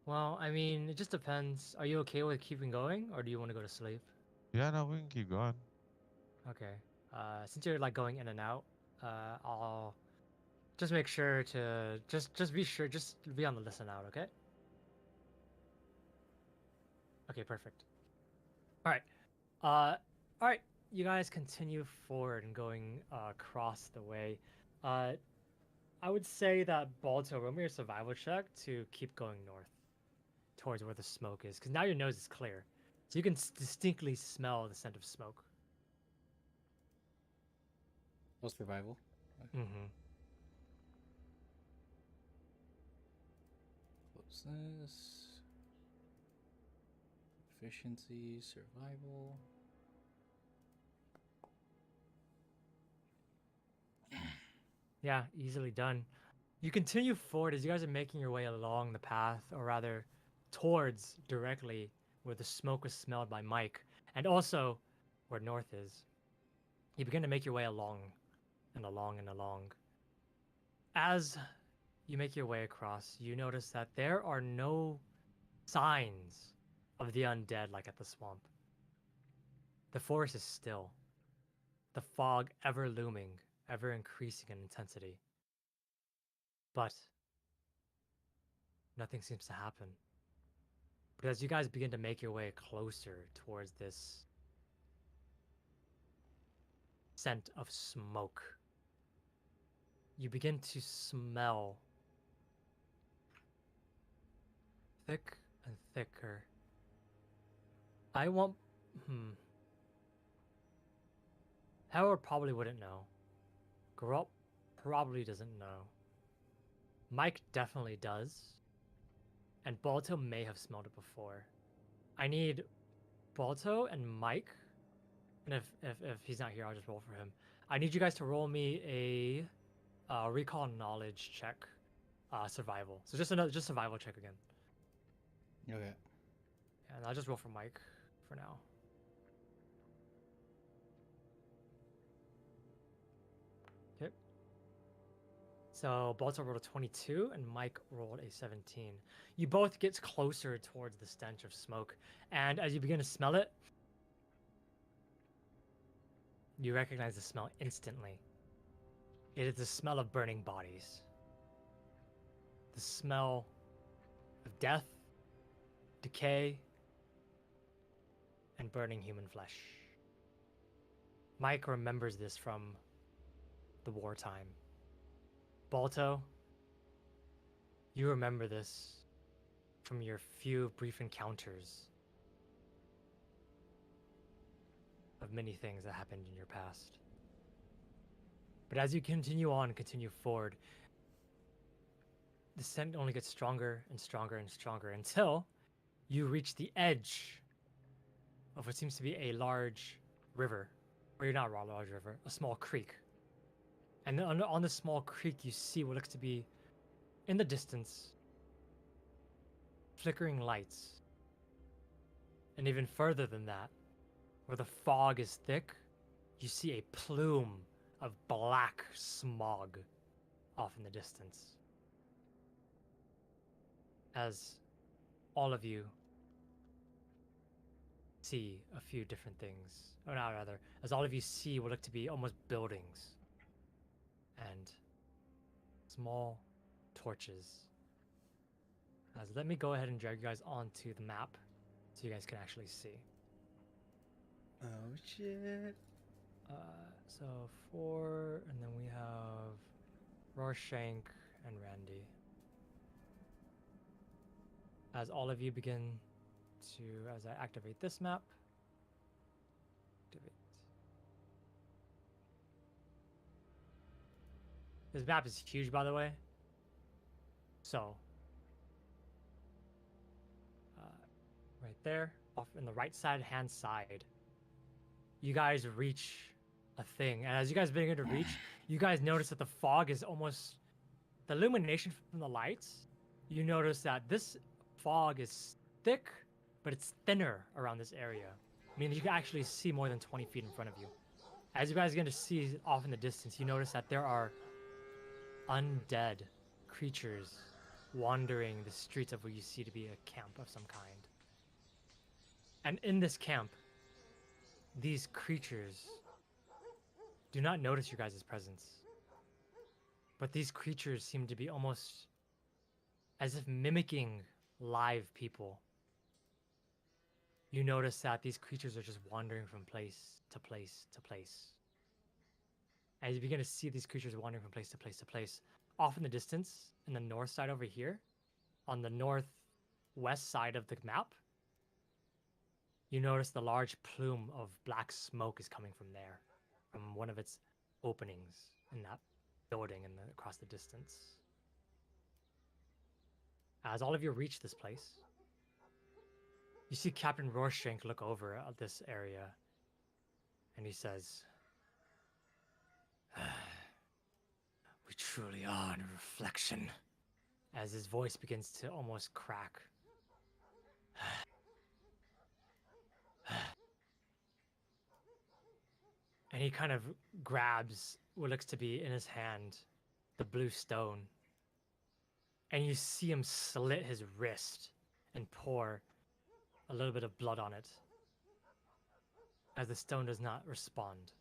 Well, I mean, it just depends. Are you okay with keeping going, or do you want to go to sleep? Yeah, no, we can keep going. Okay. Since you're like going in and out, I'll just make sure to just be sure, just be on the listen out, okay? Okay, perfect. All right. All right. You guys continue forward and going across the way. I would say that Balto, roll me your survival check to keep going north towards where the smoke is, because now your nose is clear, so you can distinctly smell the scent of smoke. Oh, survival. Mm-hmm. Closeness. Efficiency. Survival. Yeah, easily done. You continue forward as you guys are making your way along the path, or rather, towards directly where the smoke was smelled by Mike, and also where north is. You begin to make your way along and along and along. As you make your way across, you notice that there are no signs of the undead like at the swamp. The forest is still, the fog ever looming, ever increasing in intensity. But nothing seems to happen. But as you guys begin to make your way closer towards this scent of smoke, you begin to smell thick and thicker. I won't. Howard probably wouldn't know. Grop probably doesn't know. Mike definitely does. And Balto may have smelled it before. I need Balto and Mike. And if he's not here, I'll just roll for him. I need you guys to roll me a recall knowledge check, survival. So just survival check again. Okay. And I'll just roll for Mike for now. Okay. So Balto rolled a 22 and Mike rolled a 17. You both get closer towards the stench of smoke, and as you begin to smell it, you recognize the smell instantly. It is the smell of burning bodies. The smell of death, decay, and burning human flesh. Mike remembers this from the wartime. Balto, you remember this from your few brief encounters of many things that happened in your past. But as you continue forward, the scent only gets stronger and stronger and stronger until you reach the edge of what seems to be a large river. Or you're not a large river, a small creek. And then on the small creek, you see what looks to be, in the distance, flickering lights. And even further than that, where the fog is thick, you see a plume of black smog off in the distance. As all of you see a few different things, or not rather, as all of you see what look to be almost buildings and small torches. As let me go ahead and drag you guys onto the map so you guys can actually see. Oh shit. So 4, and then we have Rorschenk and Randy. As all of you begin to, as I activate this map, activate. This map is huge, by the way. So, right there, off in the right side hand side, you guys reach a thing. And as you guys begin to reach, you guys notice that the fog is almost, the illumination from the lights, you notice that this fog is thick, but it's thinner around this area. Meaning you can actually see more than 20 feet in front of you. As you guys begin to see off in the distance, you notice that there are undead creatures wandering the streets of what you see to be a camp of some kind. And in this camp, these creatures do not notice your guys' presence. But these creatures seem to be almost as if mimicking live people. you notice that these creatures are just wandering from place to place to place. As you begin to see these creatures wandering from place to place to place, off in the distance, in the north side over here, on the northwest side of the map, you notice the large plume of black smoke is coming from there, from one of its openings in that building across the distance. As all of you reach this place, you see Captain Rorschenk look over at this area, and he says, "We truly are a reflection," as his voice begins to almost crack. And he kind of grabs what looks to be in his hand the blue stone. And you see him slit his wrist and pour a little bit of blood on it, as the stone does not respond.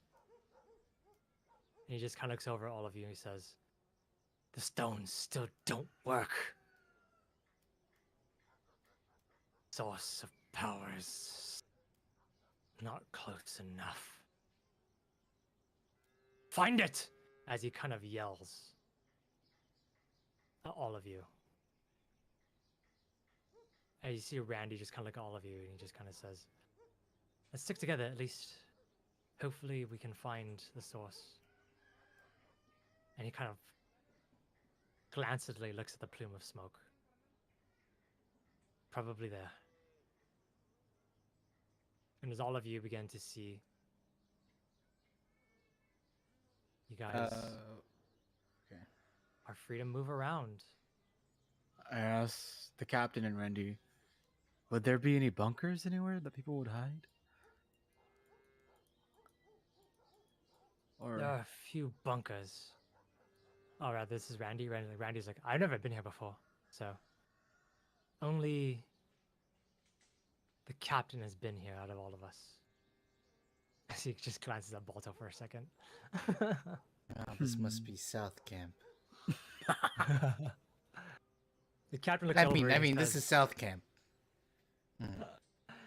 And he just kind of looks over at all of you and he says, "The stones still don't work. Source of power is not close enough. Find it!" As he kind of yells at all of you. And you see Randy just kind of look at all of you and he just kind of says, "Let's stick together at least. Hopefully we can find the source." And he kind of glanceedly looks at the plume of smoke. Probably there. And as all of you begin to see, you guys Okay. are free to move around. I asked the captain and Randy, would there be any bunkers anywhere that people would hide? Or There are a few bunkers. All right, this is Randy. Randy's like, "I've never been here before, so only the captain has been here out of all of us." As he just glances at Balto for a second. Oh, this must be South Camp. The captain looks I over. mean, and he this says- is South Camp.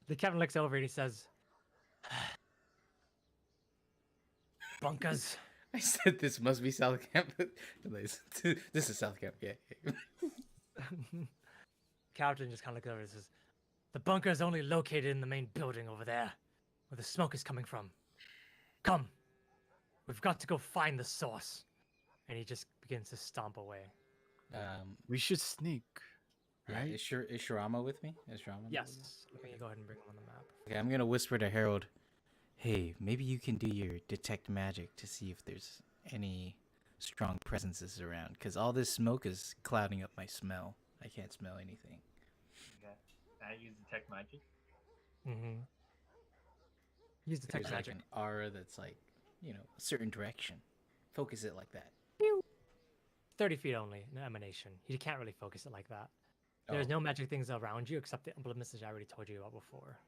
The captain looks over and he says, "Bunkers." I said this must be South Camp. This is South Camp. Yeah. Captain just kind of looks over and says, "The bunker is only located in the main building over there, where the smoke is coming from. Come, we've got to go find the source." And he just begins to stomp away. we should sneak, Yeah, right? is Shirama with me? Is Shirama with me? Yes, let me go ahead and bring him on the map. Okay, I'm gonna whisper to Harold. Hey, maybe you can do your detect magic to see if there's any strong presences around, because all this smoke is clouding up my smell. I can't smell anything. Okay. I use detect magic. Mm-hmm. Use detect There's like magic. an aura that's like, a certain direction. Focus it like that. 30 feet only, an emanation. You can't really focus it like that. There's Oh. no magic things around you except the implements that I already told you about before.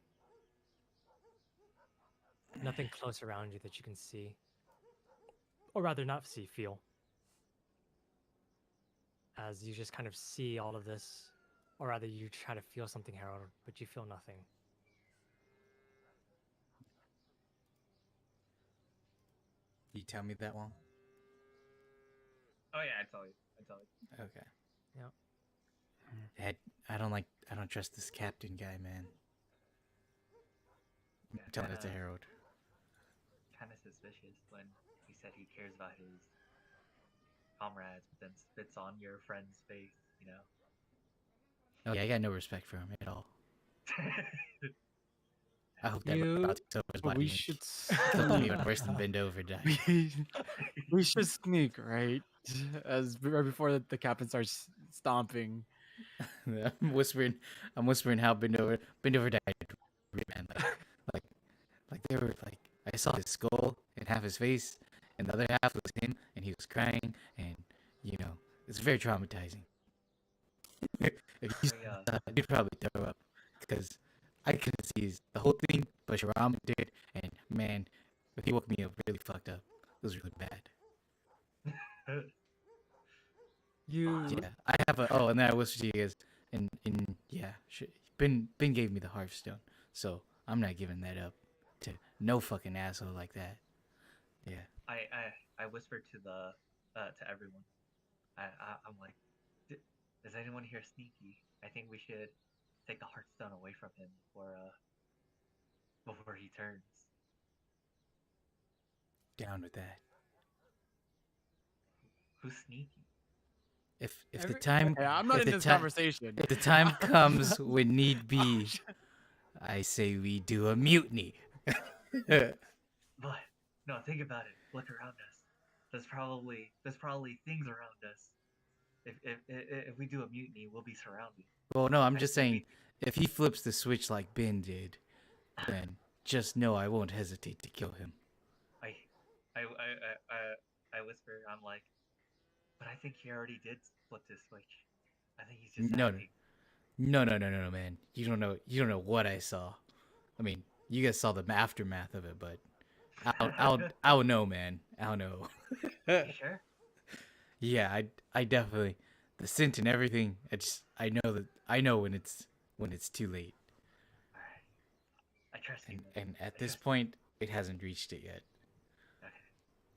Nothing close around you that you can see. Or rather, not see, feel. As you just kind of see all of this. Or rather, you try to feel something, Harold, but you feel nothing. You tell me that one? Oh yeah, I tell you. Okay. Yep. I don't trust this captain guy, man. I'm Yeah, telling it to kinda- Harold. Kind of suspicious when he said he cares about his comrades, but then spits on your friend's face. Oh yeah, I got no respect for him at all. I hope that You- about to his But body we and should kill him even sneak. worse than bend over die. we should sneak, right? As right before the captain starts stomping. I'm whispering how bend over died, man. Like they were like, I saw his skull and half his face, and the other half was him, and he was crying, and it's very traumatizing. If you Oh, yeah. you'd probably throw up, because I couldn't see the whole thing, but Shirama did, and man, he woke me up really fucked up. It was really bad. You Yeah, I have and then I whispered to you guys, and yeah, Ben gave me the Hearthstone, So I'm not giving that up to no fucking asshole like that. Yeah. I whispered to the to everyone. I'm like, is anyone here sneaky? I think we should take the Hearthstone away from him before he turns. Down with that. Who's sneaky? If the time Okay, I'm not if in the this time conversation. if the time comes when need Oh, be, shit. I say we do a mutiny. But no, think about it. Look around us. There's probably things around us. If we do a mutiny, we'll be surrounded. Well, no, I'm I just think saying, if he flips the switch like Ben did, then just know I won't hesitate to kill him. I I I I whisper. I'm like, but I think he already did flip this switch. I think he's just No, acting. no, man. You don't know what I saw. I mean, you guys saw the aftermath of it, but I'll know, man. I'll know. You sure? Yeah, I definitely the scent and everything. I know when it's too late, All right. I trust you. and Man. at I this trust point, it hasn't reached it yet. you. Okay.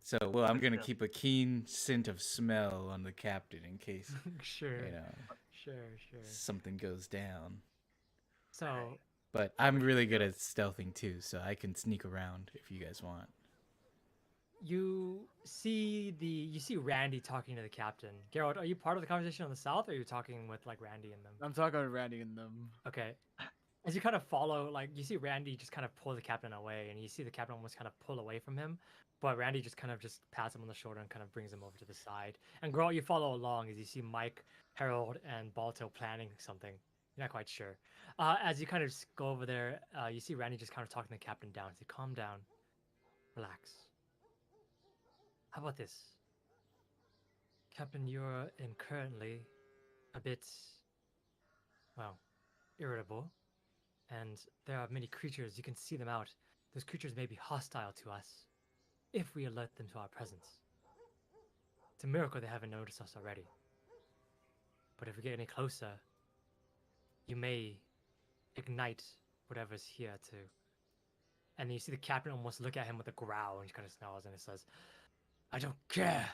So, well, I'm But gonna still. keep a keen scent of smell on the captain in case Sure. you know Sure. something goes down. So But I'm really good at stealthing too, so I can sneak around if you guys want. you see Randy talking to the captain. Geralt, are you part of the conversation on the south, or are you talking with like Randy and them? I'm talking with Randy and them. Okay. As you kind of follow, like you see Randy just kind of pull the captain away, and you see the captain almost kind of pull away from him, but Randy just kind of just pats him on the shoulder and kind of brings him over to the side. And Geralt, you follow along as you see Mike, Harold, and Balto planning something. You're not quite sure. As you kind of just go over there, you see Randy just kind of talking the captain down. Say, calm down, relax. How about this? Captain, you're in currently a bit, well, irritable, and there are many creatures, you can see them out. Those creatures may be hostile to us if we alert them to our presence. It's a miracle they haven't noticed us already. But if we get any closer, you may ignite whatever's here too. And then you see the captain almost look at him with a growl, and he kind of snarls and he says, I don't care.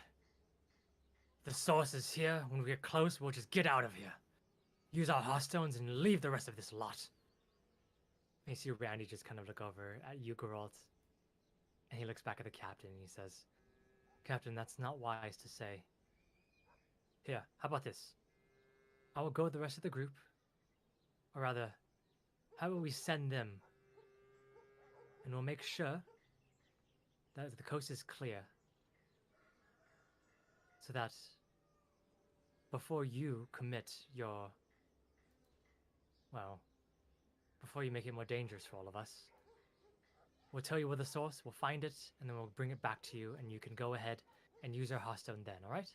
The source is here. When we get close, we'll just get out of here. Use our hearthstones and leave the rest of this lot. And you see Randy just kind of look over at you, Geralt. And he looks back at the captain and he says, Captain, that's not wise to say. Here, how about this? I will go with the rest of the group. Or rather, how about we send them? And we'll make sure that the coast is clear. So that before you commit your, well, before you make it more dangerous for all of us, we'll tell you where the source, we'll find it, and then we'll bring it back to you, and you can go ahead and use our hearthstone then, alright?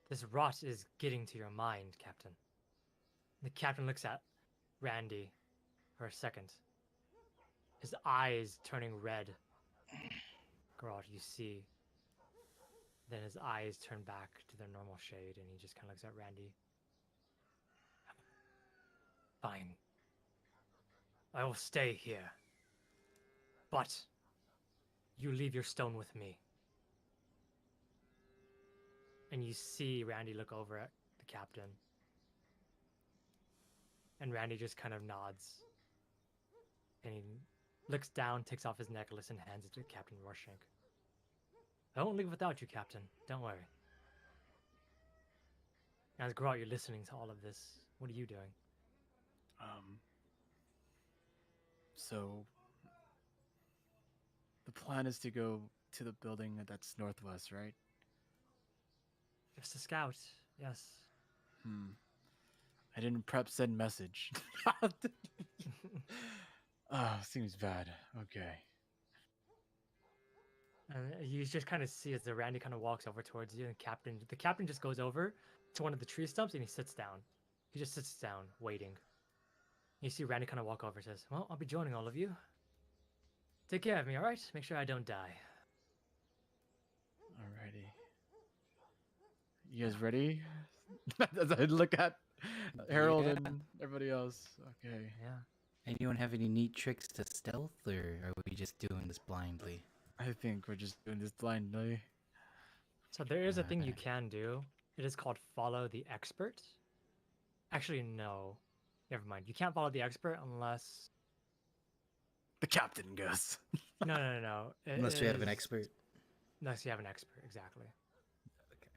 This rot is getting to your mind, Captain. The captain looks at Randy for a second. His eyes turning red. Geralt, you see. Then his eyes turn back to their normal shade, and he just kind of looks at Randy. Fine. I will stay here. But you leave your stone with me. And you see Randy look over at the captain. And Randy just kind of nods. And he looks down, takes off his necklace, and hands it to Captain Rorschach. I won't leave without you, Captain. Don't worry. As Geralt, you're listening to all of this. What are you doing? So the plan is to go to the building that's north of us, right? Just a scout, yes. I didn't prep said message. Seems bad. Okay. And you just kind of see as the Randy kind of walks over towards you, and the captain just goes over to one of the tree stumps and he sits down. He just sits down, waiting. You see Randy kind of walk over and says, well, I'll be joining all of you. Take care of me, alright? Make sure I don't die. Alrighty. You guys ready? As I look at Harold Yeah. and everybody else. Okay. Yeah. Anyone have any neat tricks to stealth, or are we just doing this blindly? I think we're just doing this blindly. So there is a thing you Alright. can do. It is called follow the expert. Actually, no. Never mind. You can't follow the expert unless. The captain goes. No. It Unless we have an is- expert. Unless you have an expert, exactly. Okay.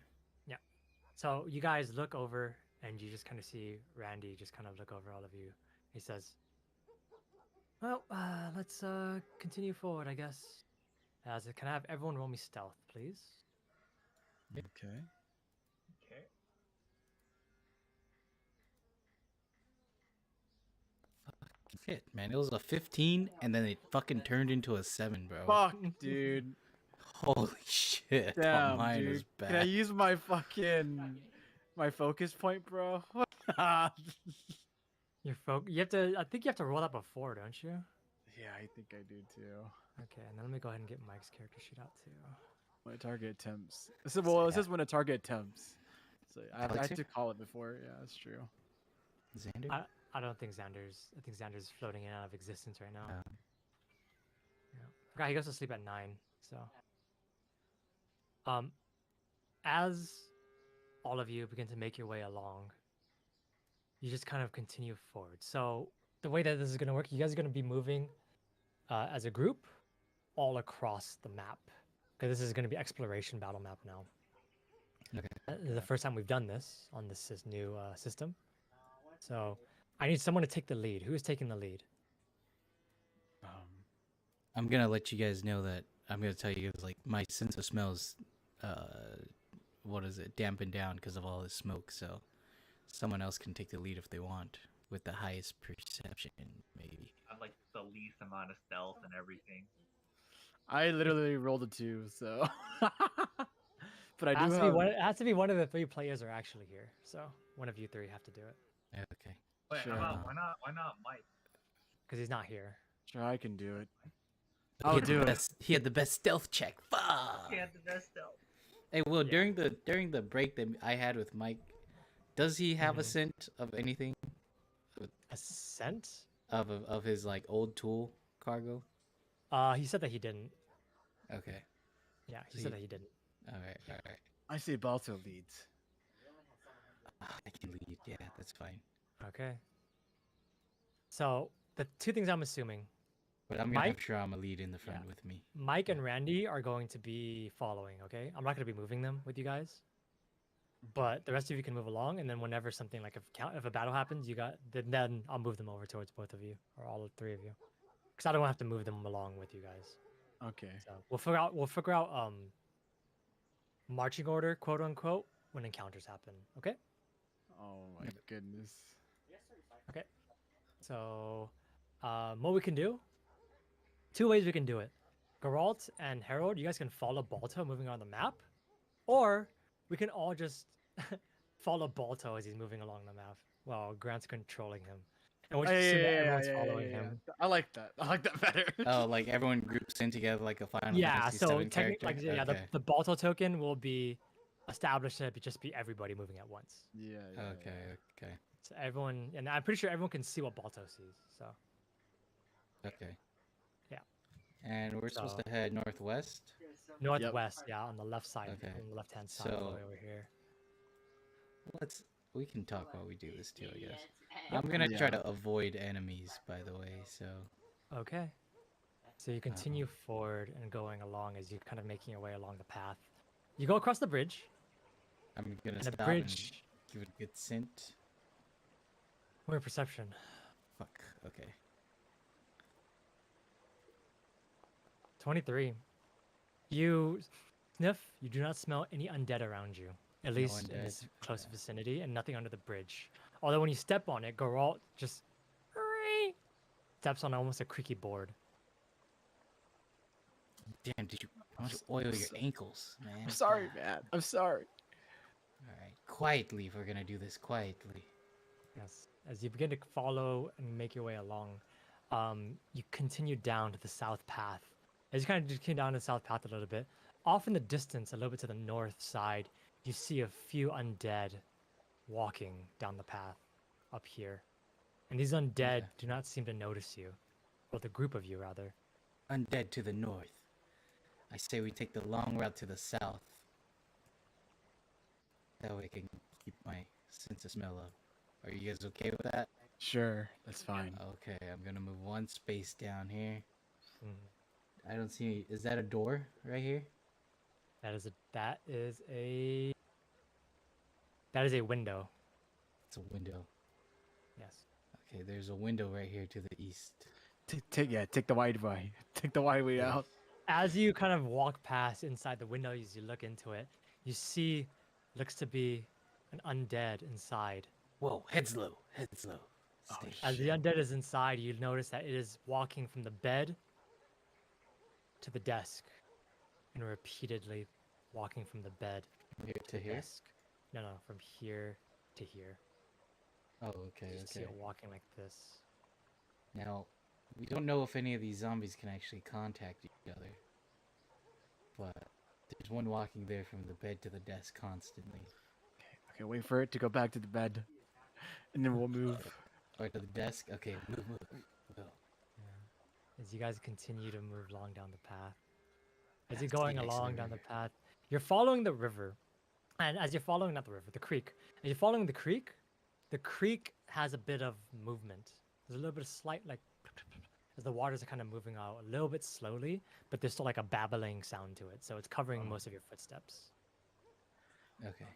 Yeah. So you guys look over and you just kind of see Randy just kind of look over all of you. He says, "Well, let's continue forward, I guess. Can I have everyone roll me stealth, please?" Okay. Okay. Shit, man, it was a 15, and then it fucking turned into a 7, bro. Fuck, dude. Holy shit, Damn, mine dude. is Can I bad. use my focus point, bro? You have to. I think you have to roll that before, don't you? Yeah, I think I do too. Okay, and then let me go ahead and get Mike's character sheet out too. When a target attempts. It says when a target attempts. So I had Elixir? to call it before. Yeah, that's true. Xander? I don't think Xander's. I think Xander's floating in and out of existence right now. Oh. Yeah. Forgot he goes to sleep at 9. So, as all of you begin to make your way along, you just kind of continue forward. So the way that this is going to work, you guys are going to be moving as a group all across the map, because this is going to be exploration battle map now. Okay. This is the first time we've done this on this new system. So I need someone to take the lead. Who is taking the lead? I'm gonna let you guys know that I'm gonna tell you guys, like, my sense of smell is, dampened down because of all this smoke, so someone else can take the lead if they want, with the highest perception, maybe. I'm like the least amount of stealth and everything. I literally rolled a 2, so. But I It do has, to be have. one, it has to be one of the 3 players are actually here. So one of you 3 have to do it, Okay. Wait, Sure. why not Mike? because he's not here. Sure, I can do it. He I'll had the do it. best- He had the best stealth check. Fuck. He had the best stealth. Hey, Will, Yeah. during the break that I had with Mike, does he have a Mhm. scent of anything A scent? of his, like, old tool cargo? He said that he didn't. Okay. Yeah, he So said he- that he didn't. All right. I see Balto leads. I can lead. Yeah, that's fine. Okay. So the 2 things I'm assuming, But I'm gonna Mike? have Shrama lead in the front Yeah. with me. Mike and Randy are going to be following. Okay, I'm not going to be moving them with you guys, but the rest of you can move along. And then whenever something like if a battle happens, then I'll move them over towards both of you or all 3 of you, because I don't have to move them along with you guys. Okay. So we'll figure out marching order, quote unquote, when encounters happen. Okay. Oh my goodness. Okay. So, what we can do? 2 ways we can do it. Geralt and Harold, you guys can follow Balto moving on the map, or we can all just follow Balto as he's moving along the map while Grant's controlling him. And we'll just assume that everyone's following him. I like that. I like that better. Oh, like everyone groups in together like a Final Yeah, Fantasy so VII technically, character. like, yeah, Okay. the Balto token will be established to just be everybody moving at once. Yeah. Okay. So everyone, and I'm pretty sure everyone can see what Balto sees. So Okay. Yeah. And we're supposed So- to head northwest. northwest, yeah, on the left side, Okay. on the left-hand side, all the So- way over here. We can talk while we do this too, I guess. I'm gonna try to avoid enemies, by the way. So Okay. So you continue forward and going along as you're kind of making your way along the path. You go across the bridge, I'm gonna and the stop bridge. and give it a good scent. Where perception? Fuck. Okay. 23. You sniff. You do not smell any undead around you, at No least in this undead, close okay. vicinity, and nothing under the bridge. Although when you step on it, Geralt just steps on almost a creaky board. Damn, did you want to oil your ankles, man? I'm sorry, man. I'm sorry. All right, quietly. If we're gonna do this quietly. Yes. As you begin to follow and make your way along, you continue down to the south path. As you kind of just came down the south path a little bit, off in the distance, a little bit to the north side, you see a few undead walking down the path up here. and these undead Okay. do not seem to notice you, or the group of you rather. Undead to the north. I say we take the long route to the south. That way I can keep my sense of smell up. Are you guys okay with that? Sure, that's fine. Okay, I'm gonna move one space down here. Mhm. I don't see. Is that a door right here? That is a window. It's a window. Yes. Okay, there's a window right here to the east. Take the wide way. Take the wide way Yeah. out. As you kind of walk past inside the window, as you look into it, you see looks to be an undead inside. Whoa, heads low, heads low. Oh, Stay. As the undead is inside, you notice that it is walking from the bed to the desk, and repeatedly walking from the bed Here to to the here. desk. No, from here to here. Oh, okay, You see okay. it walking like this. Now, we don't know if any of these zombies can actually contact each other, but there's one walking there from the bed to the desk constantly. Okay, wait for it to go back to the bed, and then we'll move. Or to the desk. Okay, move. Go. Yeah. As you guys continue to move along down the path, as Path you're to the going next along down the river. path, you're following the river, and as you're following not the river, the creek. As you're following the creek has a bit of movement. There's a little bit of slight like as the waters are kind of moving out a little bit slowly, but there's still like a babbling sound to it, so it's covering most of your footsteps. Okay.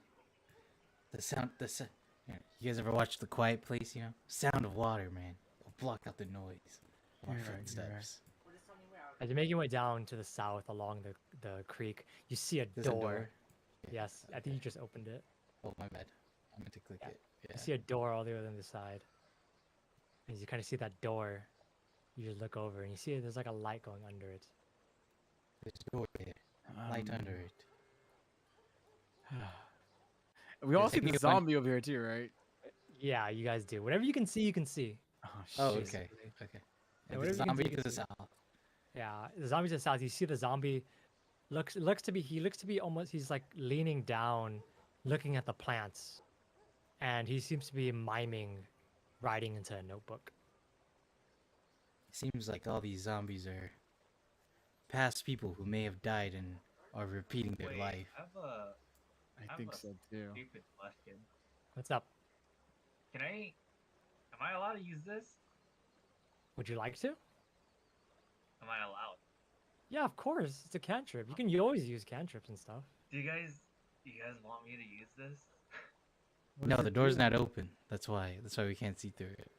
You guys ever watch The Quiet Place? You know, sound of water, man. It'll block out the noise of our You're right, you're footsteps. As you're making your way down to the south along the creek, you see a There's a door. door. Yes, I think you just opened it. Oh, my bad. I meant to click Yeah. it. You Yeah. see a door all the way on the side. As you kind of see that door, you just look over and you see there's like a light going under it. There's a door there. Light under it. We all Does see the anyone- zombie over here too, right? Yeah, you guys do. Whatever you can see, you can see. Oh, Oh, shit. okay. Okay. Yeah, And whatever the you can see, zombie you to can the see. south. Yeah, the zombie to the south. You see the zombie looks to be almost he's like leaning down, looking at the plants, and he seems to be miming, writing into a notebook. Seems like all these zombies are past people who may have died and are repeating their Wait, life. I have a I I'm think a so too. stupid question. What's up? Am I allowed to use this? Would you like to? Am I allowed? Yeah, of course. It's a cantrip. You always use cantrips and stuff. Do you guys want me to use this? What No, does the it door's do? not open. That's why we can't see through it.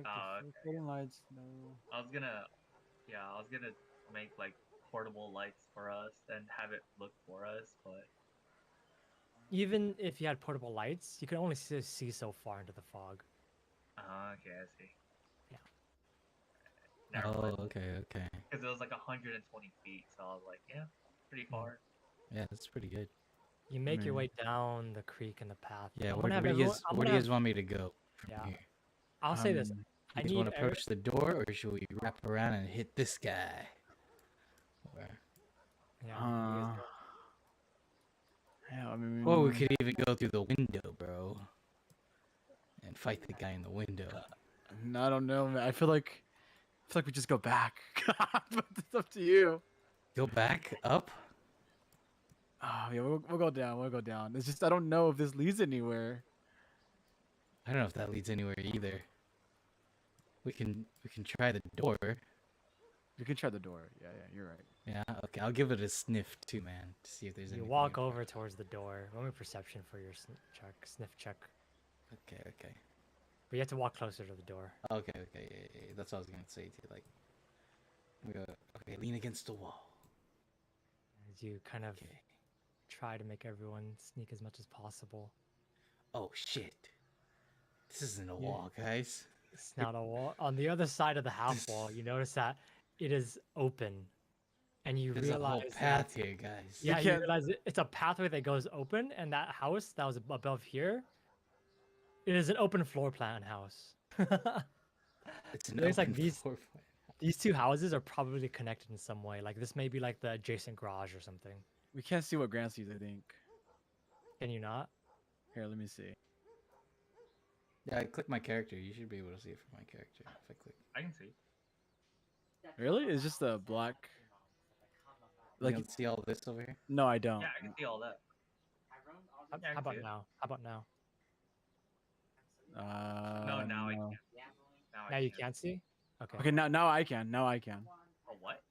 Oh, okay. Fading lights, no. I was gonna make like portable lights for us and have it look for us, but Even if you had portable lights, you can only see so far into the fog. okay, I see. Yeah. Never Oh, mind. okay. Because it was like 120 feet, so I was like, yeah, pretty far. Yeah, that's pretty good. You make your Man. way down the creek and the path. Yeah, I'm where, gonna have where do you everyone- guys, I'm where do gonna you guys have- want me to go from Yeah. here? I'll say this. I You guys need want to approach the door, or should we wrap around and hit this guy? Or, Yeah, you guys go. Yeah, I mean. or we could even go through the window, bro, and fight the guy in the window. I don't know, man. I feel like we just go back. But it's up to you. Go back up. Oh yeah, we'll go down. We'll go down. It's just I don't know if this leads anywhere. I don't know if that leads anywhere either. We can try the door. You can try the door. Yeah, you're right. Yeah, okay. I'll give it a sniff too, man, to see if there's You anything. walk in over towards the door. Roll me perception for your sniff check. there. Okay. But you have to walk closer to the door. Okay. Yeah. That's what I was gonna say too. Like, we go. Okay, lean against the wall. As you kind of Okay. try to make everyone sneak as much as possible. Oh shit! This isn't a wall, guys. It's not a wall. On the other side of the half wall, you notice that it is open, and you There's a whole realize path that, here, guys. yeah, you can't- realize it's a pathway that goes open, and that house that was above here, it is an open floor plan house. It's an looks like open these- floor plan. These two houses are probably connected in some way. Like this may be like the adjacent garage or something. We can't see what Grant sees. I think. Can you not? Here, let me see. Yeah, I click my character. You should be able to see it from my character if I click. I can see. Really? It's just a black. You Like can see all this over here. no, I don't. Yeah, I can see all that. Yeah, I How can see about it. now? How about now? No, now I no. can't. Now I Now you can't. can't see? Okay. Okay, now I can. Now I can. Oh, what?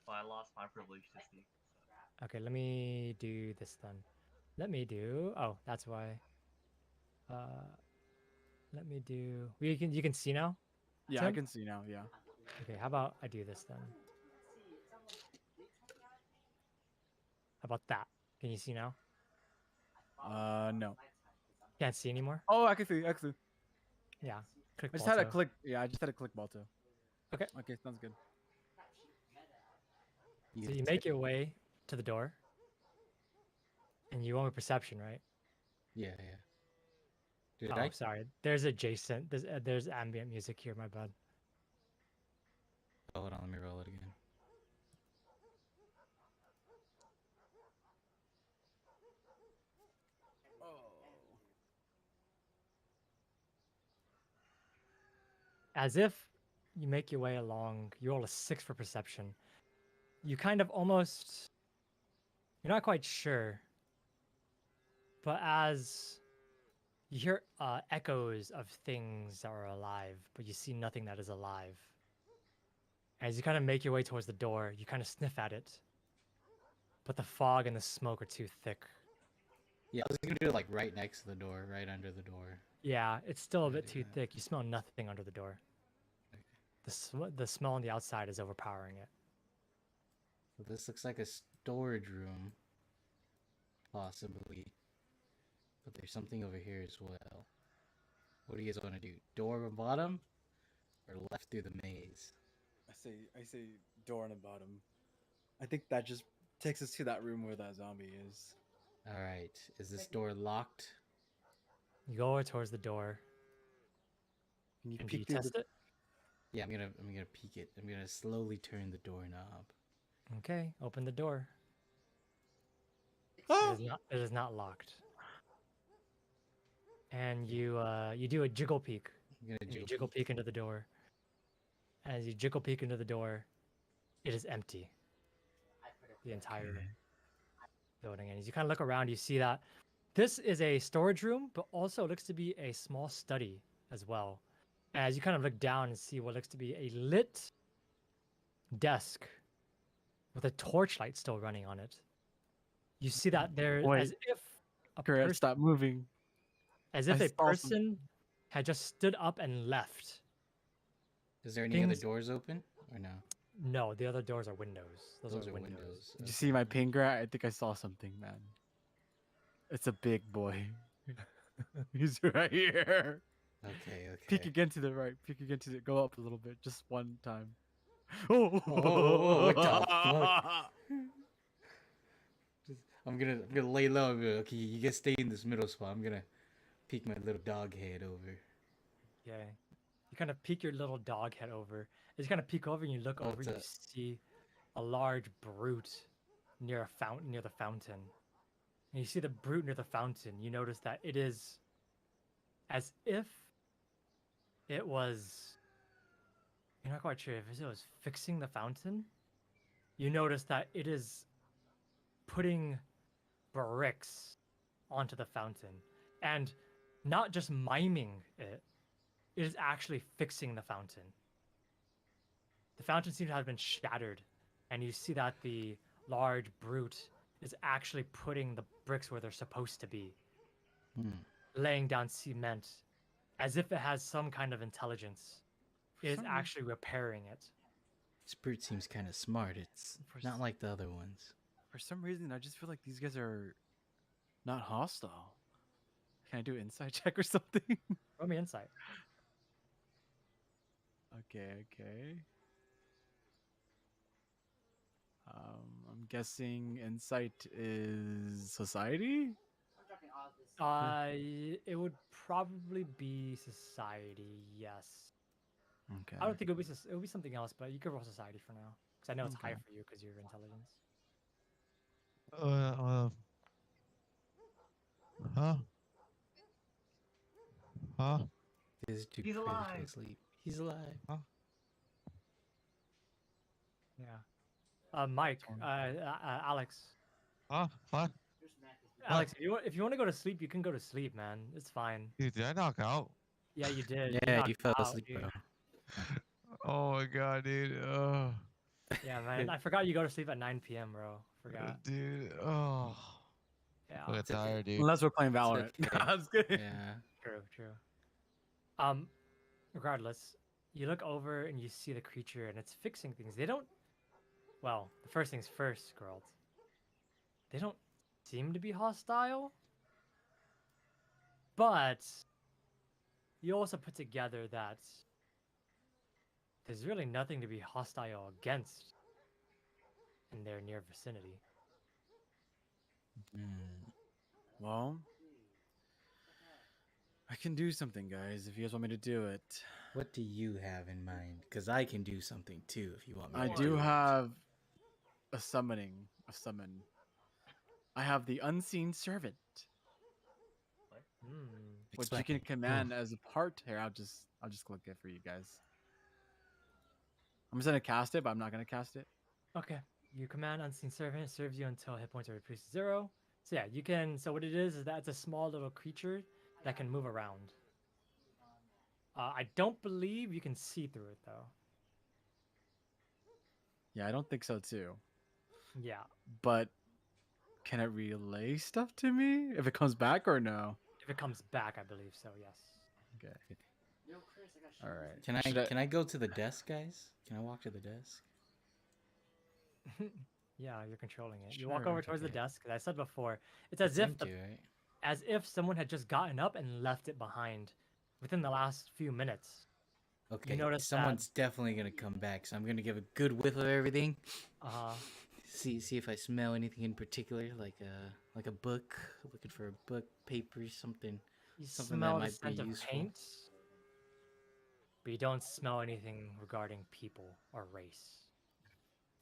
Well, I lost my privilege to see. So. Okay, let me do this then. Let me do. Oh, that's why. Let me do. You can see now. Yeah, I Tim? can see now. Yeah. Okay, how about I do this then? How about that? Can you see now? No. Can't see anymore. Oh, I can see. I can see. Yeah. Click I just had to Balto. click. Yeah, I just had to click Balto. Okay. Okay, sounds good. So you make your way to the door, and you want perception, right? Yeah, yeah. Did Oh, I? sorry. There's adjacent. There's ambient music here. My bad. Oh, hold on. Let me roll it again. As if you make your way along, you roll a 6 for perception. You kind of almost. You're not quite sure. But as you hear echoes of things that are alive, but you see nothing that is alive. As you kind of make your way towards the door, you kind of sniff at it. But the fog and the smoke are too thick. Yeah, I was gonna do it like right next to the door, right under the door. Yeah, it's still a Yeah, bit do too that. thick. You smell nothing under the door. The smell on the outside is overpowering it. So this looks like a storage room, possibly. But there's something over here as well. What do you guys want to do? Door on bottom, or left through the maze? I say door on the bottom. I think that just takes us to that room where that zombie is. All right. Is this door locked? You go towards the door. Can you And do you peek through test the? it? Yeah, I'm gonna peek it. I'm gonna slowly turn the doorknob. Okay, open the door. Ah! It is not locked. And you do a jiggle peek. I'm gonna And you jiggle jiggle peek. peek into the door. As you jiggle peek into the door, it is empty. The entire building. And as you kind of look around, you see that this is a storage room, but also looks to be a small study as well. As you kind of look down and see what looks to be a lit desk with a torchlight still running on it. You see that there, Wait. as if a Correct. person, Stop moving. as if I a saw some- person had just stood up and left. Is there any other Things- doors open or no? No, the other doors are windows. Those, Those are are windows. windows. Did you see my ping rat? I think I saw something, man. It's a big boy. He's right here. Okay, okay. Peek again to the right. Peek again to the. Go up a little bit, just one time. Oh! What the fuck? I'm gonna lay low. And be like, okay, you guys stay in this middle spot. I'm gonna peek my little dog head over. Okay. You kind of peek your little dog head over. As you kind of peek over and you look over, What's you up? see a large brute near a fountain, near the fountain. And you see the brute near the fountain. You notice that it is as if it was. You're not quite sure if it was fixing the fountain. You notice that it is putting bricks onto the fountain, and not just miming it. It is actually fixing the fountain. The fountain seems to have been shattered, and you see that the large brute is actually putting the bricks where they're supposed to be, laying down cement, as if it has some kind of intelligence. It is some actually repairing it. This brute seems kind of smart. It's not like the other ones. For some reason, I just feel like these guys are not hostile. Can I do an insight check or something? Roll me insight. Okay. I'm guessing insight is society. It would probably be society. Yes. Okay. I don't think it would be. It would be something else, but you could roll society for now, because I know it's Okay. higher for you because you're intelligence. Huh? Huh? This is too He's critical alive. sleep. He's alive. Yeah. Mike, Torn. Alex. Huh? What? Alex, if you want to go to sleep, you can go to sleep, man. It's fine. Dude, did I knock out? Yeah, you did. You Yeah, knocked you fell out, asleep, dude. bro. Oh my god, dude. Oh, Yeah, man. I forgot you go to sleep at 9 p.m., bro. Forgot. dude. Oh, Yeah. I'm It's okay. tired, dude. Unless we're playing Valorant. okay. I was kidding. Yeah. True, true. Um, regardless, you look over and you see the creature and it's fixing things. They don't. Well, the first things first, Geralt. They don't seem to be hostile, but you also put together that there's really nothing to be hostile against in their near vicinity. Mm. Well, I can do something, guys, if you guys want me to do it. What do you have in mind? Because I can do something too if you want me I to do it. have a summon. I have the Unseen Servant, Hmm. which you Explain. can command as a part. Here, I'll just click it for you guys. I'm just gonna cast it, but I'm not gonna cast it. Okay. You command Unseen Servant. It serves you until hit points are reduced to 0. So yeah, you can. So what it is that it's a small little creature that can move around. I don't believe you can see through it though. Yeah, I don't think so too. Yeah. But can it relay stuff to me if it comes back or no? If it comes back, I believe so. Yes. Okay. All right. Can I go to the desk, guys? Can I walk to the desk? Yeah, you're controlling it. You walk Sure. over towards the Okay. desk. As I said before, it's I as if seem to, right? as if someone had just gotten up and left it behind within the last few minutes. Okay. notice that- Someone's definitely gonna come back, so I'm gonna give a good whiff of everything. Uh, See if I smell anything in particular, like a book. Looking for a book, paper, something. you Something that smell the might be scent of useful. paint, but you don't smell anything regarding people or race.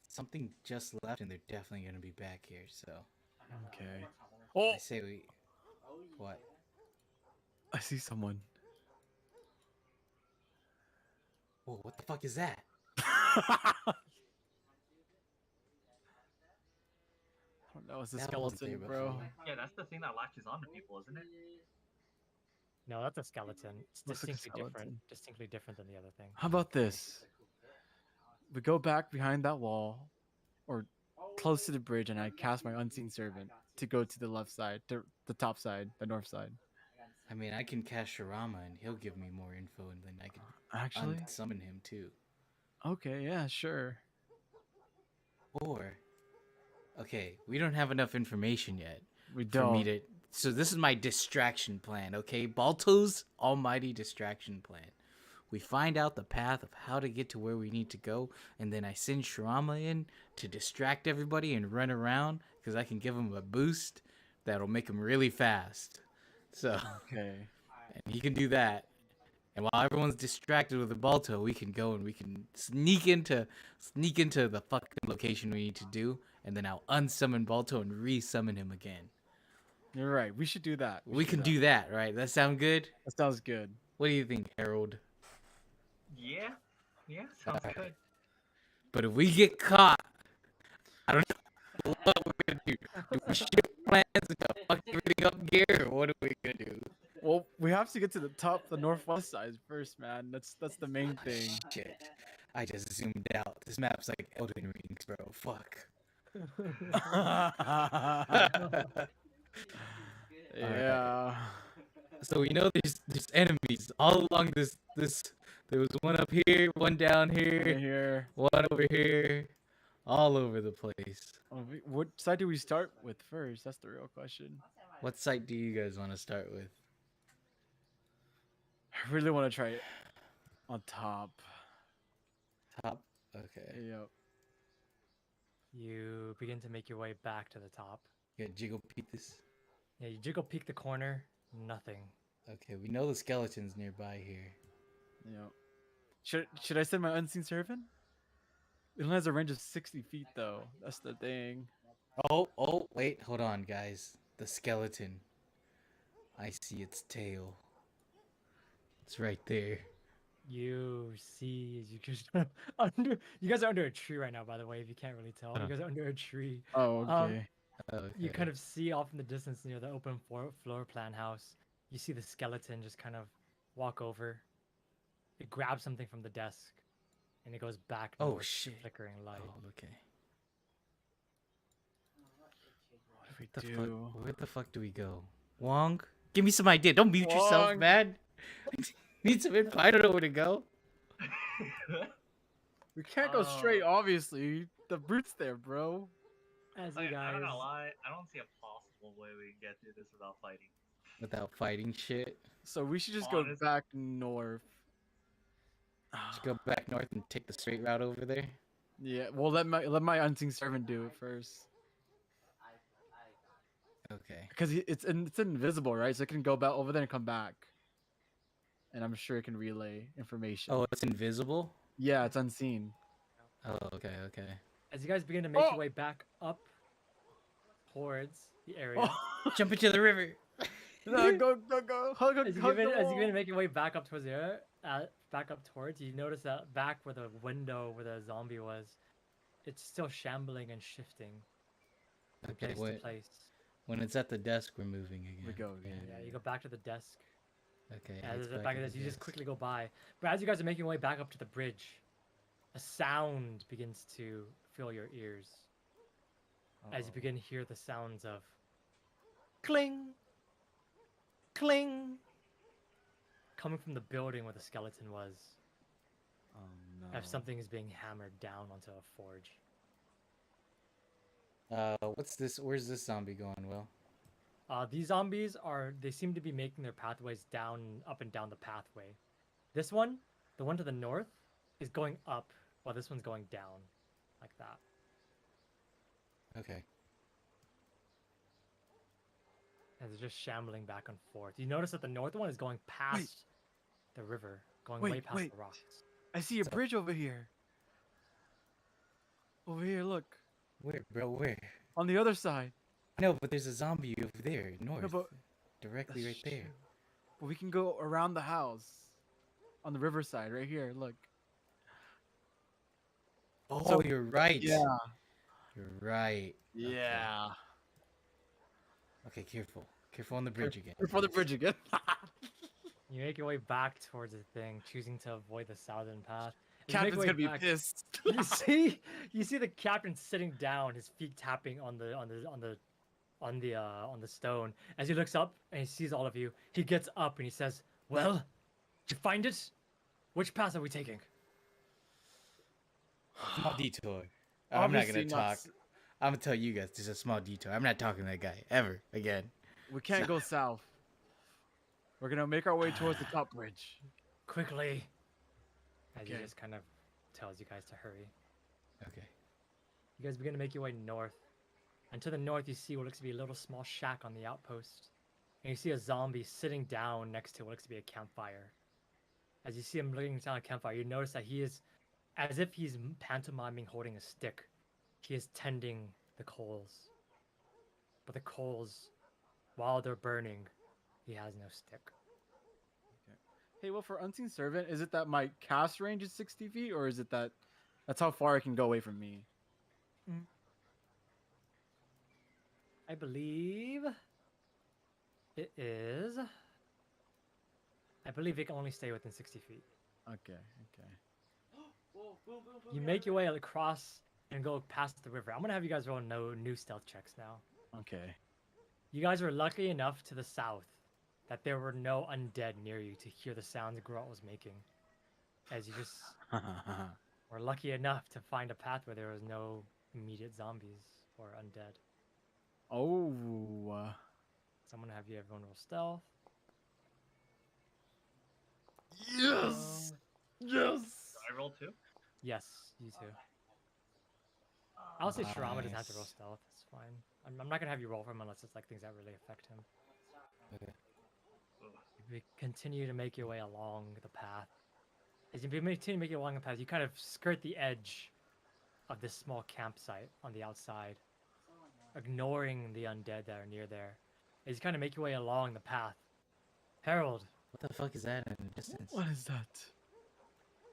Something just left, and they're definitely gonna be back here. So Okay. Oh, I say we. What? I see someone. Whoa! What the fuck is that? That was a That wasn't there skeleton, bro. before. Yeah, that's the thing that latches onto people, isn't it? No, that's a skeleton. It's Looks like a distinctly different. skeleton. Distinctly different than the other thing. How about this? We go back behind that wall, or close to the bridge, and I cast my Unseen Servant to go to the left side, to the top side, the north side. I mean, I can cast Shirama, and he'll give me more info, and then I can Actually, unsummon him too. okay, yeah, sure. Or, okay, we don't have enough information yet We for don't. me to. So this is my distraction plan, okay? Balto's almighty distraction plan. We find out the path of how to get to where we need to go, and then I send Shirama in to distract everybody and run around because I can give him a boost that'll make him really fast. So, Okay. and he can do that. And while everyone's distracted with the Balto, we can go and we can sneak into the fucking location we need to do, and then I'll unsummon Balto and resummon him again. You're right. We should do that. We should can do that, right? That sound good? That sounds good. What do you think, Harold? Yeah. Yeah, sounds Alright. good. But if we get caught, I don't know what we're gonna do. Do we shift plans and fuck everything up here, or what are we gonna do? Well, we have to get to the top, the northwest side first, man. That's the main thing. Shit. I just zoomed out. This map's like Elden Rings, bro. Fuck. Yeah. So we know there's enemies all along this. There was one up here, one down Right here, here. one over here, all over the place. What side do we start with first? That's the real question. What site do you guys want to start with? I really want to try it on top. Top. Okay. Yep. You begin to make your way back to the top. Yeah, jiggle peek this. Yeah, you jiggle peek the corner. Nothing. Okay, we know the skeleton's nearby here. Yep. Should I send my Unseen Servant? It only has a range of 60 feet, though. That's the thing. Oh, wait, hold on, guys. The skeleton. I see its tail. It's right there. You see, as you just under. You guys are under a tree right now, by the way. If you can't really tell, you guys are under a tree. Oh, okay. You Okay. kind of see off in the distance near the open floor plan house. You see the skeleton just kind of walk over. It grabs something from the desk, and it goes back Oh, towards the shit. flickering light. Oh, okay. What do The we fuck? do? Where the fuck do we go? Wong, give me some idea. Don't mute yourself, Wong. man. Need some info. I don't know where to go. We can't go straight, obviously. The brute's there, bro. As you I'm guys, not gonna lie, I don't see a possible way we can get through this without fighting. Without fighting shit. So we should just go Honest- back north. Just go back north and take the straight route over there. Yeah, well let my unseen servant do it first. Okay. Because it's invisible, right? So it can go back over there and come back. And I'm sure it can relay information. Oh, it's invisible? Yeah, it's unseen. Oh, okay, okay. as you guys begin to make Oh! your way back up towards the area, Jump into the river. No, go, hug, as you hug begin, the as you begin wall. to make your way back up towards the area, back up towards, you notice that back where the window where the zombie was, it's still shambling and shifting from Okay, place wait. to place. When it's at the desk, we're moving again. We go again. Yeah, you go back to the desk. Okay. As it's the back of at this, the you just desk. quickly go by. But as you guys are making your way back up to the bridge, a sound begins to fill your ears. As you begin to hear the sounds of cling, cling, coming from the building where the skeleton was, Oh no. as something is being hammered down onto a forge. What's this? Where's this zombie going, Will? These zombies they seem to be making their pathways down, up and down the pathway. This one, the one to the north, is going up, while this one's going down, like that. Okay. And they're just shambling back and forth. You notice that the north one is going past the river, going way Wait, past wait. the rocks. I see a So- bridge over here. Over here, look. Where, bro? Where? On the other side. No, but there's a zombie over there, north. but- Directly right there. Shoot. But we can go around the house. On the riverside, right here, look. Oh, So- you're right. Yeah. You're right. Yeah. Okay, careful. Careful on the bridge again. Before the bridge again. You make your way back towards the thing, choosing to avoid the southern path. As you make Captain's your way gonna be back, pissed. you see the captain sitting down, his feet tapping on the stone. As he looks up and he sees all of you, he gets up and he says, "Well, did you find it? Which path are we taking?" Small detour. I'm not Obviously gonna talk. s- I'm gonna tell you guys there's a small detour. I'm not talking to that guy ever again. We can't go south. We're gonna make our way towards the top bridge. Quickly. As he Okay. just kind of tells you guys to hurry. Okay. You guys begin to make your way north. And to the north, you see what looks to be a little small shack on the outpost. And you see a zombie sitting down next to what looks to be a campfire. As you see him looking down a campfire, you notice that he is, as if he's pantomiming holding a stick, he is tending the coals. But the coals, while they're burning, he has no stick. Hey, well, for Unseen Servant, is it that my cast range is 60 feet, or is it that that's how far it can go away from me? I believe it is. I believe it can only stay within 60 feet. Okay. You make your way across and go past the river. I'm gonna have you guys roll new stealth checks now. Okay. You guys were lucky enough to the south that there were no undead near you to hear the sounds Grot was making. As you just were lucky enough to find a path where there was no immediate zombies or undead. Oh. So I'm gonna have you everyone roll stealth. Yes. Yes. Do I roll two? Yes, you too. I'll say Shirama doesn't have to roll Nice. stealth. It's fine. I'm not gonna have you roll for him unless it's like things that really affect him. Okay. You continue to make your way along the path. As you continue to make your way along the path, you kind of skirt the edge of this small campsite on the outside, ignoring the undead that are near there. As you kind of make your way along the path, Harold, What the fuck is that in the distance? What is that?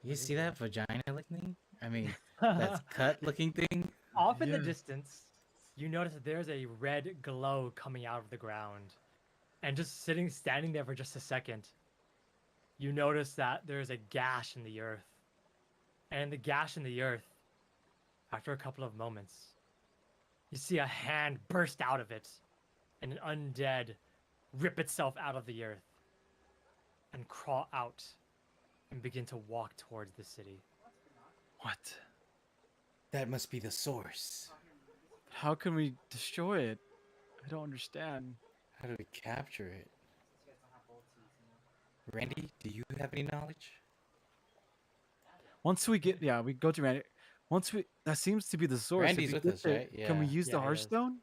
You see that vagina-looking thing? I mean, that's cut-looking thing. Off in the Yes. distance, you notice that there's a red glow coming out of the ground. And just standing there for just a second, you notice that there's a gash in the earth. And in the gash in the earth, after a couple of moments, you see a hand burst out of it and an undead rip itself out of the earth and crawl out and begin to walk towards the city. What? That must be the source. How can we destroy it? I don't understand. How do we capture it? Randy, do you have any knowledge? Once we get, we go to Randy. Once we, that seems to be the source. If Randy's we with get us, there, right? Can we Yeah. use the Yeah, he is. Hearthstone?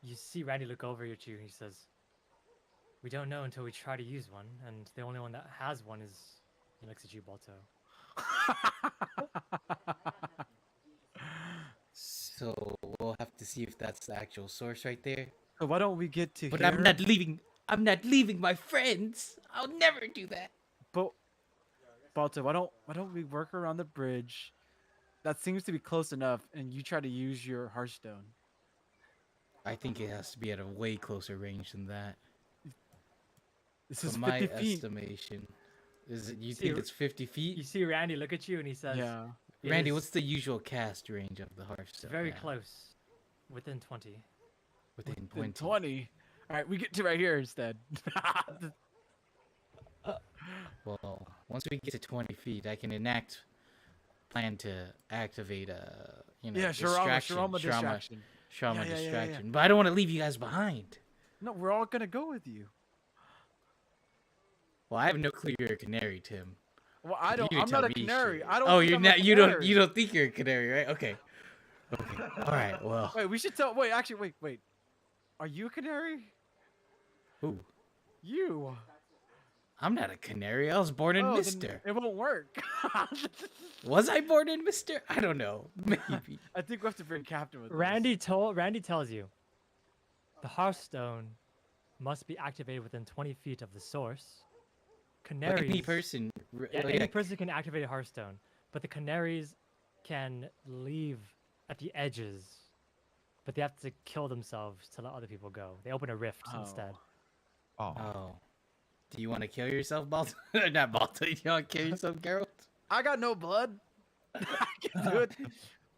You see Randy look over at you and he says, "We don't know until we try to use one, and the only one that has one is," he looks at you, Balto. So we'll have to see if that's the actual source right there. So why don't we get to But here? I'm not leaving. I'm not leaving my friends. I'll never do that. But Balto, why don't we work around the bridge? That seems to be close enough, and you try to use your Hearthstone. I think it has to be at a way closer range than that. This is From my 50 feet. estimation, is it? You See, think it's 50 You feet? see Randy look at you and he says, Yeah. "It Randy, is what's the usual cast range of the Hearthstone? very now? close, within 20." Within Then 20. 20. All right, we get to right here instead. Well, once we get to 20 feet, I can plan to activate a, yeah, distraction. Sharama distraction. Sharama Yeah, yeah, yeah, yeah. distraction. But I don't want to leave you guys behind. No, we're all gonna go with you. Well, I have no clue you're a canary, Tim. Well, I don't. You I'm tell not a me canary. straight. I don't. Oh, think you're I'm a not. You don't. canary. You don't think you're a canary, right? Okay. Okay. All right. Well. Wait, we should tell. Wait, actually, wait. Are you a canary? Ooh, You. I'm not a canary. I was born in Oh, then Mister. It won't work. Was I born in Mister? I don't know. Maybe. I think we have to bring Captain with us. Randy tells you, the Hearthstone must be activated within 20 feet of the source. But Canaries. any person. Yeah, any person can activate a Hearthstone, but the canaries can leave at the edges, but they have to kill themselves to let other people go. They open a rift instead. Oh, Oh. Do you want to kill yourself, Balto? Not Balto. You want to kill yourself, Geralt? I got no blood. I can do it.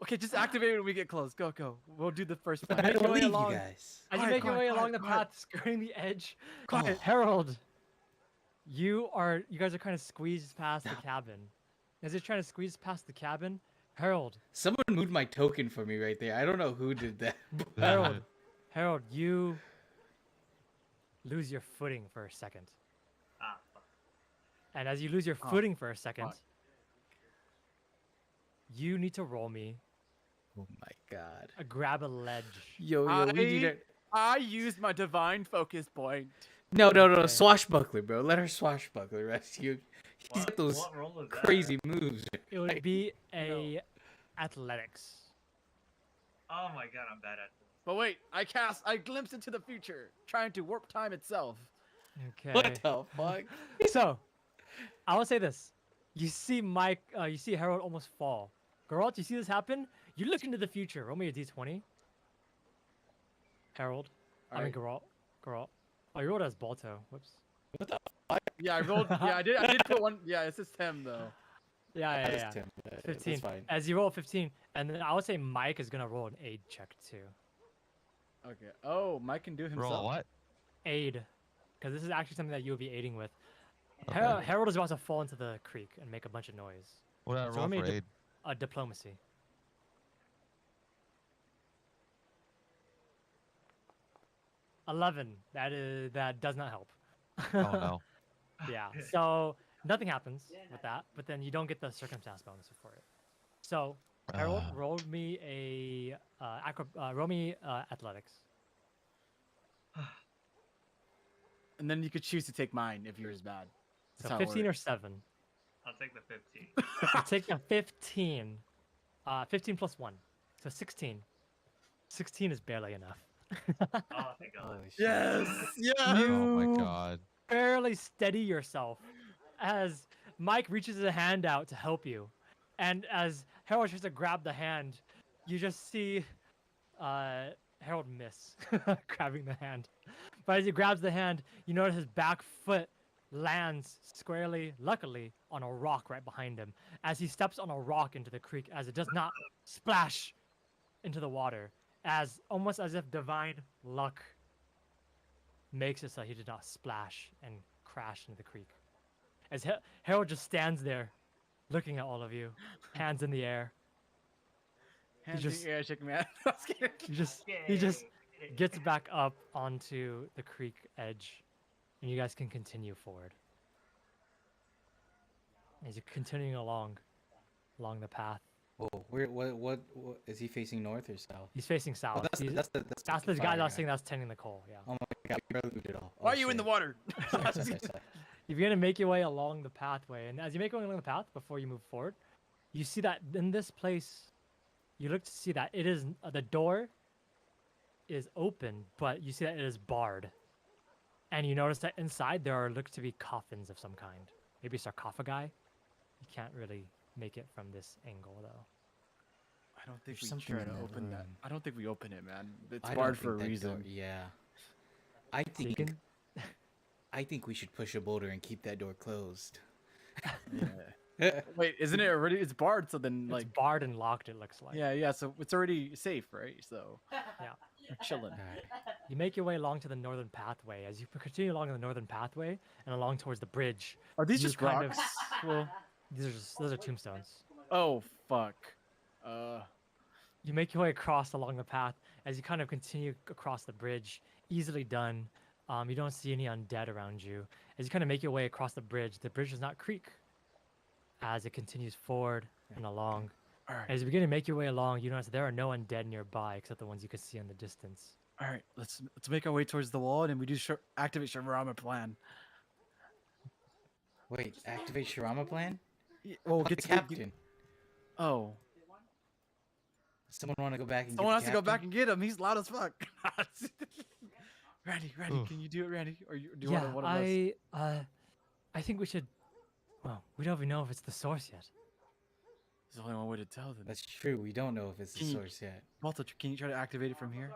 Okay, just activate it when we get close. Go. We'll do the first But one. I don't your way leave you along. guys. As you Quiet, make your way quiet, along the quiet. path, skirting the edge, Quiet. Harold, you guys are kind of squeezed past the cabin. As you're trying to squeeze past the cabin, Harold, Someone moved my token for me right there. I don't know who did that. Harold, you lose your footing for a second. Ah, fuck. And as you lose your Oh, footing for a second, fuck. you need to roll me Oh my god. grab a ledge. Yo, we need it. I used my divine focus point. No, Okay. swashbuckler, bro. Let her swashbuckler rescue. He's What, got those what role was that? crazy moves. It would be a athletics. Oh my god, I'm bad at this. But wait, I glimpse into the future, trying to warp time itself. Okay. What the fuck? So, I will say this: you see Harold almost fall. Geralt, you see this happen? You look into the future. Roll me a d20. Harold. I mean Alright. Geralt. Oh, you rolled as Balto. Whoops. Yeah, I rolled. Yeah, I did put one. Yeah, it's just him though. Yeah. That is 10, but 15. That's fine. As you roll 15, and then I would say Mike is gonna roll an aid check too. Okay. Oh, Mike can do himself. roll what? Aid, because this is actually something that you'll be aiding with. Okay. Harold is about to fall into the creek and make a bunch of noise. What did I So roll let me for do- aid? Diplomacy. $11. That does not help. Oh no. Yeah. So nothing happens with that, but then you don't get the circumstance bonus for it. So Harold, Ah. roll me athletics. And then you could choose to take mine if yours is bad. So That's how it 15 or works. 7. I'll take the 15. You take a 15. 15 plus 1. So 16. 16 is barely enough. Oh, thank God. Holy shit. Yes. Yes. Oh my You- god. barely steady yourself as Mike reaches his hand out to help you. And as Harold tries to grab the hand, you just see Harold miss grabbing the hand. But as he grabs the hand, you notice his back foot lands squarely, luckily, on a rock right behind him. As he steps on a rock into the creek, as it does not splash into the water, as almost as if divine luck makes it so he did not splash and crash into the creek. As Harold just stands there, looking at all of you, hands in the air. Hands just- in the air, chicken man. I was kidding. He just gets back up onto the creek edge, and you guys can continue forward. As you're continuing along the path, Whoa, what is he facing, north or south? he's facing south. Oh, That's the guy fire that was saying that's tending the coal. Yeah. Oh my god, you barely moved it all. Why are you in the water? Sorry. You're gonna make your way along the pathway, and as you make your way along the path before you move forward, you see that in this place, you look to see that it is the door is open, but you see that it is barred, and you notice that inside there look to be coffins of some kind, maybe sarcophagi. You can't really make it from this angle though. I don't think There's we something try in to that open that. room. I don't think we open it, man. It's I don't barred for a think that reason. door- yeah. I So you think can I think we should push a boulder and keep that door closed. Yeah. Wait, isn't it already? It's barred, so then it's like. barred and locked. It looks like. Yeah. So it's already safe, right? So. Yeah. We're chilling. Alright. You make your way along to the northern pathway. As you continue along the northern pathway and along towards the bridge, Are these you just kind of- rocks? Well. those are tombstones. Oh fuck. You make your way across along the path as you kind of continue across the bridge. Easily done. You don't see any undead around you. As you kind of make your way across the bridge does not creak. As it continues forward and along. All right. As you begin to make your way along, you notice there are no undead nearby except the ones you can see in the distance. All right. Let's make our way towards the wall, and we do activate Shavarama plan. Wait, activate Shirama plan? Well, Get get the to captain. Oh. Someone want to go back and Someone get has the to go back captain? and get him. He's loud as fuck. Randy, Oof. can you do it, Randy? Or do you Yeah, want one of us? I think we should. Well, we don't even know if it's the source yet. There's only one way to tell them. That's true. We don't know if it's the Can you- source yet. Malta, can you try to activate it from here?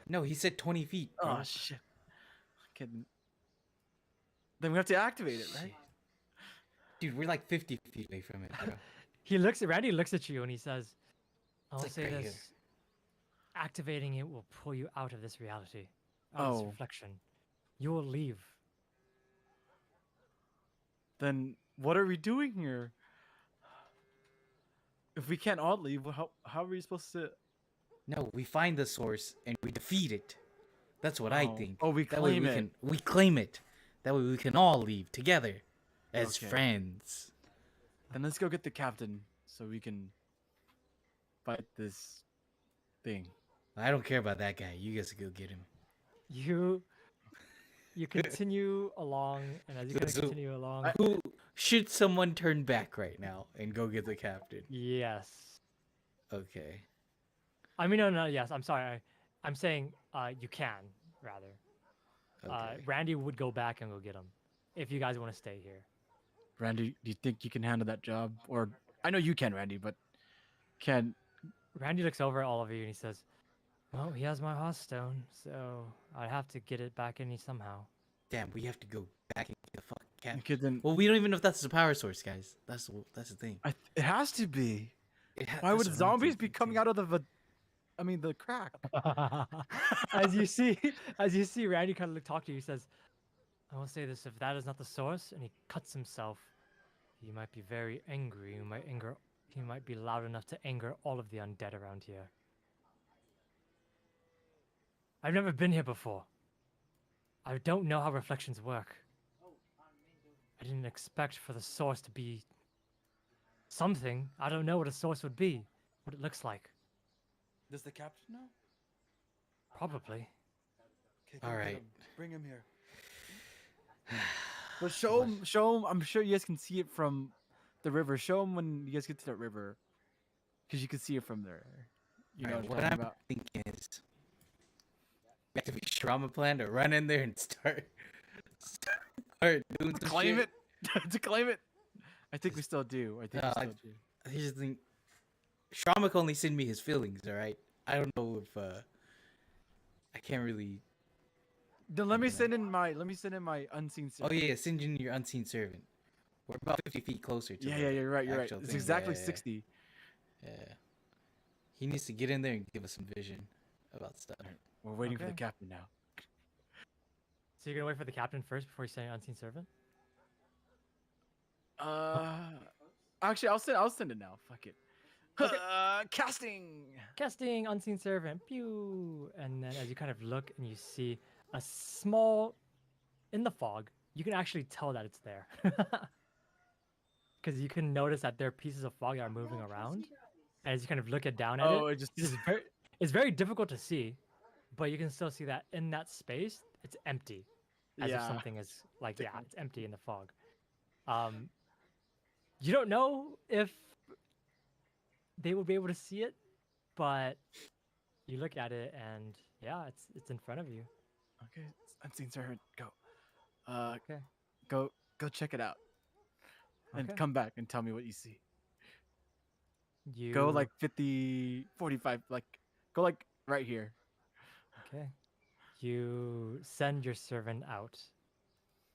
No, he said 20 feet. Bro. Oh shit. Kidding. Then we have to activate it, right? Shit. Dude, we're like 50 feet away from it, bro. Randy looks at you and he says, I'll like say right this. here. Activating it will pull you out of this reality, out of this Oh. reflection. You will leave. Then what are we doing here? If we can't all leave, how are we supposed to? No, we find the source and we defeat it. That's what I Oh. think. Oh, we That way claim we it. can we claim it. That way we can all leave together as Okay. friends. Then let's go get the captain so we can fight this thing. I don't care about that guy. You guys go get him. You continue along, and as you kind of So- continue along, Who should someone turn back right now and go get the captain? yes. Okay. I mean, no, yes. I'm sorry. I'm saying you can rather. Okay. Randy would go back and go get him if you guys want to stay here. Randy, do you think you can handle that job? Or I know you can, Randy, but can Randy looks over at all of you and he says, "Well, he has my Hearthstone, so I'd have to get it back in somehow." Damn, we have to go back and get the fucking captain. okay, then Well, we don't even know if that's the power source, guys. That's the thing. it has to be. Why That's would what I'm zombies be thinking, coming too. out of the crack? as you see Randy kind of talk to you, he says, "I will say this: if that is not the source, and he cuts himself, he might be very angry. He might be loud enough to anger all of the undead around here. I've never been here before. I don't know how reflections work. I didn't expect for the source to be something. I don't know what a source would be, what it looks like. Does the captain know? Probably." Okay, All right. Bring him here. But show him. I'm sure you guys can see it from the river. Show him when you guys get to that river, because you can see it from there. You know Alright, what what I'm I'm talking about. thinking is activate trauma plan to run in there and start doing some Claim shit. it. To claim it. I think we still do. I think we still do. Here's the thing. Shrama can only send me his feelings, all right? I don't know if I can't really. Then let me send in my unseen Oh servant. yeah, send in your unseen servant. We're about 50 feet closer to. Yeah, the you're right. You're right. actual It's thing. exactly Yeah. 60. Yeah. He needs to get in there and give us some vision about stuff. We're waiting for the Okay. captain now. So you're gonna wait for the captain first before you send an unseen servant? Actually, I'll send it now. Fuck it. Okay. Casting. Casting unseen servant. Pew. And then as you kind of look and you see a small in the fog, you can actually tell that it's there. Because you can notice that there are pieces of fog that are moving around. And as you kind of look down at Oh, it, it just it's very difficult to see, but you can still see that in that space, it's empty. As if something is like, yeah, it's empty in the fog. You don't know if they will be able to see it, but you look at it and yeah, it's in front of you. Okay, unseen servant, go. Okay. Go check it out, and Okay. come back and tell me what you see. You Go like 50, 45, like go like right here. Okay. You send your servant out.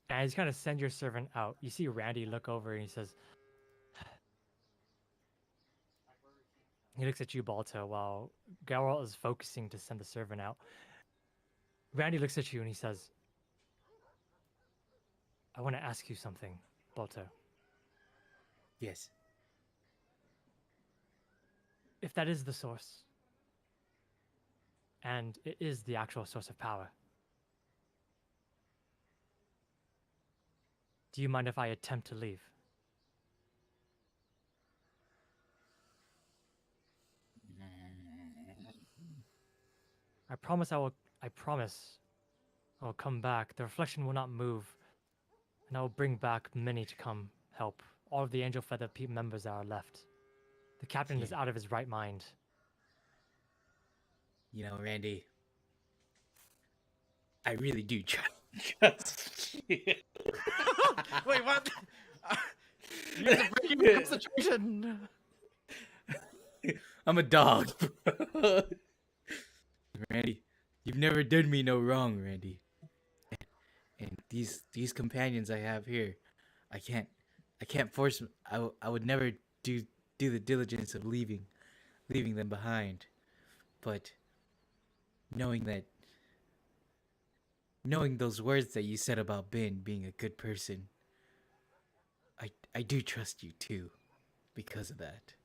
And as you kind of send your servant out, you see Randy look over and he says, he looks at you, Balto, while Garwal is focusing to send the servant out. Randy looks at you and he says, I want to ask you something, Balto. Yes. If that is the source, and it is the actual source of power, do you mind if I attempt to leave? I promise I will come back. The reflection will not move, and I will bring back many to come help. All of the Angel Feather members that are left. The captain is Yeah. out of his right mind. You know, Randy, I really do trust you. Wait, what? You have to break your concentration. I'm a dog. Randy, you've never done me no wrong, Randy. And these companions I have here, I can't force. I would never do the diligence of leaving them behind. But knowing those words that you said about Ben being a good person, I do trust you too, because of that.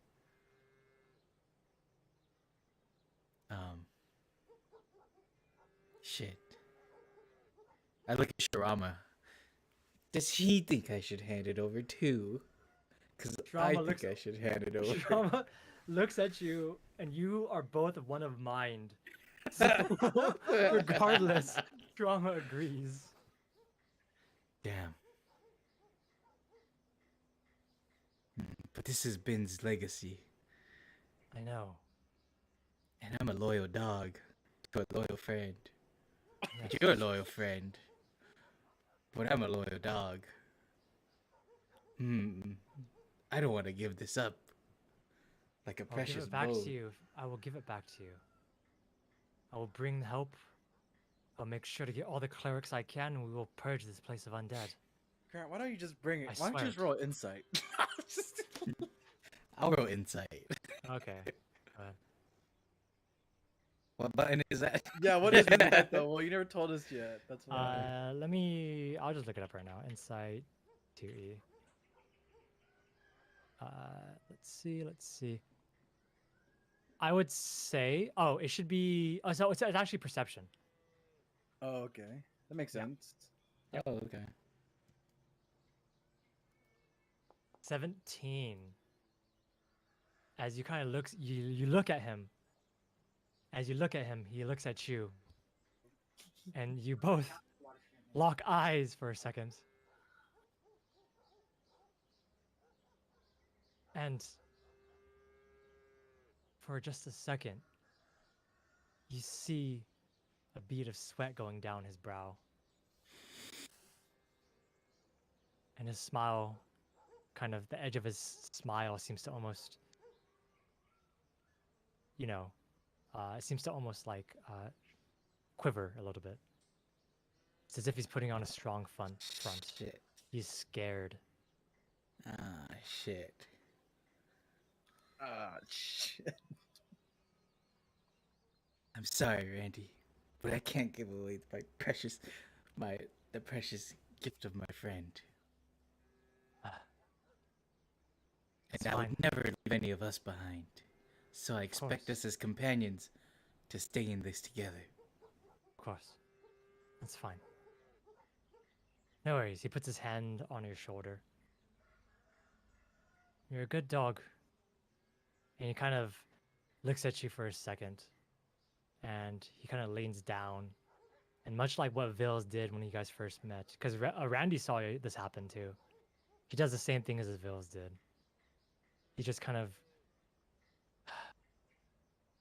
Shit. I look at Shirama. Does he think I should hand it over too? Because I Shirama think I should hand it over. Shirama looks at you, and you are both one of mind. So, regardless, Shirama agrees. Damn. But this is Ben's legacy, I know. and I'm a loyal dog to a loyal friend. Yes. You're a loyal friend, but I'm a loyal dog. I don't want to give this up. Like a I'll give precious it back bow. to you. I will give it back to you. I will bring help. I'll make sure to get all the clerics I can, and we will purge this place of undead. Grant, why don't you just bring it? I Why don't you swear just it. roll insight? I'll roll insight. Okay. What button is that? Yeah, what is insight though? Well, you never told us yet. That's why. I'll just look it up right now. Insight 2E. Let's see. I would say, it should be, so it's actually perception. Oh, okay, that makes Yeah. sense. Oh, okay. 17. As you kind of you look at him. As you look at him, he looks at you. And you both lock eyes for a second. And for just a second, you see a a bead of sweat going down his brow. And his smile, kind of the edge of his smile seems to almost, it seems to almost like quiver a little bit. It's as if he's putting on a strong front. Shit. He's scared. Ah, shit. Ah, shit. I'm sorry, Randy, but I can't give away the precious gift of my friend. It's And I fine. would never leave any of us behind. So I expect course. us as companions to stay in this together. Of course. That's fine. No worries. He puts his hand on your shoulder. You're a good dog. And he kind of looks at you for a second. And he kind of leans down. And much like what Vils did when you guys first met, because Randy saw this happen too. He does the same thing as Vils did. He just kind of,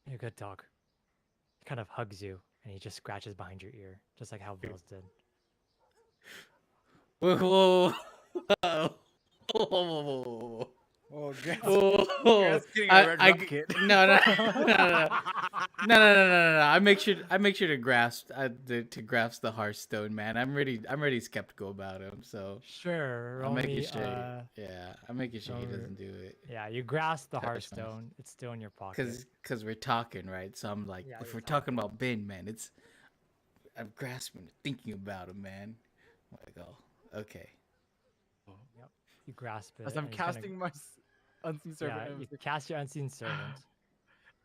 you're a good dog. He kind of hugs you, and he just scratches behind your ear, just like how Vils did. Whoa, whoa, whoa, whoa, whoa, whoa. Oh, Grass, Whoa. Grass getting a red rocket. No, no, no. I make sure to grasp the Hearthstone, man. I'm really skeptical about him, so Sure. I'm roll making me, sure. Yeah, I'm making sure he roll- doesn't do it. Yeah, you grasp the Touch my- Hearthstone. It's still in your pocket. Cause we're talking, right? So I'm like, Yeah, if you're we're talking about Ben, man, I'm grasping it, thinking about him, man. I'm like, oh, okay. Yep. You grasp it. As I'm and he's kinda- casting my unseen servant. Yeah, I you was like, cast your unseen servant.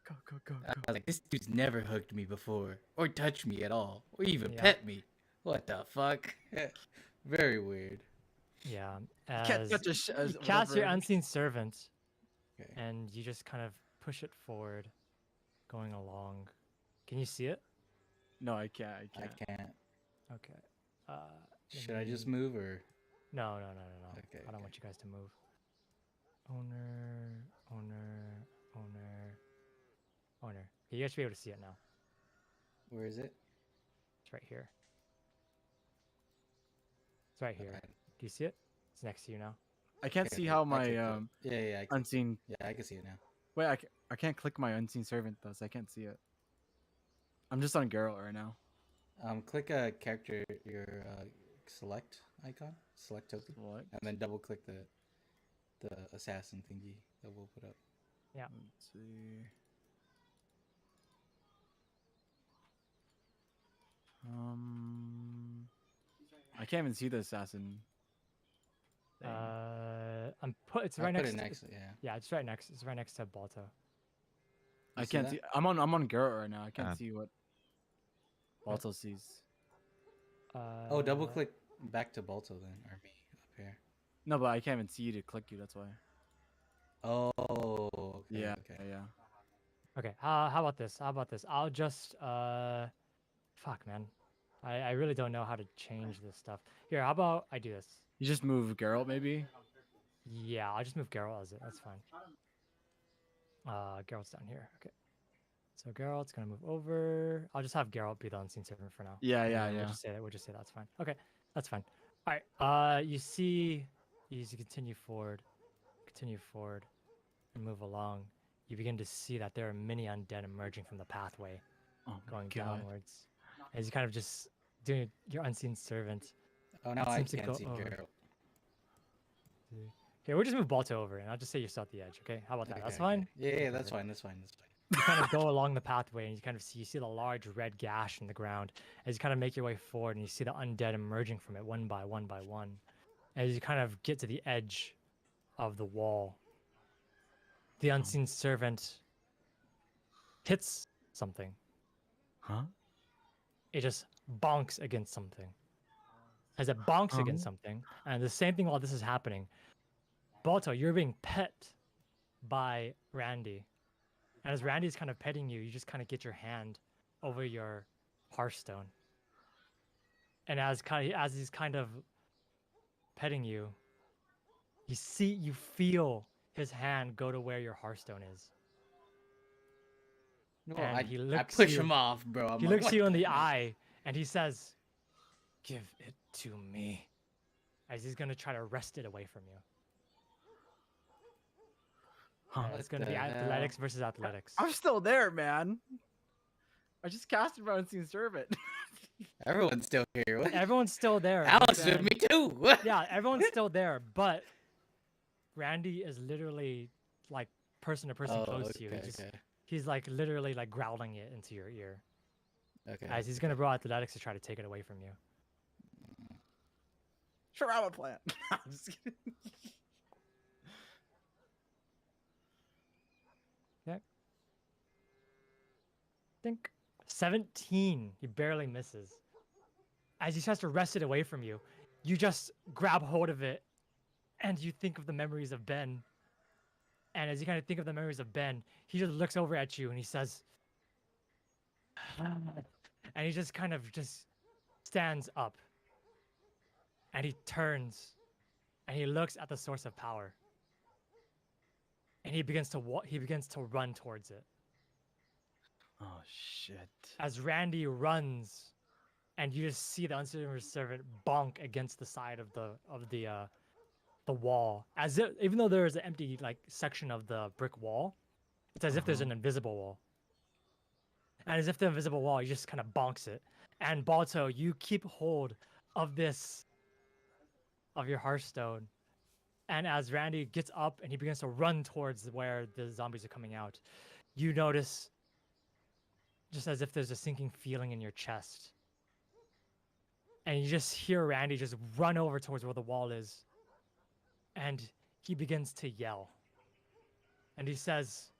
go, go, go, I go. was like, this dude's never hooked me before, or touched me at all, or even Yeah. pet me. What the fuck? Very weird. Yeah. Can't As touch a sh- you as cast your whatever. unseen servant, Okay. and you just kind of push it forward, going along. Can you see it? No, I can't. I I can't. can't. Okay. Let Should I just me- move or? No. Okay, I don't okay. want you guys to move. Owner. Okay, you guys should be able to see it now. Where is it? It's right here. It's right here. Okay. Do you see it? It's next to you now. I can't Okay, see okay, how I my can yeah, I can, unseen. yeah, I can see it now. Wait, I can't click my unseen servant though, so I can't see it. I'm just on Geralt right now. Click a character, your select icon, select token, What? and then double click the assassin thingy that we'll put up. Yeah. Let's see. I can't even see the assassin. Thing. It's I'll right put next. it next. Yeah. Yeah, it's right next. It's right next to Balto. I You see can't that? see. I'm on Geralt right now. I can't Ah. see what Balto sees. Oh, double click back to Balto then, or me up here. No, but I can't even see you to click you. That's why. Oh, okay, Yeah. okay. Yeah. Okay. How about this? I'll just fuck, man. I really don't know how to change this stuff. Here, how about I do this? You just move Geralt, maybe. Yeah, I'll just move Geralt as it. That's fine. Geralt's down here. Okay. So Geralt's gonna move over. I'll just have Geralt be the unseen servant for now. Yeah, And yeah, then yeah. We'll just say that. We'll just say that's fine. Okay, that's fine. All right. You see, as you continue forward, and move along, you begin to see that there are many undead emerging from the pathway, Oh my going God. downwards. As you kind of just doing your unseen servant. Oh, now It I seems to can't go see over. Geralt. Okay, we'll just move Balto over, and I'll just say you're still at the edge. Okay, how about that? That's Okay, fine. okay. Yeah, that's Over. fine. That's fine. That's fine. You kind of go along the pathway, and you see the large red gash in the ground as you kind of make your way forward, and you see the undead emerging from it one by one by one. As you kind of get to the edge of the wall, the unseen servant hits something. Huh? It just bonks against something. As it bonks against something, and the same thing while this is happening, Balto, you're being pet by Randy. And as Randy's kind of petting you, you just kind of get your hand over your Hearthstone. And as he's kind of petting you, you feel his hand go to where your Hearthstone is. No, And I, he I looks push you- him off, bro. I'm He like, looks "What you in the heck?" eye and he says, "Give it to me." As he's gonna try to wrest it away from you. Huh. And What it's gonna be the hell? athletics versus athletics. I'm still there, man. I just cast it Unseen Servant. Everyone's still here. What? Everyone's still there. Alex but with then- me too. What? Yeah, everyone's still there, but Randy is literally like person to person Oh, close to you. okay, He's okay, he's like literally like growling it into your ear okay. as he's gonna roll athletics to try to take it away from you. Sure, I'm a plant. I'm just kidding. Think 17. He barely misses. As he tries to wrest it away from you, you just grab hold of it and you think of the memories of Ben. And as you kind of think of the memories of Ben, he just looks over at you and he says, and he just kind of just stands up. And he turns and he looks at the source of power. And he begins to run towards it. Oh shit. As Randy runs, and you just see the unseen servant bonk against the side of the wall, as if, even though there is an empty like section of the brick wall, it's as if there's an invisible wall. And as if the invisible wall, you just kind of bonks it. And Balto, you keep hold of your Hearthstone. And as Randy gets up and he begins to run towards where the zombies are coming out, you notice just as if there's a sinking feeling in your chest. And you just hear Randy just run over towards where the wall is. And he begins to yell. And he says,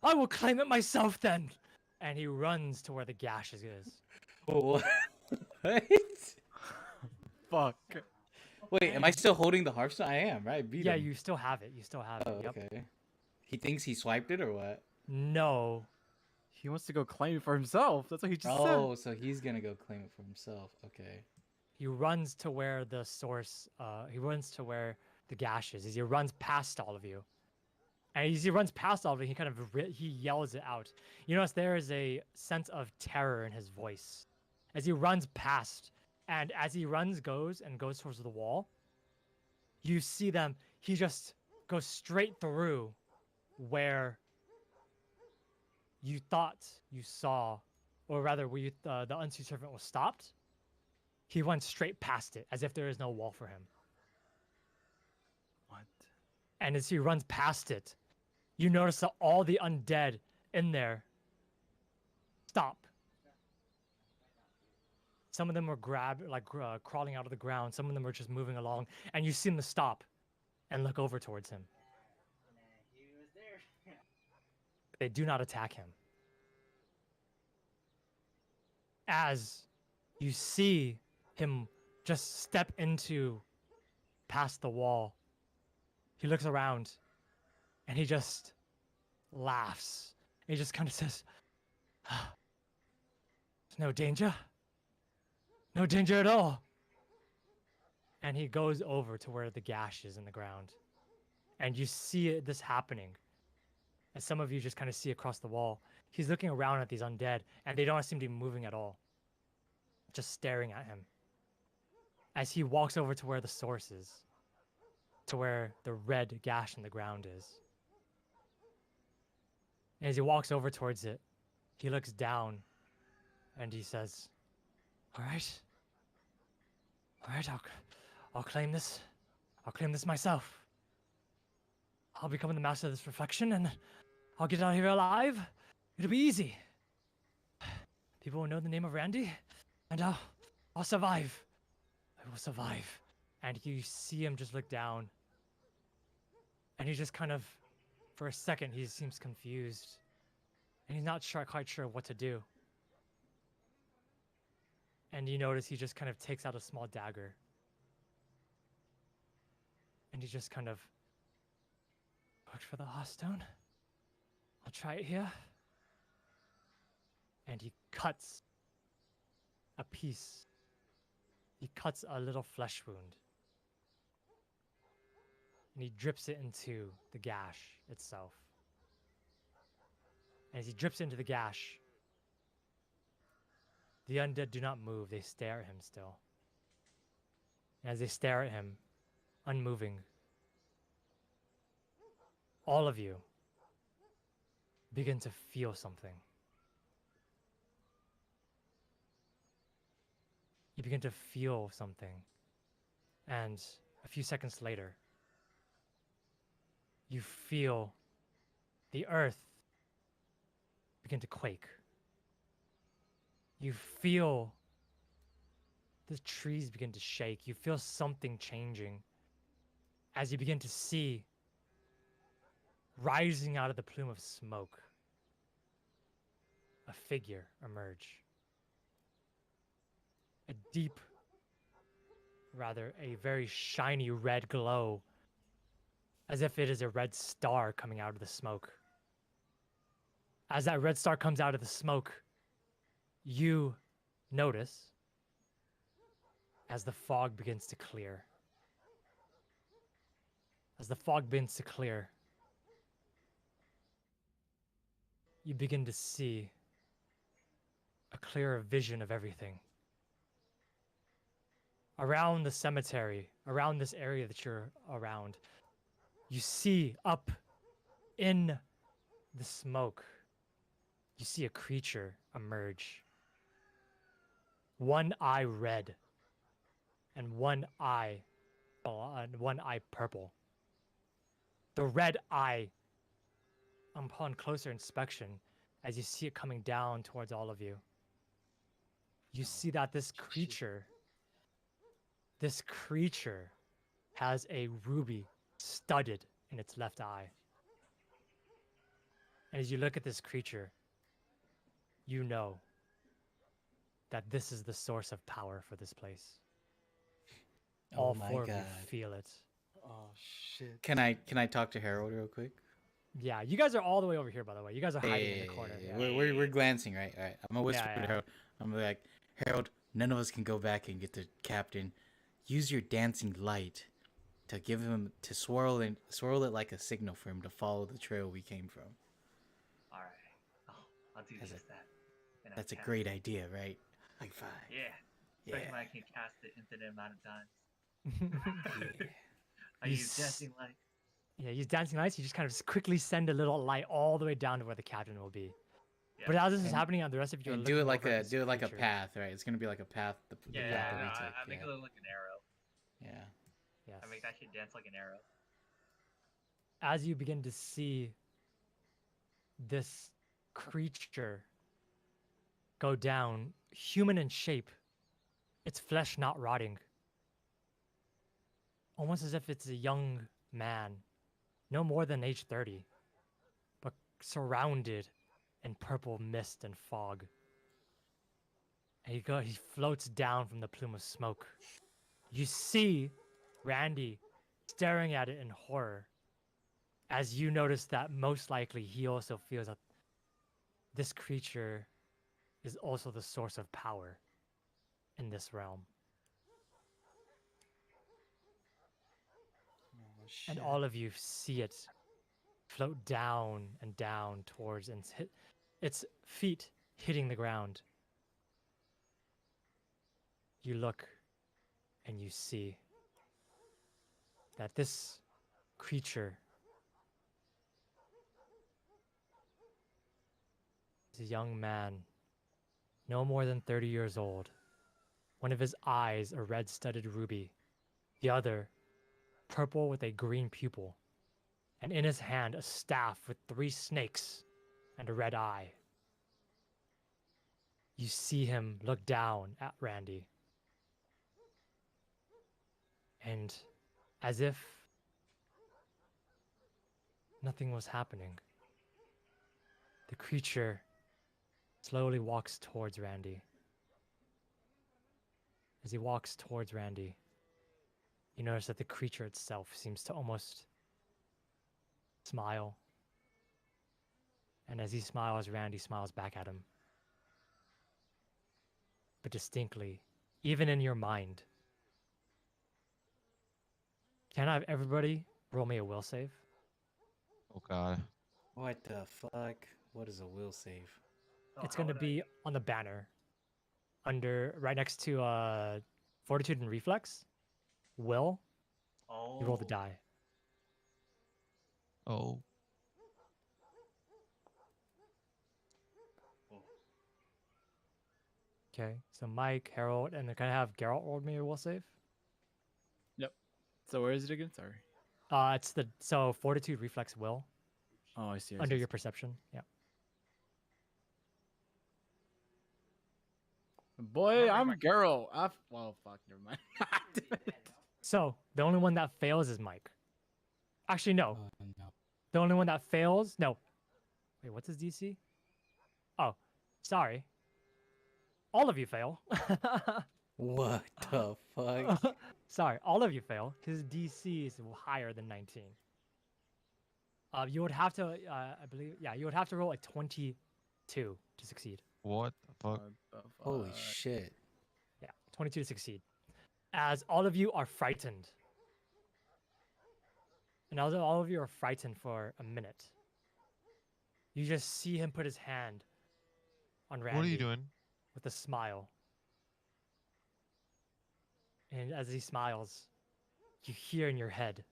"I will claim it myself then." And he runs to where the gash is. What? What? Fuck. Wait, am I still holding the Hearthstone? I am, right? I beat Yeah, him. you still have it. You still have Oh, it. Yep. okay. He thinks he swiped it or what? No. He wants to go claim it for himself. That's what he just Oh, so he's gonna go claim it for himself. Okay. He runs to where the source, he runs to where the gash is. As he runs past all of you. And as he runs past all of you, he kind of, he yells it out. You notice there is a sense of terror in his voice. As he runs past, and as he goes towards the wall, you see them, he just goes straight through where you thought you saw, or rather where you, the unseen servant was stopped. He went straight past it, as if there is no wall for him. What? And as he runs past it, you notice that all the undead in there stop. Some of them were crawling out of the ground. Some of them were just moving along. And you see them stop and look over towards him. They do not attack him. As you see him just step into past the wall, he looks around and he just laughs. He just kind of says, "There's no danger. No danger at all." And he goes over to where the gash is in the ground. And you see this happening. As some of you just kind of see across the wall. He's looking around at these undead, and they don't seem to be moving at all. Just staring at him. As he walks over to where the source is. To where the red gash in the ground is. And as he walks over towards it, he looks down and he says, All right, I'll claim this. I'll claim this myself. I'll become the master of this reflection and I'll get out of here alive. It'll be easy. People will know the name of Randy and I'll survive. I will survive." And you see him just look down. And he just kind of, for a second, he seems confused. And he's not quite sure what to do. And you notice he just kind of takes out a small dagger. And he just kind of looks for the Hearthstone. I'll try it here. And he cuts a piece. He cuts a little flesh wound. And he drips it into the gash itself. And as he drips into the gash, the undead do not move. They stare at him still. And as they stare at him, unmoving, all of you begin to feel something. You begin to feel something. And a few seconds later, you feel the earth begin to quake. You feel the trees begin to shake. You feel something changing as you begin to see rising out of the plume of smoke a figure emerge. A deep, rather, a very shiny red glow, as if it is a red star coming out of the smoke. As that red star comes out of the smoke, you notice as the fog begins to clear. As the fog begins to clear, you begin to see a clearer vision of everything. Around the cemetery, around this area that you're around, you see up in the smoke, you see a creature emerge. One eye red and one eye purple. The red eye, upon closer inspection, as you see it coming down towards all of you, you see that this creature has a ruby studded in its left eye. And as you look at this creature, you know that this is the source of power for this place. Oh All my four of you God. feel it. Oh shit. Can I talk to Harold real quick? Yeah, you guys are all the way over here, by the way. You guys are hiding in the corner. Yeah. Yeah. We're glancing, right? All right. I'm gonna whisper Yeah. to Harold. I'm gonna be like, Harold, none of us can go back and get the captain. Use your dancing light to give him to swirl it like a signal for him to follow the trail we came from. All right. Oh, I'll do That's just that. And I That's a cast great it. idea, right? High five. Yeah. Yeah. Especially when I can cast it infinite amount of times. Yeah. I You use dancing light. Yeah, use dancing lights. You just kind of just quickly send a little light all the way down to where the captain will be. Yeah. But as this is And- happening, the rest of you are And looking do it like over at a this creature. path, right? It's gonna be like a path. Yeah, Yeah, yeah, that no, we I took, make yeah. it look like an arrow. Yeah. Yes. I make that shit dance like an arrow. As you begin to see this creature go down, human in shape, its flesh not rotting, almost as if it's a young man, no more than age 30, but surrounded in purple mist and fog. And he floats down from the plume of smoke. You see Randy staring at it in horror, as you notice that most likely he also feels that this creature is also the source of power in this realm. Oh, And shit. all of you see it float down and down towards and hit its feet hitting the ground. You look and you see that this creature is a young man, no more than 30 years old. One of his eyes a red-studded ruby, the other purple with a green pupil, and in his hand a staff with 3 snakes and a red eye. You see him look down at Randy, and as if nothing was happening, the creature slowly walks towards Randy. As he walks towards Randy, you notice that the creature itself seems to almost smile. And as he smiles, Randy smiles back at him. But distinctly, even in your mind, can I have everybody roll me a will save? Oh god. What the fuck? What is a will save? Oh, It's how gonna would I- be on the banner, under right next to fortitude and reflex. Will you roll the Oh. die? Oh, Oh. Okay, so Mike, Harold, and then can I have Geralt roll me a will save? So where is it again? Sorry. It's the fortitude, reflex, will Oh, I see. I under see. your perception. Yeah. Boy, I'm Geralt. Well, fuck, never mind. Damn it. So the only one that fails is Mike. Actually, no. No. The only one that fails. No. Wait, what's his DC? Oh, sorry. All of you fail. What the fuck? Sorry, all of you fail. His DC is higher than 19. You would have to, I believe, yeah, you would have to roll a 22 to succeed. what the fuck? What the Holy fuck? shit. Yeah, 22 to succeed. As all of you are frightened. And as all of you are frightened for a minute, you just see him put his hand on Randy What are you doing? with a smile. And as he smiles, you hear in your head,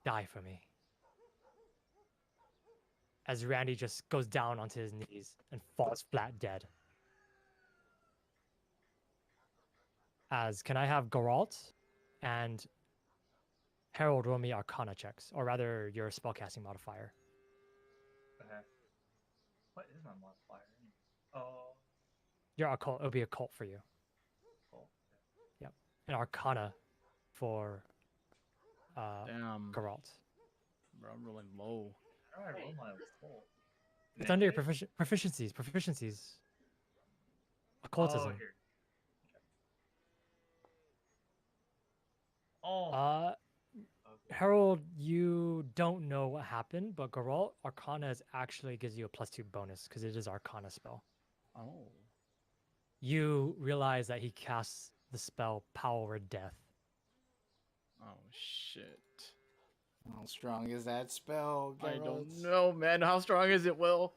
"Die for me." As Randy just goes down onto his knees and falls flat dead. As can I have Geralt and Harold roll me Arcana checks, or rather your spellcasting modifier. Okay. What is my modifier? Oh. Your occult, it'll be occult for you. Cool. And Arcana for Damn. Geralt. Bro, I'm rolling low. How do I roll my occult? It's under your Initiative? proficiencies. Occultism. Oh, here. Okay. Oh. Uh, Okay. Harold, you don't know what happened, but Geralt, Arcana actually gives you a +2 bonus because it is Arcana spell. Oh. You realize that he casts the spell Power of Death. Oh shit. How strong is that spell, I don't Geralt? know, man. How strong is it, Will?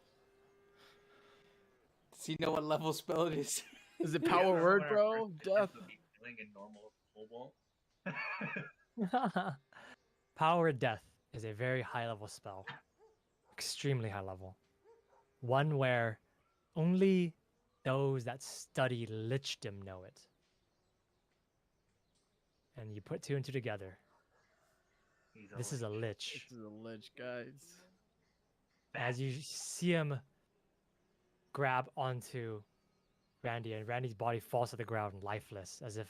Does he know what level spell it is? Is it Yeah, power remember word, when our bro? first Death. attempt would be killing a normal cobalt? Power of Death is a very high level spell. Extremely high level. One where only those that study lichdom know it. And you put two and two together. He's This is a lich. This is a lich, guys. As you see him grab onto Randy, and Randy's body falls to the ground lifeless, as if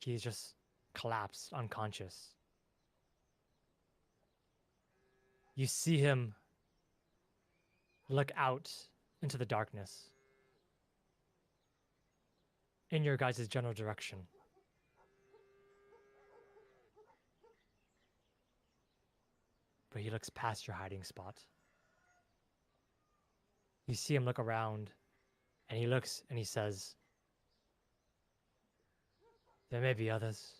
he's just collapsed, unconscious. You see him look out into the darkness in your guys' general direction. But he looks past your hiding spot. You see him look around, and he looks and he says, "There may be others.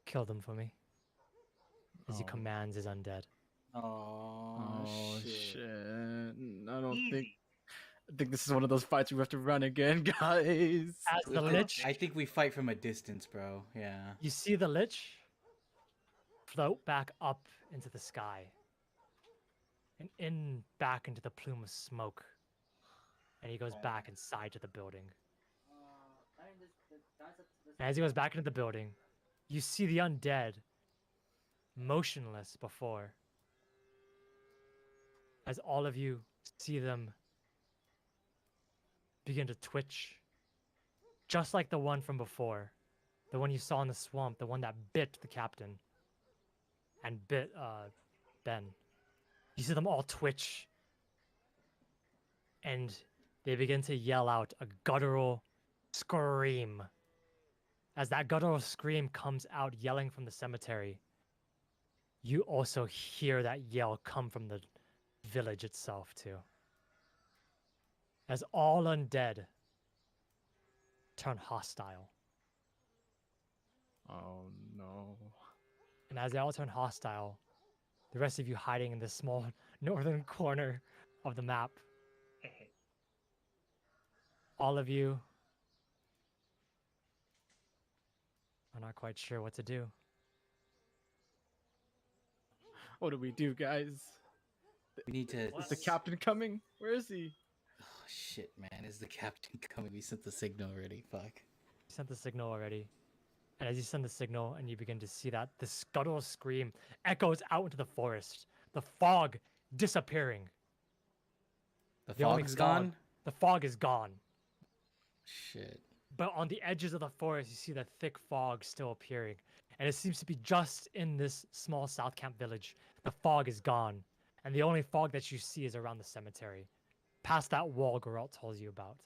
Kill them for me." As he Oh. commands his undead. Oh, shit. I don't think. Easy. I think this is one of those fights we have to run again, guys. As the I lich, I think we fight from a distance, bro. Yeah. you see the lich float back up into the sky and back into the plume of smoke. And he goes back inside to the building. And as he goes back into the building, you see the undead motionless before. As all of you see them begin to twitch. Just like the one from before. The one you saw in the swamp, the one that bit the captain. And bit Ben. You see them all twitch. And they begin to yell out a guttural scream. As that guttural scream comes out yelling from the cemetery, you also hear that yell come from the village itself too. As all undead turn hostile. Oh no. And as they all turn hostile, The rest of you hiding in this small northern corner of the map. All of you are not quite sure what to do. What do we do, guys? We need to. Is the captain coming? Where is he? Oh shit, man! Is the captain coming? We sent the signal already. Fuck. You sent the signal already. And as you send the signal and you begin to see that, the scuttle scream echoes out into the forest. The fog disappearing. The only fog's fog- gone. The fog is gone. Shit. But on the edges of the forest, you see that thick fog still appearing. And it seems to be just in this small South Camp village. The fog is gone. And the only fog that you see is around the cemetery. Past that wall Geralt told you about.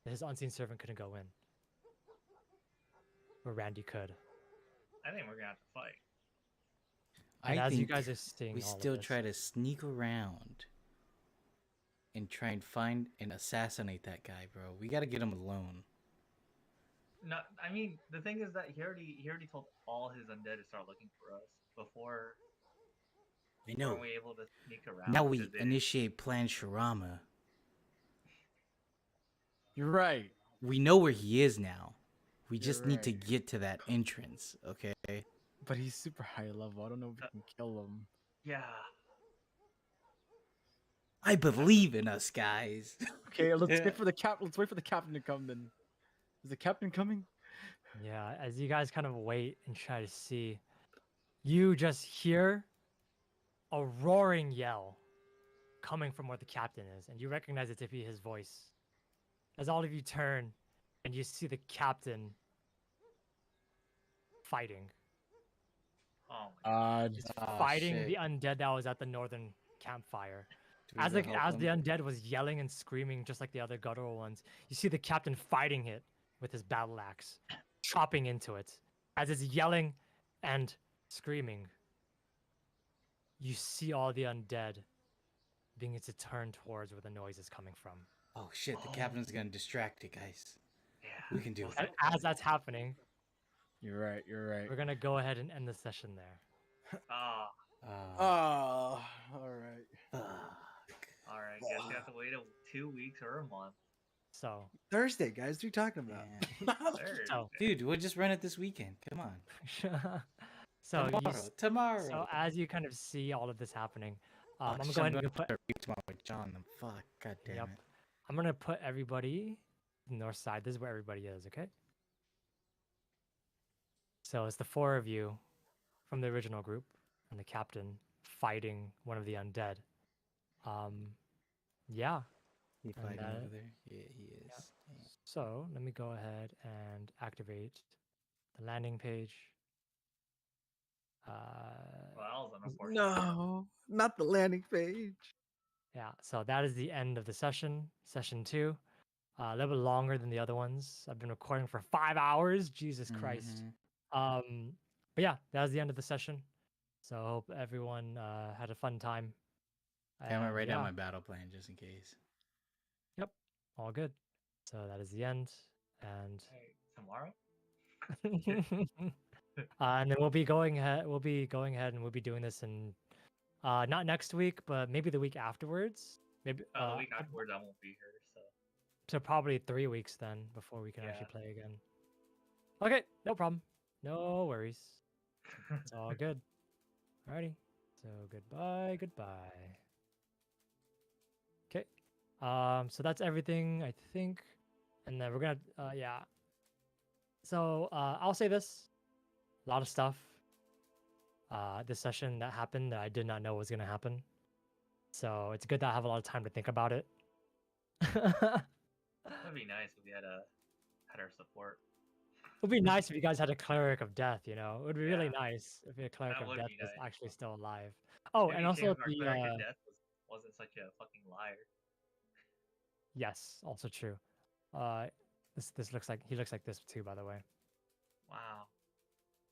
That his unseen servant couldn't go in. But Randy could. I think we're gonna have to fight. And I as you think guys are seeing we all of still this, try to sneak around and try and find and assassinate that guy, bro. We gotta get him alone. No, I mean the thing is that he already told all his undead to start looking for us before. I know. Weren't we able to sneak around? Now we because they- initiate Plan Shirama. You're right. We know where he is now. We You're just need to right. get to that entrance, okay? But he's super high level. I don't know if we can kill him. Yeah. I believe in us, guys. Okay, let's wait for the Let's wait for the captain to come. Then, is the captain coming? yeah, as you guys kind of wait and try to see, you just hear a roaring yell coming from where the captain is, and you recognize it to be his voice. As all of you turn and you see the captain fighting. Oh my god. God. He's Ah, fighting shit. the undead that was at the northern campfire. Do we As go the help him? undead was yelling and screaming just like the other guttural ones, you see the captain fighting it with his battle axe, chopping into it. As it's yelling and screaming, you see all the undead beginning to turn towards where the noise is coming from. Oh shit, the captain's gonna distract it, guys. Yeah. We can do Well, it. And as that's happening, You're right. You're right. we're gonna go ahead and end the session there. Ah. Oh, all right. Fuck. All right. Guess we have to wait 2 weeks or a month. So, Thursday, guys. What are you talking about? Thursday. so, Dude, we'll just run it this weekend. Come on. so, you, Tomorrow. so as you kind of see all of this happening, Oh, I'm gonna shit, go ahead gonna and put. start reading tomorrow with John. Then fuck. God damn Yep. it. I'm gonna put everybody north side. This is where everybody is, okay? So it's the four of you from the original group and the captain fighting one of the undead. Yeah. He And fighting that- over there? Yeah, he is. Yeah. So let me go ahead and activate the landing page. Well, that was unfortunate. No, not the landing page. Yeah, so that is the end of the session, session 2. A little bit longer than the other ones. I've been recording for 5 hours. Jesus Christ. Mhm. But yeah, that was the end of the session. So I hope everyone had a fun time. Okay, I'm gonna And write down yeah, my battle plan just in case. all good. So that is the end, and Hey, tomorrow? and then we'll be going ahead. We'll be going ahead and we'll be doing this in not next week, but maybe the week afterwards. Maybe The week afterwards, I won't be here. So so probably 3 weeks then before we can actually play again. Okay, no problem. No worries. It's all good. Alrighty. So goodbye, goodbye. Okay. So that's everything, I think. And then we're gonna yeah. So I'll say this. A lot of stuff. This session that happened that I did not know was gonna happen. So it's good that I have a lot of time to think about it. that'd be nice if we had our support. It would be nice if you guys had a cleric of death, you know. It would be really Yeah. nice if a cleric That of would death be was nice. actually still alive. Oh, Maybe and a also shame our the cleric of death wasn't such a fucking liar. yes, also true. This looks like he looks like this too, by the way. Wow.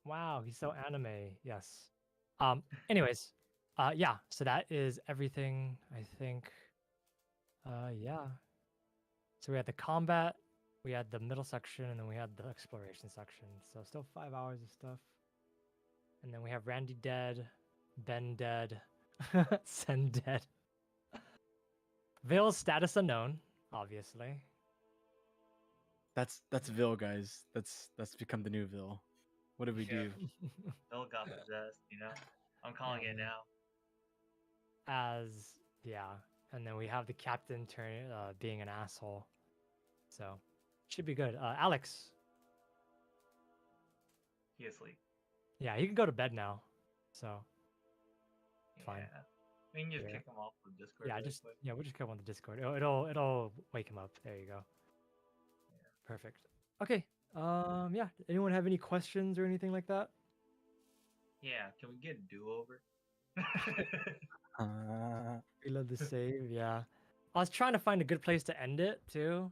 Wow, he's so anime. Yes. Anyways, yeah. So that is everything. I think. Yeah. So we had the combat, we had the middle section, and then we had the exploration section. So still 5 hours of stuff. And then we have Randy dead, Ben dead, Send dead. Vale's status unknown, obviously. That's Vil, guys. That's become the new Vil. What did we Yeah. do? Bill got possessed, you know? I'm calling it And now. yeah, and then we have the captain being an asshole. So should be good. Alex, He asleep. yeah, he can go to bed now. So fine. Yeah. We can just Yeah. kick him off with Discord. Yeah, really quick. we'll just go on the Discord. It'll wake him up. There you go. Perfect. Okay. Yeah. Anyone have any questions or anything like that? Yeah, can we get a do-over? Reload the save. Yeah. I was trying to find a good place to end it too.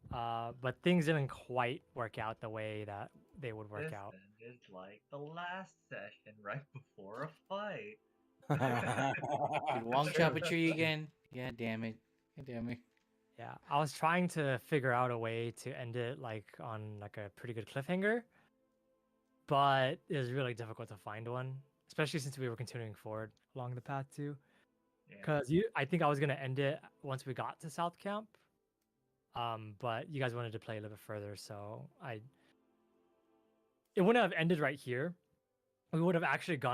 But things didn't quite work out the way that they would work This out. ended like the last session right before a fight. Dude, Wong chop a tree again. Yeah, damn it. God damn it. Yeah, I was trying to figure out a way to end it like on like a pretty good cliffhanger, but it was really difficult to find one, especially since we were continuing forward along the path too. Yeah. Because I think I was gonna end it once we got to South Camp, but you guys wanted to play a little bit further, so it wouldn't have ended right here. We would have actually gone